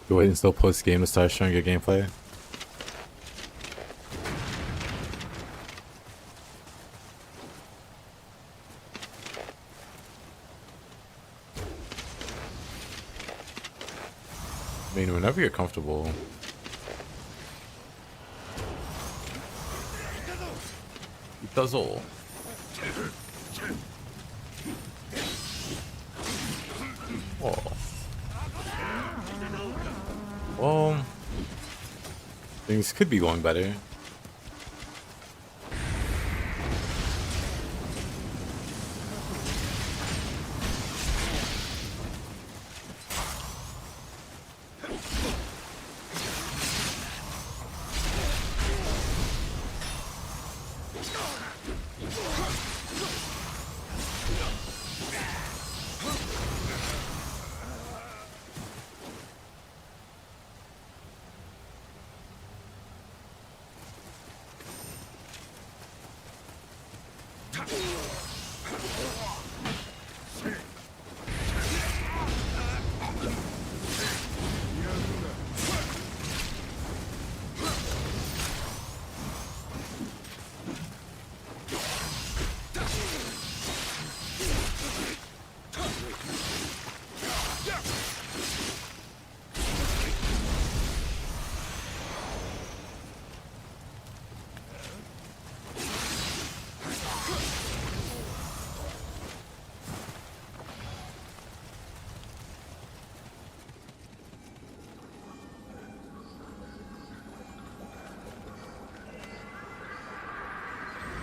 S1: You wait until post game to start showing your gameplay. I mean, whenever you're comfortable. Guzzle. Oh. Well, things could be going better.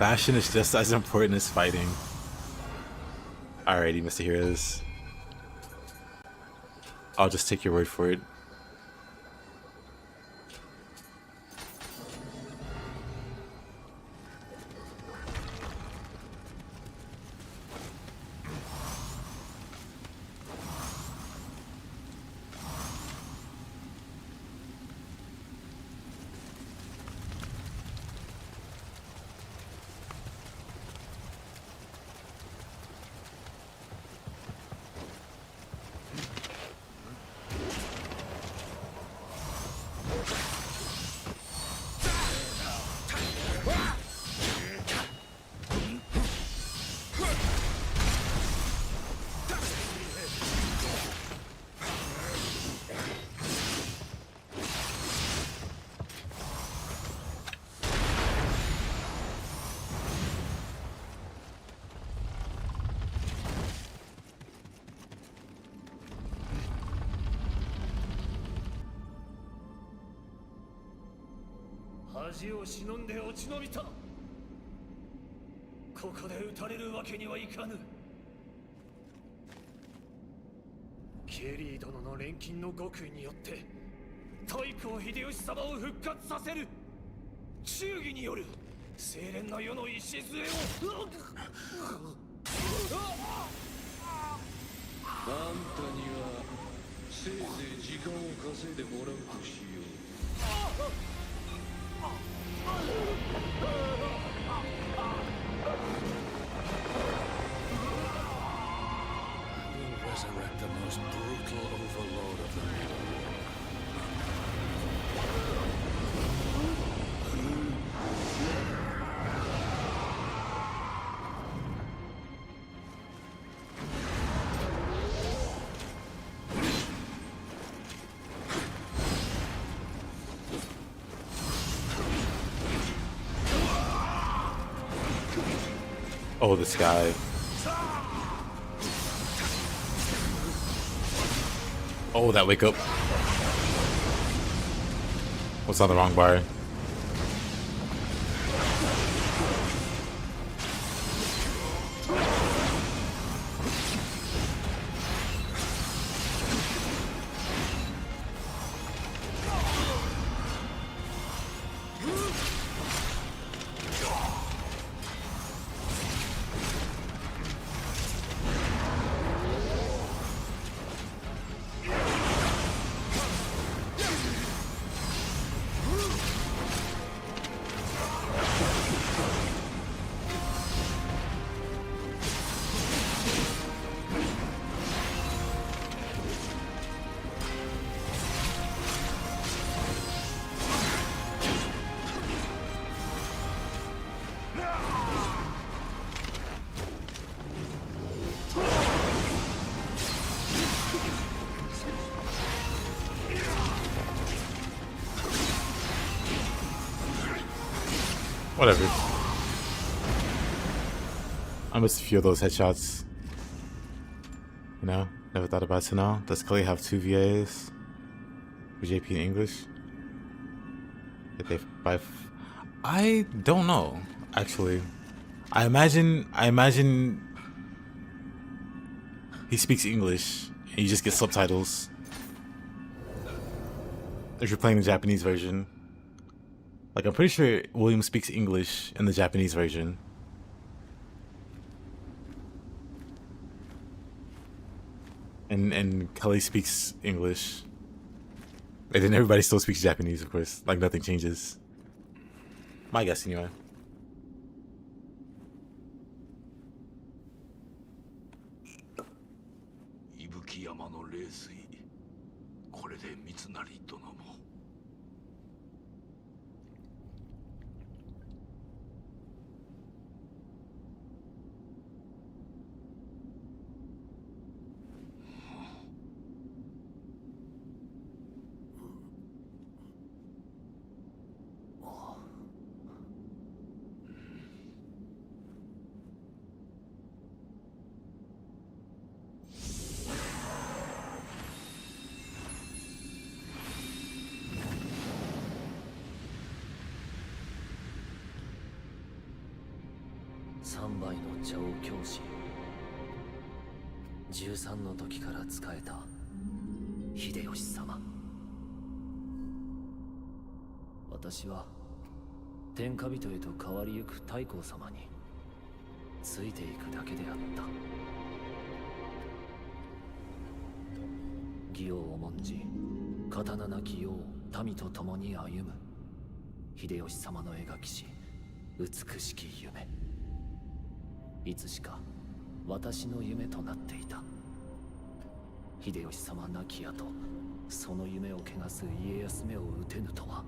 S1: Fashion is just as important as fighting. Alrighty, Mr. Heroes. I'll just take your word for it.
S6: 恥を忍んで落ち延びた。ここで撃たれるわけにはいかぬ。ケリー殿の錬金の極意によって太閤秀吉様を復活させる。忠義による清廉な世の礎を。
S5: あんたにはせいぜい時間を稼いでもらうとしよう。
S7: We'll resurrect the most brutal overlord of the Nioh.
S1: Oh, this guy. Oh, that wake up. What's on the wrong bar? Whatever. I missed a few of those headshots. You know, never thought about it till now. Does Clay have 2 VAs for JP in English? Did they buy? I don't know. Actually, I imagine he speaks English and you just get subtitles if you're playing the Japanese version. Like, I'm pretty sure William speaks English in the Japanese version. And Kelly speaks English. And then everybody still speaks Japanese, of course. Like, nothing changes. My guess, anyway.
S5: Ibukiyama no Reisui. これで三成殿も。
S9: 3杯の茶を教師、13の時から仕えた秀吉様。私は天下人へと変わりゆく太閤様についていくだけであった。義を重んじ刀なき世を民と共に歩む秀吉様の描きし美しき夢。いつしか私の夢となっていた。秀吉様亡き後、その夢を汚す家康めを討てぬとは、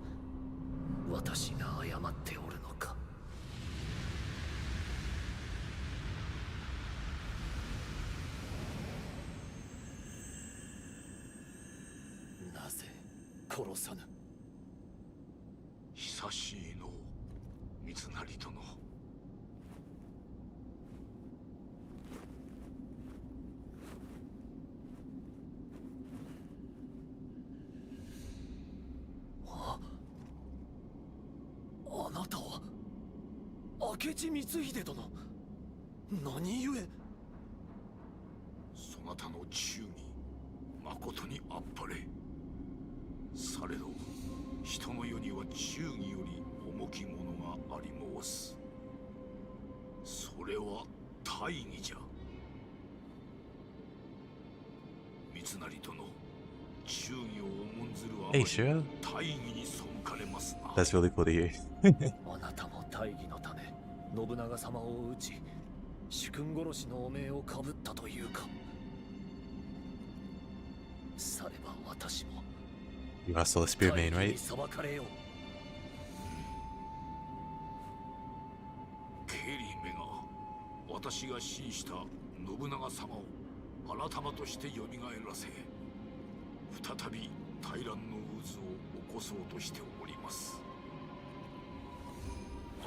S9: 私が誤っておるのか。なぜ殺さぬ。
S8: 久しいの三成殿。
S9: あなたは明智光秀殿。何故。
S8: そなたの忠義、まことにあっぱれ。されど人の世には忠義より重きものがあり申す。それは大義じゃ。三成殿、忠義を重んずるあま
S1: Hey,
S8: り
S1: Shiro.
S8: 大義に背かれますな。
S1: That's really cool to hear.
S9: あなたも大義のため信長様を討ち、主君殺しの汚名をかぶったというか。されば私も
S1: You are still a spear main,
S9: 大義
S1: right?
S9: に裁かれよう。
S8: ケリーめが私が信した信長様を改まとして蘇らせ、再び大乱の渦を起こそうとしております。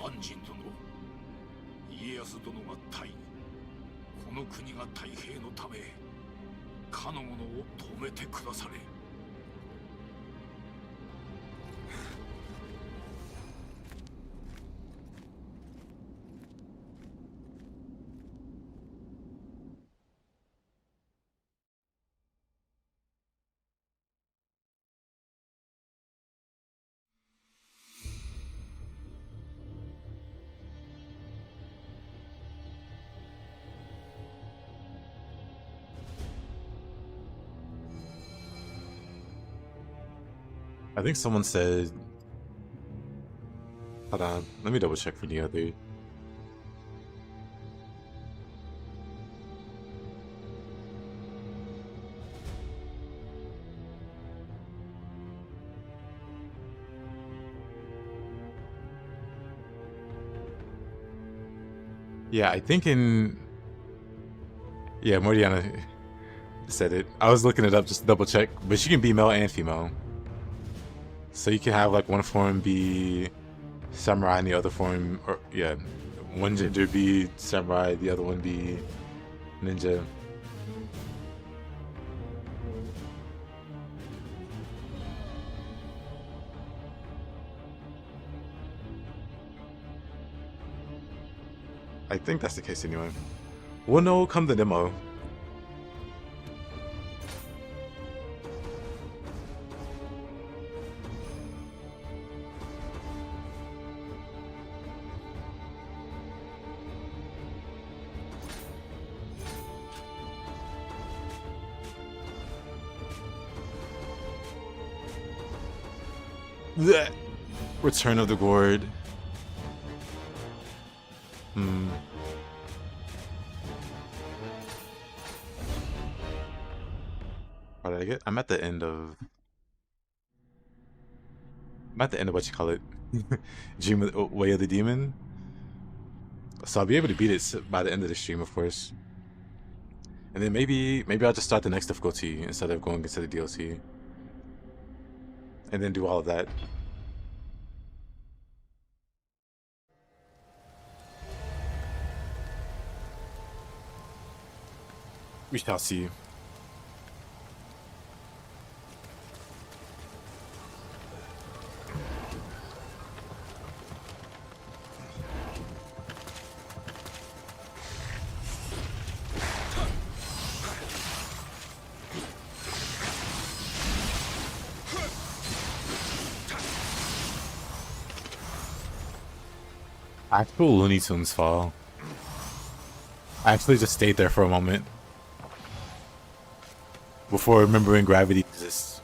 S8: 安心殿、家康殿が大義、この国が太平のため、かの者を止めてくだされ。
S1: I think someone said. Hold on, let me double check for the other. Yeah, I think in. Yeah, Mordiana said it. I was looking it up just to double check, but you can be male and female. So you can have like one form be samurai and the other form, or yeah, one gender be samurai, the other one be ninja. I think that's the case anyway. We'll know come the demo. Blech. Return of the Gourd. What did I get? I'm at the end of what you call it. Dream Way of the Demon. So I'll be able to beat it by the end of the stream, of course. And then maybe I'll just start the next difficulty instead of going into the DLC. And then do all of that. We shall see. Actual Looney Tunes fall. I actually just stayed there for a moment before remembering gravity exists.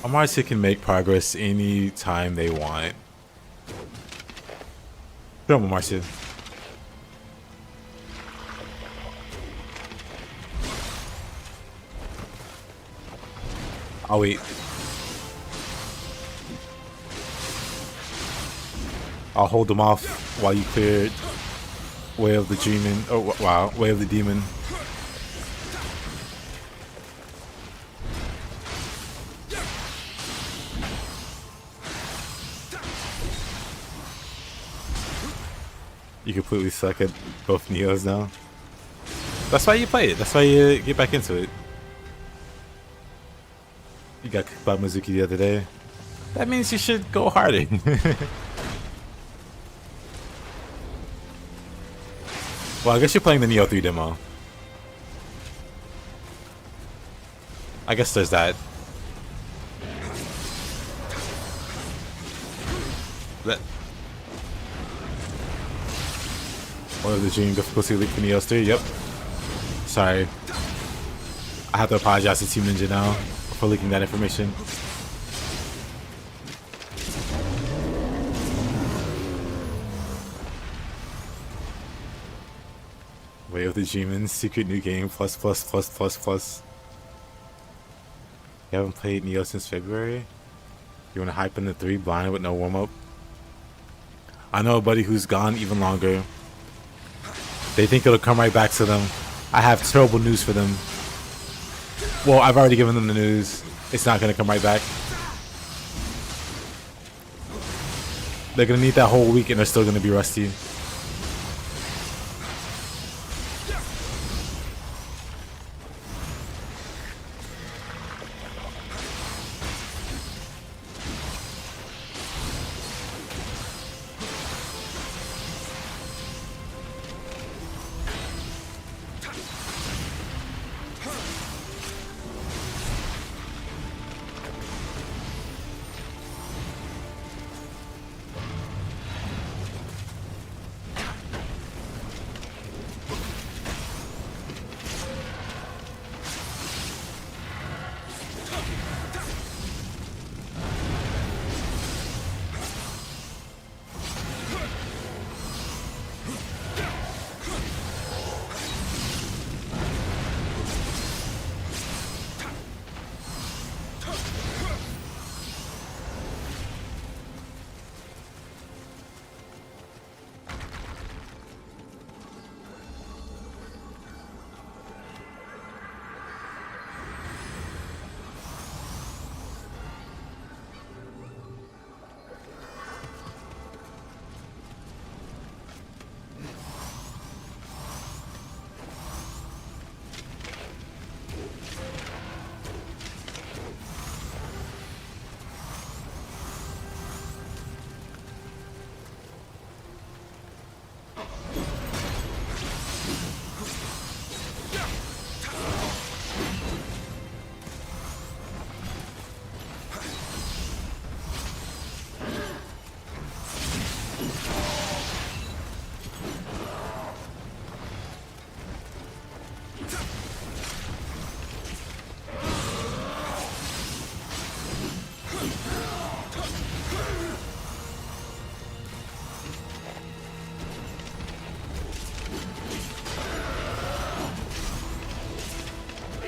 S1: Marcia can make progress any time they want. Come on, Marcia. I'll wait. I'll hold them off while you clear Way of the Demon. Oh wow, Way of the Demon. You completely suck at both Niohs now. That's why you play it. That's why you get back into it. You got kicked by Mizuki the other day. That means you should go harder. Well, I guess you're playing the Nioh 3 demo. I guess there's that. One of the Dream difficulty leak for Nioh 3, yep. Sorry. I have to apologize to Team Ninja now for leaking that information. Way of the Demons, secret new game, plus. You haven't played Nioh since February? You wanna hype in the 3 blind with no warm-up? I know a buddy who's gone even longer. They think it'll come right back to them. I have terrible news for them. Well, I've already given them the news. It's not gonna come right back. They're gonna need that whole week and they're still gonna be rusty.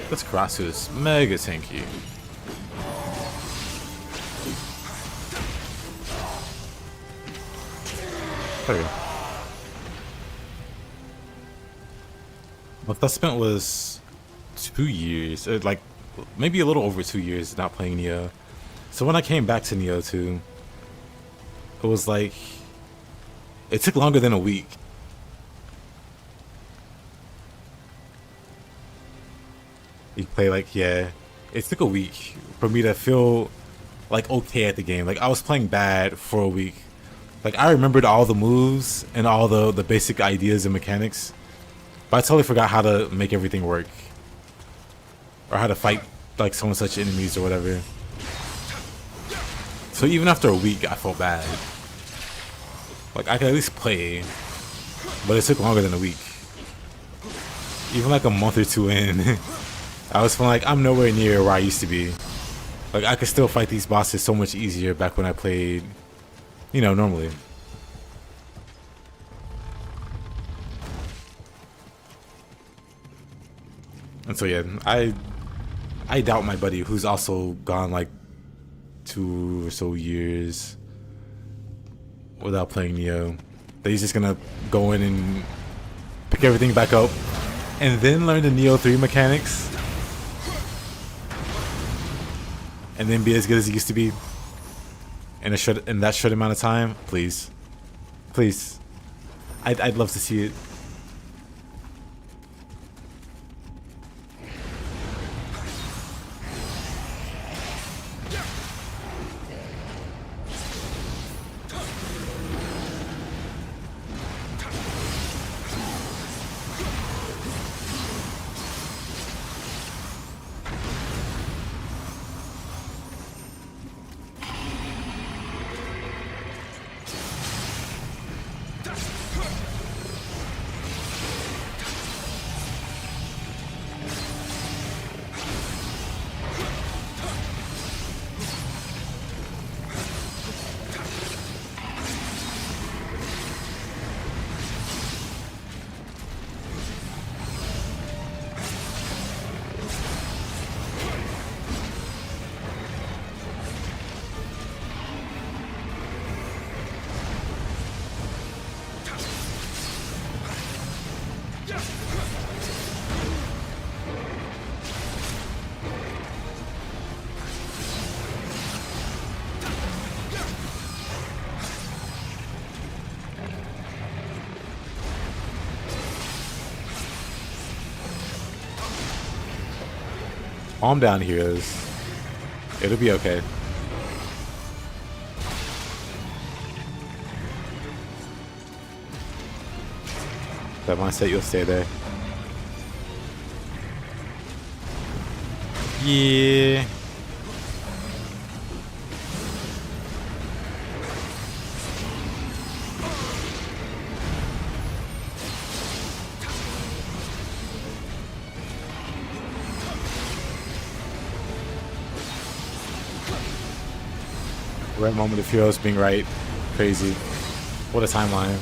S1: This Karasu is mega tanky. There we go. My investment was 2 years, like maybe a little over 2 years not playing Nioh. So when I came back to Nioh 2, it was like, it took longer than a week. You play like, yeah, it took a week for me to feel like okay at the game. Like I was playing bad for a week. Like I remembered all the moves and all the basic ideas and mechanics, but I totally forgot how to make everything work. Or how to fight like so and such enemies or whatever. So even after a week, I felt bad. Like I could at least play, but it took longer than a week. Even like a month or two in, I was feeling like I'm nowhere near where I used to be. Like I could still fight these bosses so much easier back when I played, you know, normally. And so yeah, I doubt my buddy who's also gone like 2 or so years without playing Nioh, that he's just gonna go in and pick everything back up and then learn the Nioh 3 mechanics and then be as good as he used to be in that short amount of time. Please, please, I'd love to see it. Calm down, heroes. It'll be okay. That mindset, you'll stay there. Yeah. Right moment of heroes being right. Crazy. What a timeline.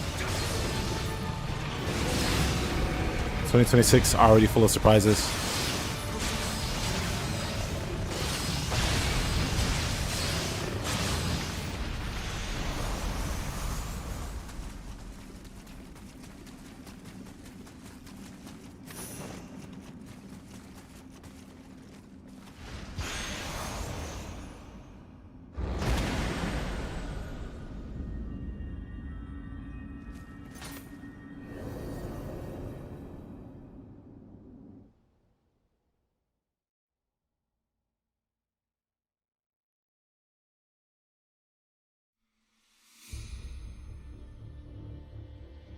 S1: 2026 already full of surprises.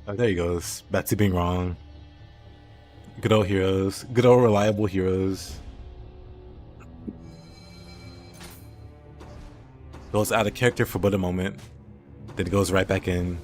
S1: Oh, there he goes. Back to being wrong. Good old heroes. Good old reliable heroes. Goes out of character for but a moment. Then goes right back in.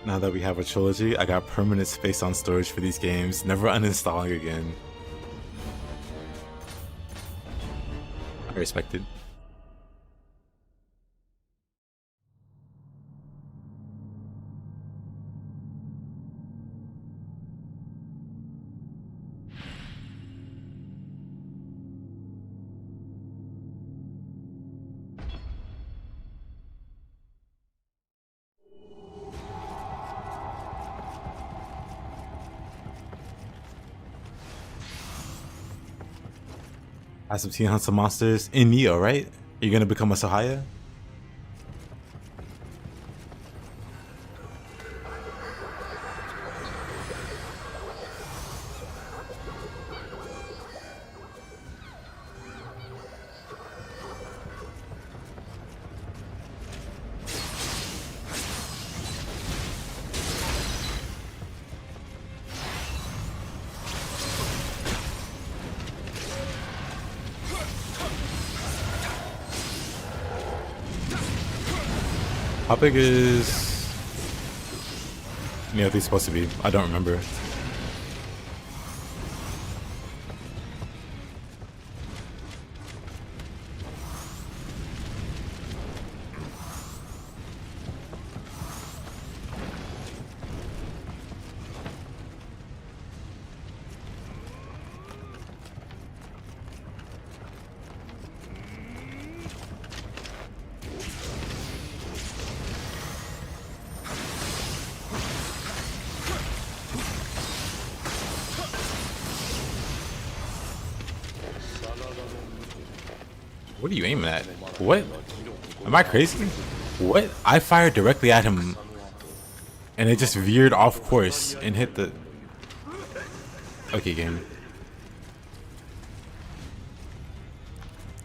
S1: Now that we have a trilogy, I got permanent space on storage for these games, never uninstalling again. I respect it. Have some hunt some monsters in Nioh, right? You're gonna become a Sahaya? How big is Nioh supposed to be? I don't remember. What are you aiming at? What? Am I crazy? What? I fired directly at him and it just veered off course and hit the... Okay, game.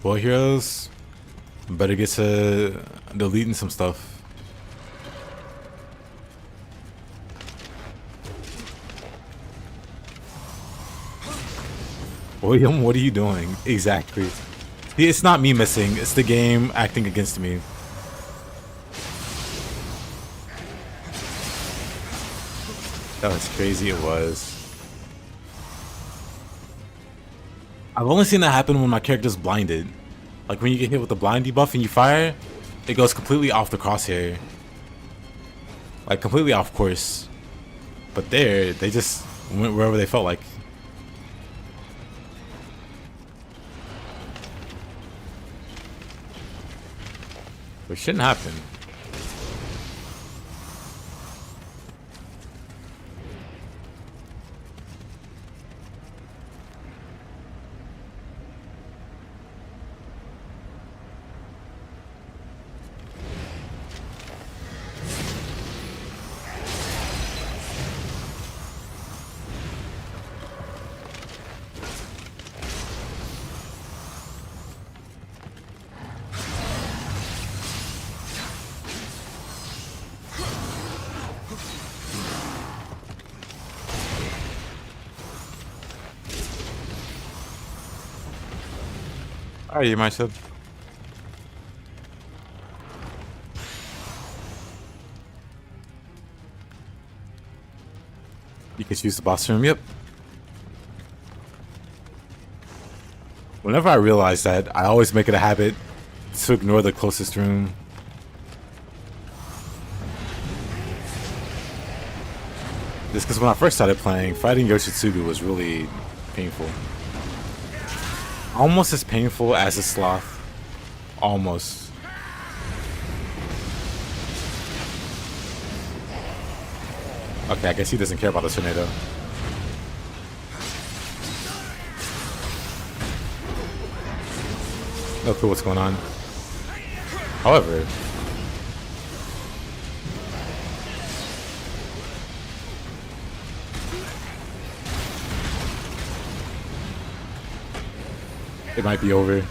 S1: Well, heroes, better get to deleting some stuff. William, what are you doing? Exactly. It's not me missing, it's the game acting against me. That was crazy, it was. I've only seen that happen when my character's blinded. Like when you get hit with the blind debuff and you fire, it goes completely off the crosshair. Like completely off course. But there, they just went wherever they felt like. It shouldn't happen. Are you, my sub? You can use the boss room, yep. Whenever I realize that, I always make it a habit to ignore the closest room. Just because when I first started playing, fighting Yoshitsugu was really painful. Almost as painful as a sloth. Almost. Okay, I guess he doesn't care about the tornado. No clue what's going on. However, it might be over.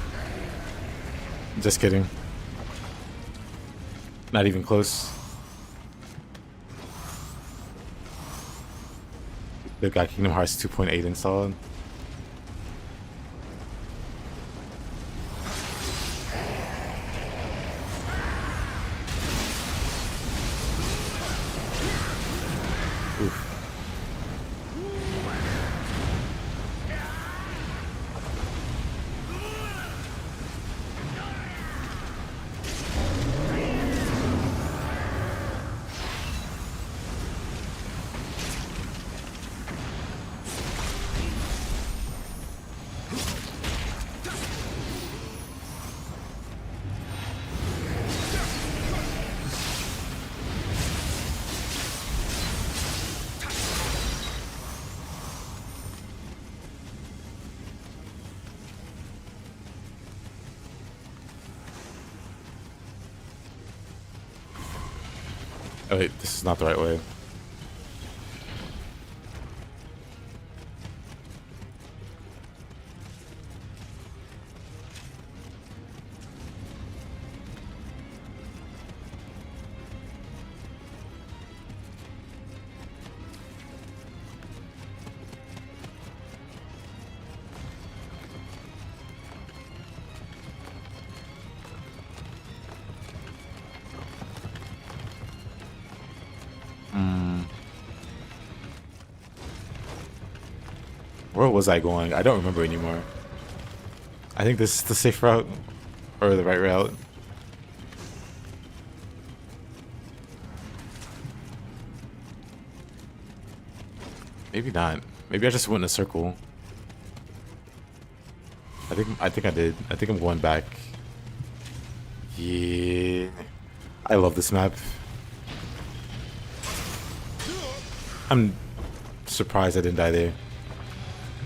S1: Just kidding. Not even close. They've got Kingdom Hearts 2.8 installed. Oof. Oh wait, this is not the right way. Where was I going? I don't remember anymore. I think this is the safe route. Or the right route. Maybe not. Maybe I just went in a circle. I think I did. I think I'm going back. Yeah. I love this map. I'm surprised I didn't die there.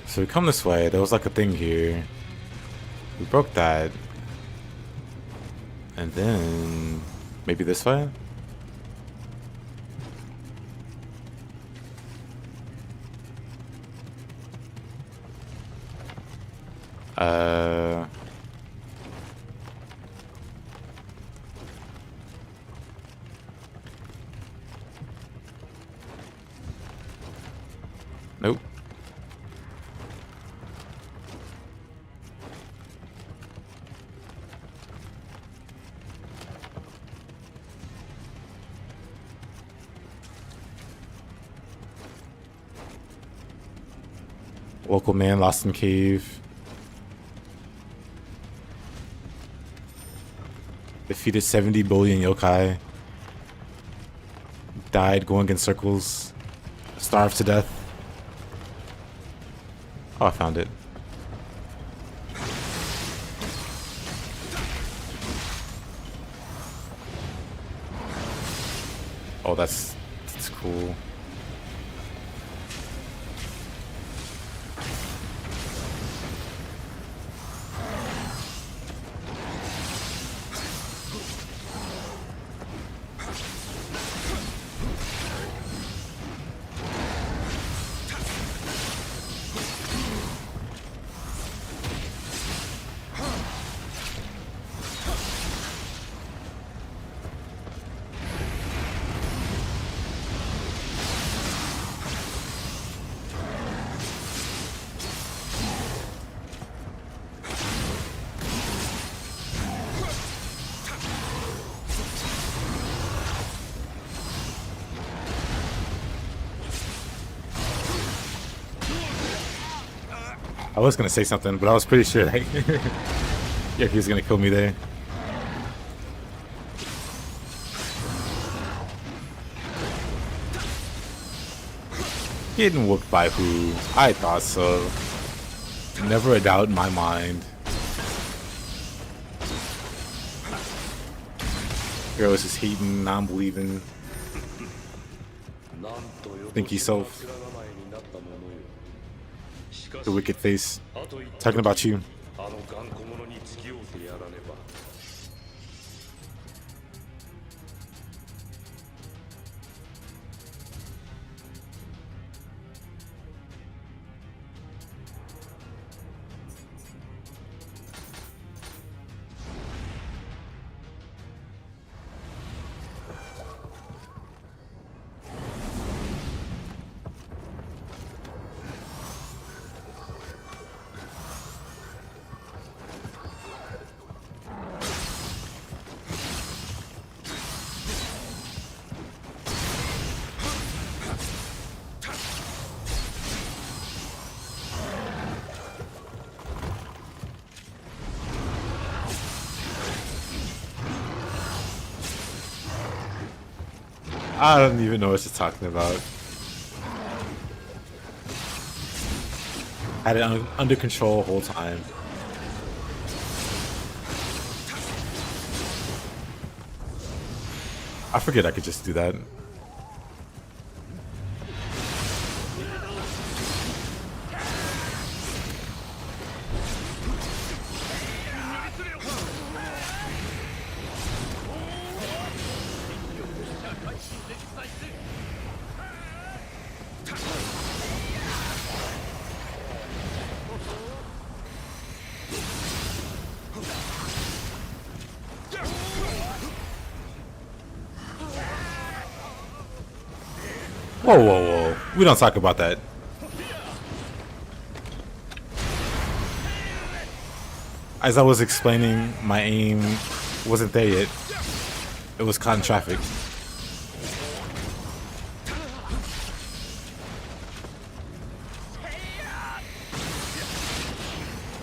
S1: So we come this way. There was like a thing here. We broke that. And then maybe this way? Nope. Local man lost in cave. Defeated 70 billion yokai. Died going in circles. Starved to death. Oh, I found it. Oh, that's cool. I was gonna say something, but I was pretty sure that yeah, he was gonna kill me there. Getting whooped by who? I thought so. Never a doubt in my mind. Girl is just hating, non-believing. Think he's so. The wicked face. Talking about you. I don't even know what she's talking about. Had it under control the whole time. I forget I could just do that. Whoa, whoa, whoa. We don't talk about that. As I was explaining, my aim wasn't there yet. It was caught in traffic.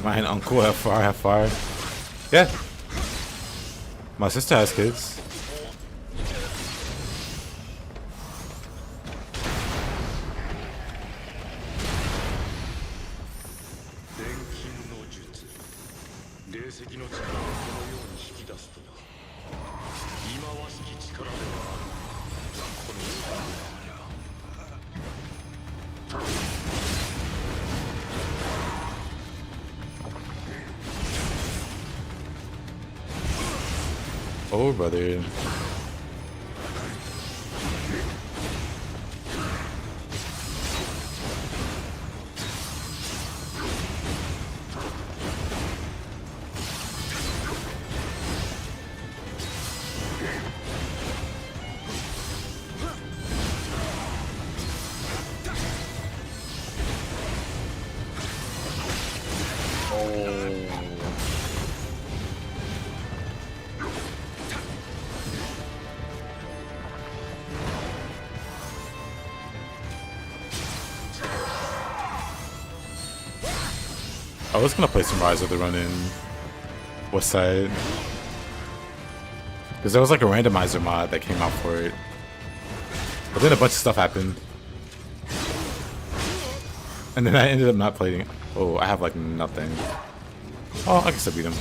S1: My uncle have far. Yeah. My sister has kids. Oh, brother. I was gonna play some Rise of the Run in West Side, because there was like a randomizer mod that came out for it, but then a bunch of stuff happened, and then I ended up not playing it. Oh, I have like nothing. Oh, I can still beat him.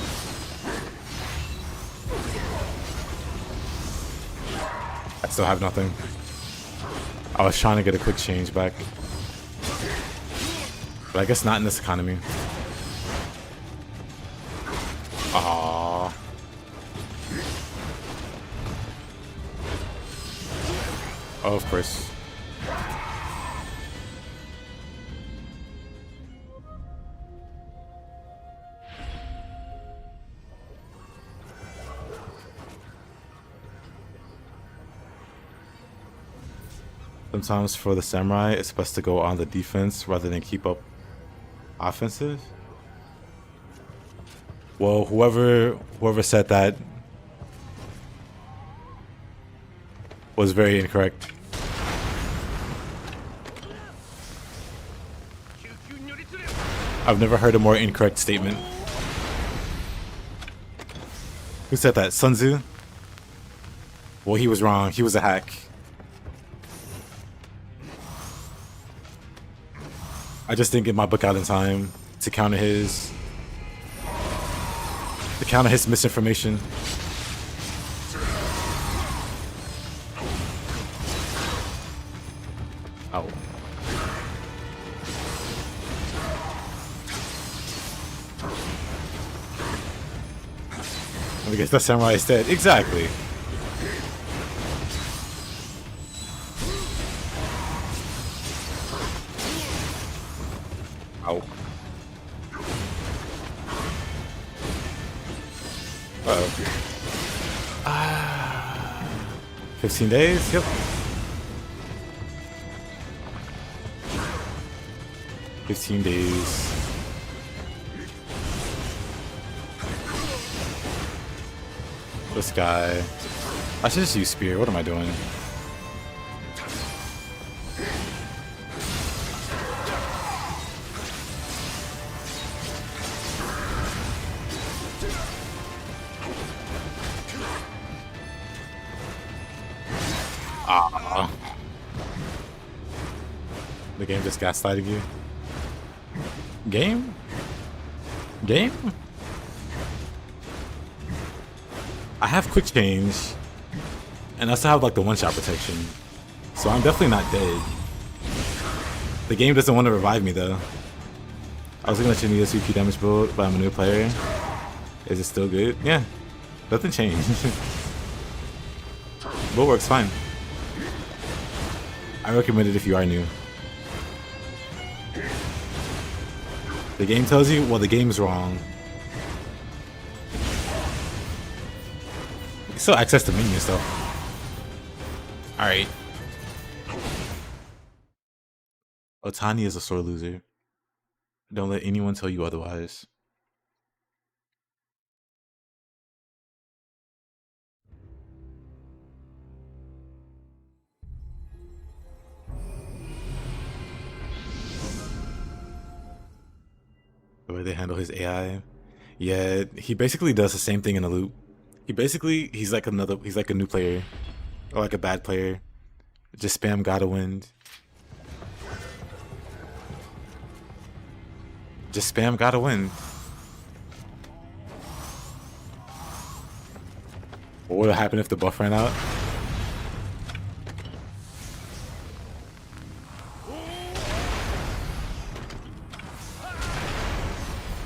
S1: I still have nothing. I was trying to get a quick change back, but I guess not in this economy. Aww. Oh, of course. Sometimes for the samurai, it's best to go on the defense rather than keep up offensive. Well, whoever said that was very incorrect. I've never heard a more incorrect statement. Who said that? Sun Tzu? Well, he was wrong. He was a hack. I just didn't get my book out in time to counter his misinformation. Oh. I guess that samurai is dead. Exactly. Ow. 15 days? Yep. 15 days. This guy. I should just use spear. What am I doing? The game just gaslighting you. Game? I have quick change, and I still have like the one-shot protection, so I'm definitely not dead. The game doesn't want to revive me though. I was looking at your Nioh CP damage build, but I'm a new player. Is it still good? Yeah, nothing changed. Build works fine. I recommend it if you are new. The game tells you, well, the game's wrong. You still access the menu and stuff. Alright. Otani is a sore loser. Don't let anyone tell you otherwise. The way they handle his AI. Yeah, he basically does the same thing in a loop. He's like a new player. Or like a bad player. Just spam gotta win. Just spam gotta win. What would have happened if the buff ran out?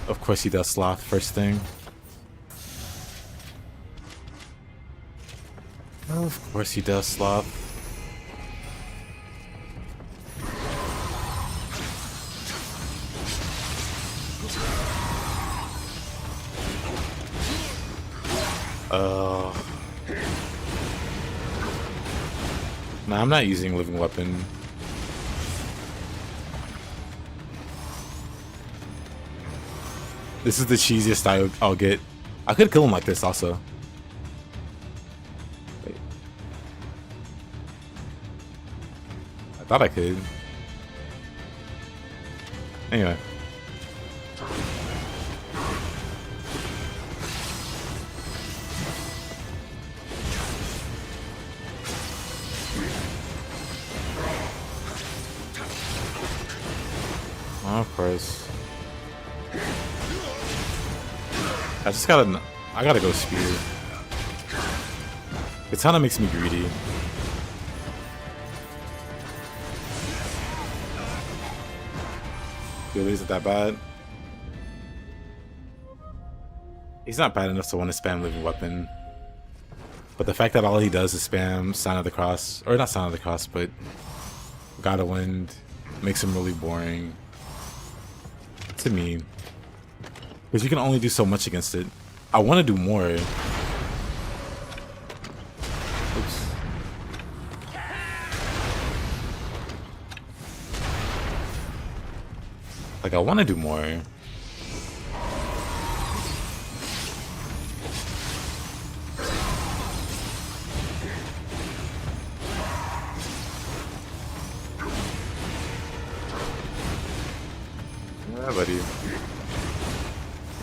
S1: Of course he does sloth first thing. Of course he does sloth. Nah, I'm not using living weapon. This is the cheesiest I'll get. I could kill him like this also. Wait. I thought I could. Anyway. Oh, of course. I gotta go spear. Katana makes me greedy. Really isn't that bad. He's not bad enough to want to spam living weapon. But the fact that all he does is spam Sign of the Cross, or not Sign of the Cross, but Gotta Wind, makes him really boring. To me. Because you can only do so much against it. I want to do more. Oops. Like, I want to do more. Yeah, buddy.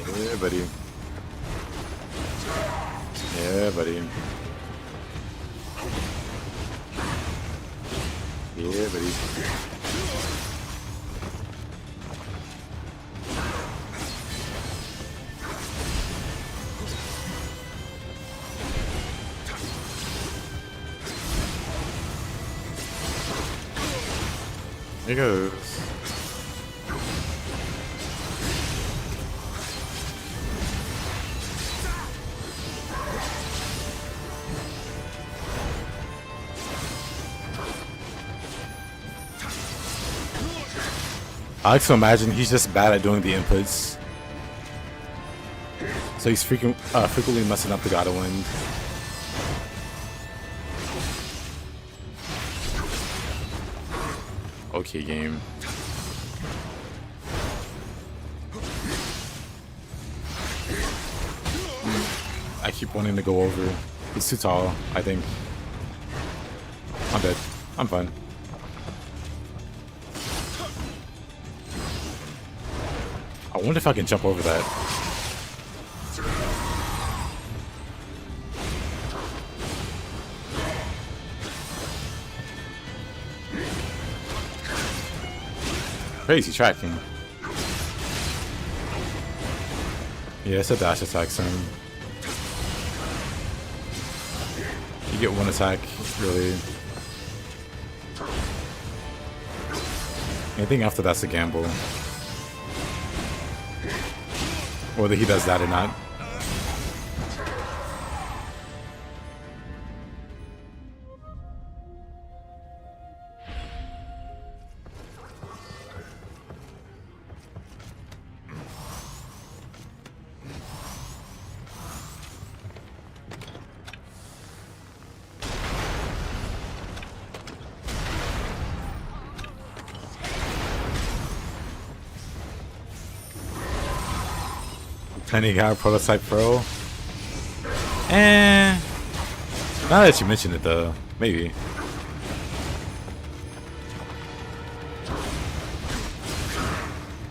S1: Yeah, buddy. Yeah, buddy. Yeah, buddy. There goes. I like to imagine he's just bad at doing the inputs. So he's frequently messing up the Gotta Wind. Okay, game. I keep wanting to go over. He's too tall, I think. I'm dead. I'm fine. I wonder if I can jump over that. Crazy tracking. Yeah, it's a dash attack, son. You get one attack, really. Anything after that's a gamble. Whether he does that or not. Training Guy Prototype Pro. And now that you mention it, though, maybe.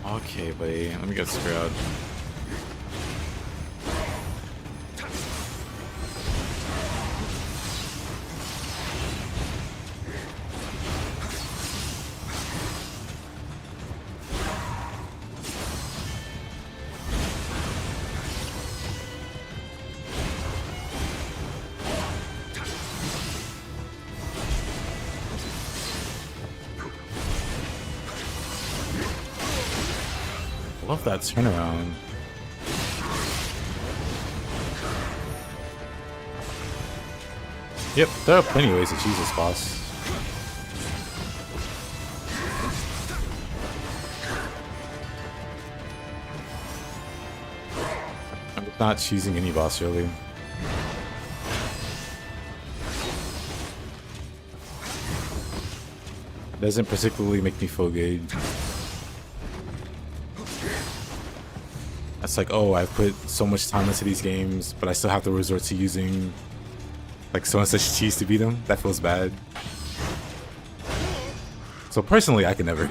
S1: Okay, buddy. Let me get screwed. Love that turnaround. Yep, there are plenty of ways to choose this boss. I'm not choosing any boss really. It doesn't particularly make me feel good. It's like, oh, I've put so much time into these games, but I still have to resort to using like so and such cheese to beat them. That feels bad. So personally, I can never.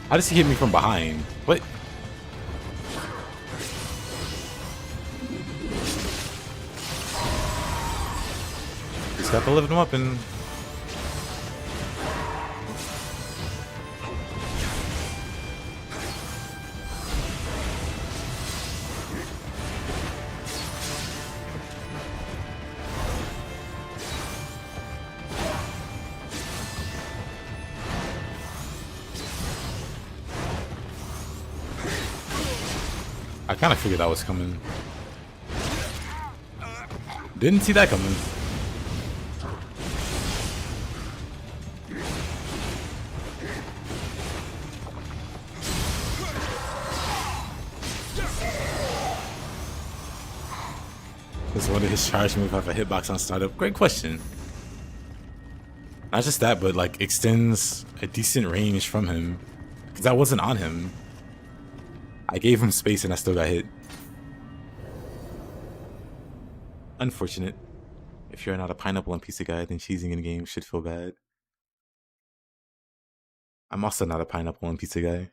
S1: How does he hit me from behind? What? Just got to lift him up and... I kind of figured that was coming. Didn't see that coming. Does one of his charge move have a hitbox on startup? Great question. Not just that, but like extends a decent range from him. Because that wasn't on him. I gave him space and I still got hit. Unfortunate. If you're not a pineapple and pizza guy, then cheesing in game should feel bad. I'm also not a pineapple and pizza guy.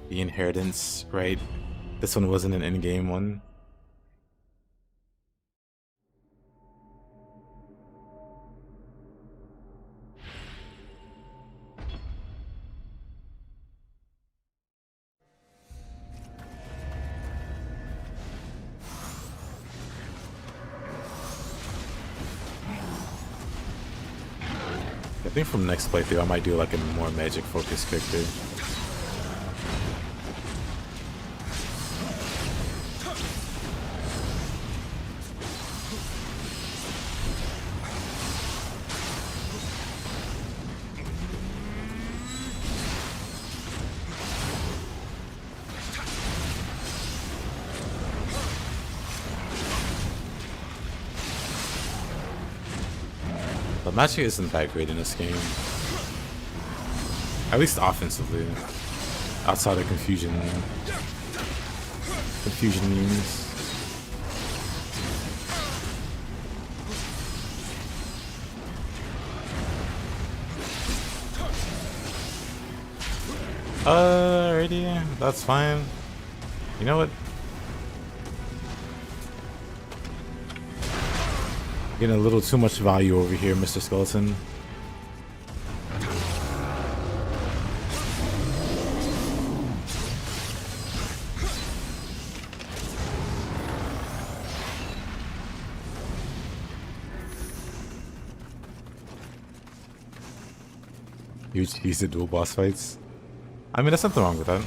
S1: The inheritance, right? This one wasn't an in-game one. I think from next playthrough I might do like a more magic focused character. The magic isn't that great in this game. At least offensively. Outside of confusion. Confusion memes. Alrighty, that's fine. You know what? Getting a little too much value over here, Mr. Skeleton. You choose the dual boss fights. I mean, there's nothing wrong with that.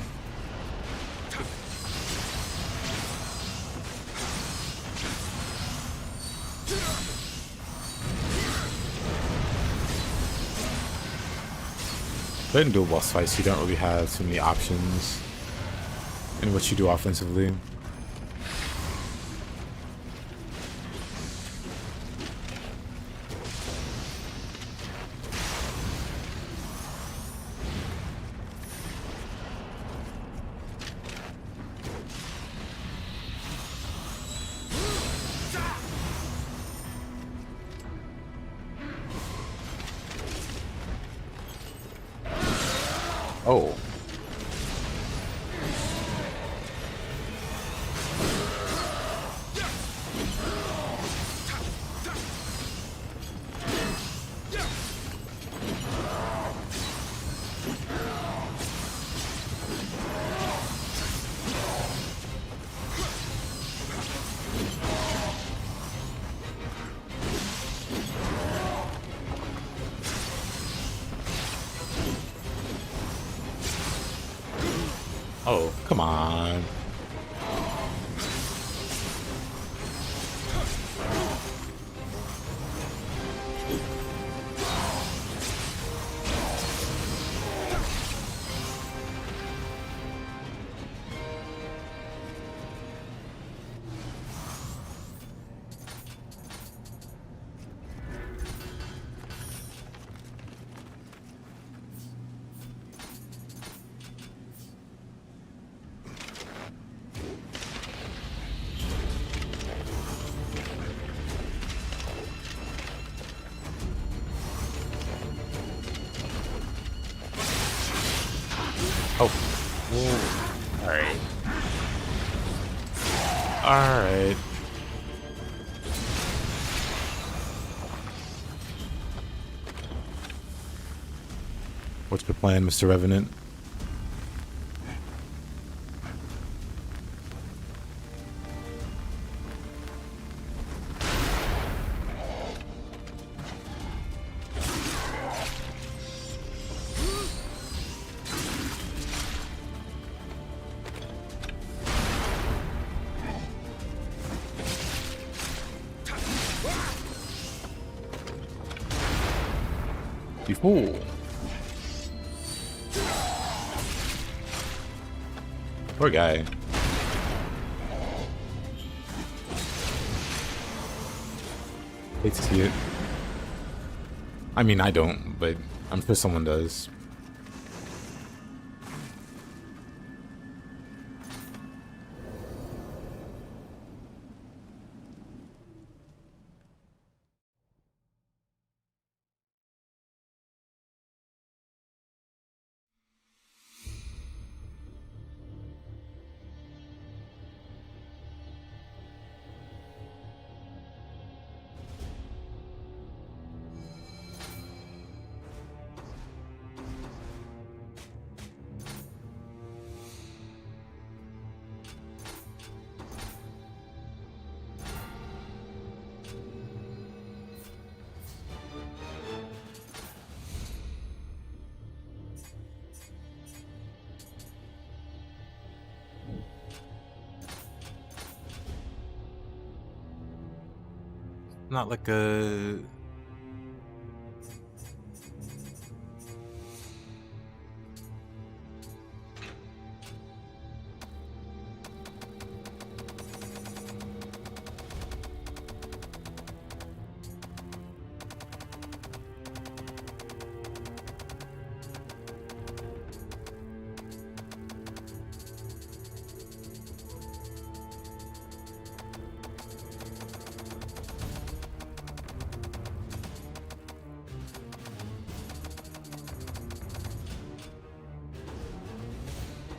S1: But in dual boss fights, you don't really have too many options in what you do offensively. Oh. Oh, come on. Oh. Alright. Alright. What's your plan, Mr. Revenant? You fool. Poor guy. Hate to see it. I mean, I don't, but I'm sure someone does. Not like a...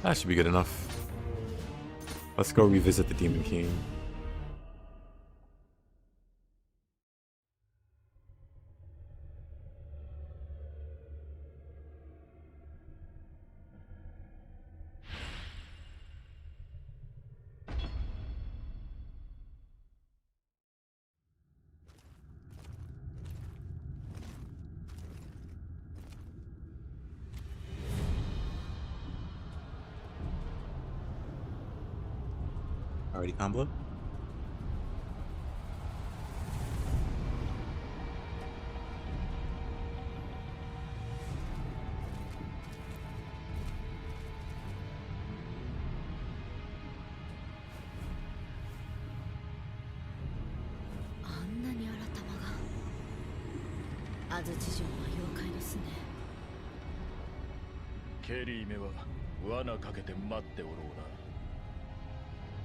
S1: That should be good enough. Let's go revisit the Demon King. Already combo.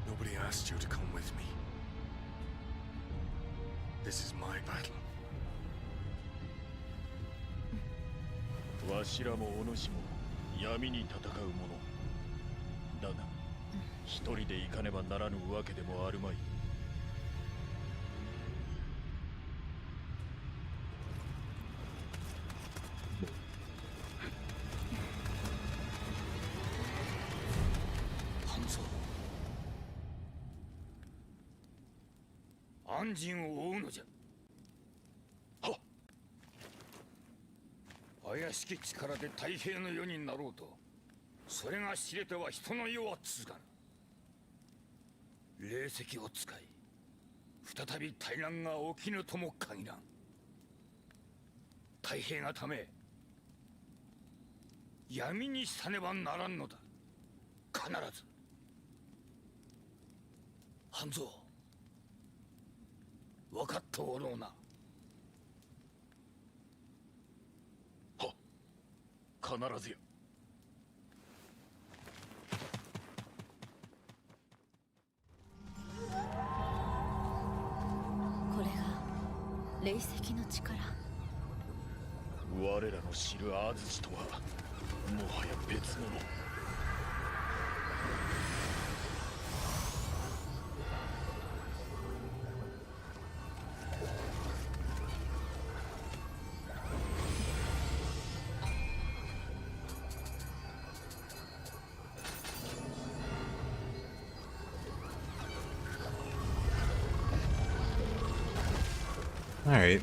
S7: Nobody asked you to come with me. This is my battle.
S6: わしらもお主も闇に戦う者だが、一人で行かねばならぬわけでもあるまい。
S4: 安心を追うのじゃ。はっ。怪しき力で太平の世になろうと、それが知れては人の世は続かぬ。霊石を使い、再び大乱が起きぬとも限らん。太平がため、闇にさねばならんのだ。必ず。半蔵。分かっておろうな。
S6: はっ、必ずや。
S2: これが霊石の力。
S6: 我らの知る安土とはもはや別物。
S1: All right.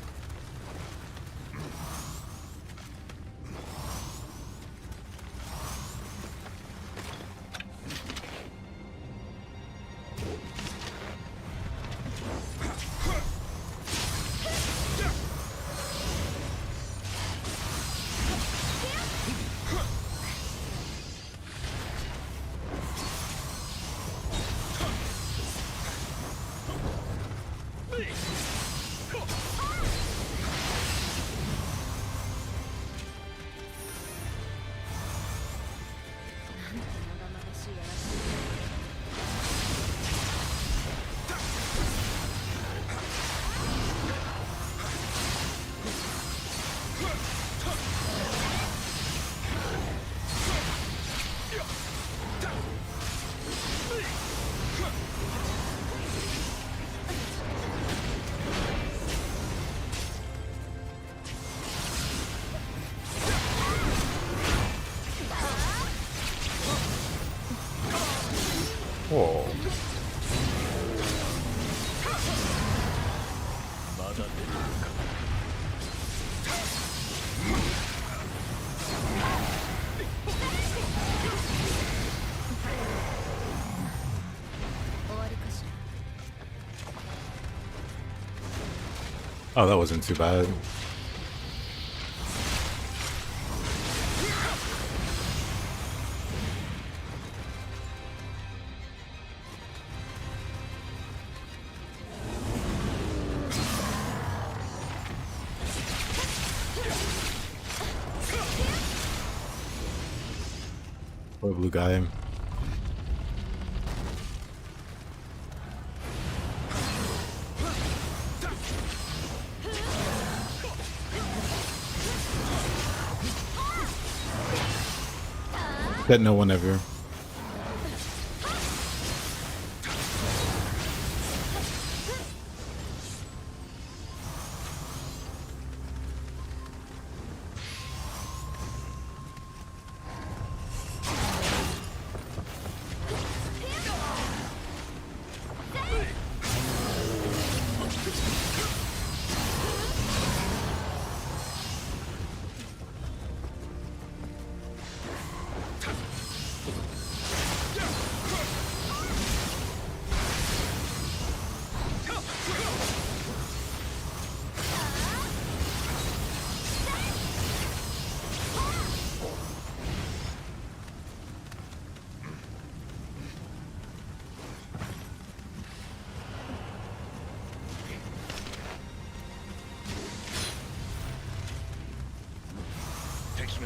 S1: Whoa. Oh, that wasn't too bad. Poor blue guy. That no one ever.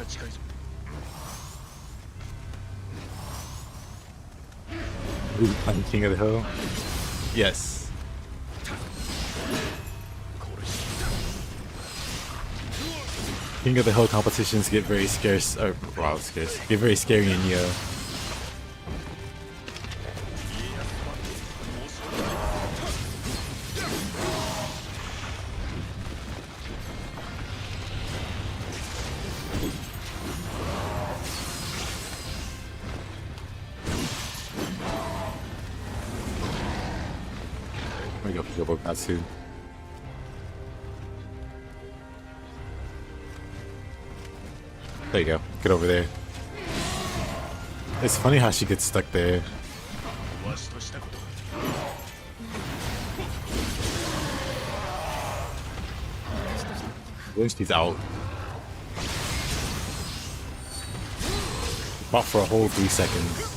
S6: 近いぞ。
S1: Ooh, I'm King of the Hill. Yes. King of the Hill competitions get very scarce, or wow, scarce. Get very scary in Nioh. I'm gonna go for Katsu. There you go. Get over there. It's funny how she gets stuck there.
S6: わしとしたこと。
S1: At least he's out. Fought for a whole 3 seconds.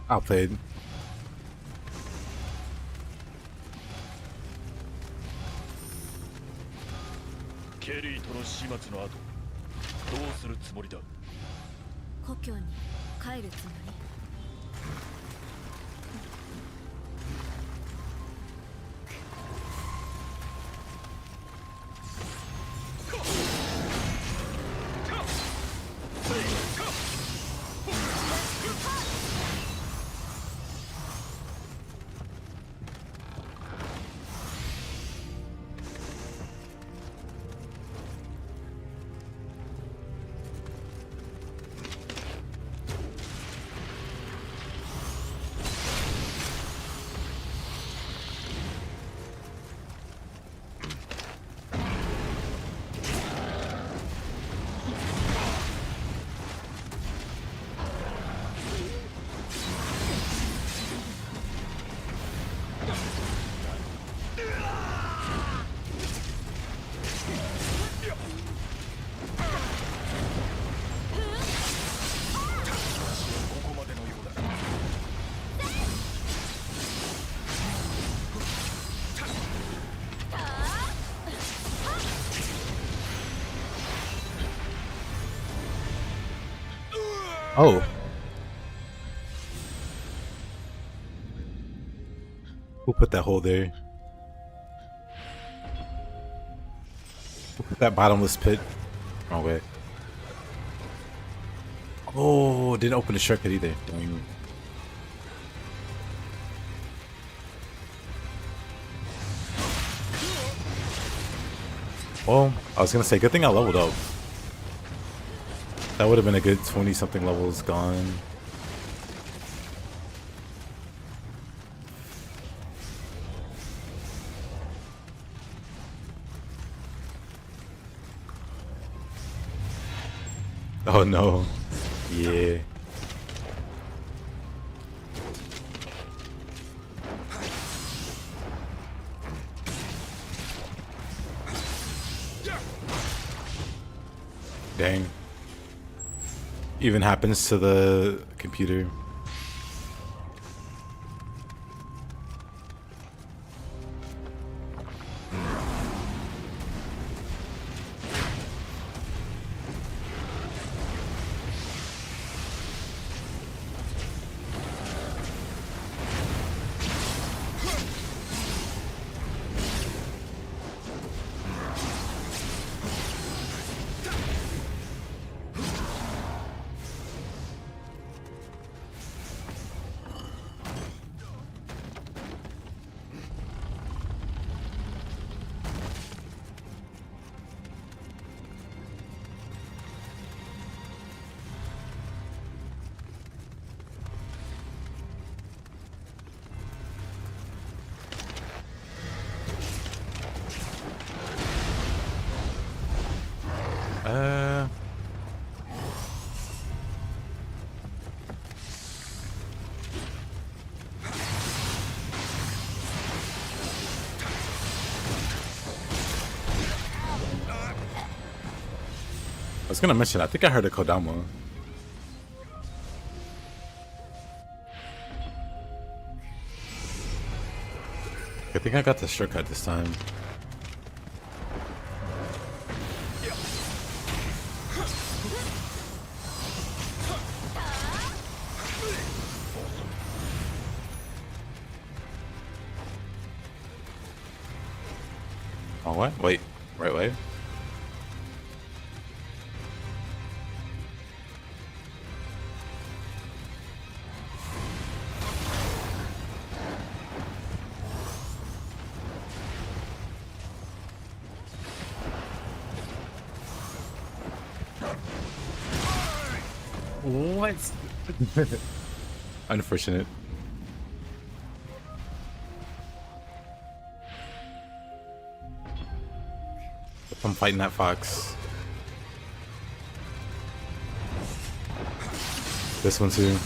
S1: Outplayed.
S6: ケリーとの始末の後、どうするつもりだ。
S2: 故郷に帰るつもり。
S1: Oh. Who put that hole there? Who put that bottomless pit? Wrong way. Oh, didn't open the shortcut either. Dang. Well, I was gonna say, good thing I leveled up. That would have been a good 20-something levels gone. Oh no. Yeah. Dang. Even happens to the computer. I was gonna mention, I think I heard a Kodama. I think I got the shortcut this time. Oh, what? Wait, right way? What? Unfortunate. I'm fighting that fox. This one too.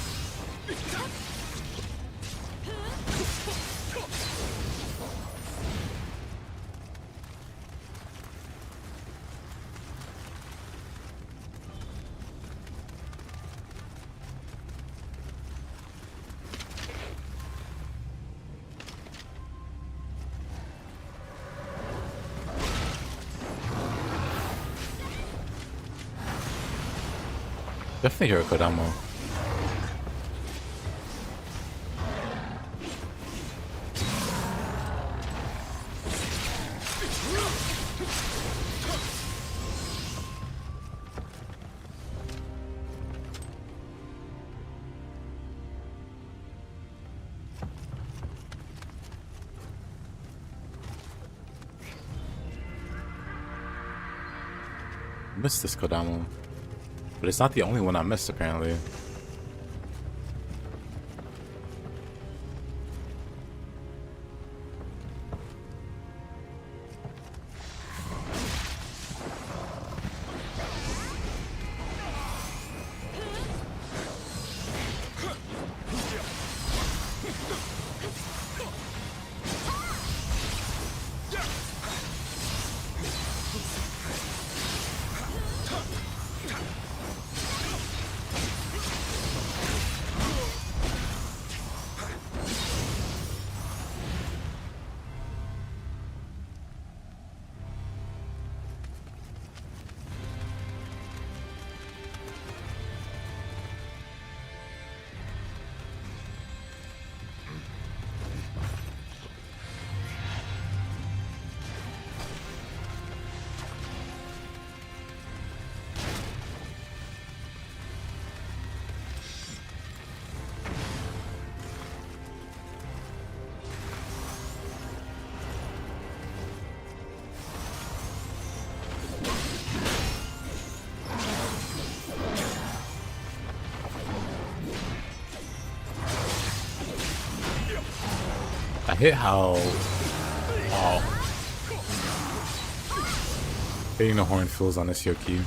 S1: Definitely hear a Kodama. Missed this Kodama. But it's not the only one I missed, apparently. I hit how... Wow. Hitting the horn feels on this yokai.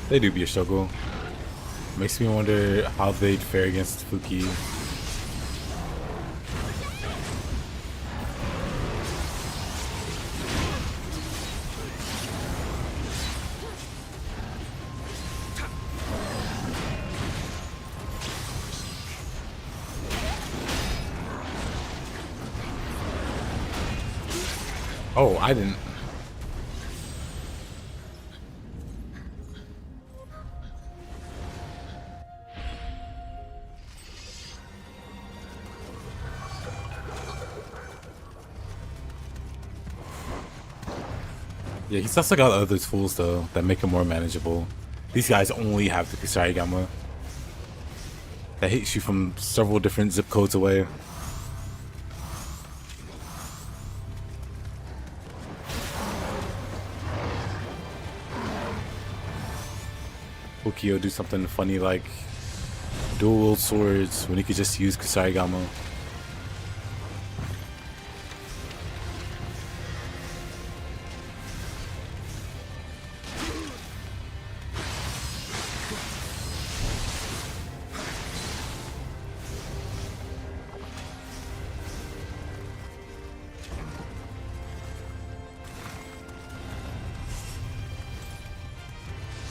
S1: They do be a struggle. Makes me wonder how they'd fare against Fuki. Oh, I didn't. Yeah, he's also got other tools though that make him more manageable. These guys only have the Kusarigama that hits you from several different zip codes away. Ukio do something funny like dual wield swords when he could just use Kusarigama.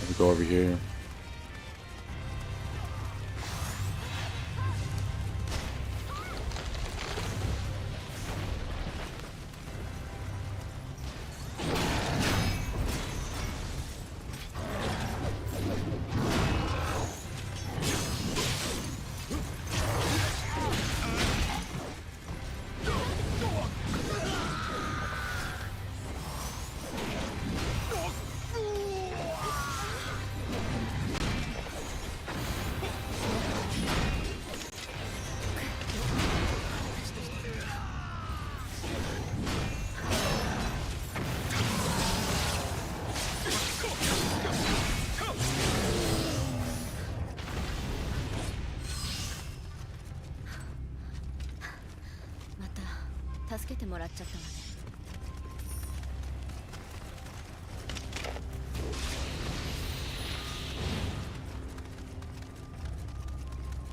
S1: Let me go over here.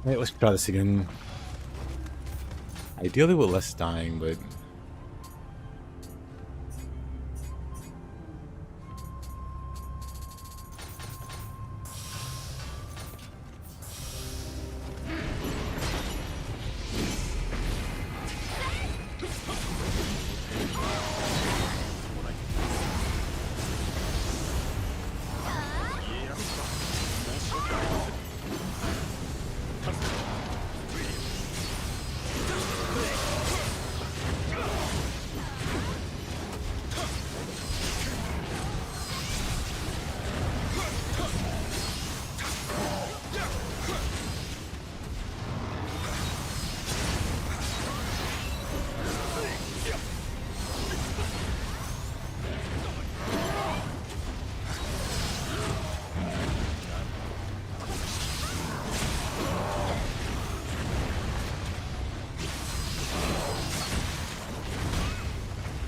S1: Alright, let's try this again. Ideally with less dying, but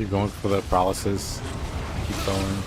S1: keep going for the paralysis. Keep going.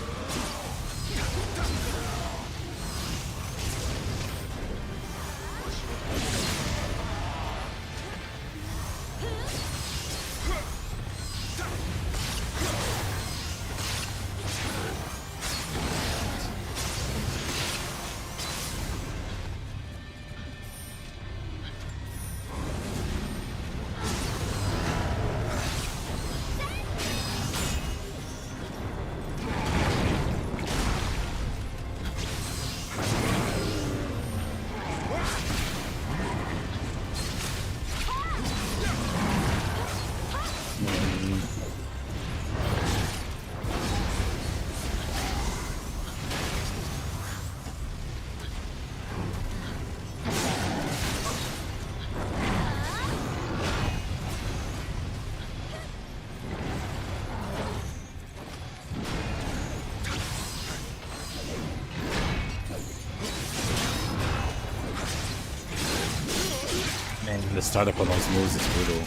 S1: Man, the startup on those moves is brutal.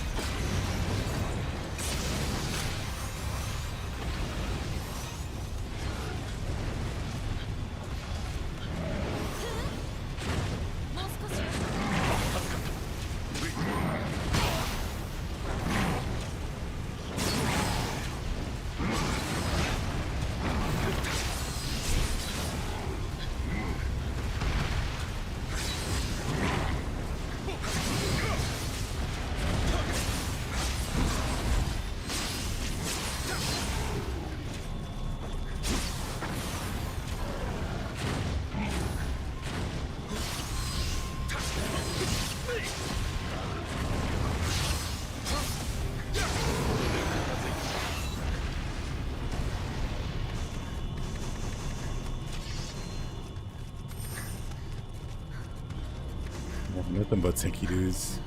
S1: Nothing but tanky dudes.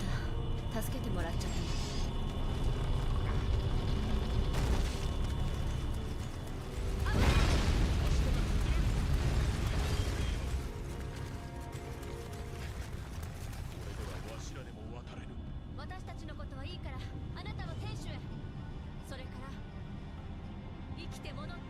S2: 助けてもらっちゃったの。私たちのことはいいからあなたの天守へ。それから生きて戻って。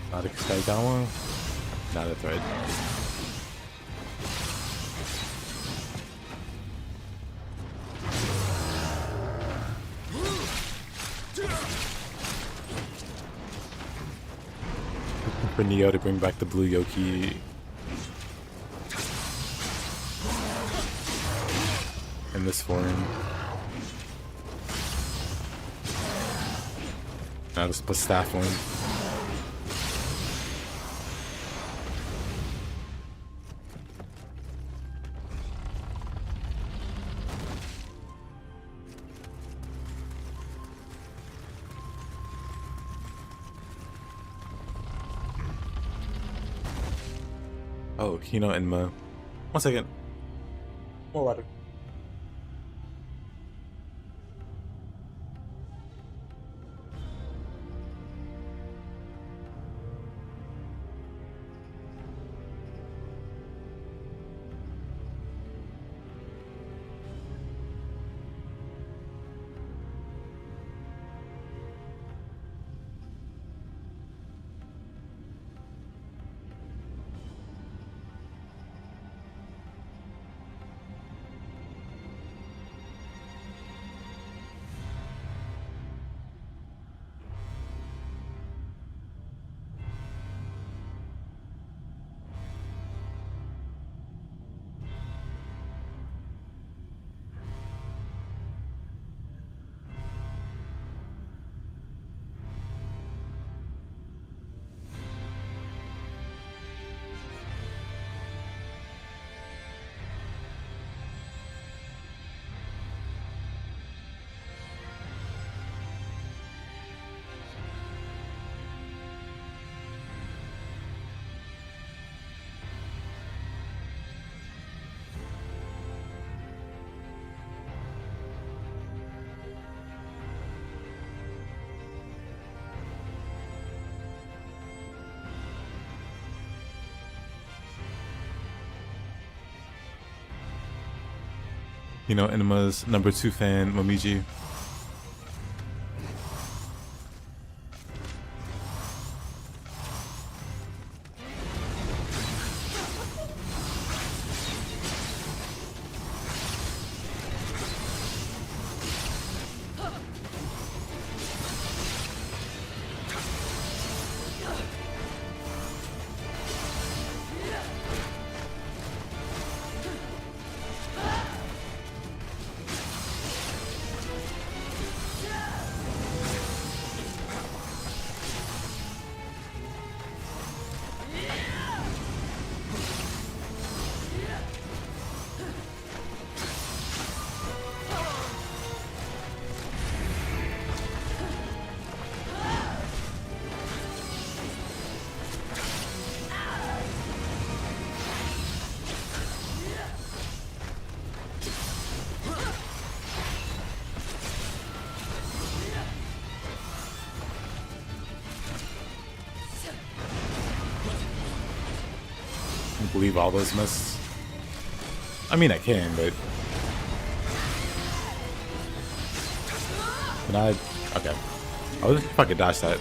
S1: Not a Kaitawa. Not a threat. For Nioh to bring back the blue yokai. In this form. Now just put staff one. Oh, Hino and Mo. 1 second. More water. You know, Enema's #2 fan, Momiji. Believe all those miss. I mean, I can, but can I? Okay. I was if I could dodge that.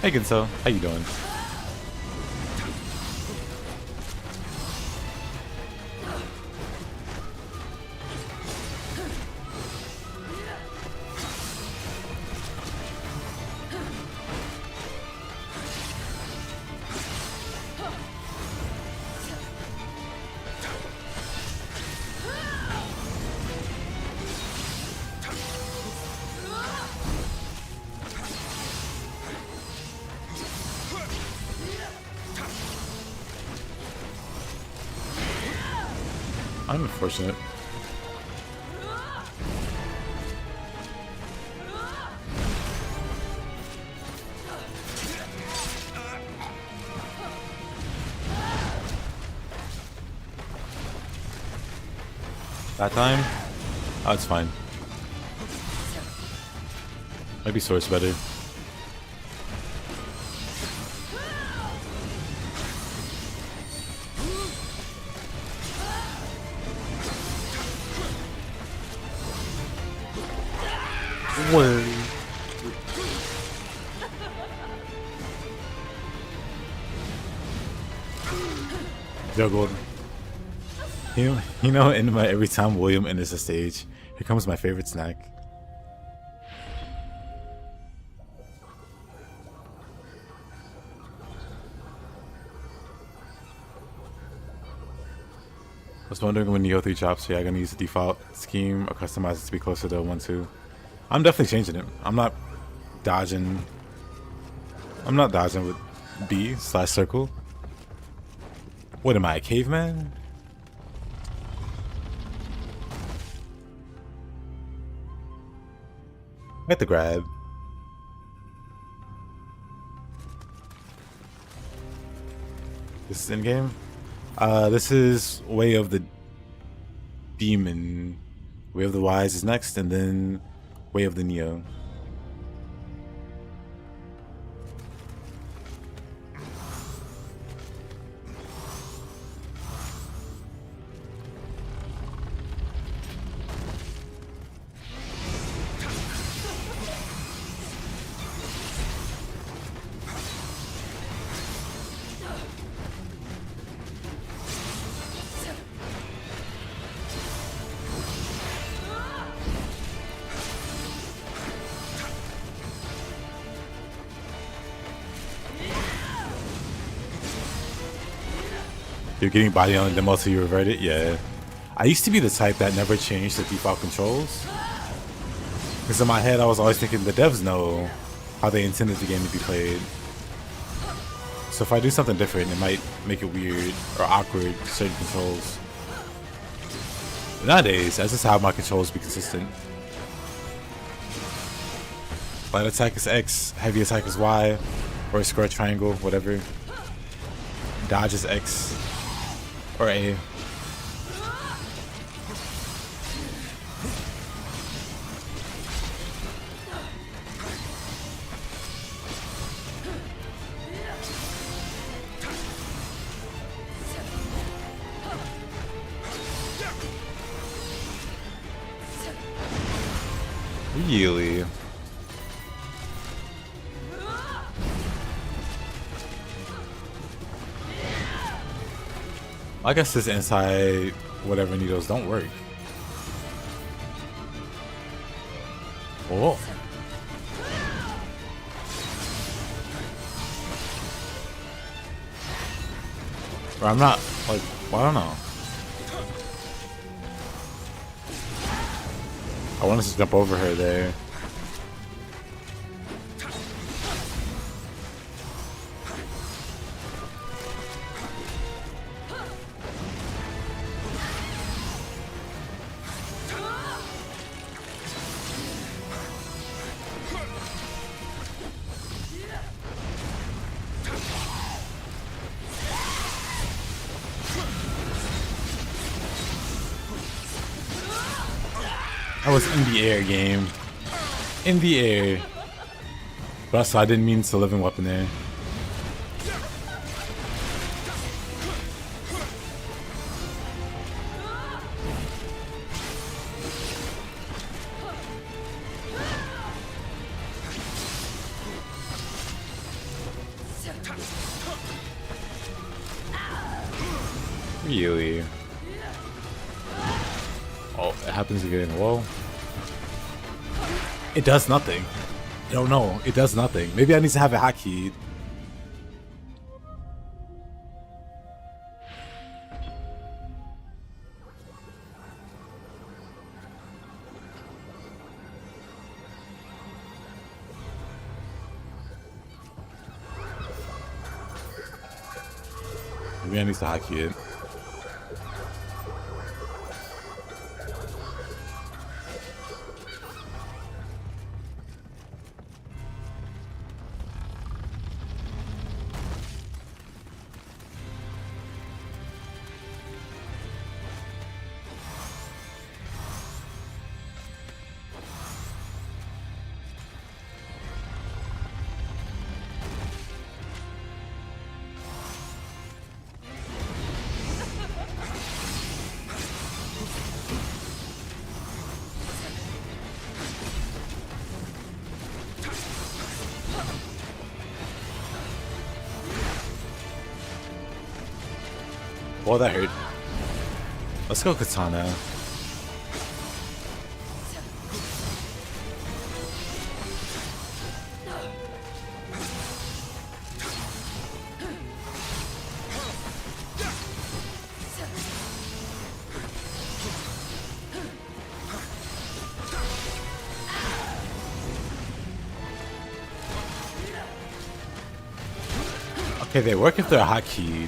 S1: Hey, Ginso, how you doing? Unfortunate. That time? Oh, it's fine. Maybe sword's better. Whoa. Juggled. You know, in my every time William enters the stage, here comes my favorite snack. I was wondering when Nioh 3 drops, yeah, I'm gonna use the default scheme or customize it to be closer to 1-2. I'm definitely changing it. I'm not dodging with B/circle. What am I, a caveman? Get the grab. This is in-game? This is Way of the Demon. Way of the Wise is next, and then Way of the Nioh. You're getting body on the demo so you revert it? Yeah. I used to be the type that never changed the default controls. Because in my head I was always thinking the devs know how they intended the game to be played. So if I do something different, it might make it weird or awkward, certain controls. But nowadays, I just have my controls be consistent. Light attack is X, heavy attack is Y, or square triangle, whatever. Dodge is X. Or A. Really? I guess this inside whatever needles don't work. Oh. Or I'm not, like, well, I don't know. I want to jump over her there. I was in the air, game. In the air. But also, I didn't mean to living weapon there. Really? Oh, it happens again. Whoa. It does nothing. I don't know. It does nothing. Maybe I need to have it hotkeyed. Maybe I need to hotkey it. Well, that hurt. Let's go Katana. Okay, they work if they're hotkeyed.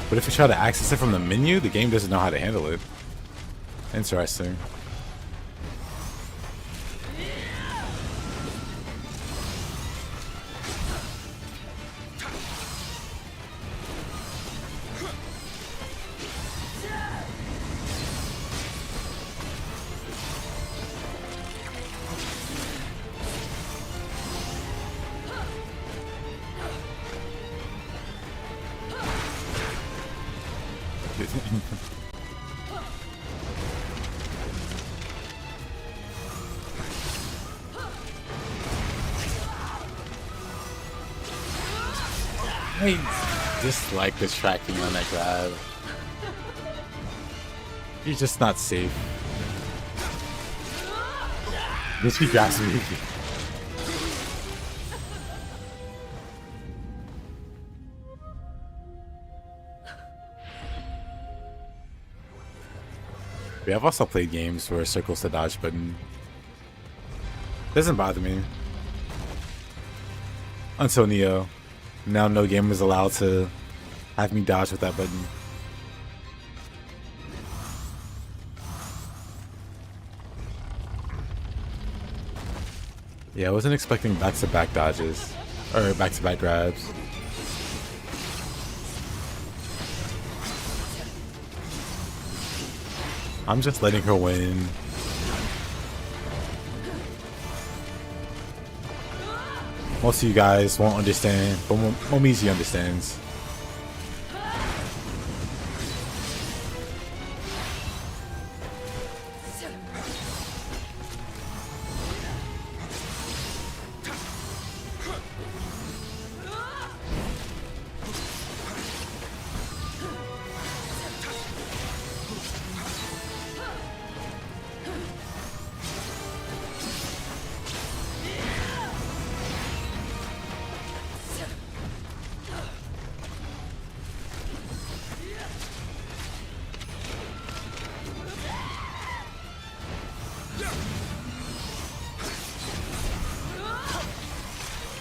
S1: But if you try to access it from the menu, the game doesn't know how to handle it. Interesting. I dislike the tracking on that grab. You're just not safe. This he grabs me. We have also played games where circle's the dodge button. Doesn't bother me. Until Nioh. Now no game is allowed to have me dodge with that button. Yeah, I wasn't expecting back-to-back dodges. Or back-to-back grabs. I'm just letting her win. Most of you guys won't understand, but Momizi understands.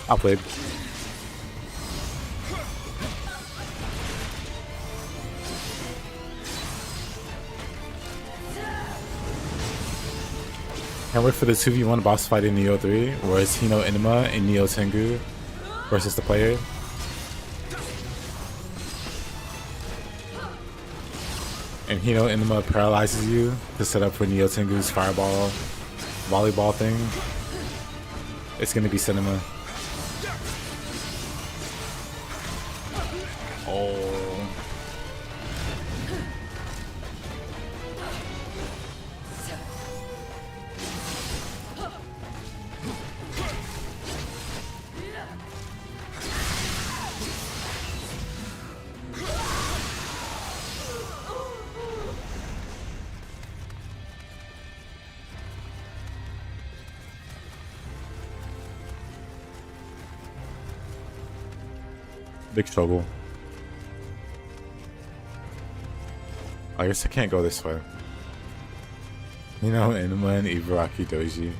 S1: I'll play. Can't wait for the 2v1 boss fight in Nioh 3, where it's Hino Inuma and Nioh Tengu versus the player. And Hino Inuma paralyzes you to set up for Nioh Tengu's fireball volleyball thing. It's gonna be cinema. Oh. Big struggle. I guess I can't go this way. You know, Inuma and Ibaraki Doji.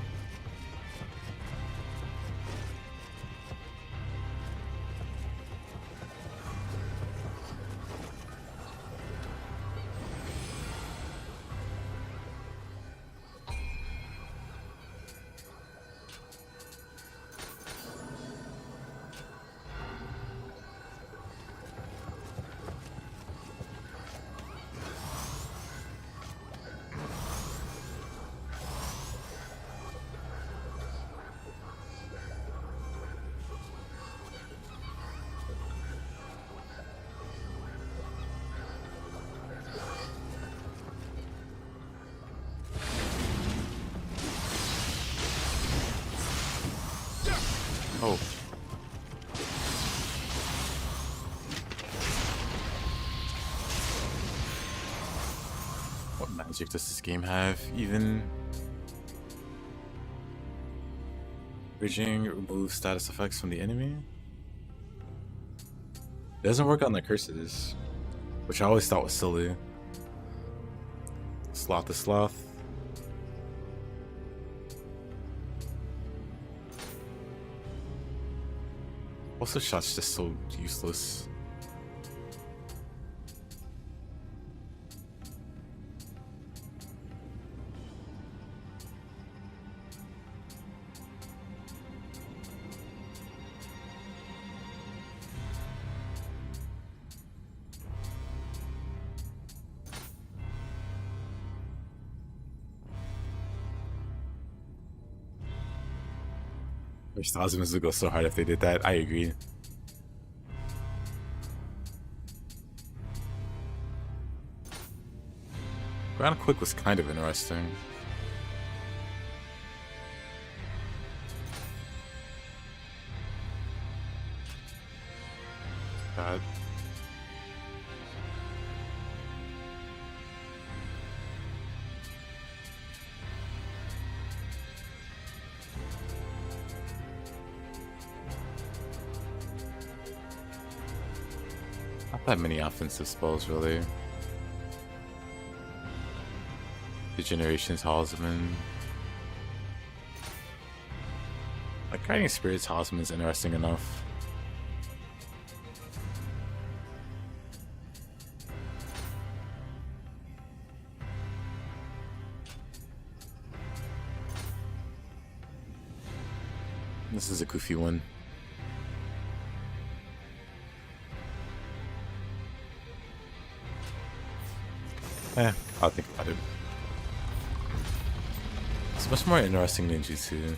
S1: What magic does this game have, even? Bridging, remove status effects from the enemy? It doesn't work on the curses, which I always thought was silly. Sloth to sloth. Also, shot's just so useless. Wish the husbands would go so hard if they did that. I agree. Ground quick was kind of interesting. God. Not that many offensive spells, really. Degeneration's Talisman. Like, Guiding Spirit's Talisman is interesting enough. This is a goofy one. I'll think about it. It's much more interesting than Jutsu.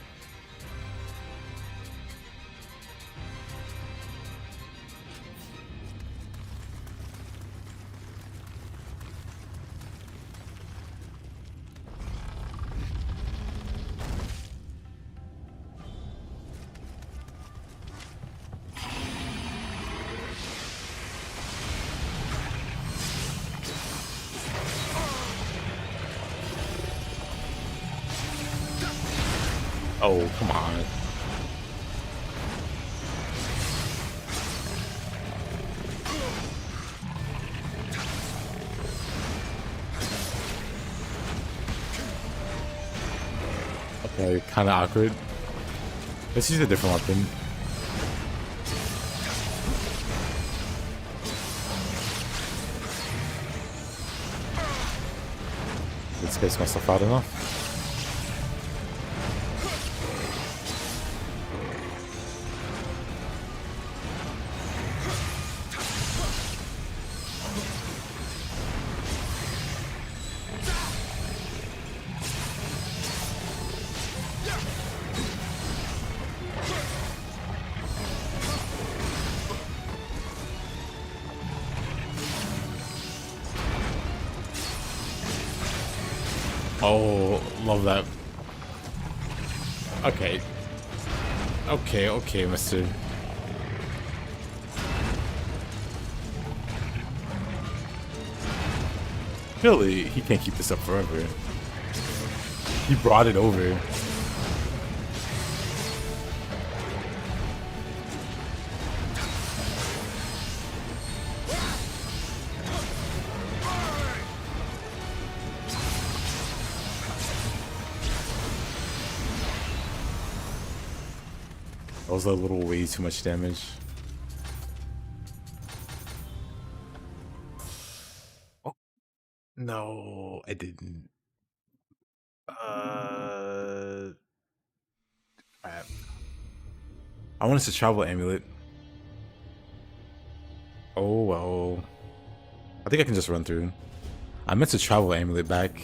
S1: Oh, come on. Okay, kind of awkward. Let's use a different weapon. Did space myself out enough? Oh, love that. Okay. Okay, mister. Really, he can't keep this up forever. He brought it over. That was a little way too much damage. Oh. No, I didn't. Crap. I wanted to travel amulet. Oh well. I think I can just run through. I meant to travel amulet back.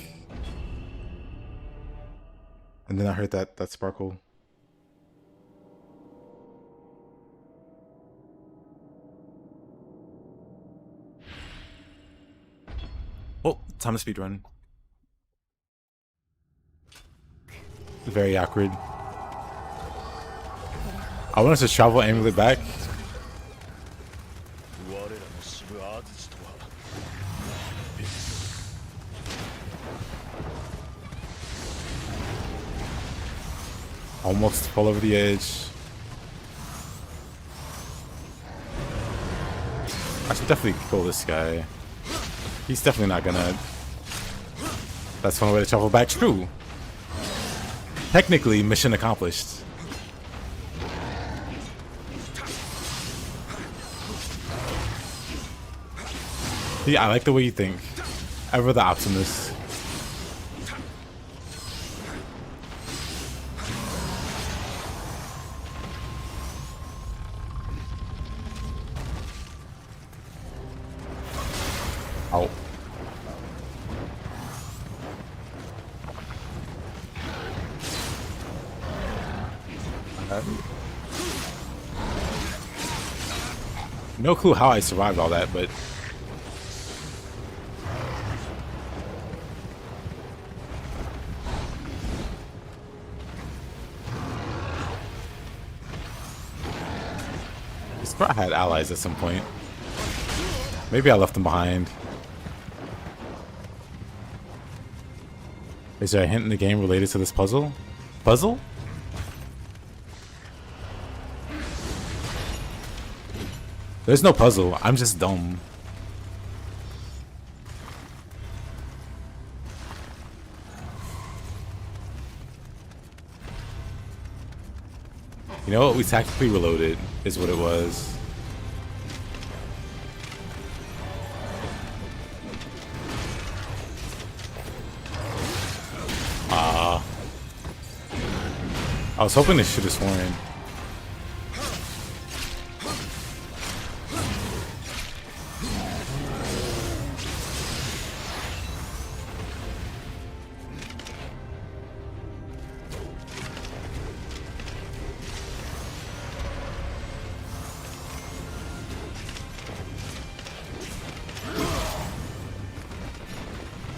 S1: And then I heard that sparkle. Oh, time to speedrun. Very awkward. I want us to travel amulet back. Almost fall over the edge. I should definitely kill this guy. He's definitely not gonna. That's one way to travel back. True. Technically, mission accomplished. Yeah, I like the way you think. Ever the optimist. Oh. No clue how I survived all that, but this bro had allies at some point. Maybe I left them behind. Is there a hint in the game related to this puzzle? Puzzle? There's no puzzle. I'm just dumb. You know what? We tactically reloaded is what it was. I was hoping this should have sworn.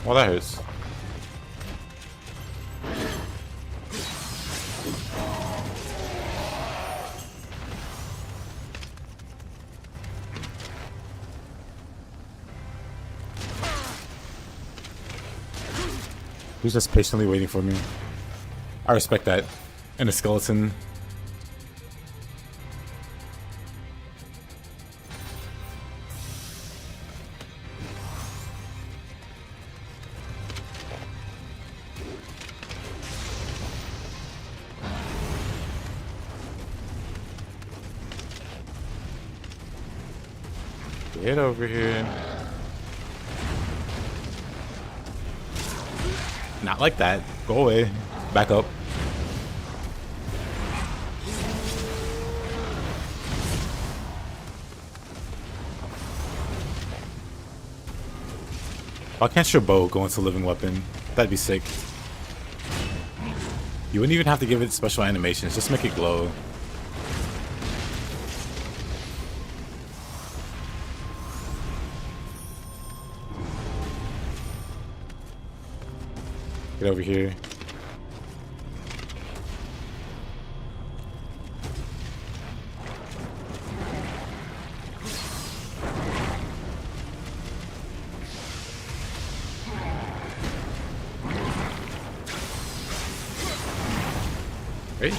S1: Well, that hurts. He's just patiently waiting for me. I respect that. And a skeleton. Get over here. Not like that. Go away. Back up. Why can't your bow go into living weapon? That'd be sick. You wouldn't even have to give it special animations. Just make it glow. Get over here. Hey.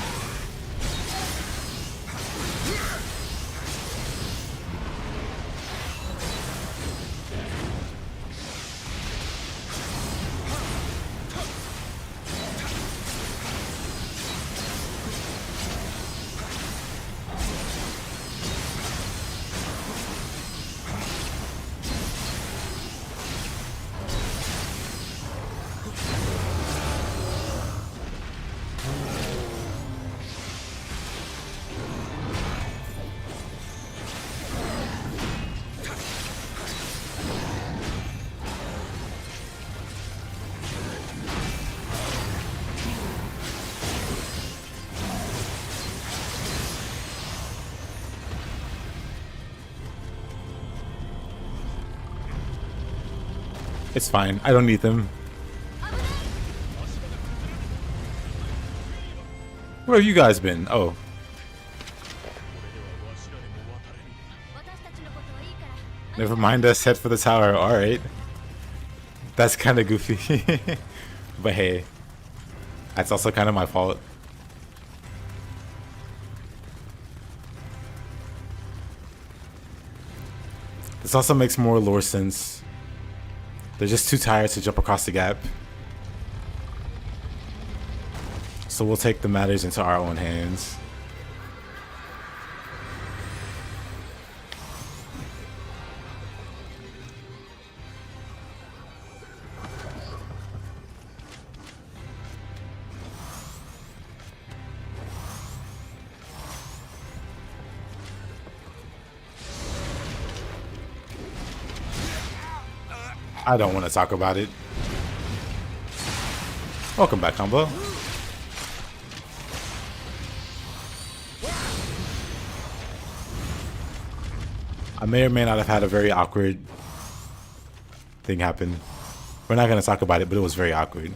S1: It's fine. I don't need them. Where have you guys been? Oh. Never mind us. Head for the tower. Alright. That's kind of goofy. But hey, that's also kind of my fault. This also makes more lore sense. They're just too tired to jump across the gap. So we'll take the matters into our own hands. I don't want to talk about it. Welcome back, combo. I may or may not have had a very awkward thing happen. We're not going to talk about it, but it was very awkward.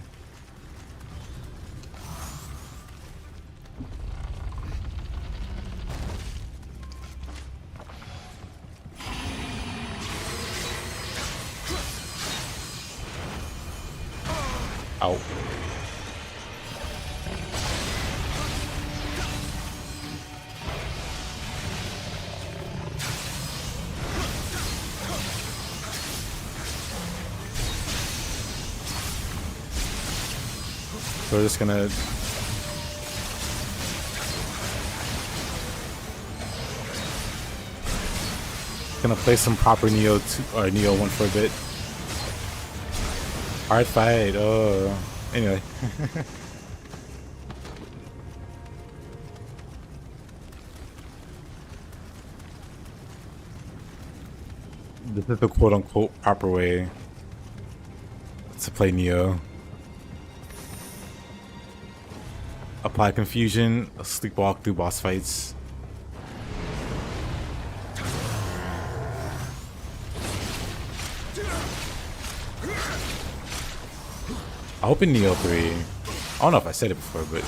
S1: Ow. So we're just gonna play some proper Nioh 2 or Nioh 1 for a bit. Hard fight. Oh, anyway. This is the quote-unquote proper way to play Nioh. Apply confusion, sleepwalk through boss fights. I hope in Nioh 3, I don't know if I said it before, but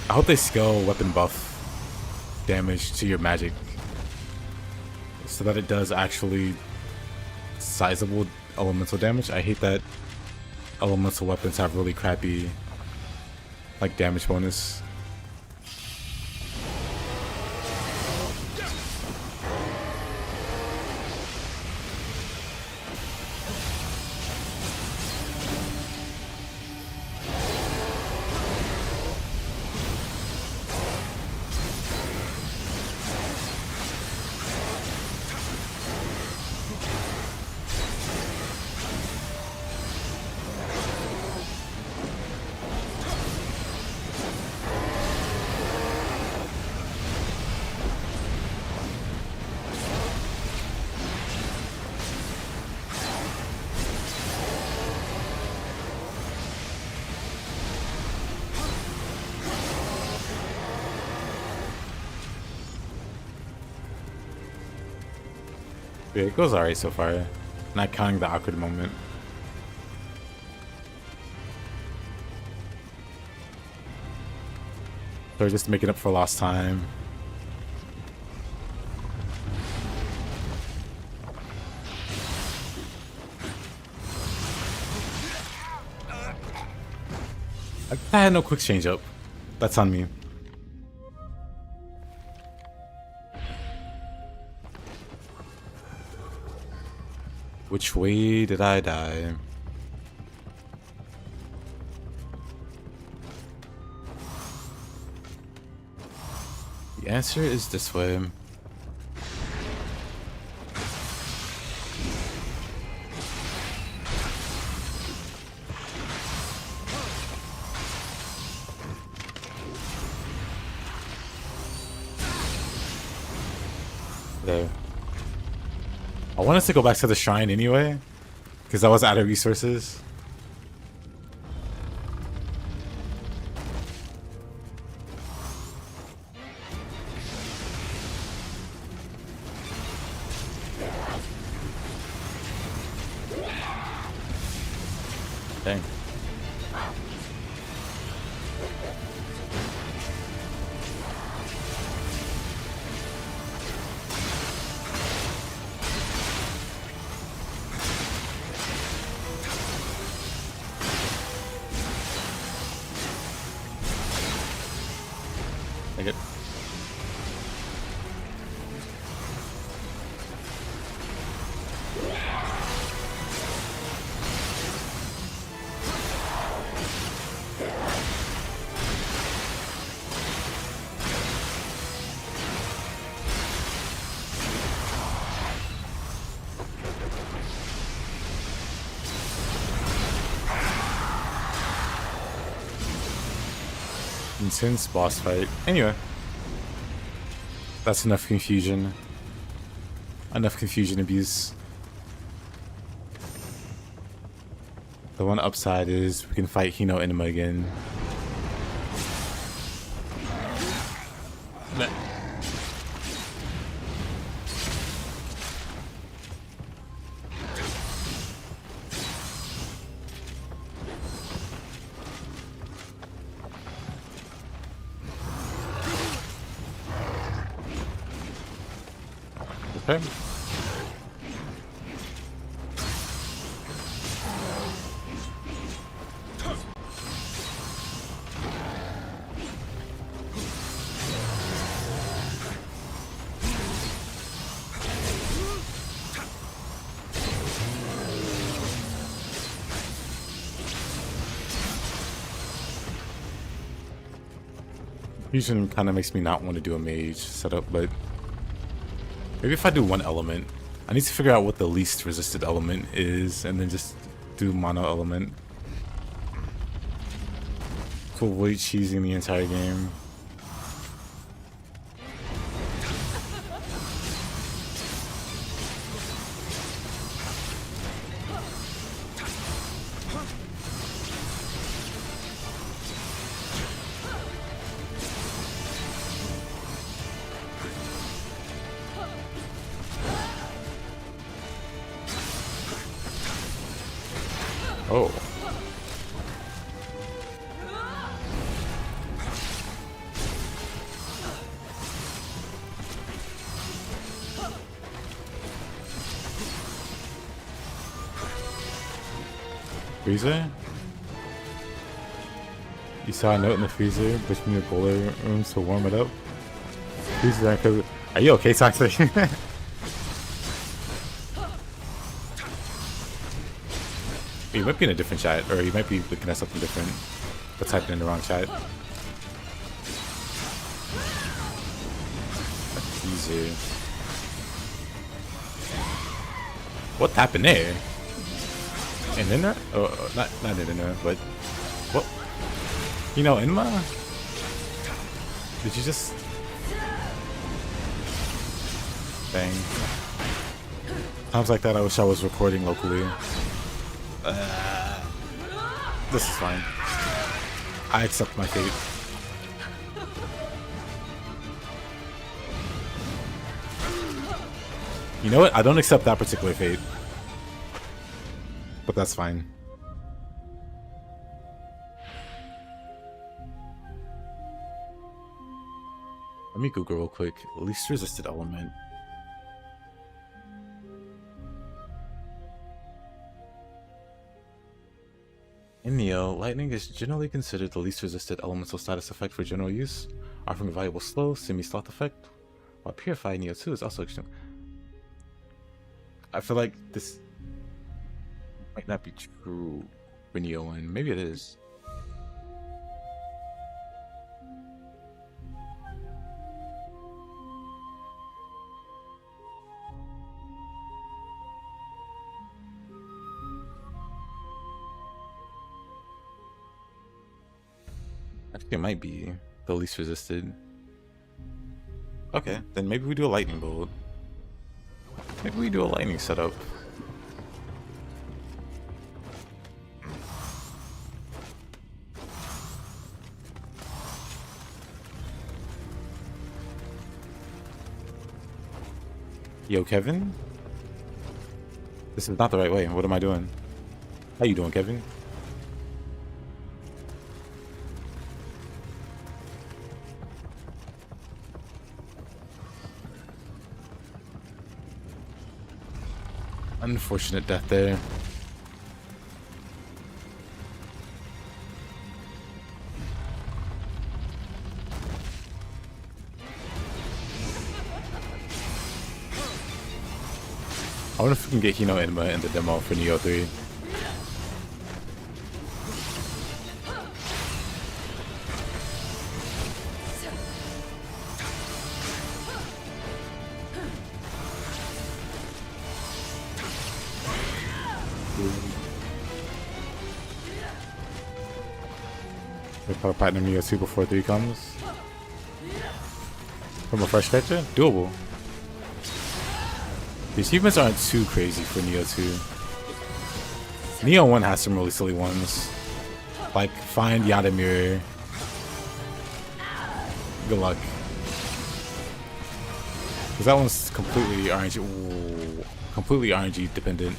S1: I hope they scale weapon buff damage to your magic so that it does actually sizable elemental damage. I hate that elemental weapons have really crappy like damage bonus. Yeah, it goes alright so far, not counting the awkward moment. So we're just making up for lost time. I had no quick change up. That's on me. Which way did I die? The answer is this way. There. I wanted to go back to the shrine anyway, because I was out of resources. Dang. Intense boss fight. Anyway. That's enough confusion. Enough confusion abuse. The one upside is we can fight Hino Enema again. Okay. Fusion kind of makes me not want to do a mage setup, but maybe if I do one element, I need to figure out what the least resisted element is, and then just do mono element to avoid cheesing the entire game. Oh. Freezer? You saw a note in the freezer between the boiler rooms to warm it up? Freezers aren't covered. Are you okay, Toxic? You might be in a different chat, or you might be looking at something different, but typing in the wrong chat. Easy. What happened there? And in there? Oh, not in there, but what? You know, Enma? Did you just? Dang. Times like that, I wish I was recording locally. This is fine. I accept my fate. You know what? I don't accept that particular fate. But that's fine. Let me Google real quick. Least resisted element. In Nioh, lightning is generally considered the least resisted elemental status effect for general use, offering a valuable slow, semi-sloth effect, while Purified Nioh 2 is also extreme. I feel like this might not be true for Nioh 1. Maybe it is. I think it might be the least resisted. Okay, then maybe we do a lightning bolt. Maybe we do a lightning setup. Yo, Kevin? This is not the right way. What am I doing? How you doing, Kevin? Unfortunate death there. I wonder if we can get Hino Enema in the demo for Nioh 3. We probably platinum Nioh 2 before 3 comes. From a fresh character? Doable. The achievements aren't too crazy for Nioh 2. Nioh 1 has some really silly ones. Like, find Yada Mirror. Good luck. Because that one's completely RNG. Ooh, completely RNG dependent.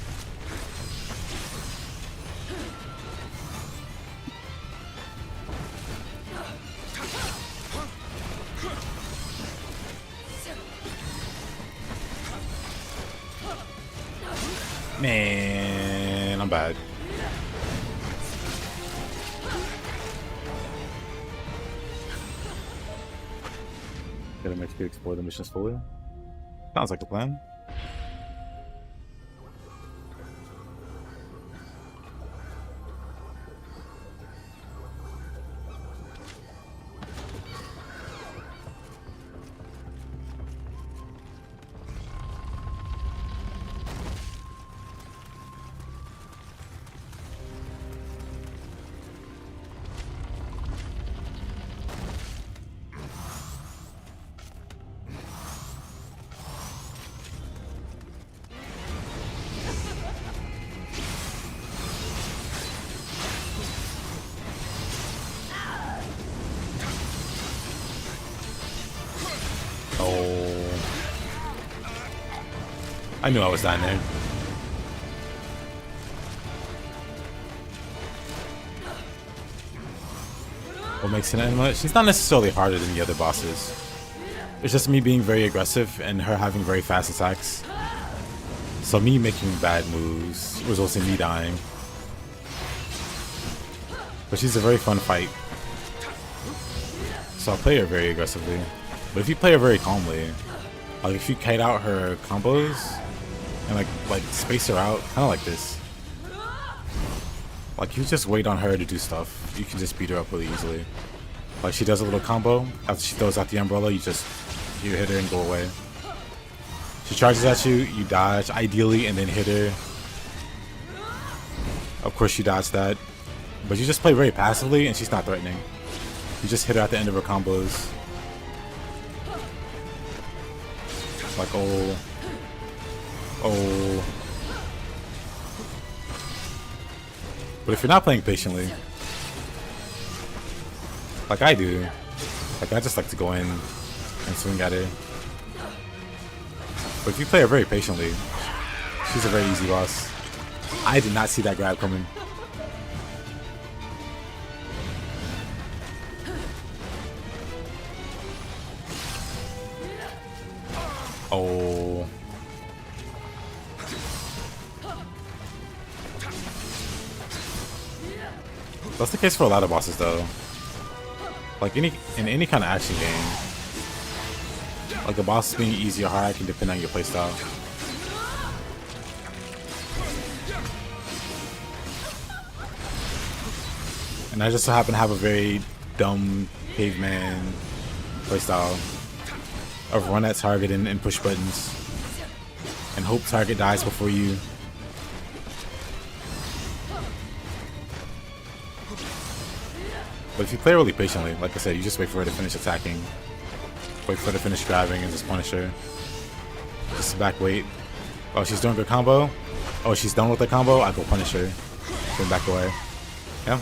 S1: Man, I'm bad. Get him to explore the missions fully. Sounds like a plan. I knew I was down there. What makes it anima? She's not necessarily harder than the other bosses. It's just me being very aggressive and her having very fast attacks. So me making bad moves results in me dying. But she's a very fun fight. So I'll play her very aggressively. But if you play her very calmly, like if you kite out her combos and like space her out, kind of like this. Like you just wait on her to do stuff, you can just beat her up really easily. Like she does a little combo, after she throws out the umbrella, you hit her and go away. She charges at you, you dodge, ideally, and then hit her. Of course you dodge that, but you just play very passively and she's not threatening. You just hit her at the end of her combos. Like, oh. But if you're not playing patiently, like I do, like I just like to go in and swing at her. But if you play her very patiently, she's a very easy boss. I did not see that grab coming. Oh. That's the case for a lot of bosses though. Like in any kind of action game. Like the boss being easy or hard can depend on your playstyle. And I just so happen to have a very dumb caveman playstyle of run at target and push buttons and hope target dies before you. But if you play really patiently, like I said, you just wait for her to finish attacking, wait for her to finish grabbing, and just punish her. Just back wait. Oh, she's doing her combo. Oh, she's done with the combo. I go punish her. Then back away. Yeah.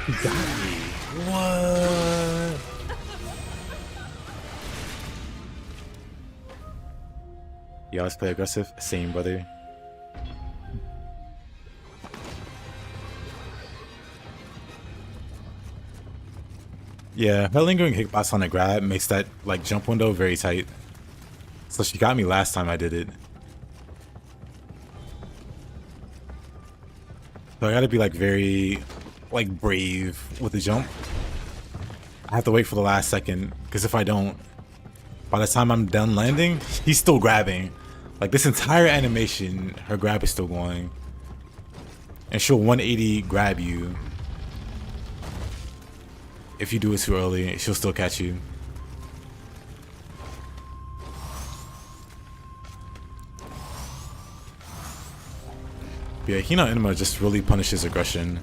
S1: He got me. What? You always play aggressive? Same, brother. Yeah, her lingering hitbox on the grab makes that like jump window very tight. So she got me last time I did it. So I gotta be like very like brave with the jump. I have to wait for the last second, because if I don't, by the time I'm done landing, he's still grabbing. Like this entire animation, her grab is still going. And she'll 180 grab you. If you do it too early, she'll still catch you. Yeah, Hina Enema just really punishes aggression.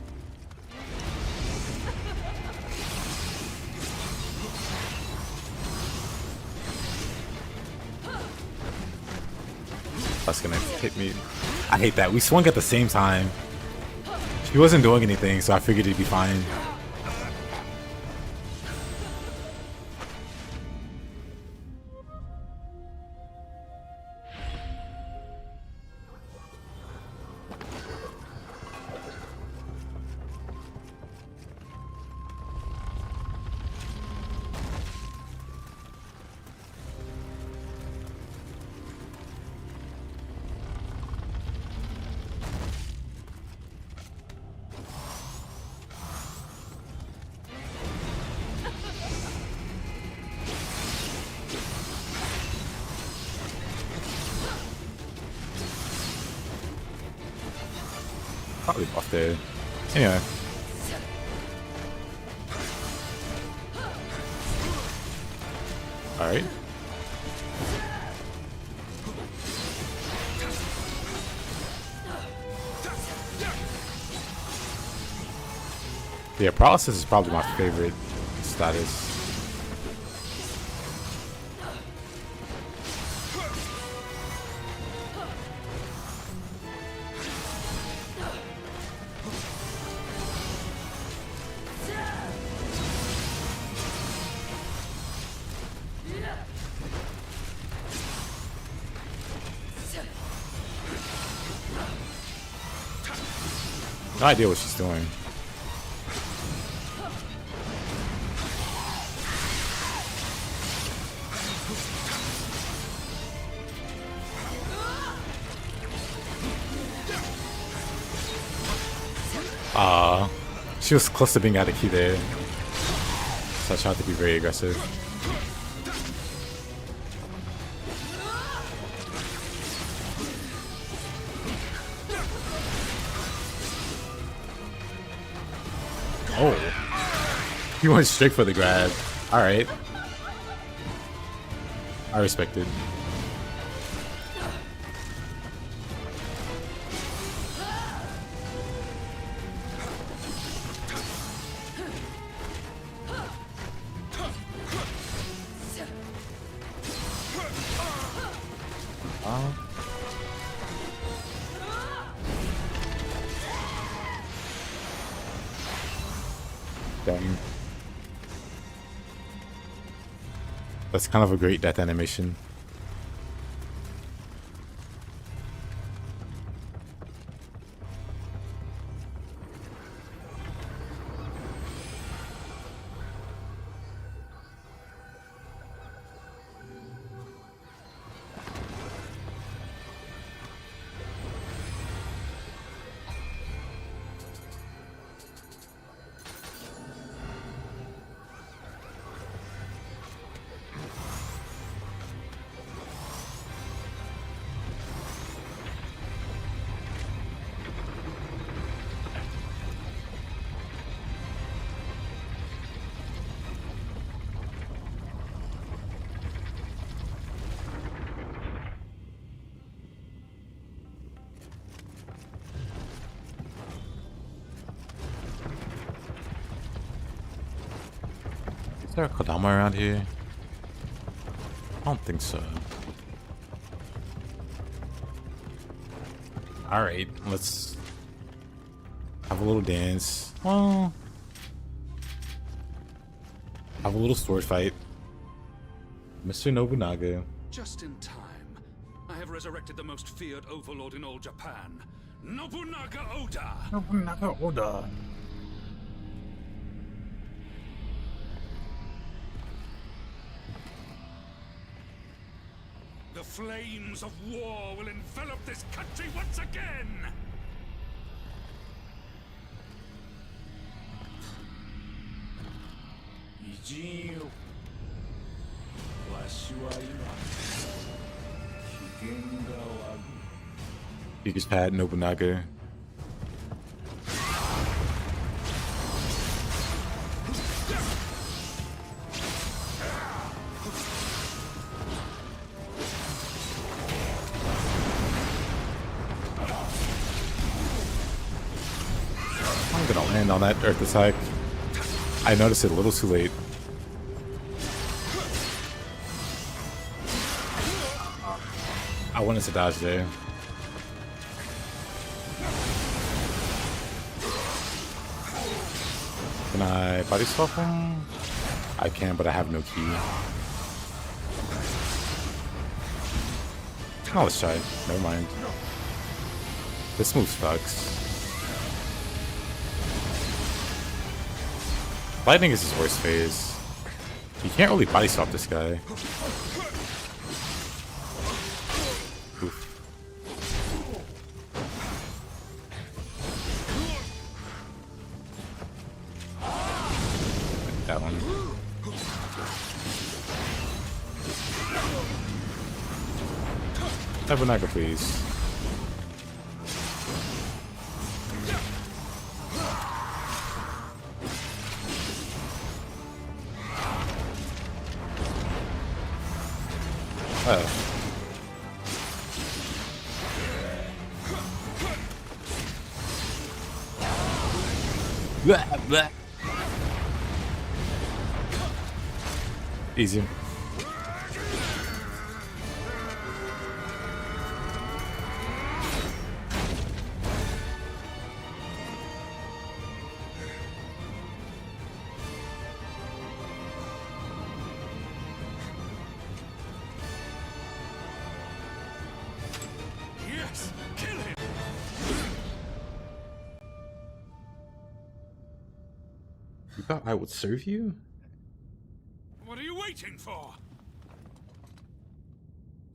S1: That's gonna hit me. I hate that. We swung at the same time. She wasn't doing anything, so I figured it'd be fine. Probably off there. Anyway. Alright. Yeah, paralysis is probably my favorite status. No idea what she's doing. She was close to being out of key there. So I tried to be very aggressive. Oh, he went straight for the grab. All right, I respect it. Dang. That's kind of a great death animation. Is there a Kodama around here? I don't think so. Alright, let's have a little dance. Well, have a little sword fight. Mr. Nobunaga.
S7: Just in time. I have resurrected the most feared overlord in all Japan, Nobunaga Oda.
S1: Nobunaga Oda.
S7: The flames of war will envelop this country once again!
S1: You just had Nobunaga. land on that earth attack. I noticed it a little too late. I wanted to dodge there. Can I body swap him? I can, but I have no key. Oh, let's try. Never mind. This move sucks. Lightning is his worst phase. You can't really body swap this guy. Oof. That one. Tabernacle, please. Oh. Blah, blah. Easy.
S6: Yes, kill him.
S1: You thought I would serve you?
S6: What are you waiting for?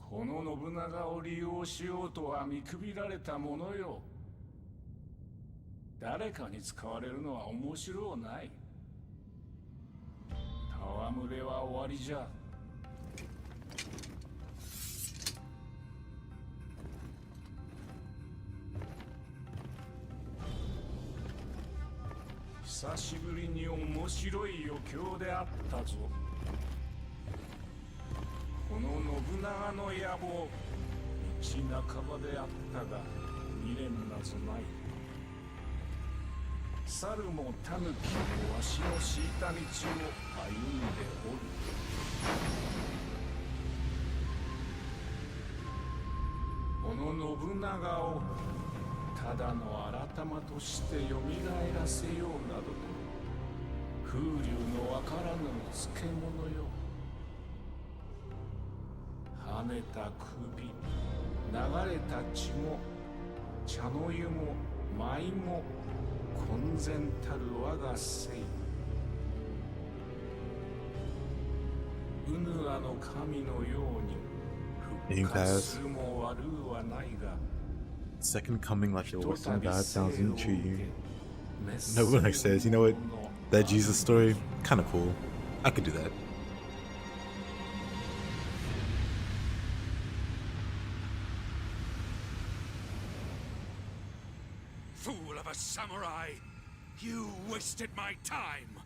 S4: この信長を利用しようとは見くびられたものよ。誰かに使われるのは面白ない。戯れは終わりじゃ。久しぶりに面白い余興であったぞ。この信長の野望、道半ばであったが未練なぞない。猿も狸もわしの敷いた道を歩んでおる。この信長をただの改まとして蘇らせようなどと風流のわからぬ漬物よ。跳ねた首、流れた血も茶の湯も舞も混然たる我が生。ウヌアの神のように復活するも悪うはないが、
S1: Second coming like the Western God sounds intriguing. Nobody says, you know what? That Jesus story, kind of cool. I could do that.
S6: Fool of a samurai! You wasted my time!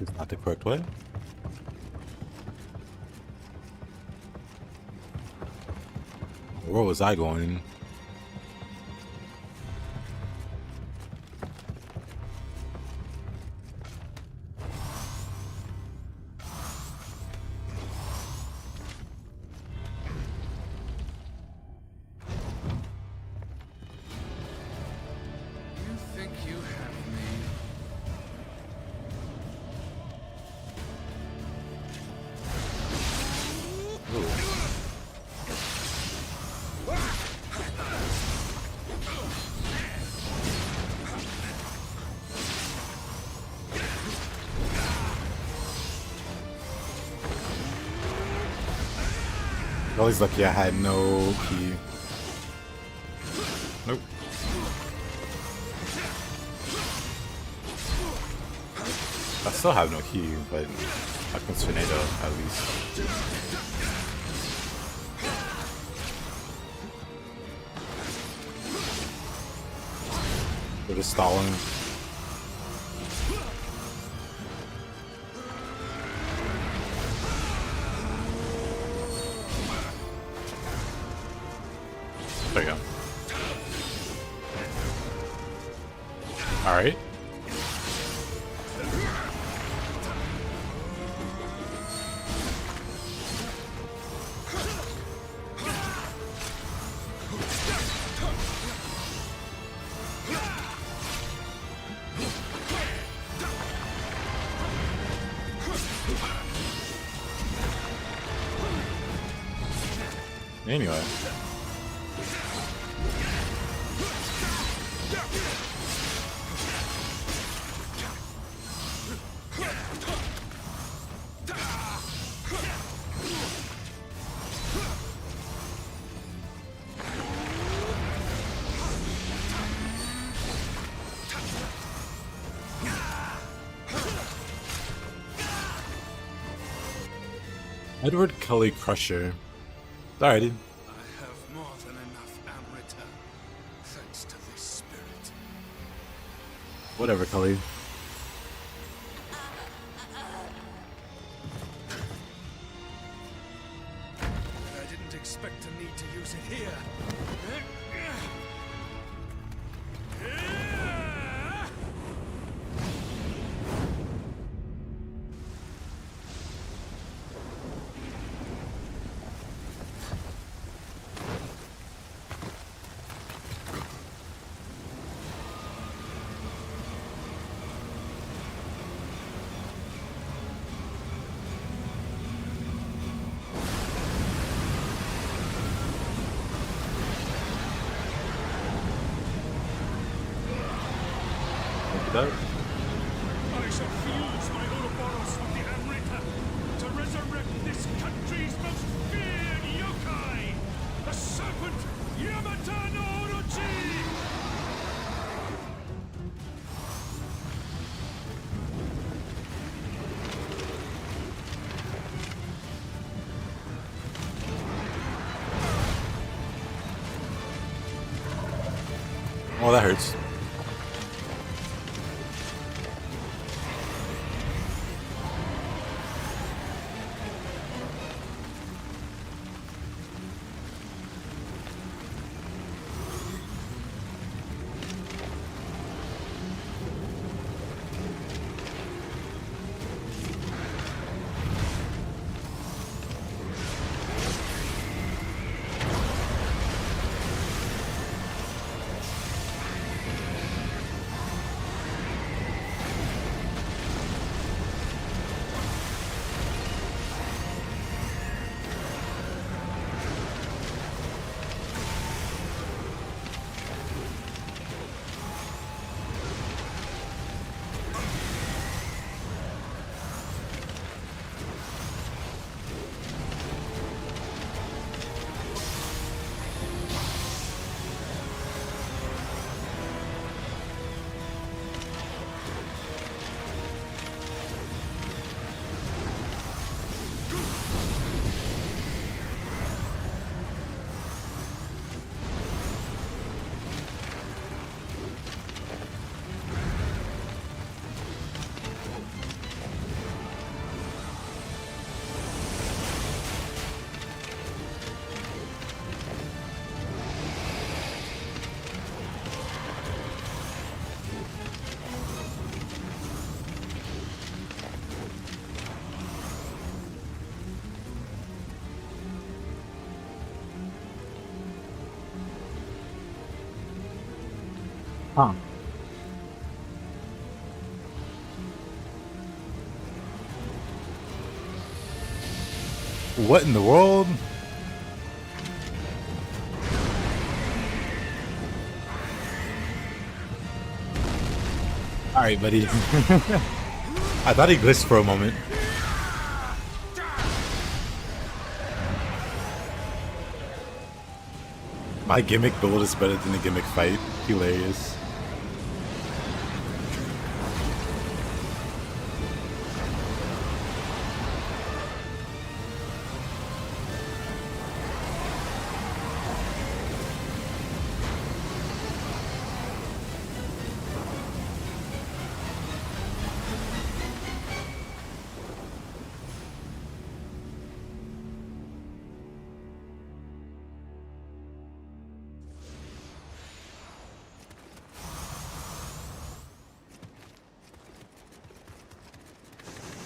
S1: It's not the correct way. Where was I going?
S4: You think you have me?
S1: Always lucky I had no key. Nope. I still have no key, but I can tornado at least. They're just stalling. There you go. Alright. Anyway. Edward Kelly Crusher. Alrighty.
S7: I have more than enough Amrita, thanks to this spirit.
S1: Whatever, Kelly.
S7: I didn't expect to need to use it here.
S1: That.
S6: I shall fuse my Ouroboros with the Amrita to resurrect this country's most feared yokai, the serpent Yamata no Orochi!
S1: Oh, that hurts. Huh. What in the world? Alright, buddy. I thought he glitched for a moment. My gimmick build is better than the gimmick fight. Hilarious.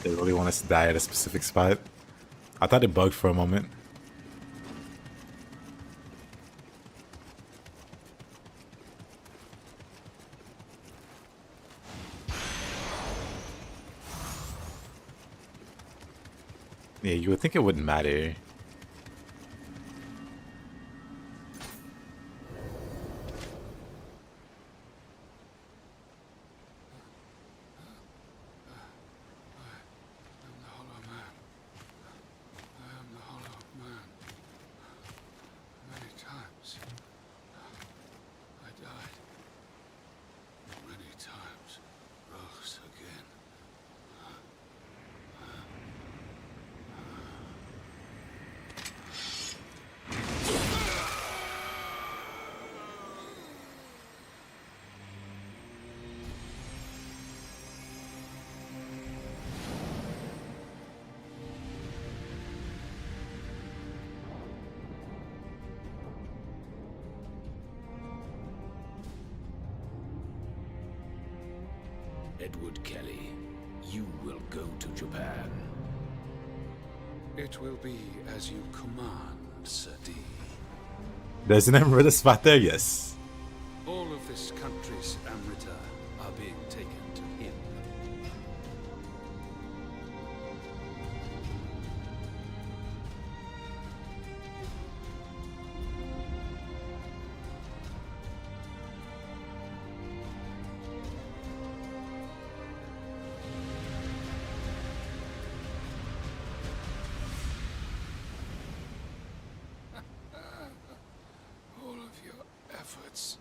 S1: They really want us to die at a specific spot. I thought it bugged for a moment. Yeah, you would think it wouldn't matter.
S4: Edward Kelly, you will go to Japan.
S7: It will be as you command, Sir D.
S1: There's an Amrita spot there, yes.
S7: All of this country's Amrita are being taken to him. All of your efforts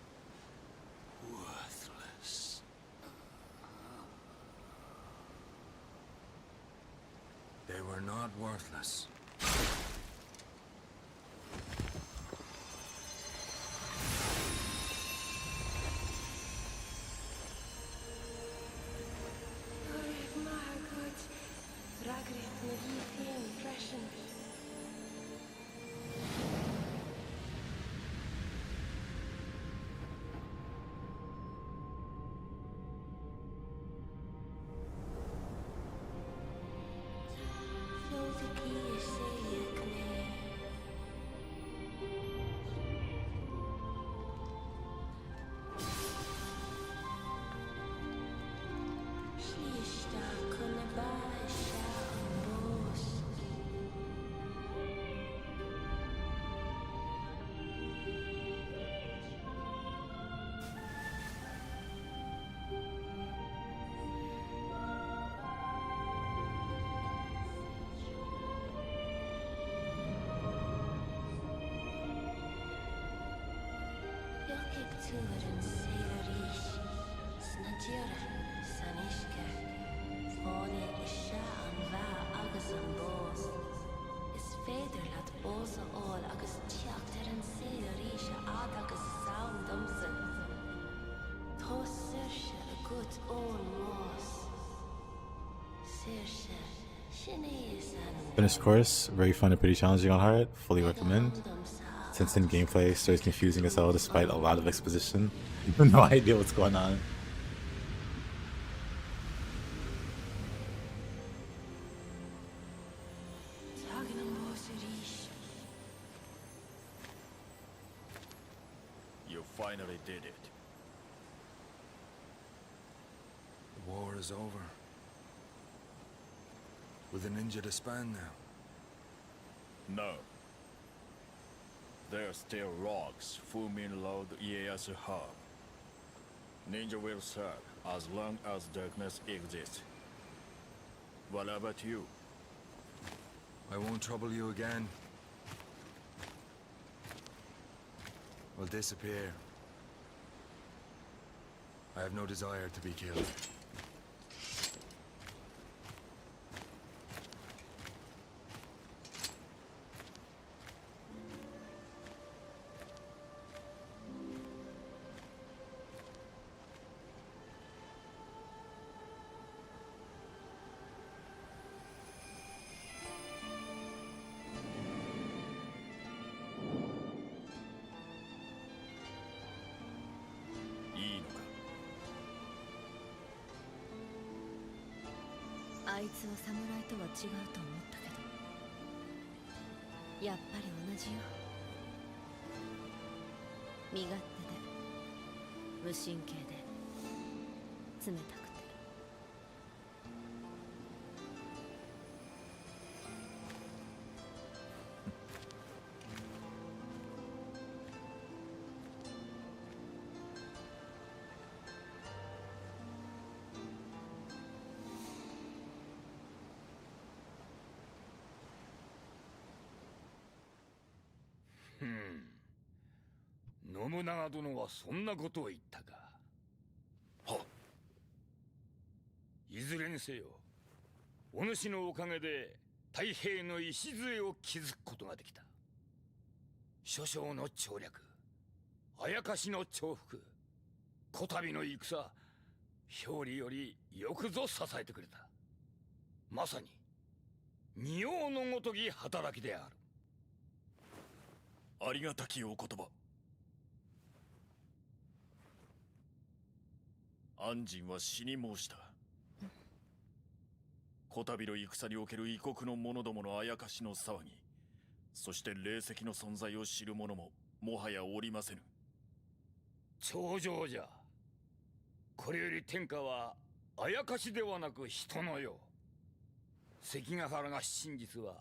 S7: worthless. They were not worthless. Finished course, very fun and pretty challenging on hard, fully recommend. Since then gameplay starts confusing as hell despite a lot of exposition. You have no idea what's going on.
S6: You finally did it.
S7: The war is over. With a ninja to span now.
S6: No. There are still rocks Fumin Road Ieyasu Hub. Ninja will serve as long as darkness exists. What about you?
S7: I won't trouble you again.
S3: will disappear. I have no desire to be killed.
S6: I
S2: あいつは侍とは違うと思ったけど、やっぱり同じよ。身勝手で無神経で冷たくて。
S6: 信長殿はそんなことを言ったか。はっ。いずれにせよ、お主のおかげで太平の礎を築くことができた。諸将の調略、あやかしの重複、こたびの戦、表裏よりよくぞ支えてくれた。まさに仁王のごとき働きである。ありがたきお言葉。安仁は死に申した。こたびの戦における異国の者どものあやかしの騒ぎ、そして霊石の存在を知る者ももはやおりませぬ。頂上じゃ。これより天下はあやかしではなく人のよう。関ヶ原が真実は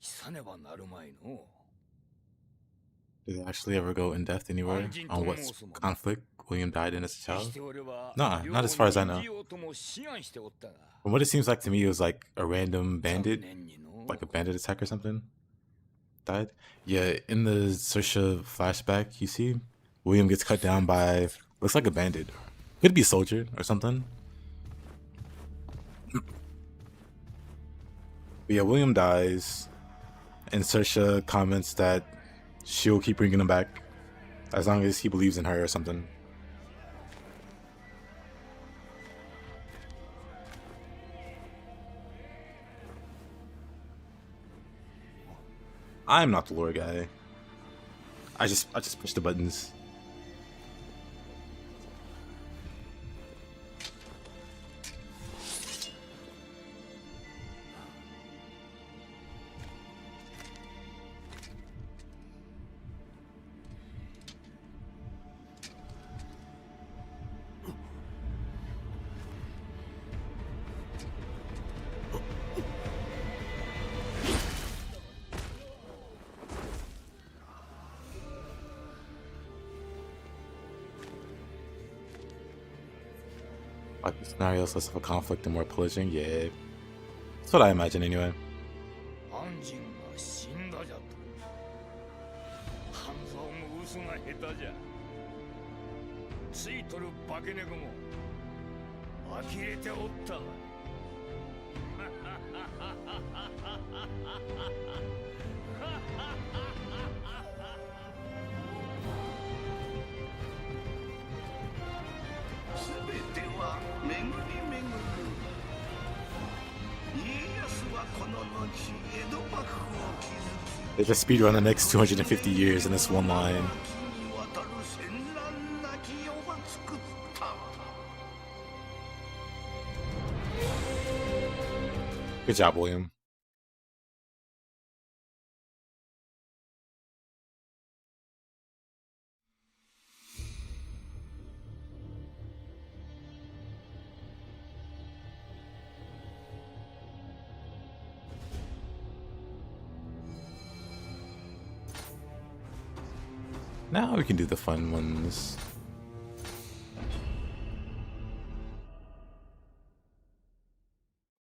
S6: さねばなるまいの。
S7: Did they actually ever go in depth anywhere on what conflict William died in as a child? Nah, not as far as I know. From what it seems like to me, it was like a random bandit, like a bandit attack or something. Died? Yeah, in the Saoirse flashback, you see, William gets cut down by, looks like a bandit. Could be a soldier or something. But yeah, William dies, and Saoirse comments that she'll keep bringing him back as long as he believes in her or something. I'm not the lore guy. I just push the buttons. Like the scenarios, less of a conflict and more pillaging. Yeah, that's what I imagine anyway.
S6: 安仁が死んだじゃと。半蔵も嘘が下手じゃ。ついとる化け猫も呆れておったわ。
S7: They just speedrun the next 250 years in this one line. Good job, William. Now we can do the fun ones.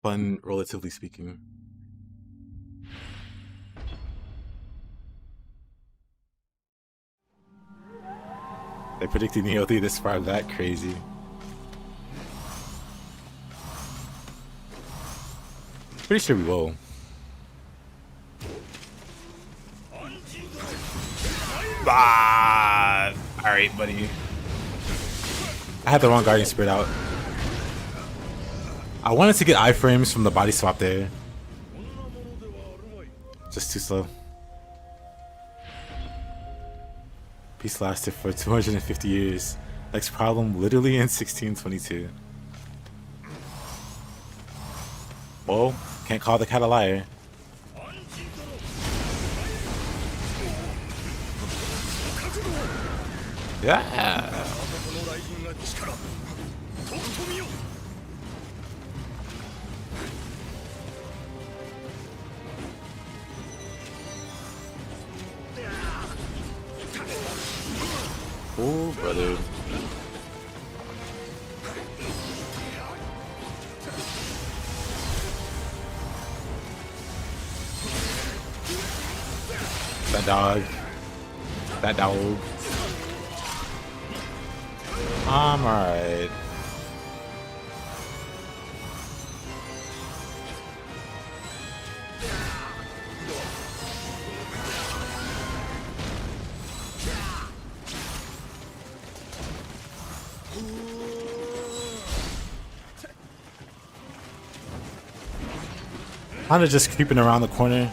S7: Fun, relatively speaking. They predicted Nioh 3 this far. That crazy. Pretty sure we will. Ah, alright, buddy. I had the wrong Guardian Spirit out. I wanted to get iframes from the body swap there. Just too slow. Peace lasted for 250 years. Next problem literally in 1622. Well, can't call the cat a liar. Yeah. Oh, brother. That dog. That dog. I'm alright. Kind of just creeping around the corner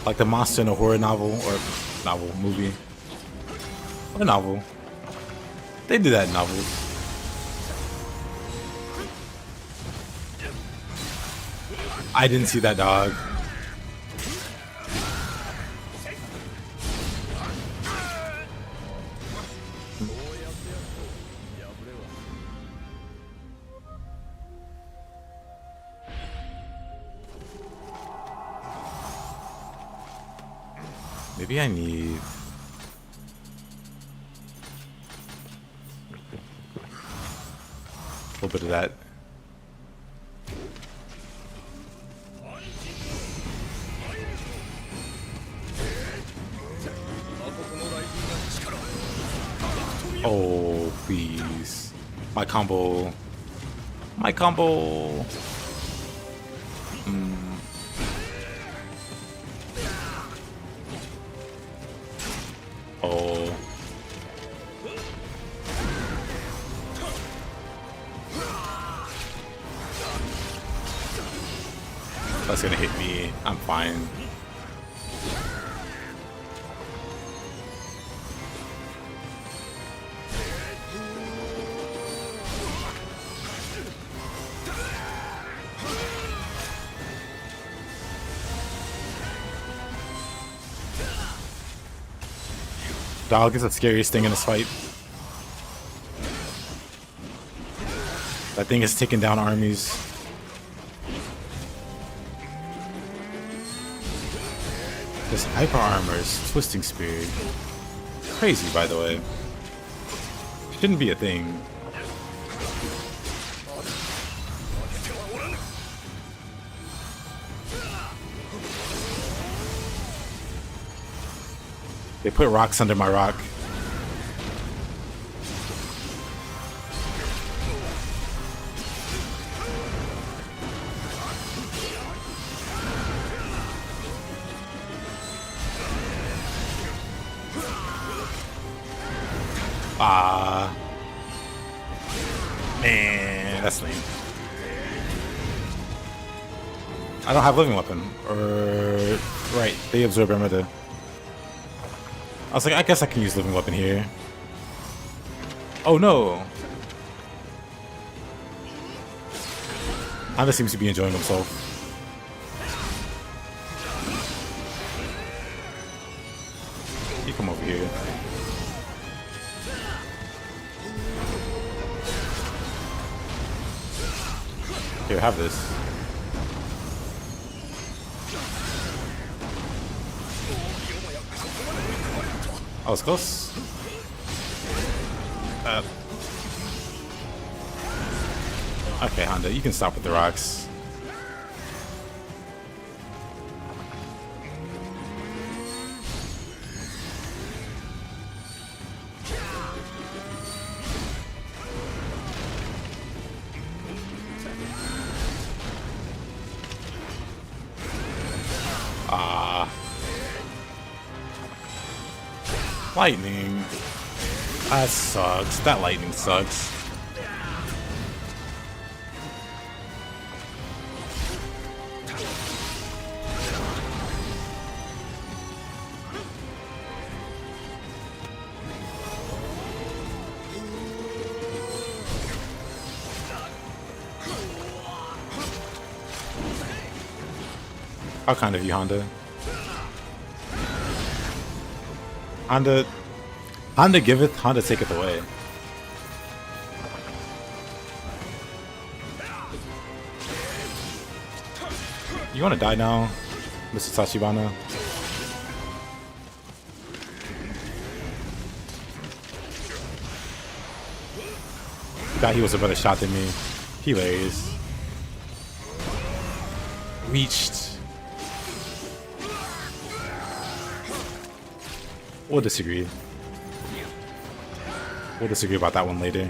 S7: like the monster in a horror novel or movie or novel. They do that in novels. I didn't see that dog. Maybe I need... a little bit of that. Oh, please. My combo. My combo. Oh. That's gonna hit me. I'm fine. Dog is the scariest thing in this fight. That thing is taking down armies. This hyper armor's twisting spear. Crazy, by the way. Shouldn't be a thing. They put rocks under my rock. Ah, man, that's lame. I don't have living weapon. Or right, they absorb armor. I was like, I guess I can use living weapon here. Oh no! Honda seems to be enjoying himself. You come over here. Here, have this. I was close. Okay, Honda, you can stop with the rocks. Ah. Lightning. That sucks. That lightning sucks. How kind of you, Honda? Honda giveth, Honda taketh away. You wanna die now, Mr. Tachibana? Thought he was a better shot than me. He lays. Reached. We'll disagree. We'll disagree about that one later.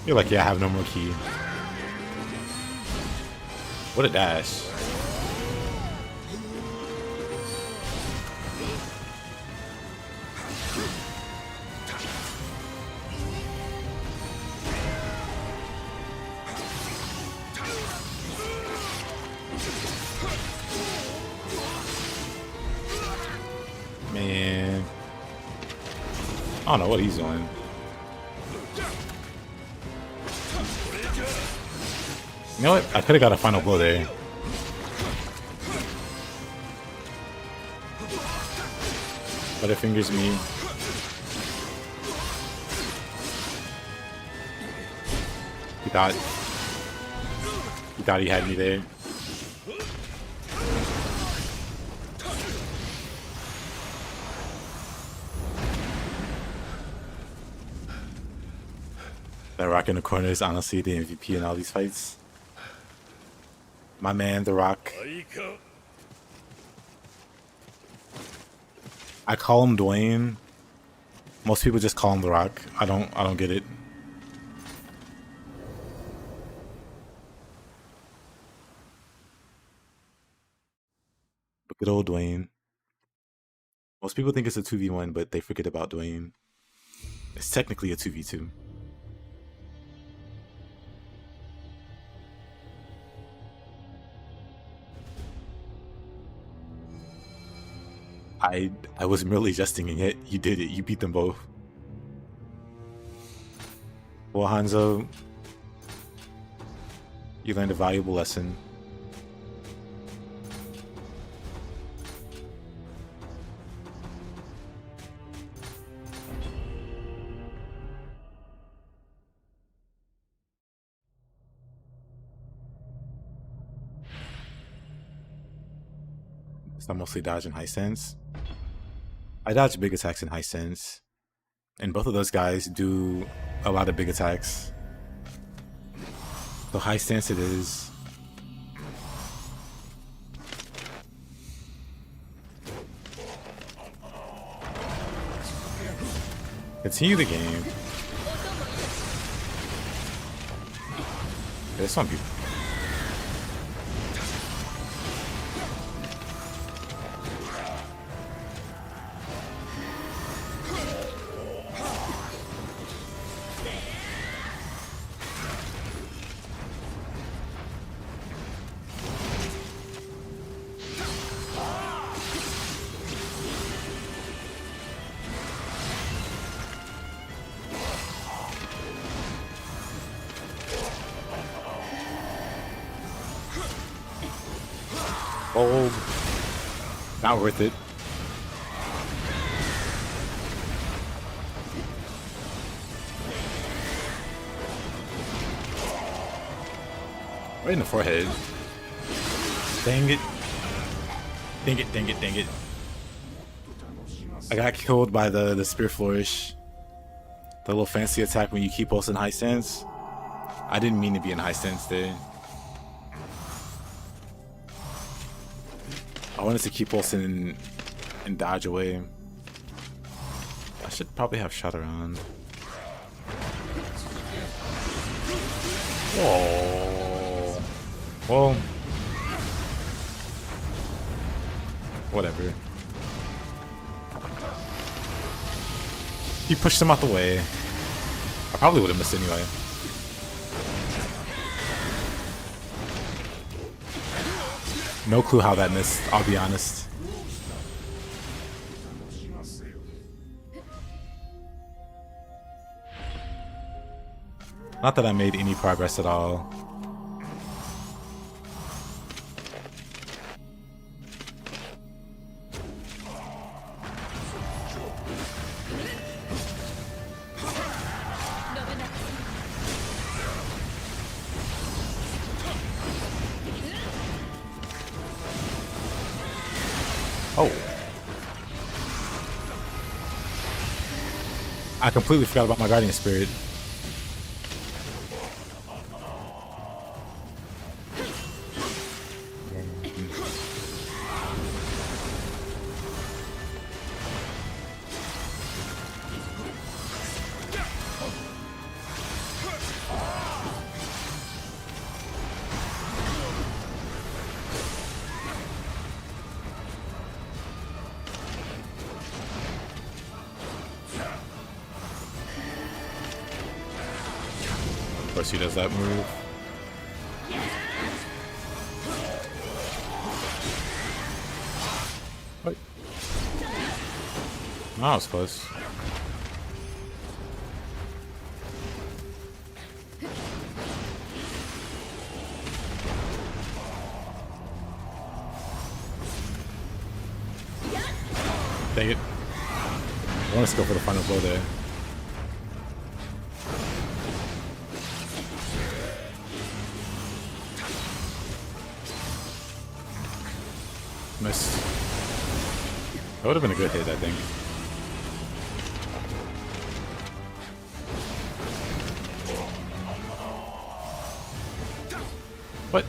S7: You're like, yeah, I have no more key. What a dash. Man, I don't know what he's doing. You know what? I could have got a final blow there. Butterfingers me. He thought he had me there. That Rock in the corner is honestly the MVP in all these fights. My man, The Rock. I call him Dwayne. Most people just call him The Rock. I don't get it. But good old Dwayne. Most people think it's a 2v1, but they forget about Dwayne. It's technically a 2v2. I was merely jesting, and yet you did it. You beat them both. Well, Hanzo, you learned a valuable lesson. So I'm mostly dodging high sense. I dodge big attacks in high sense, and both of those guys do a lot of big attacks. So high sense it is. Continue the game. This one be. Old. Not worth it. Right in the forehead. Dang it. Dang it, dang it, dang it. I got killed by the spear flourish. The little fancy attack when you keep us in high sense. I didn't mean to be in high sense there. I wanted to keep pulsing and dodge away. I should probably have shot around. Oh, well, whatever. He pushed him out the way. I probably would have missed anyway. No clue how that missed, I'll be honest. Not that I made any progress at all. Oh. I completely forgot about my guardian spirit. Of course he does that move. What? Oh, that was close. Dang it. I want to go for the final blow there. Miss. That would have been a good hit, I think. What?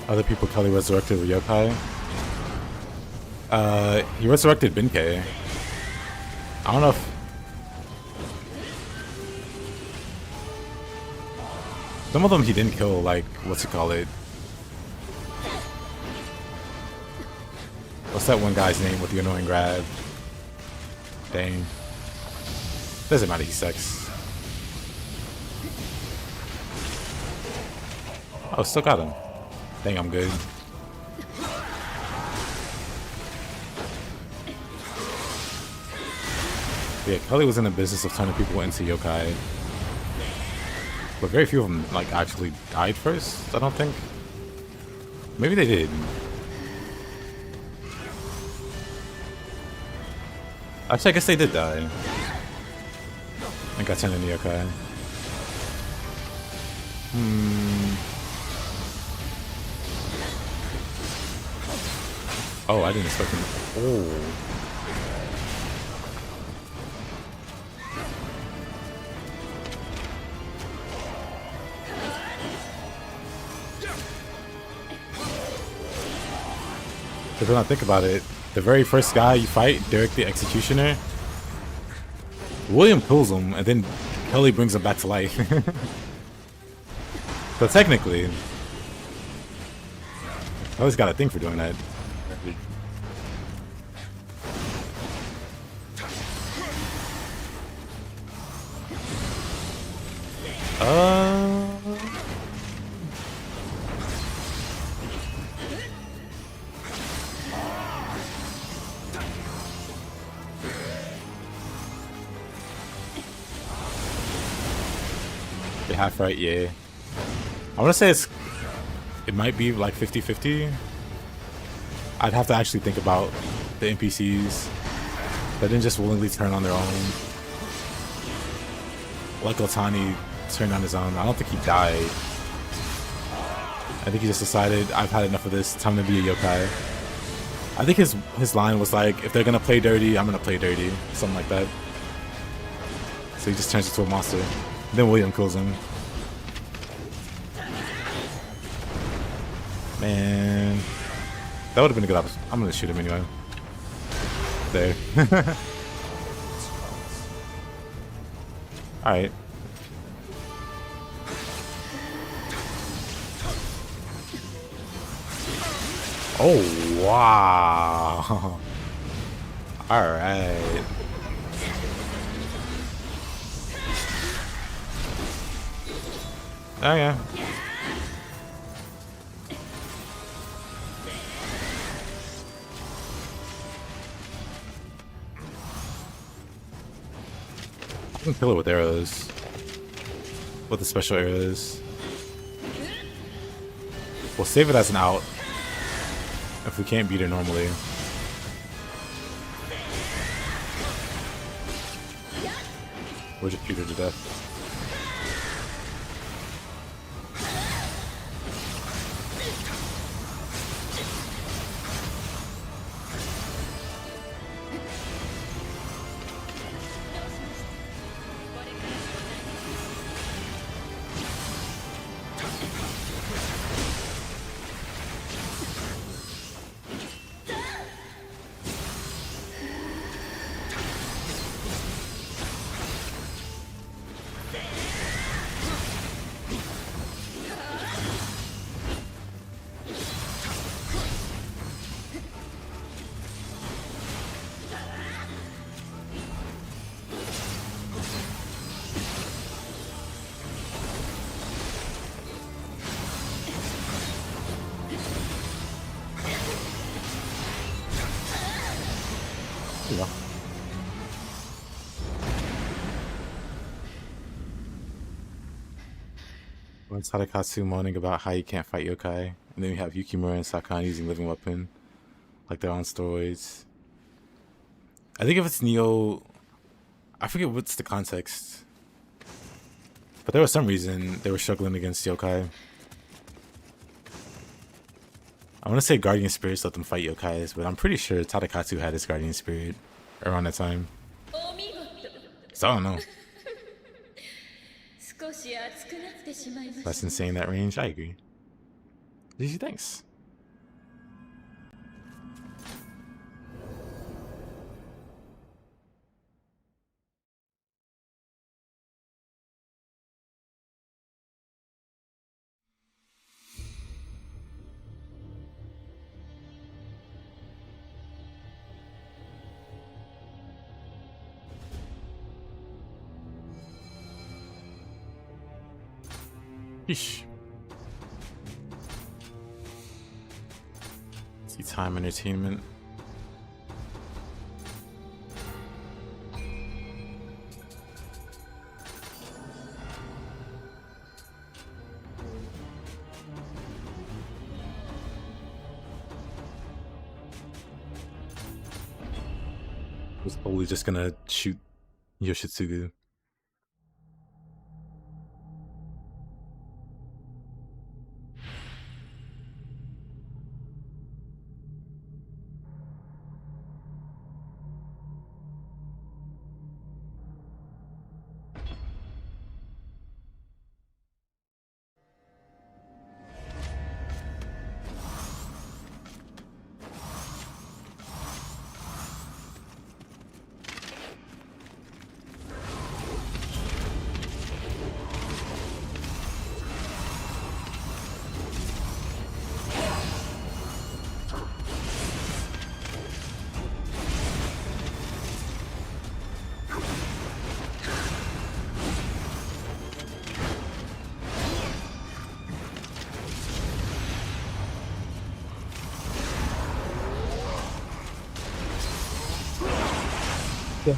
S7: Other people Kelly resurrected with yokai. He resurrected Benkei. I don't know if... Some of them he didn't kill, like, what's it called? What's that one guy's name with the annoying grab? Dang. Doesn't matter, he sucks. Oh, still got him. Dang, I'm good. Yeah, Kelly was in the business of turning people into yokai. But very few of them, like, actually died first, I don't think. Maybe they did. Actually, I guess they did die. I got turned into yokai. Oh, I didn't expect him. Oh. Because when I think about it, the very first guy you fight, Derek the Executioner, William kills him, and then Kelly brings him back to life. So technically, I always got a thing for doing that. Half right, yeah. I want to say it might be like 50-50. I'd have to actually think about the NPCs. They didn't just willingly turn on their own. Like Otani turned on his own. I don't think he died. I think he just decided, I've had enough of this, time to be a yokai. I think his line was like, if they're gonna play dirty, I'm gonna play dirty. Something like that. So he just turns into a monster. Then William kills him. Man. That would have been a good option. I'm gonna shoot him anyway. There. Alright. Oh, wow. Alright. Oh, yeah. I can kill it with arrows. With the special arrows. We'll save it as an out. If we can't beat it normally. We'll just shoot her to death. When Tadakatsu moaning about how you can't fight yokai, and then we have Yukimura and Sakan using living weapon, like they're on steroids. I think if it's Nioh, I forget what's the context, but there was some reason they were struggling against yokai. I want to say Guardian Spirits let them fight yokais, but I'm pretty sure Tadakatsu had his Guardian Spirit around that time. So I don't know. That's insane, that range. I agree. GG, thanks. Yeesh. See time entertainment. Was probably just gonna shoot Yoshitsugu.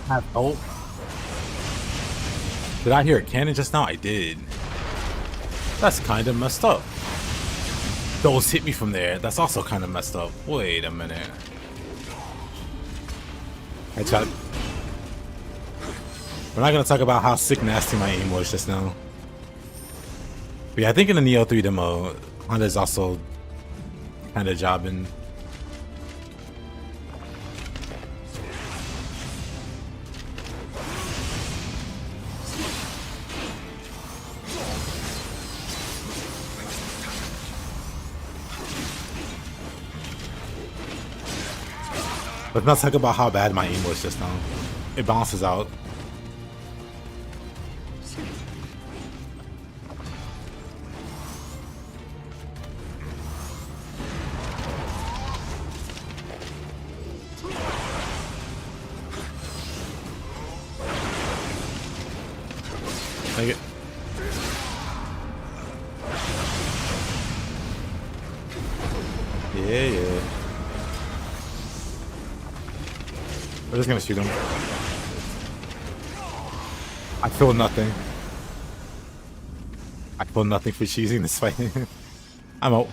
S7: Have ult. Did I hear a cannon just now? I did. That's kind of messed up. Those hit me from there. That's also kind of messed up. Wait a minute. Headshot. We're not gonna talk about how sick nasty my aim was just now. But yeah, I think in the Nioh 3 demo, Honda's also kind of jobbing. Let's not talk about how bad my aim was just now. It bounces out. Take it. Yeah. We're just gonna shoot him. I feel nothing. I feel nothing for cheesing this fight. I'm out.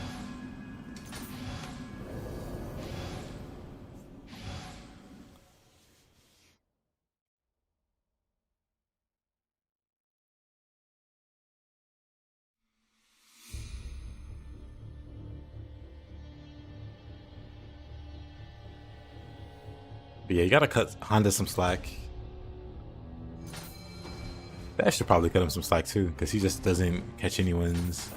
S7: But yeah, you gotta cut Honda some slack. That should probably cut him some slack too, because he just doesn't catch any wins.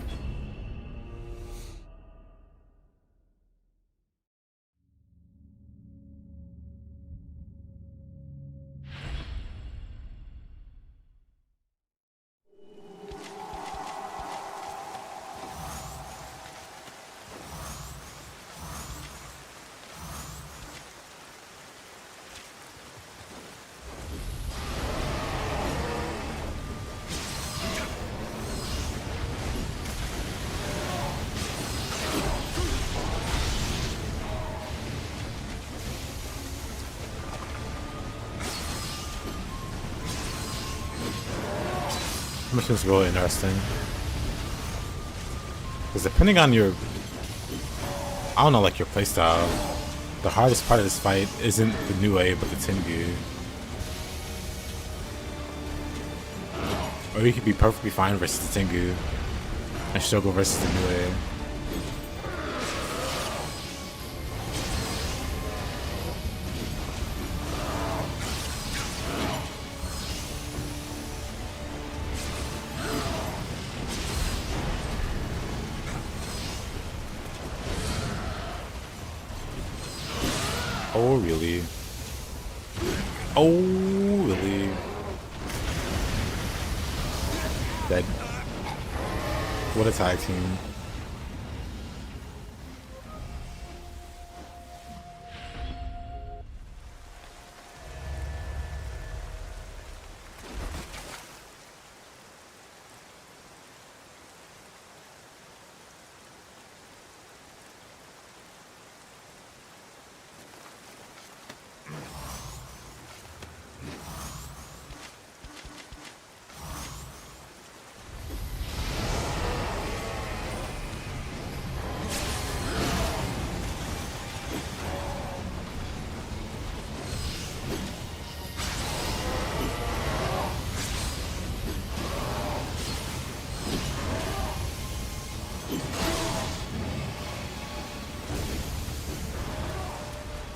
S7: This mission's really interesting. Because depending on your, I don't know, like your playstyle, the hardest part of this fight isn't the Nioh but the Tengu. Or you could be perfectly fine versus the Tengu and struggle versus the Nioh. Oh, really? Oh, really? Dead. What a tag team.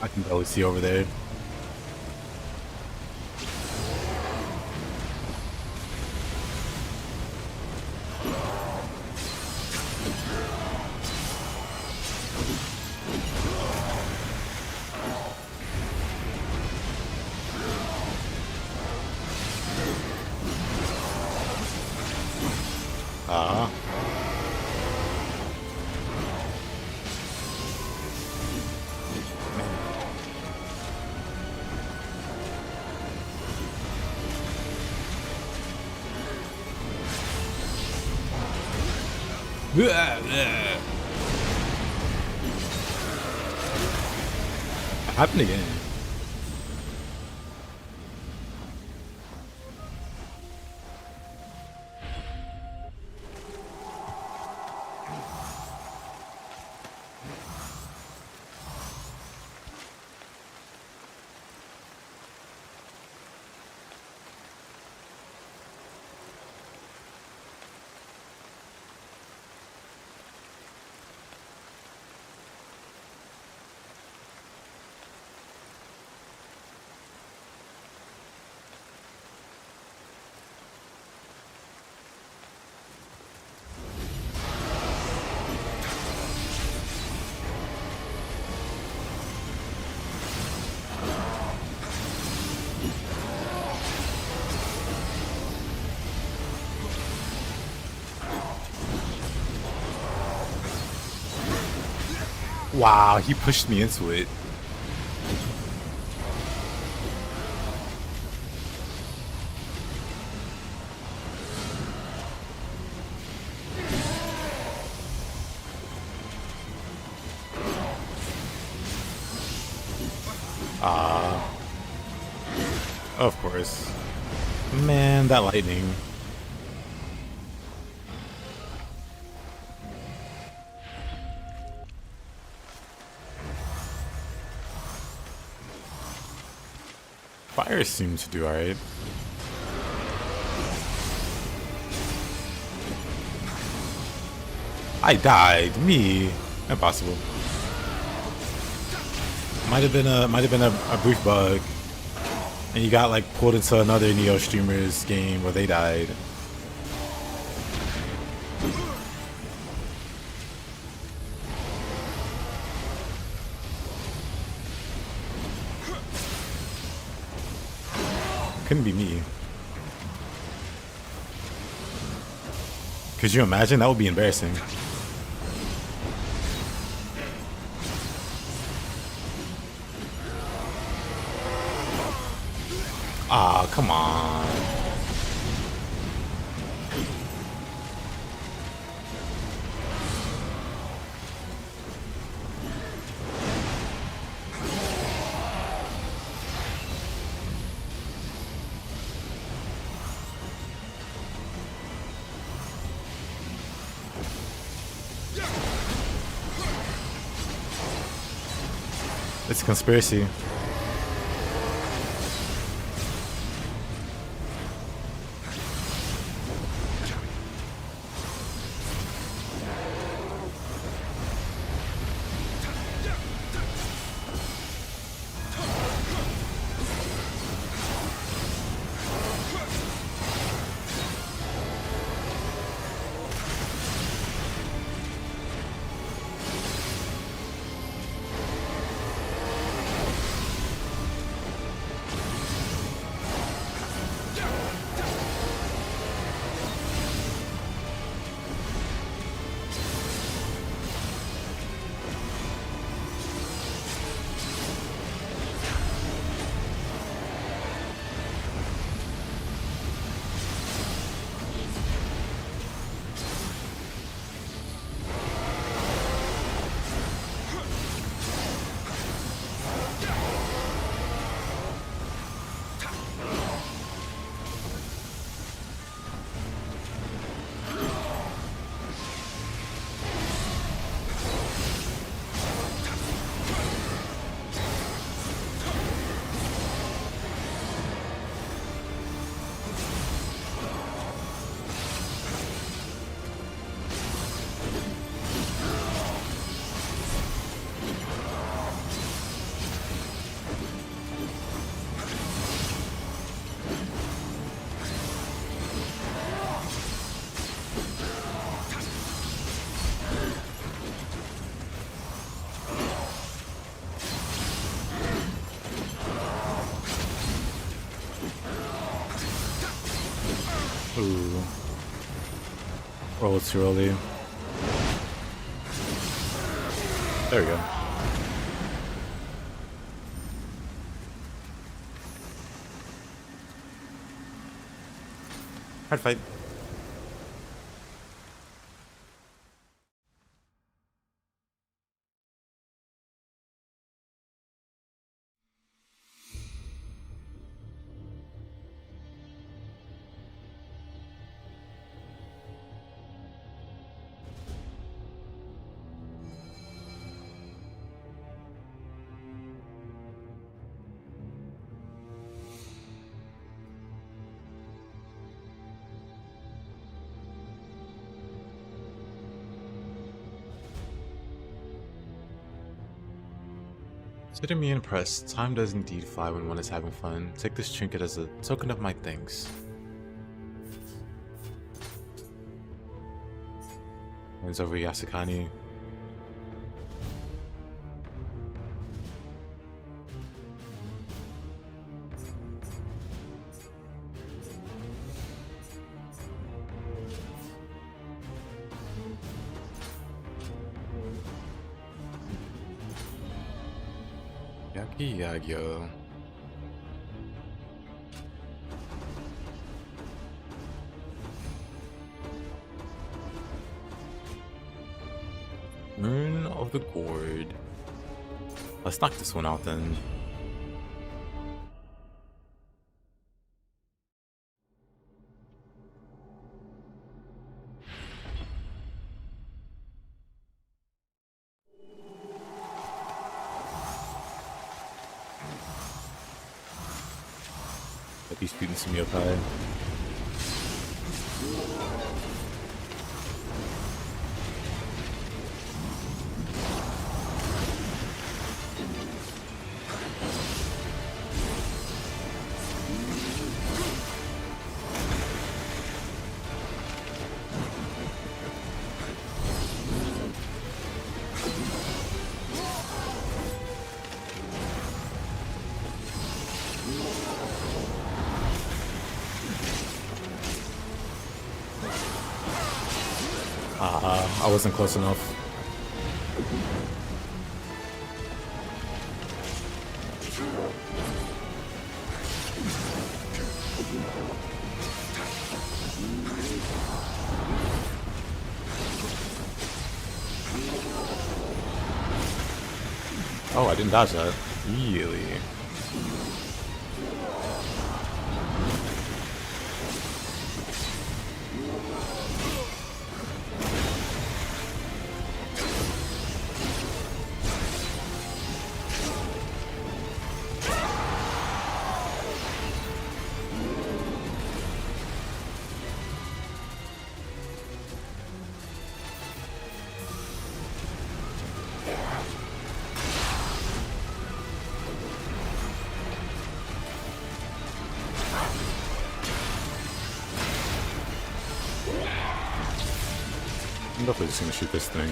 S7: I can barely see over there. Ah. Happened again. Wow, he pushed me into it. Of course. Man, that lightning. Fire seems to do alright. I died. Me. Impossible. Might have been a brief bug. And you got like pulled into another Nioh streamer's game where they died. Couldn't be me. Could you imagine? That would be embarrassing. Ah, come on. It's a conspiracy. Ooh. Roll too early. There we go. Hard fight. Consider me impressed. Time does indeed fly when one is having fun. Take this trinket as a token of my thanks. Hands over Yasukani. Yo. Urn of the Gourd. Let's knock this one out then. Like he's shooting some yokai. I wasn't close enough. Oh, I didn't dodge that. Really? I'm definitely just gonna shoot this thing.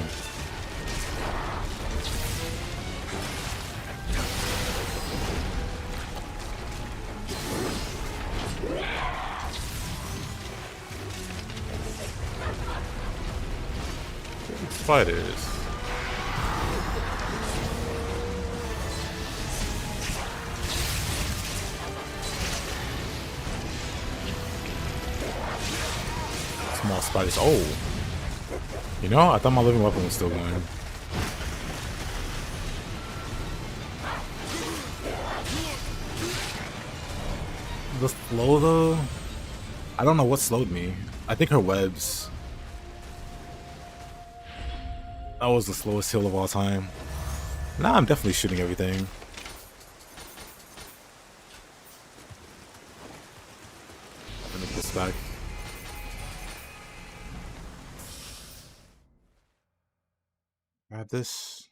S7: Spiders. Small spiders. Oh. You know, I thought my living weapon was still going. The slow though? I don't know what slowed me. I think her webs. That was the slowest heal of all time. Now I'm definitely shooting everything. Let me get this back. Grab this,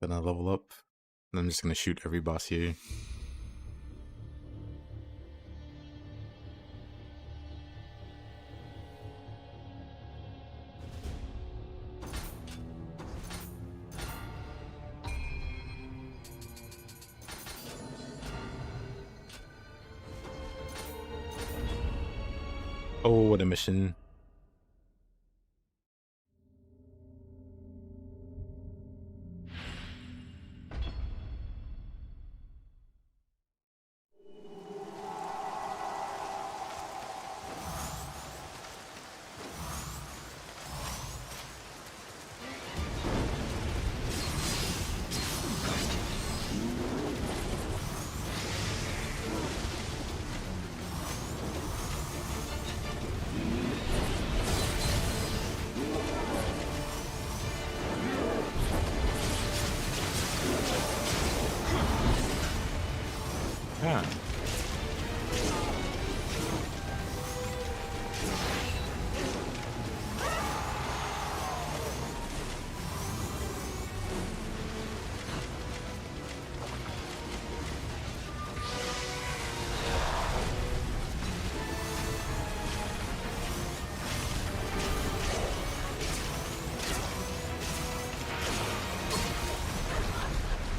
S7: gonna level up, and I'm just gonna shoot every boss here. Oh, what a mission. Yeah.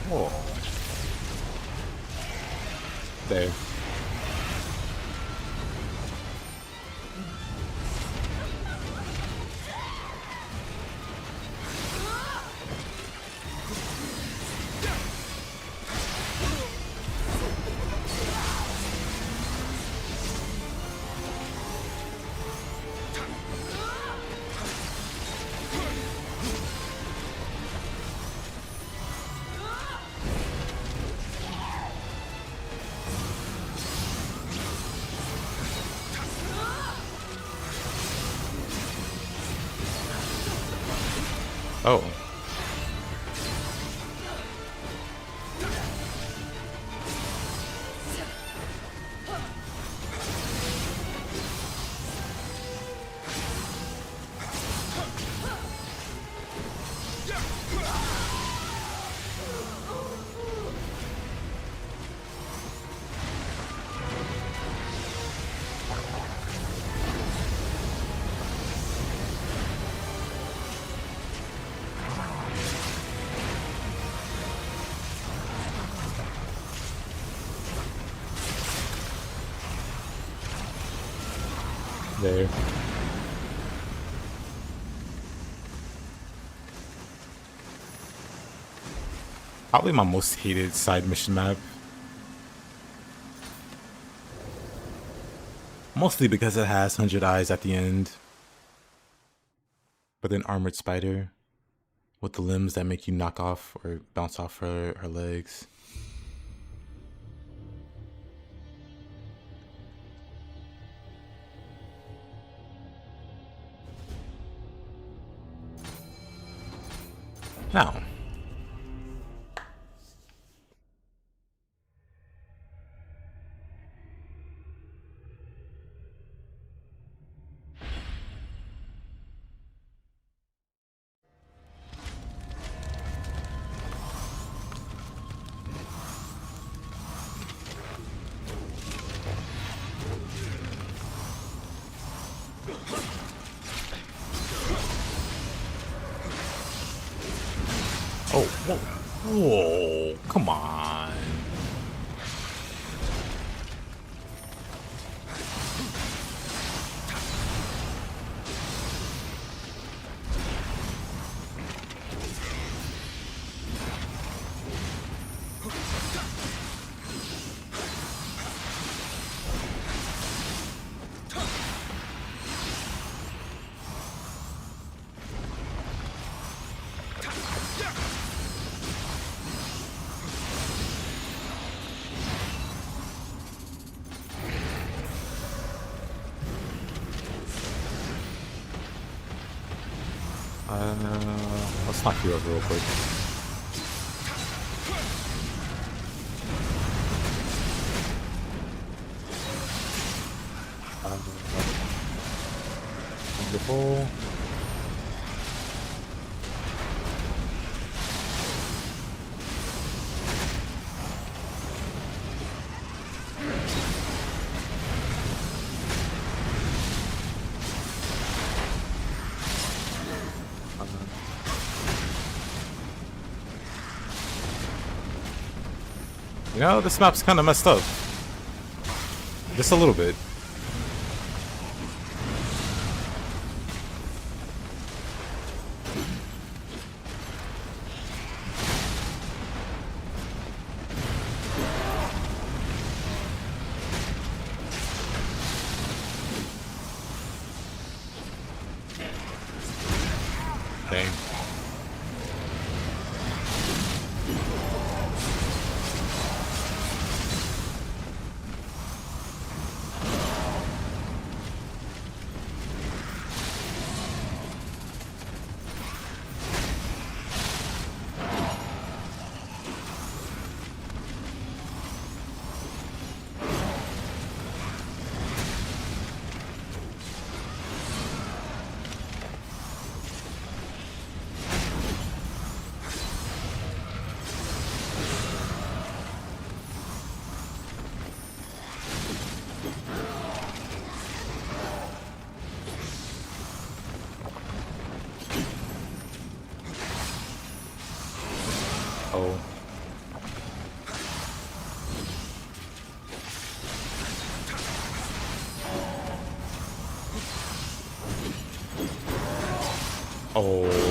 S7: Whoa. There. Oh. There. Probably my most hated side mission map. Mostly because it has 100 eyes at the end. But an armored spider with the limbs that make you knock off or bounce off her legs. Now, oh, whoa, whoa, come on. Let's knock you over real quick. Wonderful. You know, this map's kind of messed up. Just a little bit. Dang. Oh. Oh.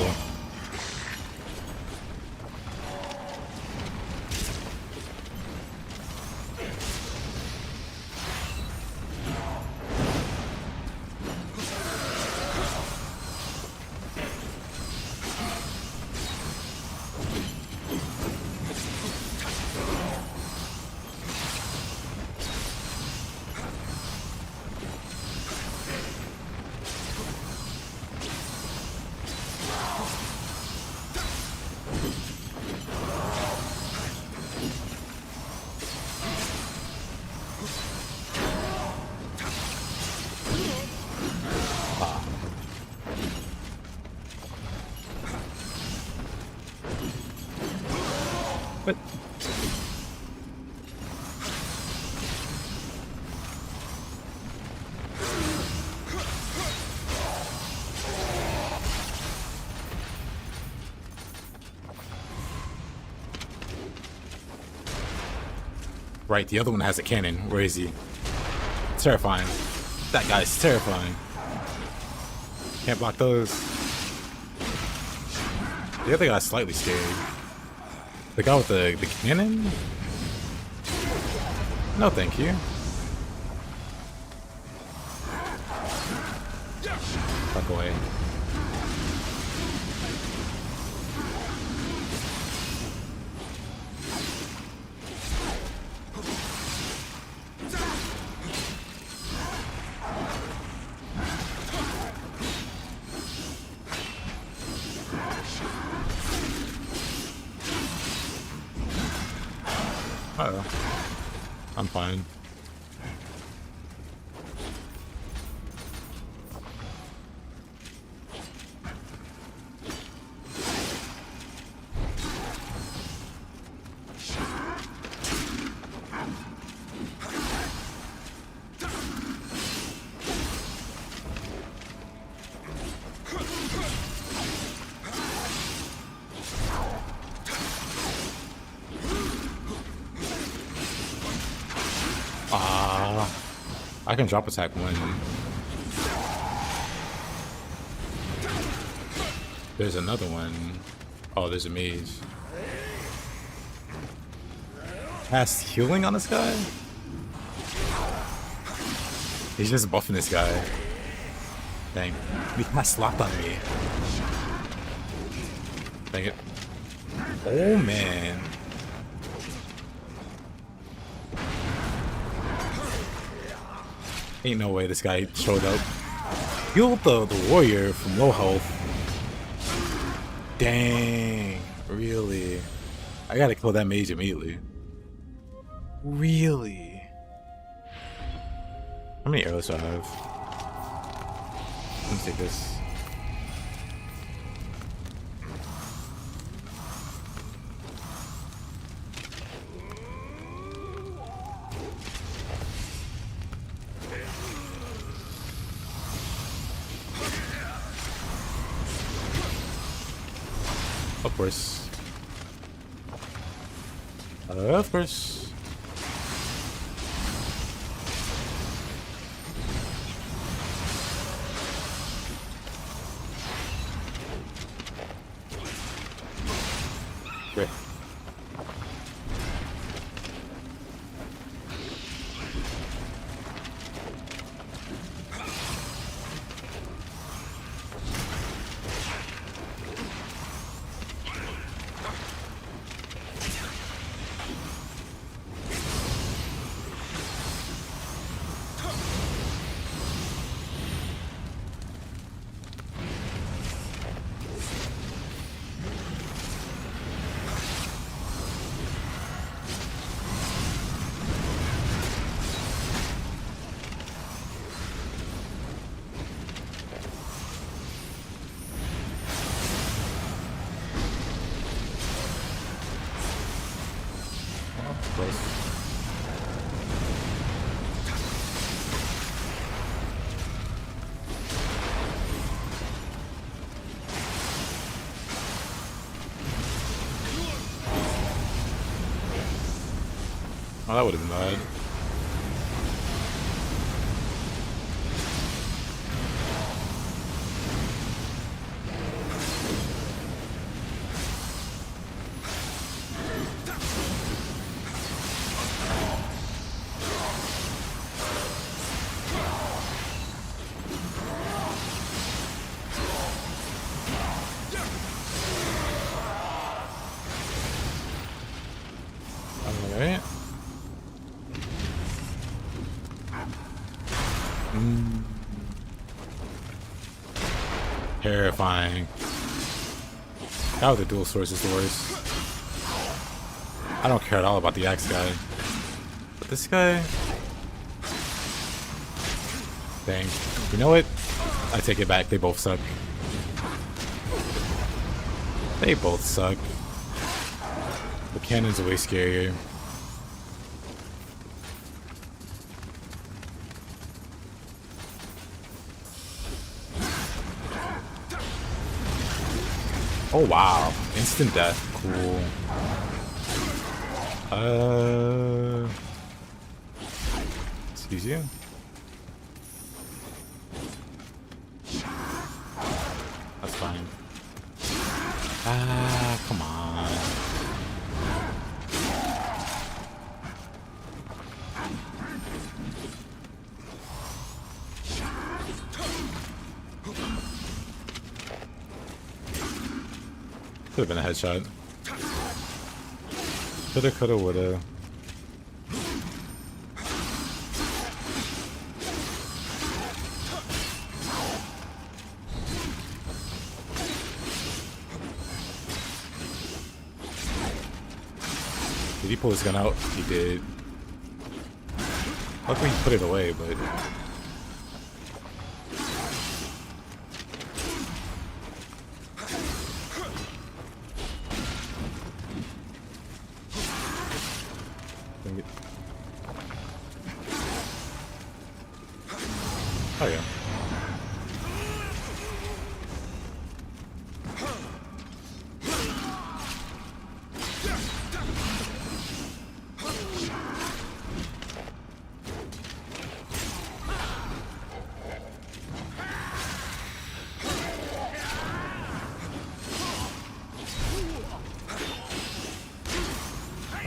S7: Right, the other one has a cannon. Where is he? Terrifying. That guy's terrifying. Can't block those. The other guy's slightly scary. The guy with the cannon? No, thank you. Fuck away. Uh-oh. I'm fine. I can drop attack one. There's another one. Oh, there's a mage. Cast healing on this guy? He's just buffing this guy. Dang. He cast locked on me. Dang it. Oh man. Ain't no way this guy showed up. Healed the warrior from low health. Dang. Really? I gotta kill that mage immediately. Really? How many arrows do I have? Let me take this. Of course. Of course. Great. Oh, that would have been bad. Alright. Terrifying. That was the dual source is the worst. I don't care at all about the axe guy. But this guy... Dang. You know what? I take it back. They both suck. They both suck. The cannon's way scarier. Oh wow, instant death, cool. Excuse you. That's fine. Ah, come on. Could have been a headshot. Coulda, coulda, woulda. Did he pull his gun out? He did. Luckily he put it away, but... Oh yeah.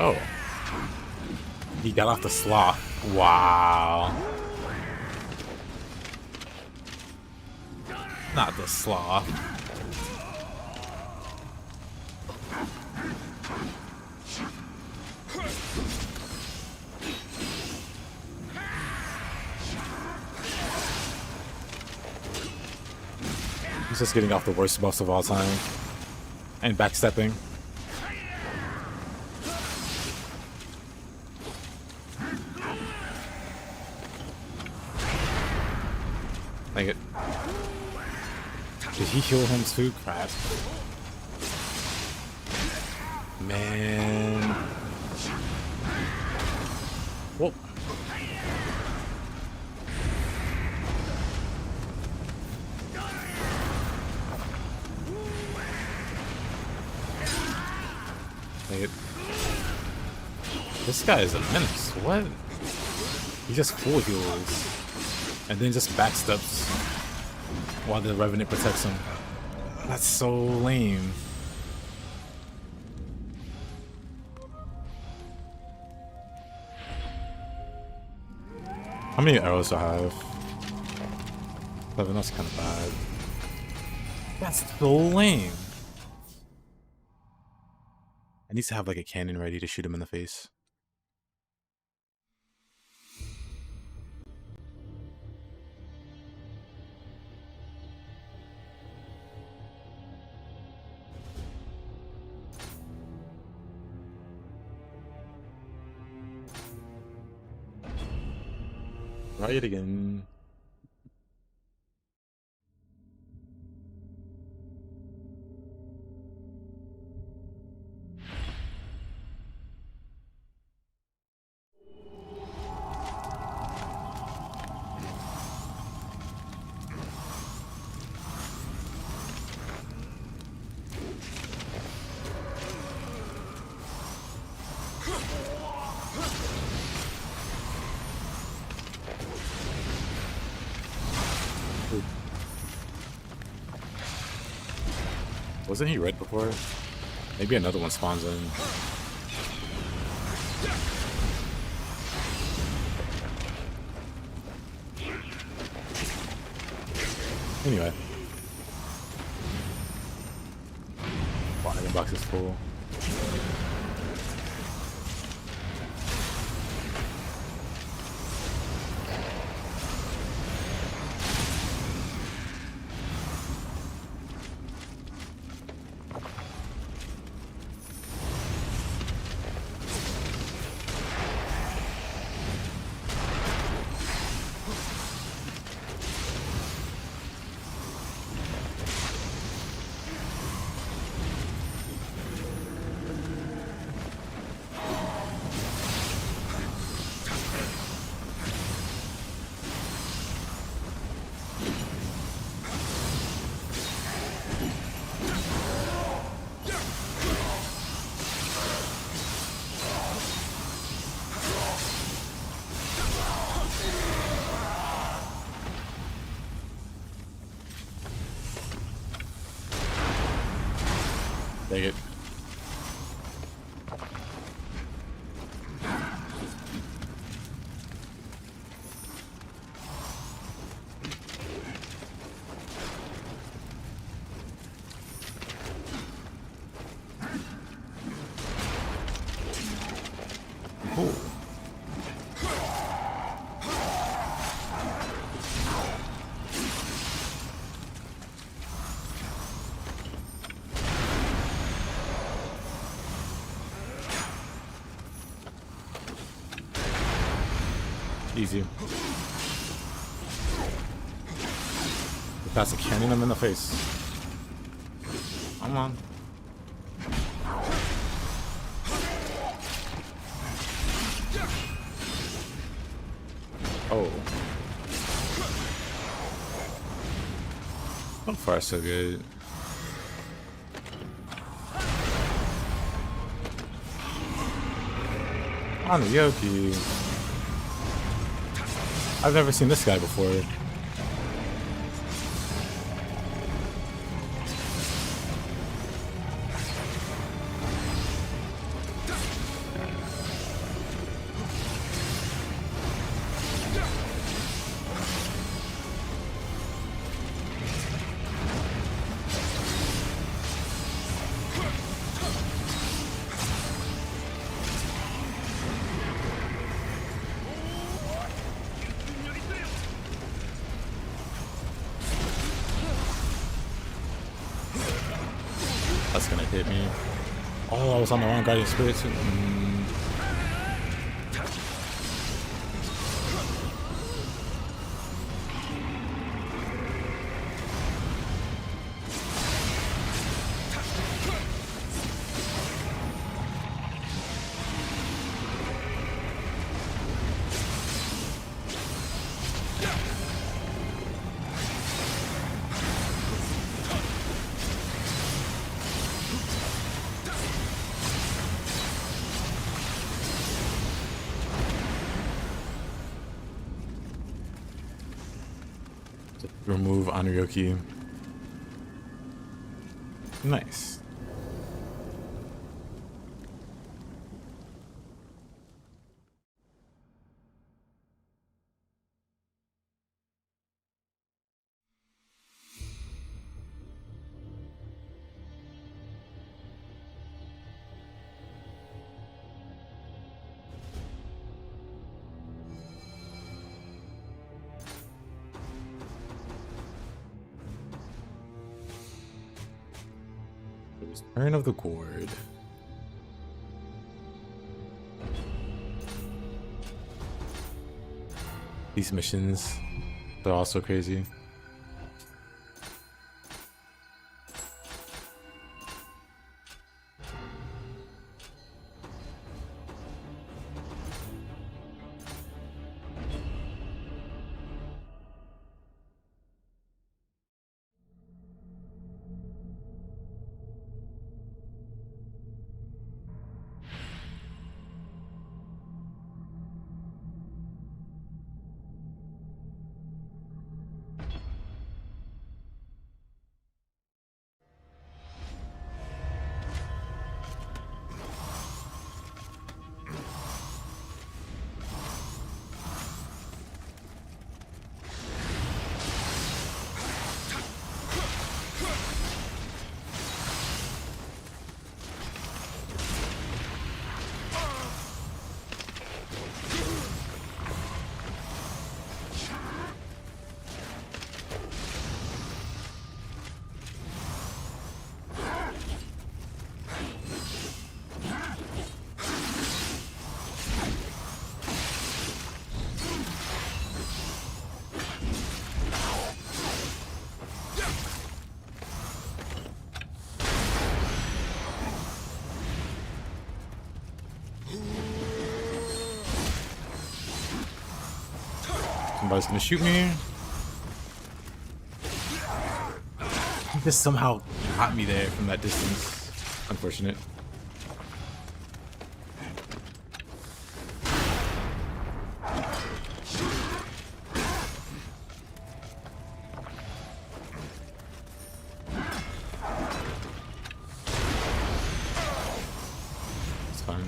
S7: Oh. He got off the sloth. Wow. Not the sloth. He's just getting off the worst buffs of all time. And backstepping. Dang it. Did he heal him too? Crap. Man. Whoa. Dang it. This guy is a menace. What? He just full heals. And then just backsteps while the Revenant protects him. That's so lame. How many arrows do I have? 7, that's kind of bad. That's so lame. I need to have like a cannon ready to shoot him in the face. Try it again. Wasn't he red before? Maybe another one spawns in. Anyway. Item box is full. Easy. That's a cannon him in the face. Come on. Oh. So far, so good. On Yoki. I've never seen this guy before. That's gonna hit me. Oh, I was on the wrong guiding spirit too. Remove Anuyoki. Nice. Return of the Gourd. These missions, they're also crazy. Somebody's gonna shoot me. He just somehow got me there from that distance. Unfortunate. It's fine.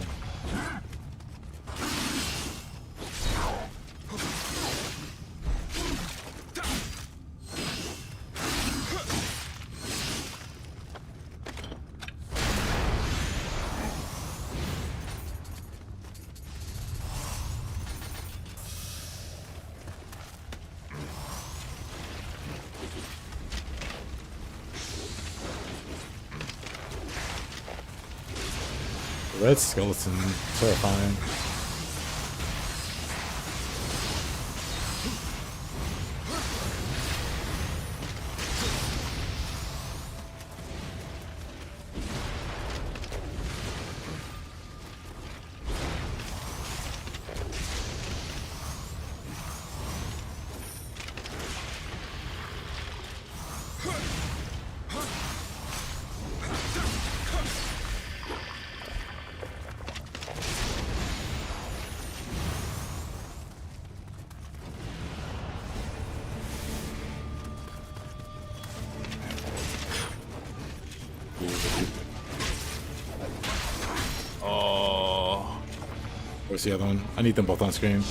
S7: Red skeleton, terrifying. Where's the other one? I need them both on screen.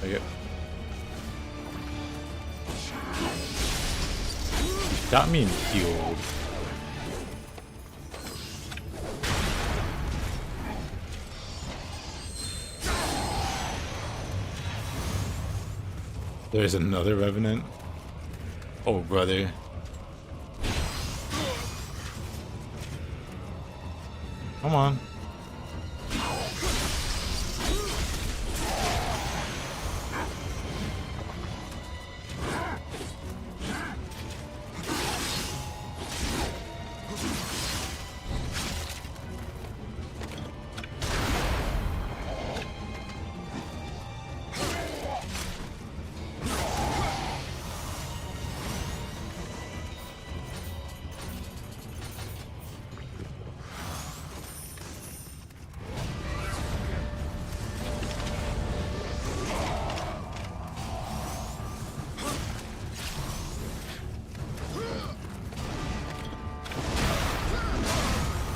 S7: Okay. Got me healed. There's another revenant. Oh, brother. Come on.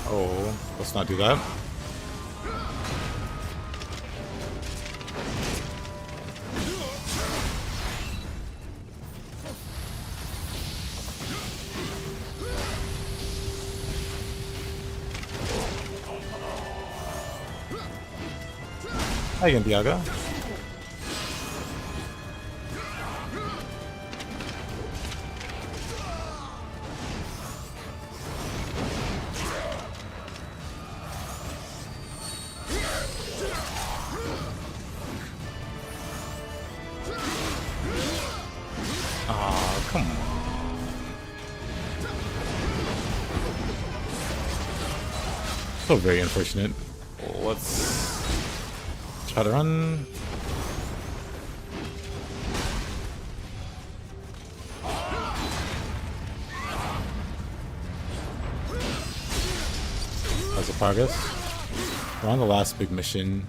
S7: Oh, let's not do that. Hi again, Diaga. Oh, come on. So very unfortunate. Let's try to run. How's the progress? We're on the last big mission.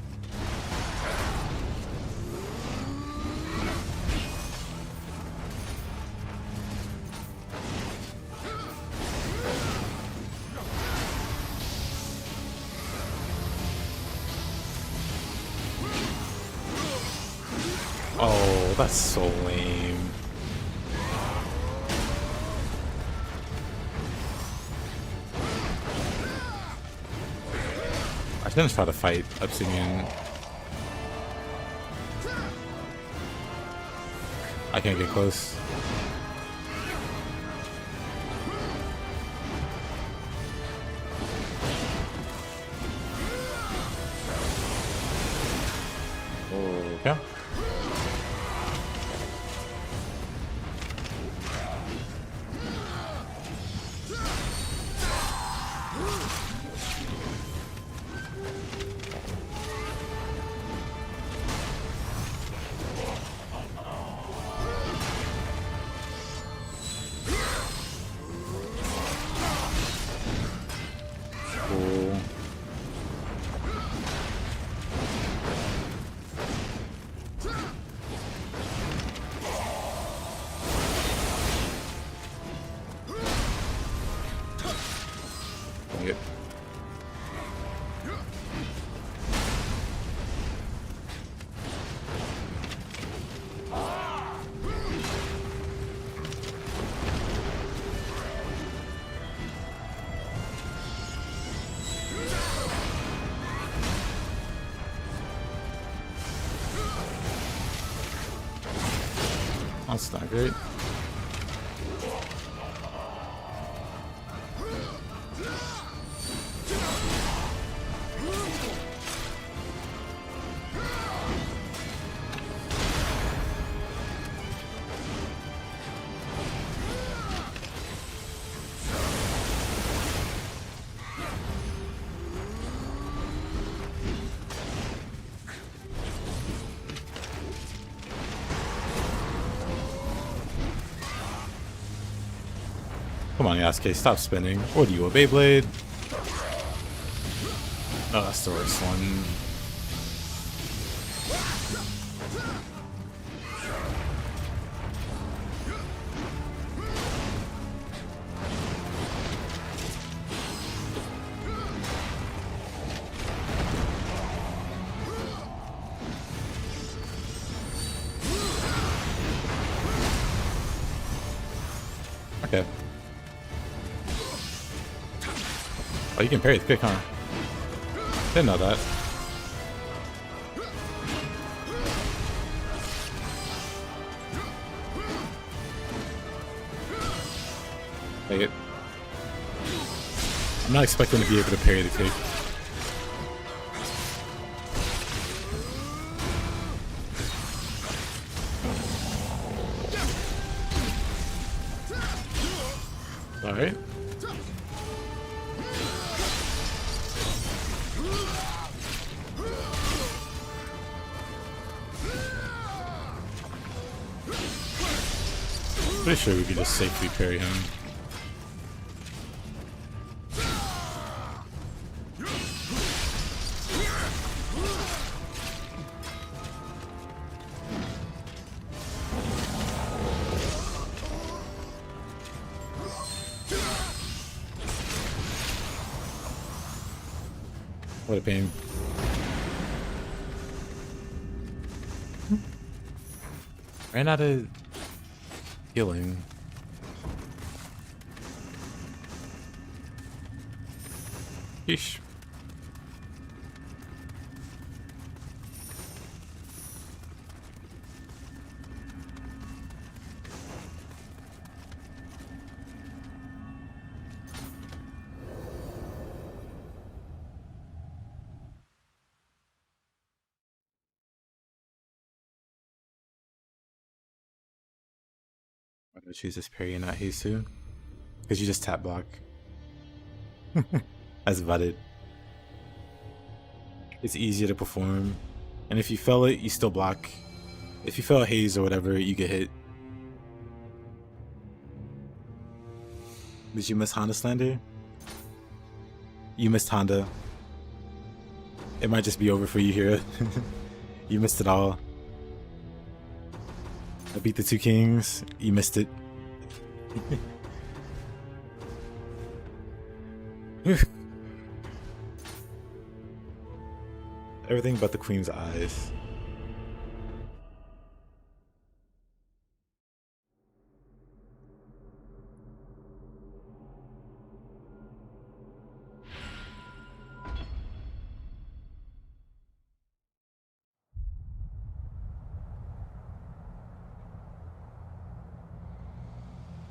S7: Oh, that's so lame. I shouldn't try to fight Obsidian. I can't get close. Okay. Cool. Yep. That's not great. Come on, Yasuke, stop spinning. Or do you a Beyblade? Oh, that's the worst one. Okay. Oh, you can parry the kick, huh? Didn't know that. Take it. I'm not expecting to be able to parry the kick. Alright. Pretty sure we could just safely parry him. What a pain. Ran out of healing. Yeesh. I'm gonna choose this parry and not Heisu. Because you just tap block. That's about it. It's easier to perform. And if you fail it, you still block. If you fail a haze or whatever, you get hit. Did you miss Honda Slander? You missed Honda. It might just be over for you here. You missed it all. I beat the two kings. You missed it. Everything but the queen's eyes.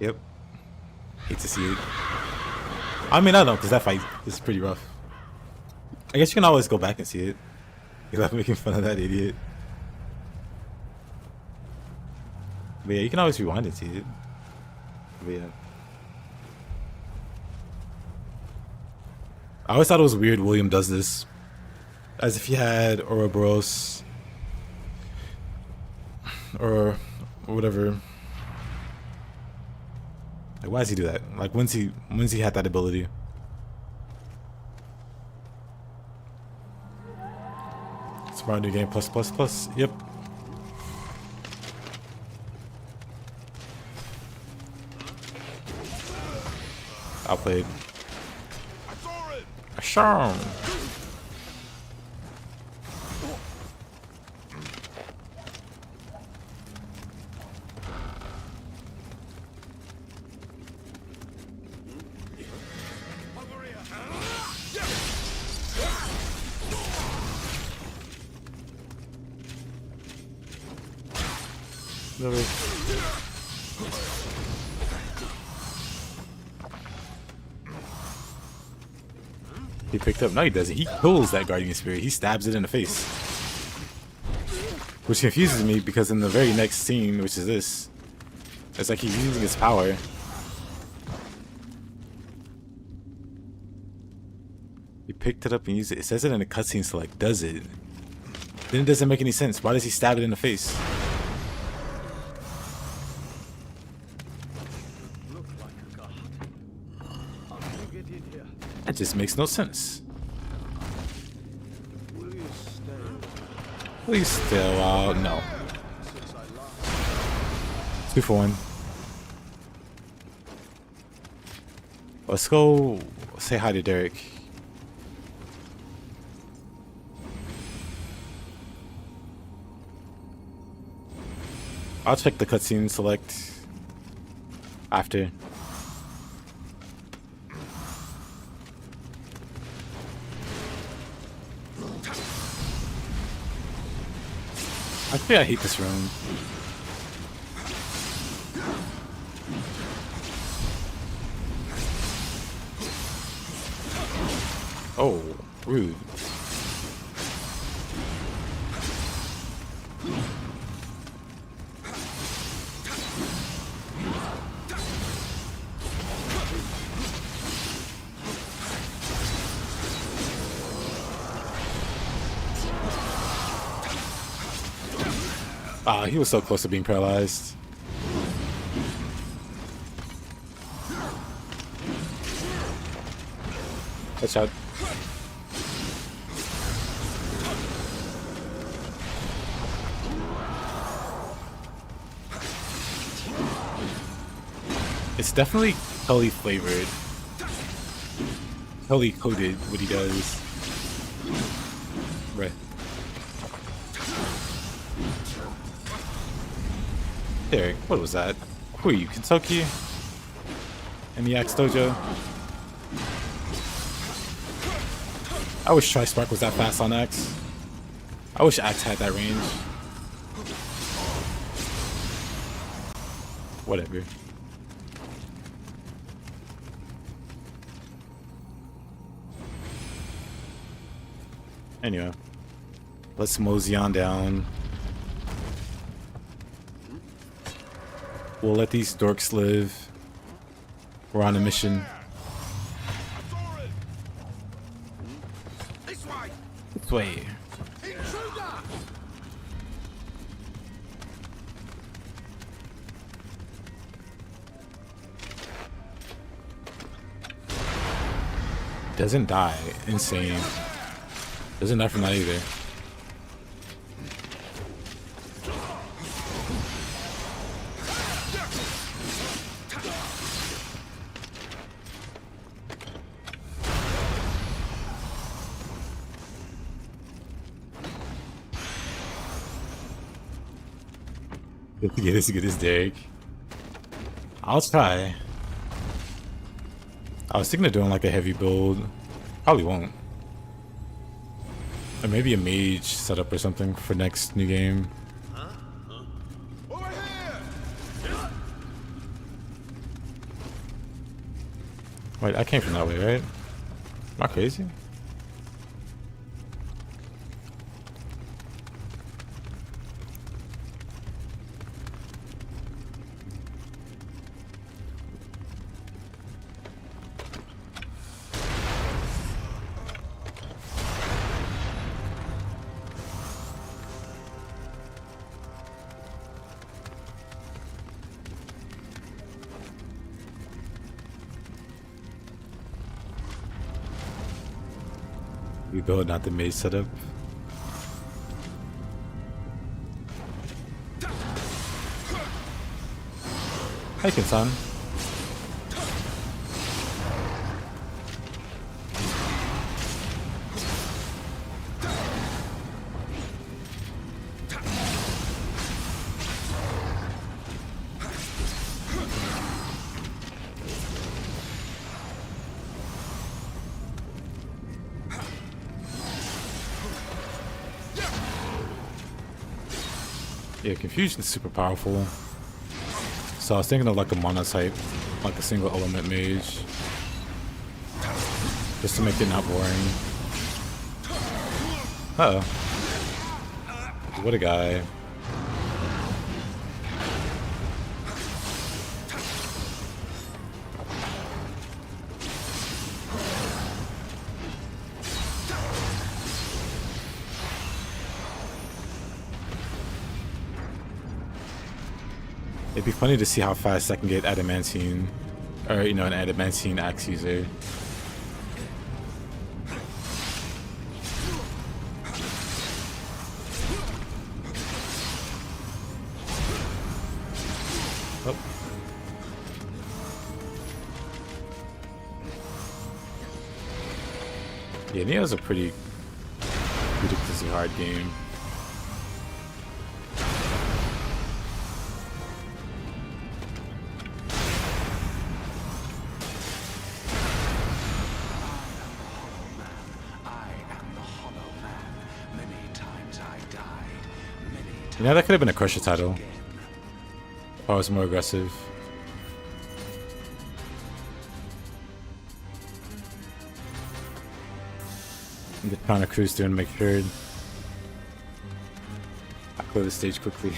S7: Yep. Hate to see it. I mean, I don't know, because that fight is pretty rough. I guess you can always go back and see it. Because I'm making fun of that idiot. But yeah, you can always rewind and see it. But yeah. I always thought it was weird William does this. As if he had Ouroboros. Or whatever. Like, why does he do that? Like, when's he had that ability? Smart new game plus plus plus. Yep. Outplayed. I saw him. He picked up. No, he doesn't. He kills that guardian spirit. He stabs it in the face. Which confuses me because in the very next scene, which is this, it's like he's using his power. He picked it up and used it. It says it in the cutscene, so like, does it? Then it doesn't make any sense. Why does he stab it in the face? That just makes no sense. Please stay a while. No. 2 for 1. Let's go say hi to Derek. I'll check the cutscene select after. Actually, I hate this room. Oh, rude. Ah, he was so close to being paralyzed. Watch out. It's definitely Tully flavored. Tully coated what he does. Right. Derek, what was that? Who are you, Kentucky? In the Axe Dojo? I wish Tri-Spark was that fast on Axe. I wish Axe had that range. Whatever. Anyway, let's mosey on down. We'll let these dorks live. We're on a mission. This way. Doesn't die. Insane. Doesn't die from that either. Get this, Derek. I'll try. I was thinking of doing like a heavy build. Probably won't. Or maybe a mage setup or something for next new game. Wait, I came from that way, right? Am I crazy? You go, not the maze setup. Hi, Kinsan. Yeah, Confusion is super powerful. So I was thinking of like a mono type, like a single element mage. Just to make it not boring. Uh-oh. What a guy. It'd be funny to see how fast I can get adamantine, or you know, an adamantine axe user. Oh. Yeah, Nioh's a pretty ridiculously hard game. Yeah, that could have been a Crusher title. If I was more aggressive. I'm just trying to cruise through and make sure I clear the stage quickly.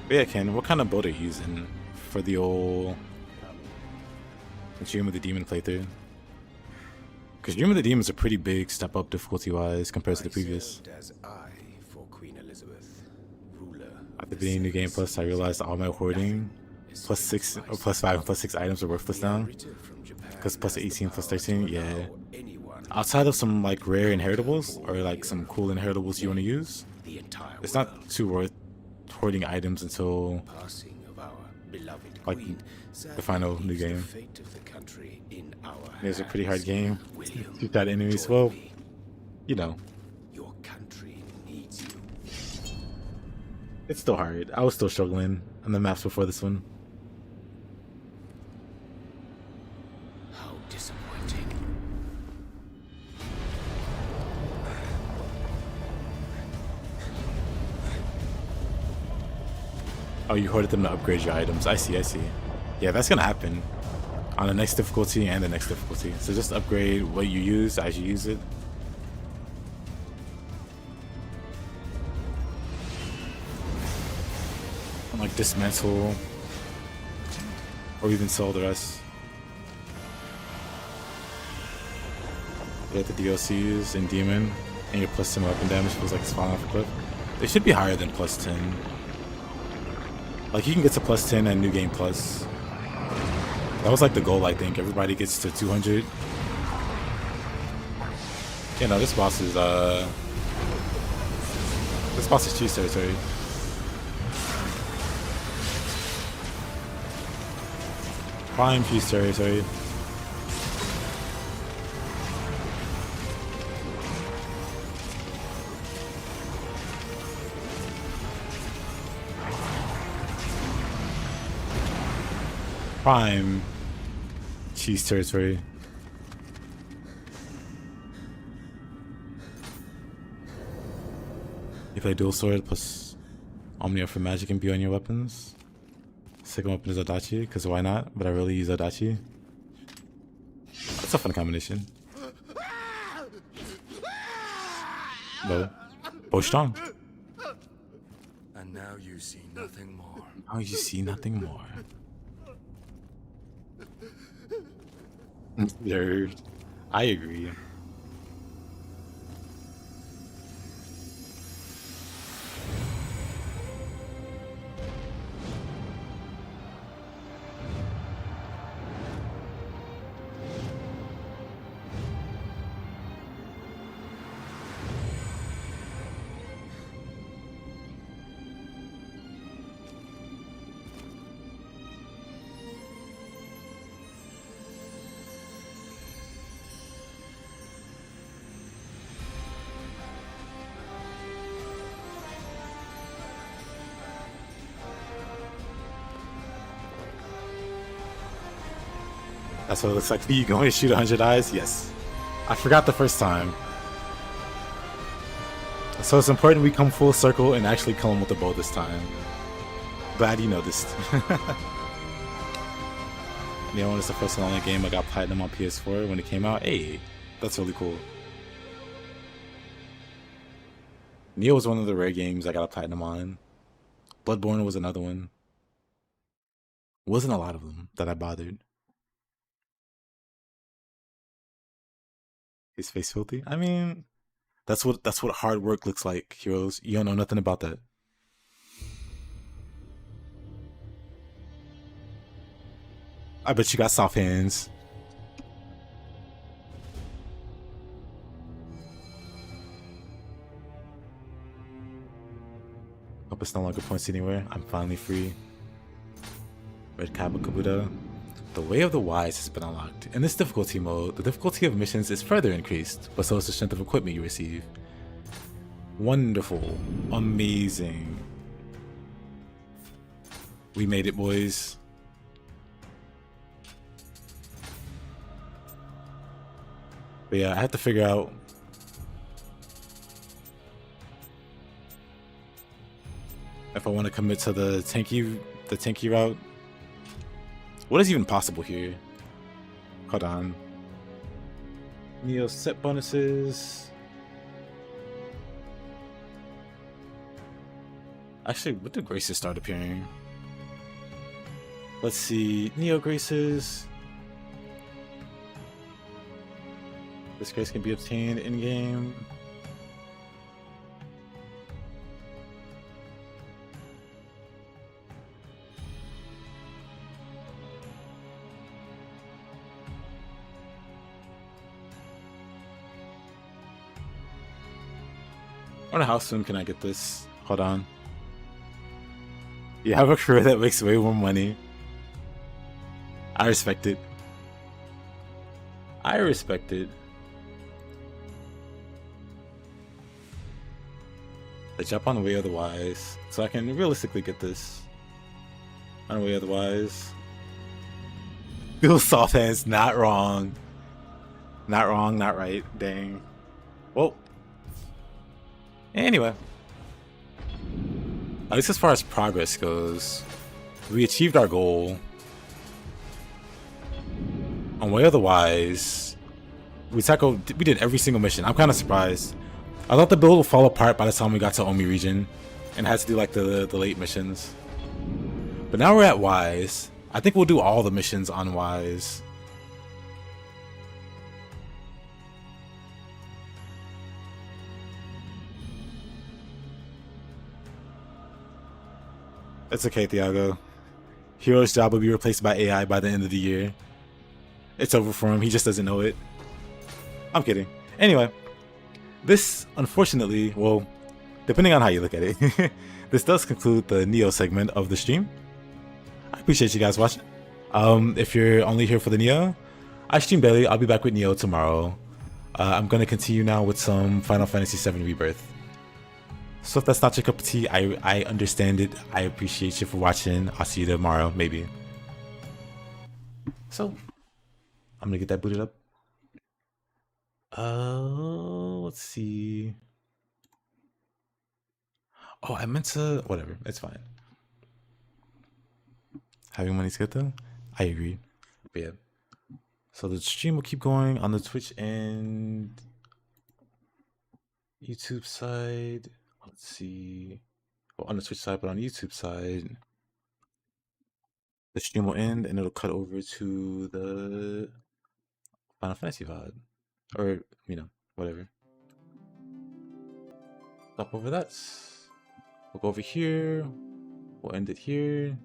S7: But yeah, Ken, what kind of boat are you using for the old Dream of the Demon playthrough? Because Dream of the Demon is a pretty big step up difficulty-wise compared to the previous. After beating New Game Plus, I realized all my hoarding plus 6 or plus 5 and plus 6 items are worthless now. Because plus 18 plus 13, yeah. Outside of some like rare inheritables or like some cool inheritables you want to use, it's not too worth hoarding items until like the final new game. It's a pretty hard game. Shoot that enemies, well, you know. It's still hard. I was still struggling on the maps before this one.
S8: How disappointing.
S7: Oh, you hoarded them to upgrade your items. I see, I see. Yeah, that's gonna happen on the next difficulty and the next difficulty. So just upgrade what you use as you use it. And like dismantle or even sell the rest. You get the DLCs in Demon and your plus 10 weapon damage feels like it's falling off a cliff. They should be higher than plus 10. Like you can get to plus 10 and New Game Plus. That was like the goal, I think. Everybody gets to 200. Yeah, no, this boss is cheese territory. Prime cheese territory. Prime cheese territory. You play dual sword plus Omnia for magic and B on your weapons. Second weapon is Odachi, because why not? But I really use Odachi. That's a fun combination. Bow strong.
S3: And now you see nothing more.
S7: Now you see nothing more. Nerd. I agree. That's what it looks like. You can only shoot 100 eyes? Yes. I forgot the first time. So it's important we come full circle and actually kill him with the bow this time. Glad you noticed. Nioh is the first and only game I got platinum on PS4 when it came out. Hey, that's really cool. Nioh was one of the rare games I got a platinum on. Bloodborne was another one. Wasn't a lot of them that I bothered. His face filthy? I mean, that's what hard work looks like, heroes. You don't know nothing about that. I bet you got soft hands. Compass no longer points anywhere. I'm finally free. Red Kabuto. The Way of the Wise has been unlocked. In this difficulty mode, the difficulty of missions is further increased, but so is the strength of equipment you receive. Wonderful. Amazing. We made it, boys. But yeah, I have to figure out if I want to commit to the tanky route. What is even possible here? Hold on. Nioh set bonuses. Actually, when do graces start appearing? Let's see. Nioh graces. This grace can be obtained in game. I wonder how soon can I get this? Hold on. You have a career that makes way more money. I respect it. I respect it. I jump on the Way of the Wise, so I can realistically get this. On the Way of the Wise. Bill soft hands, not wrong. Not wrong, not right. Dang. Well. Anyway. At least as far as progress goes, we achieved our goal. On Way of the Wise, we did every single mission. I'm kind of surprised. I thought the build would fall apart by the time we got to Omi region and had to do like the late missions. But now we're at Wise. I think we'll do all the missions on Wise. It's okay, Thiago. Hero's job will be replaced by AI by the end of the year. It's over for him. He just doesn't know it. I'm kidding. Anyway, this, unfortunately, well, depending on how you look at it, this does conclude the Nioh segment of the stream. I appreciate you guys watching. If you're only here for the Nioh, I stream daily. I'll be back with Nioh tomorrow. I'm going to continue now with some Final Fantasy VII Rebirth. So if that's not your cup of tea, I understand it. I appreciate you for watching. I'll see you tomorrow, maybe. So, I'm gonna get that booted up. Let's see. Oh, I meant to. Whatever, it's fine. Having money's good though. I agree. But yeah. So the stream will keep going on the Twitch and YouTube side. Let's see. Well, on the Twitch side, but on the YouTube side, the stream will end and it'll cut over to the Final Fantasy VOD. Or, you know, whatever. Stop over that. We'll go over here. We'll end it here.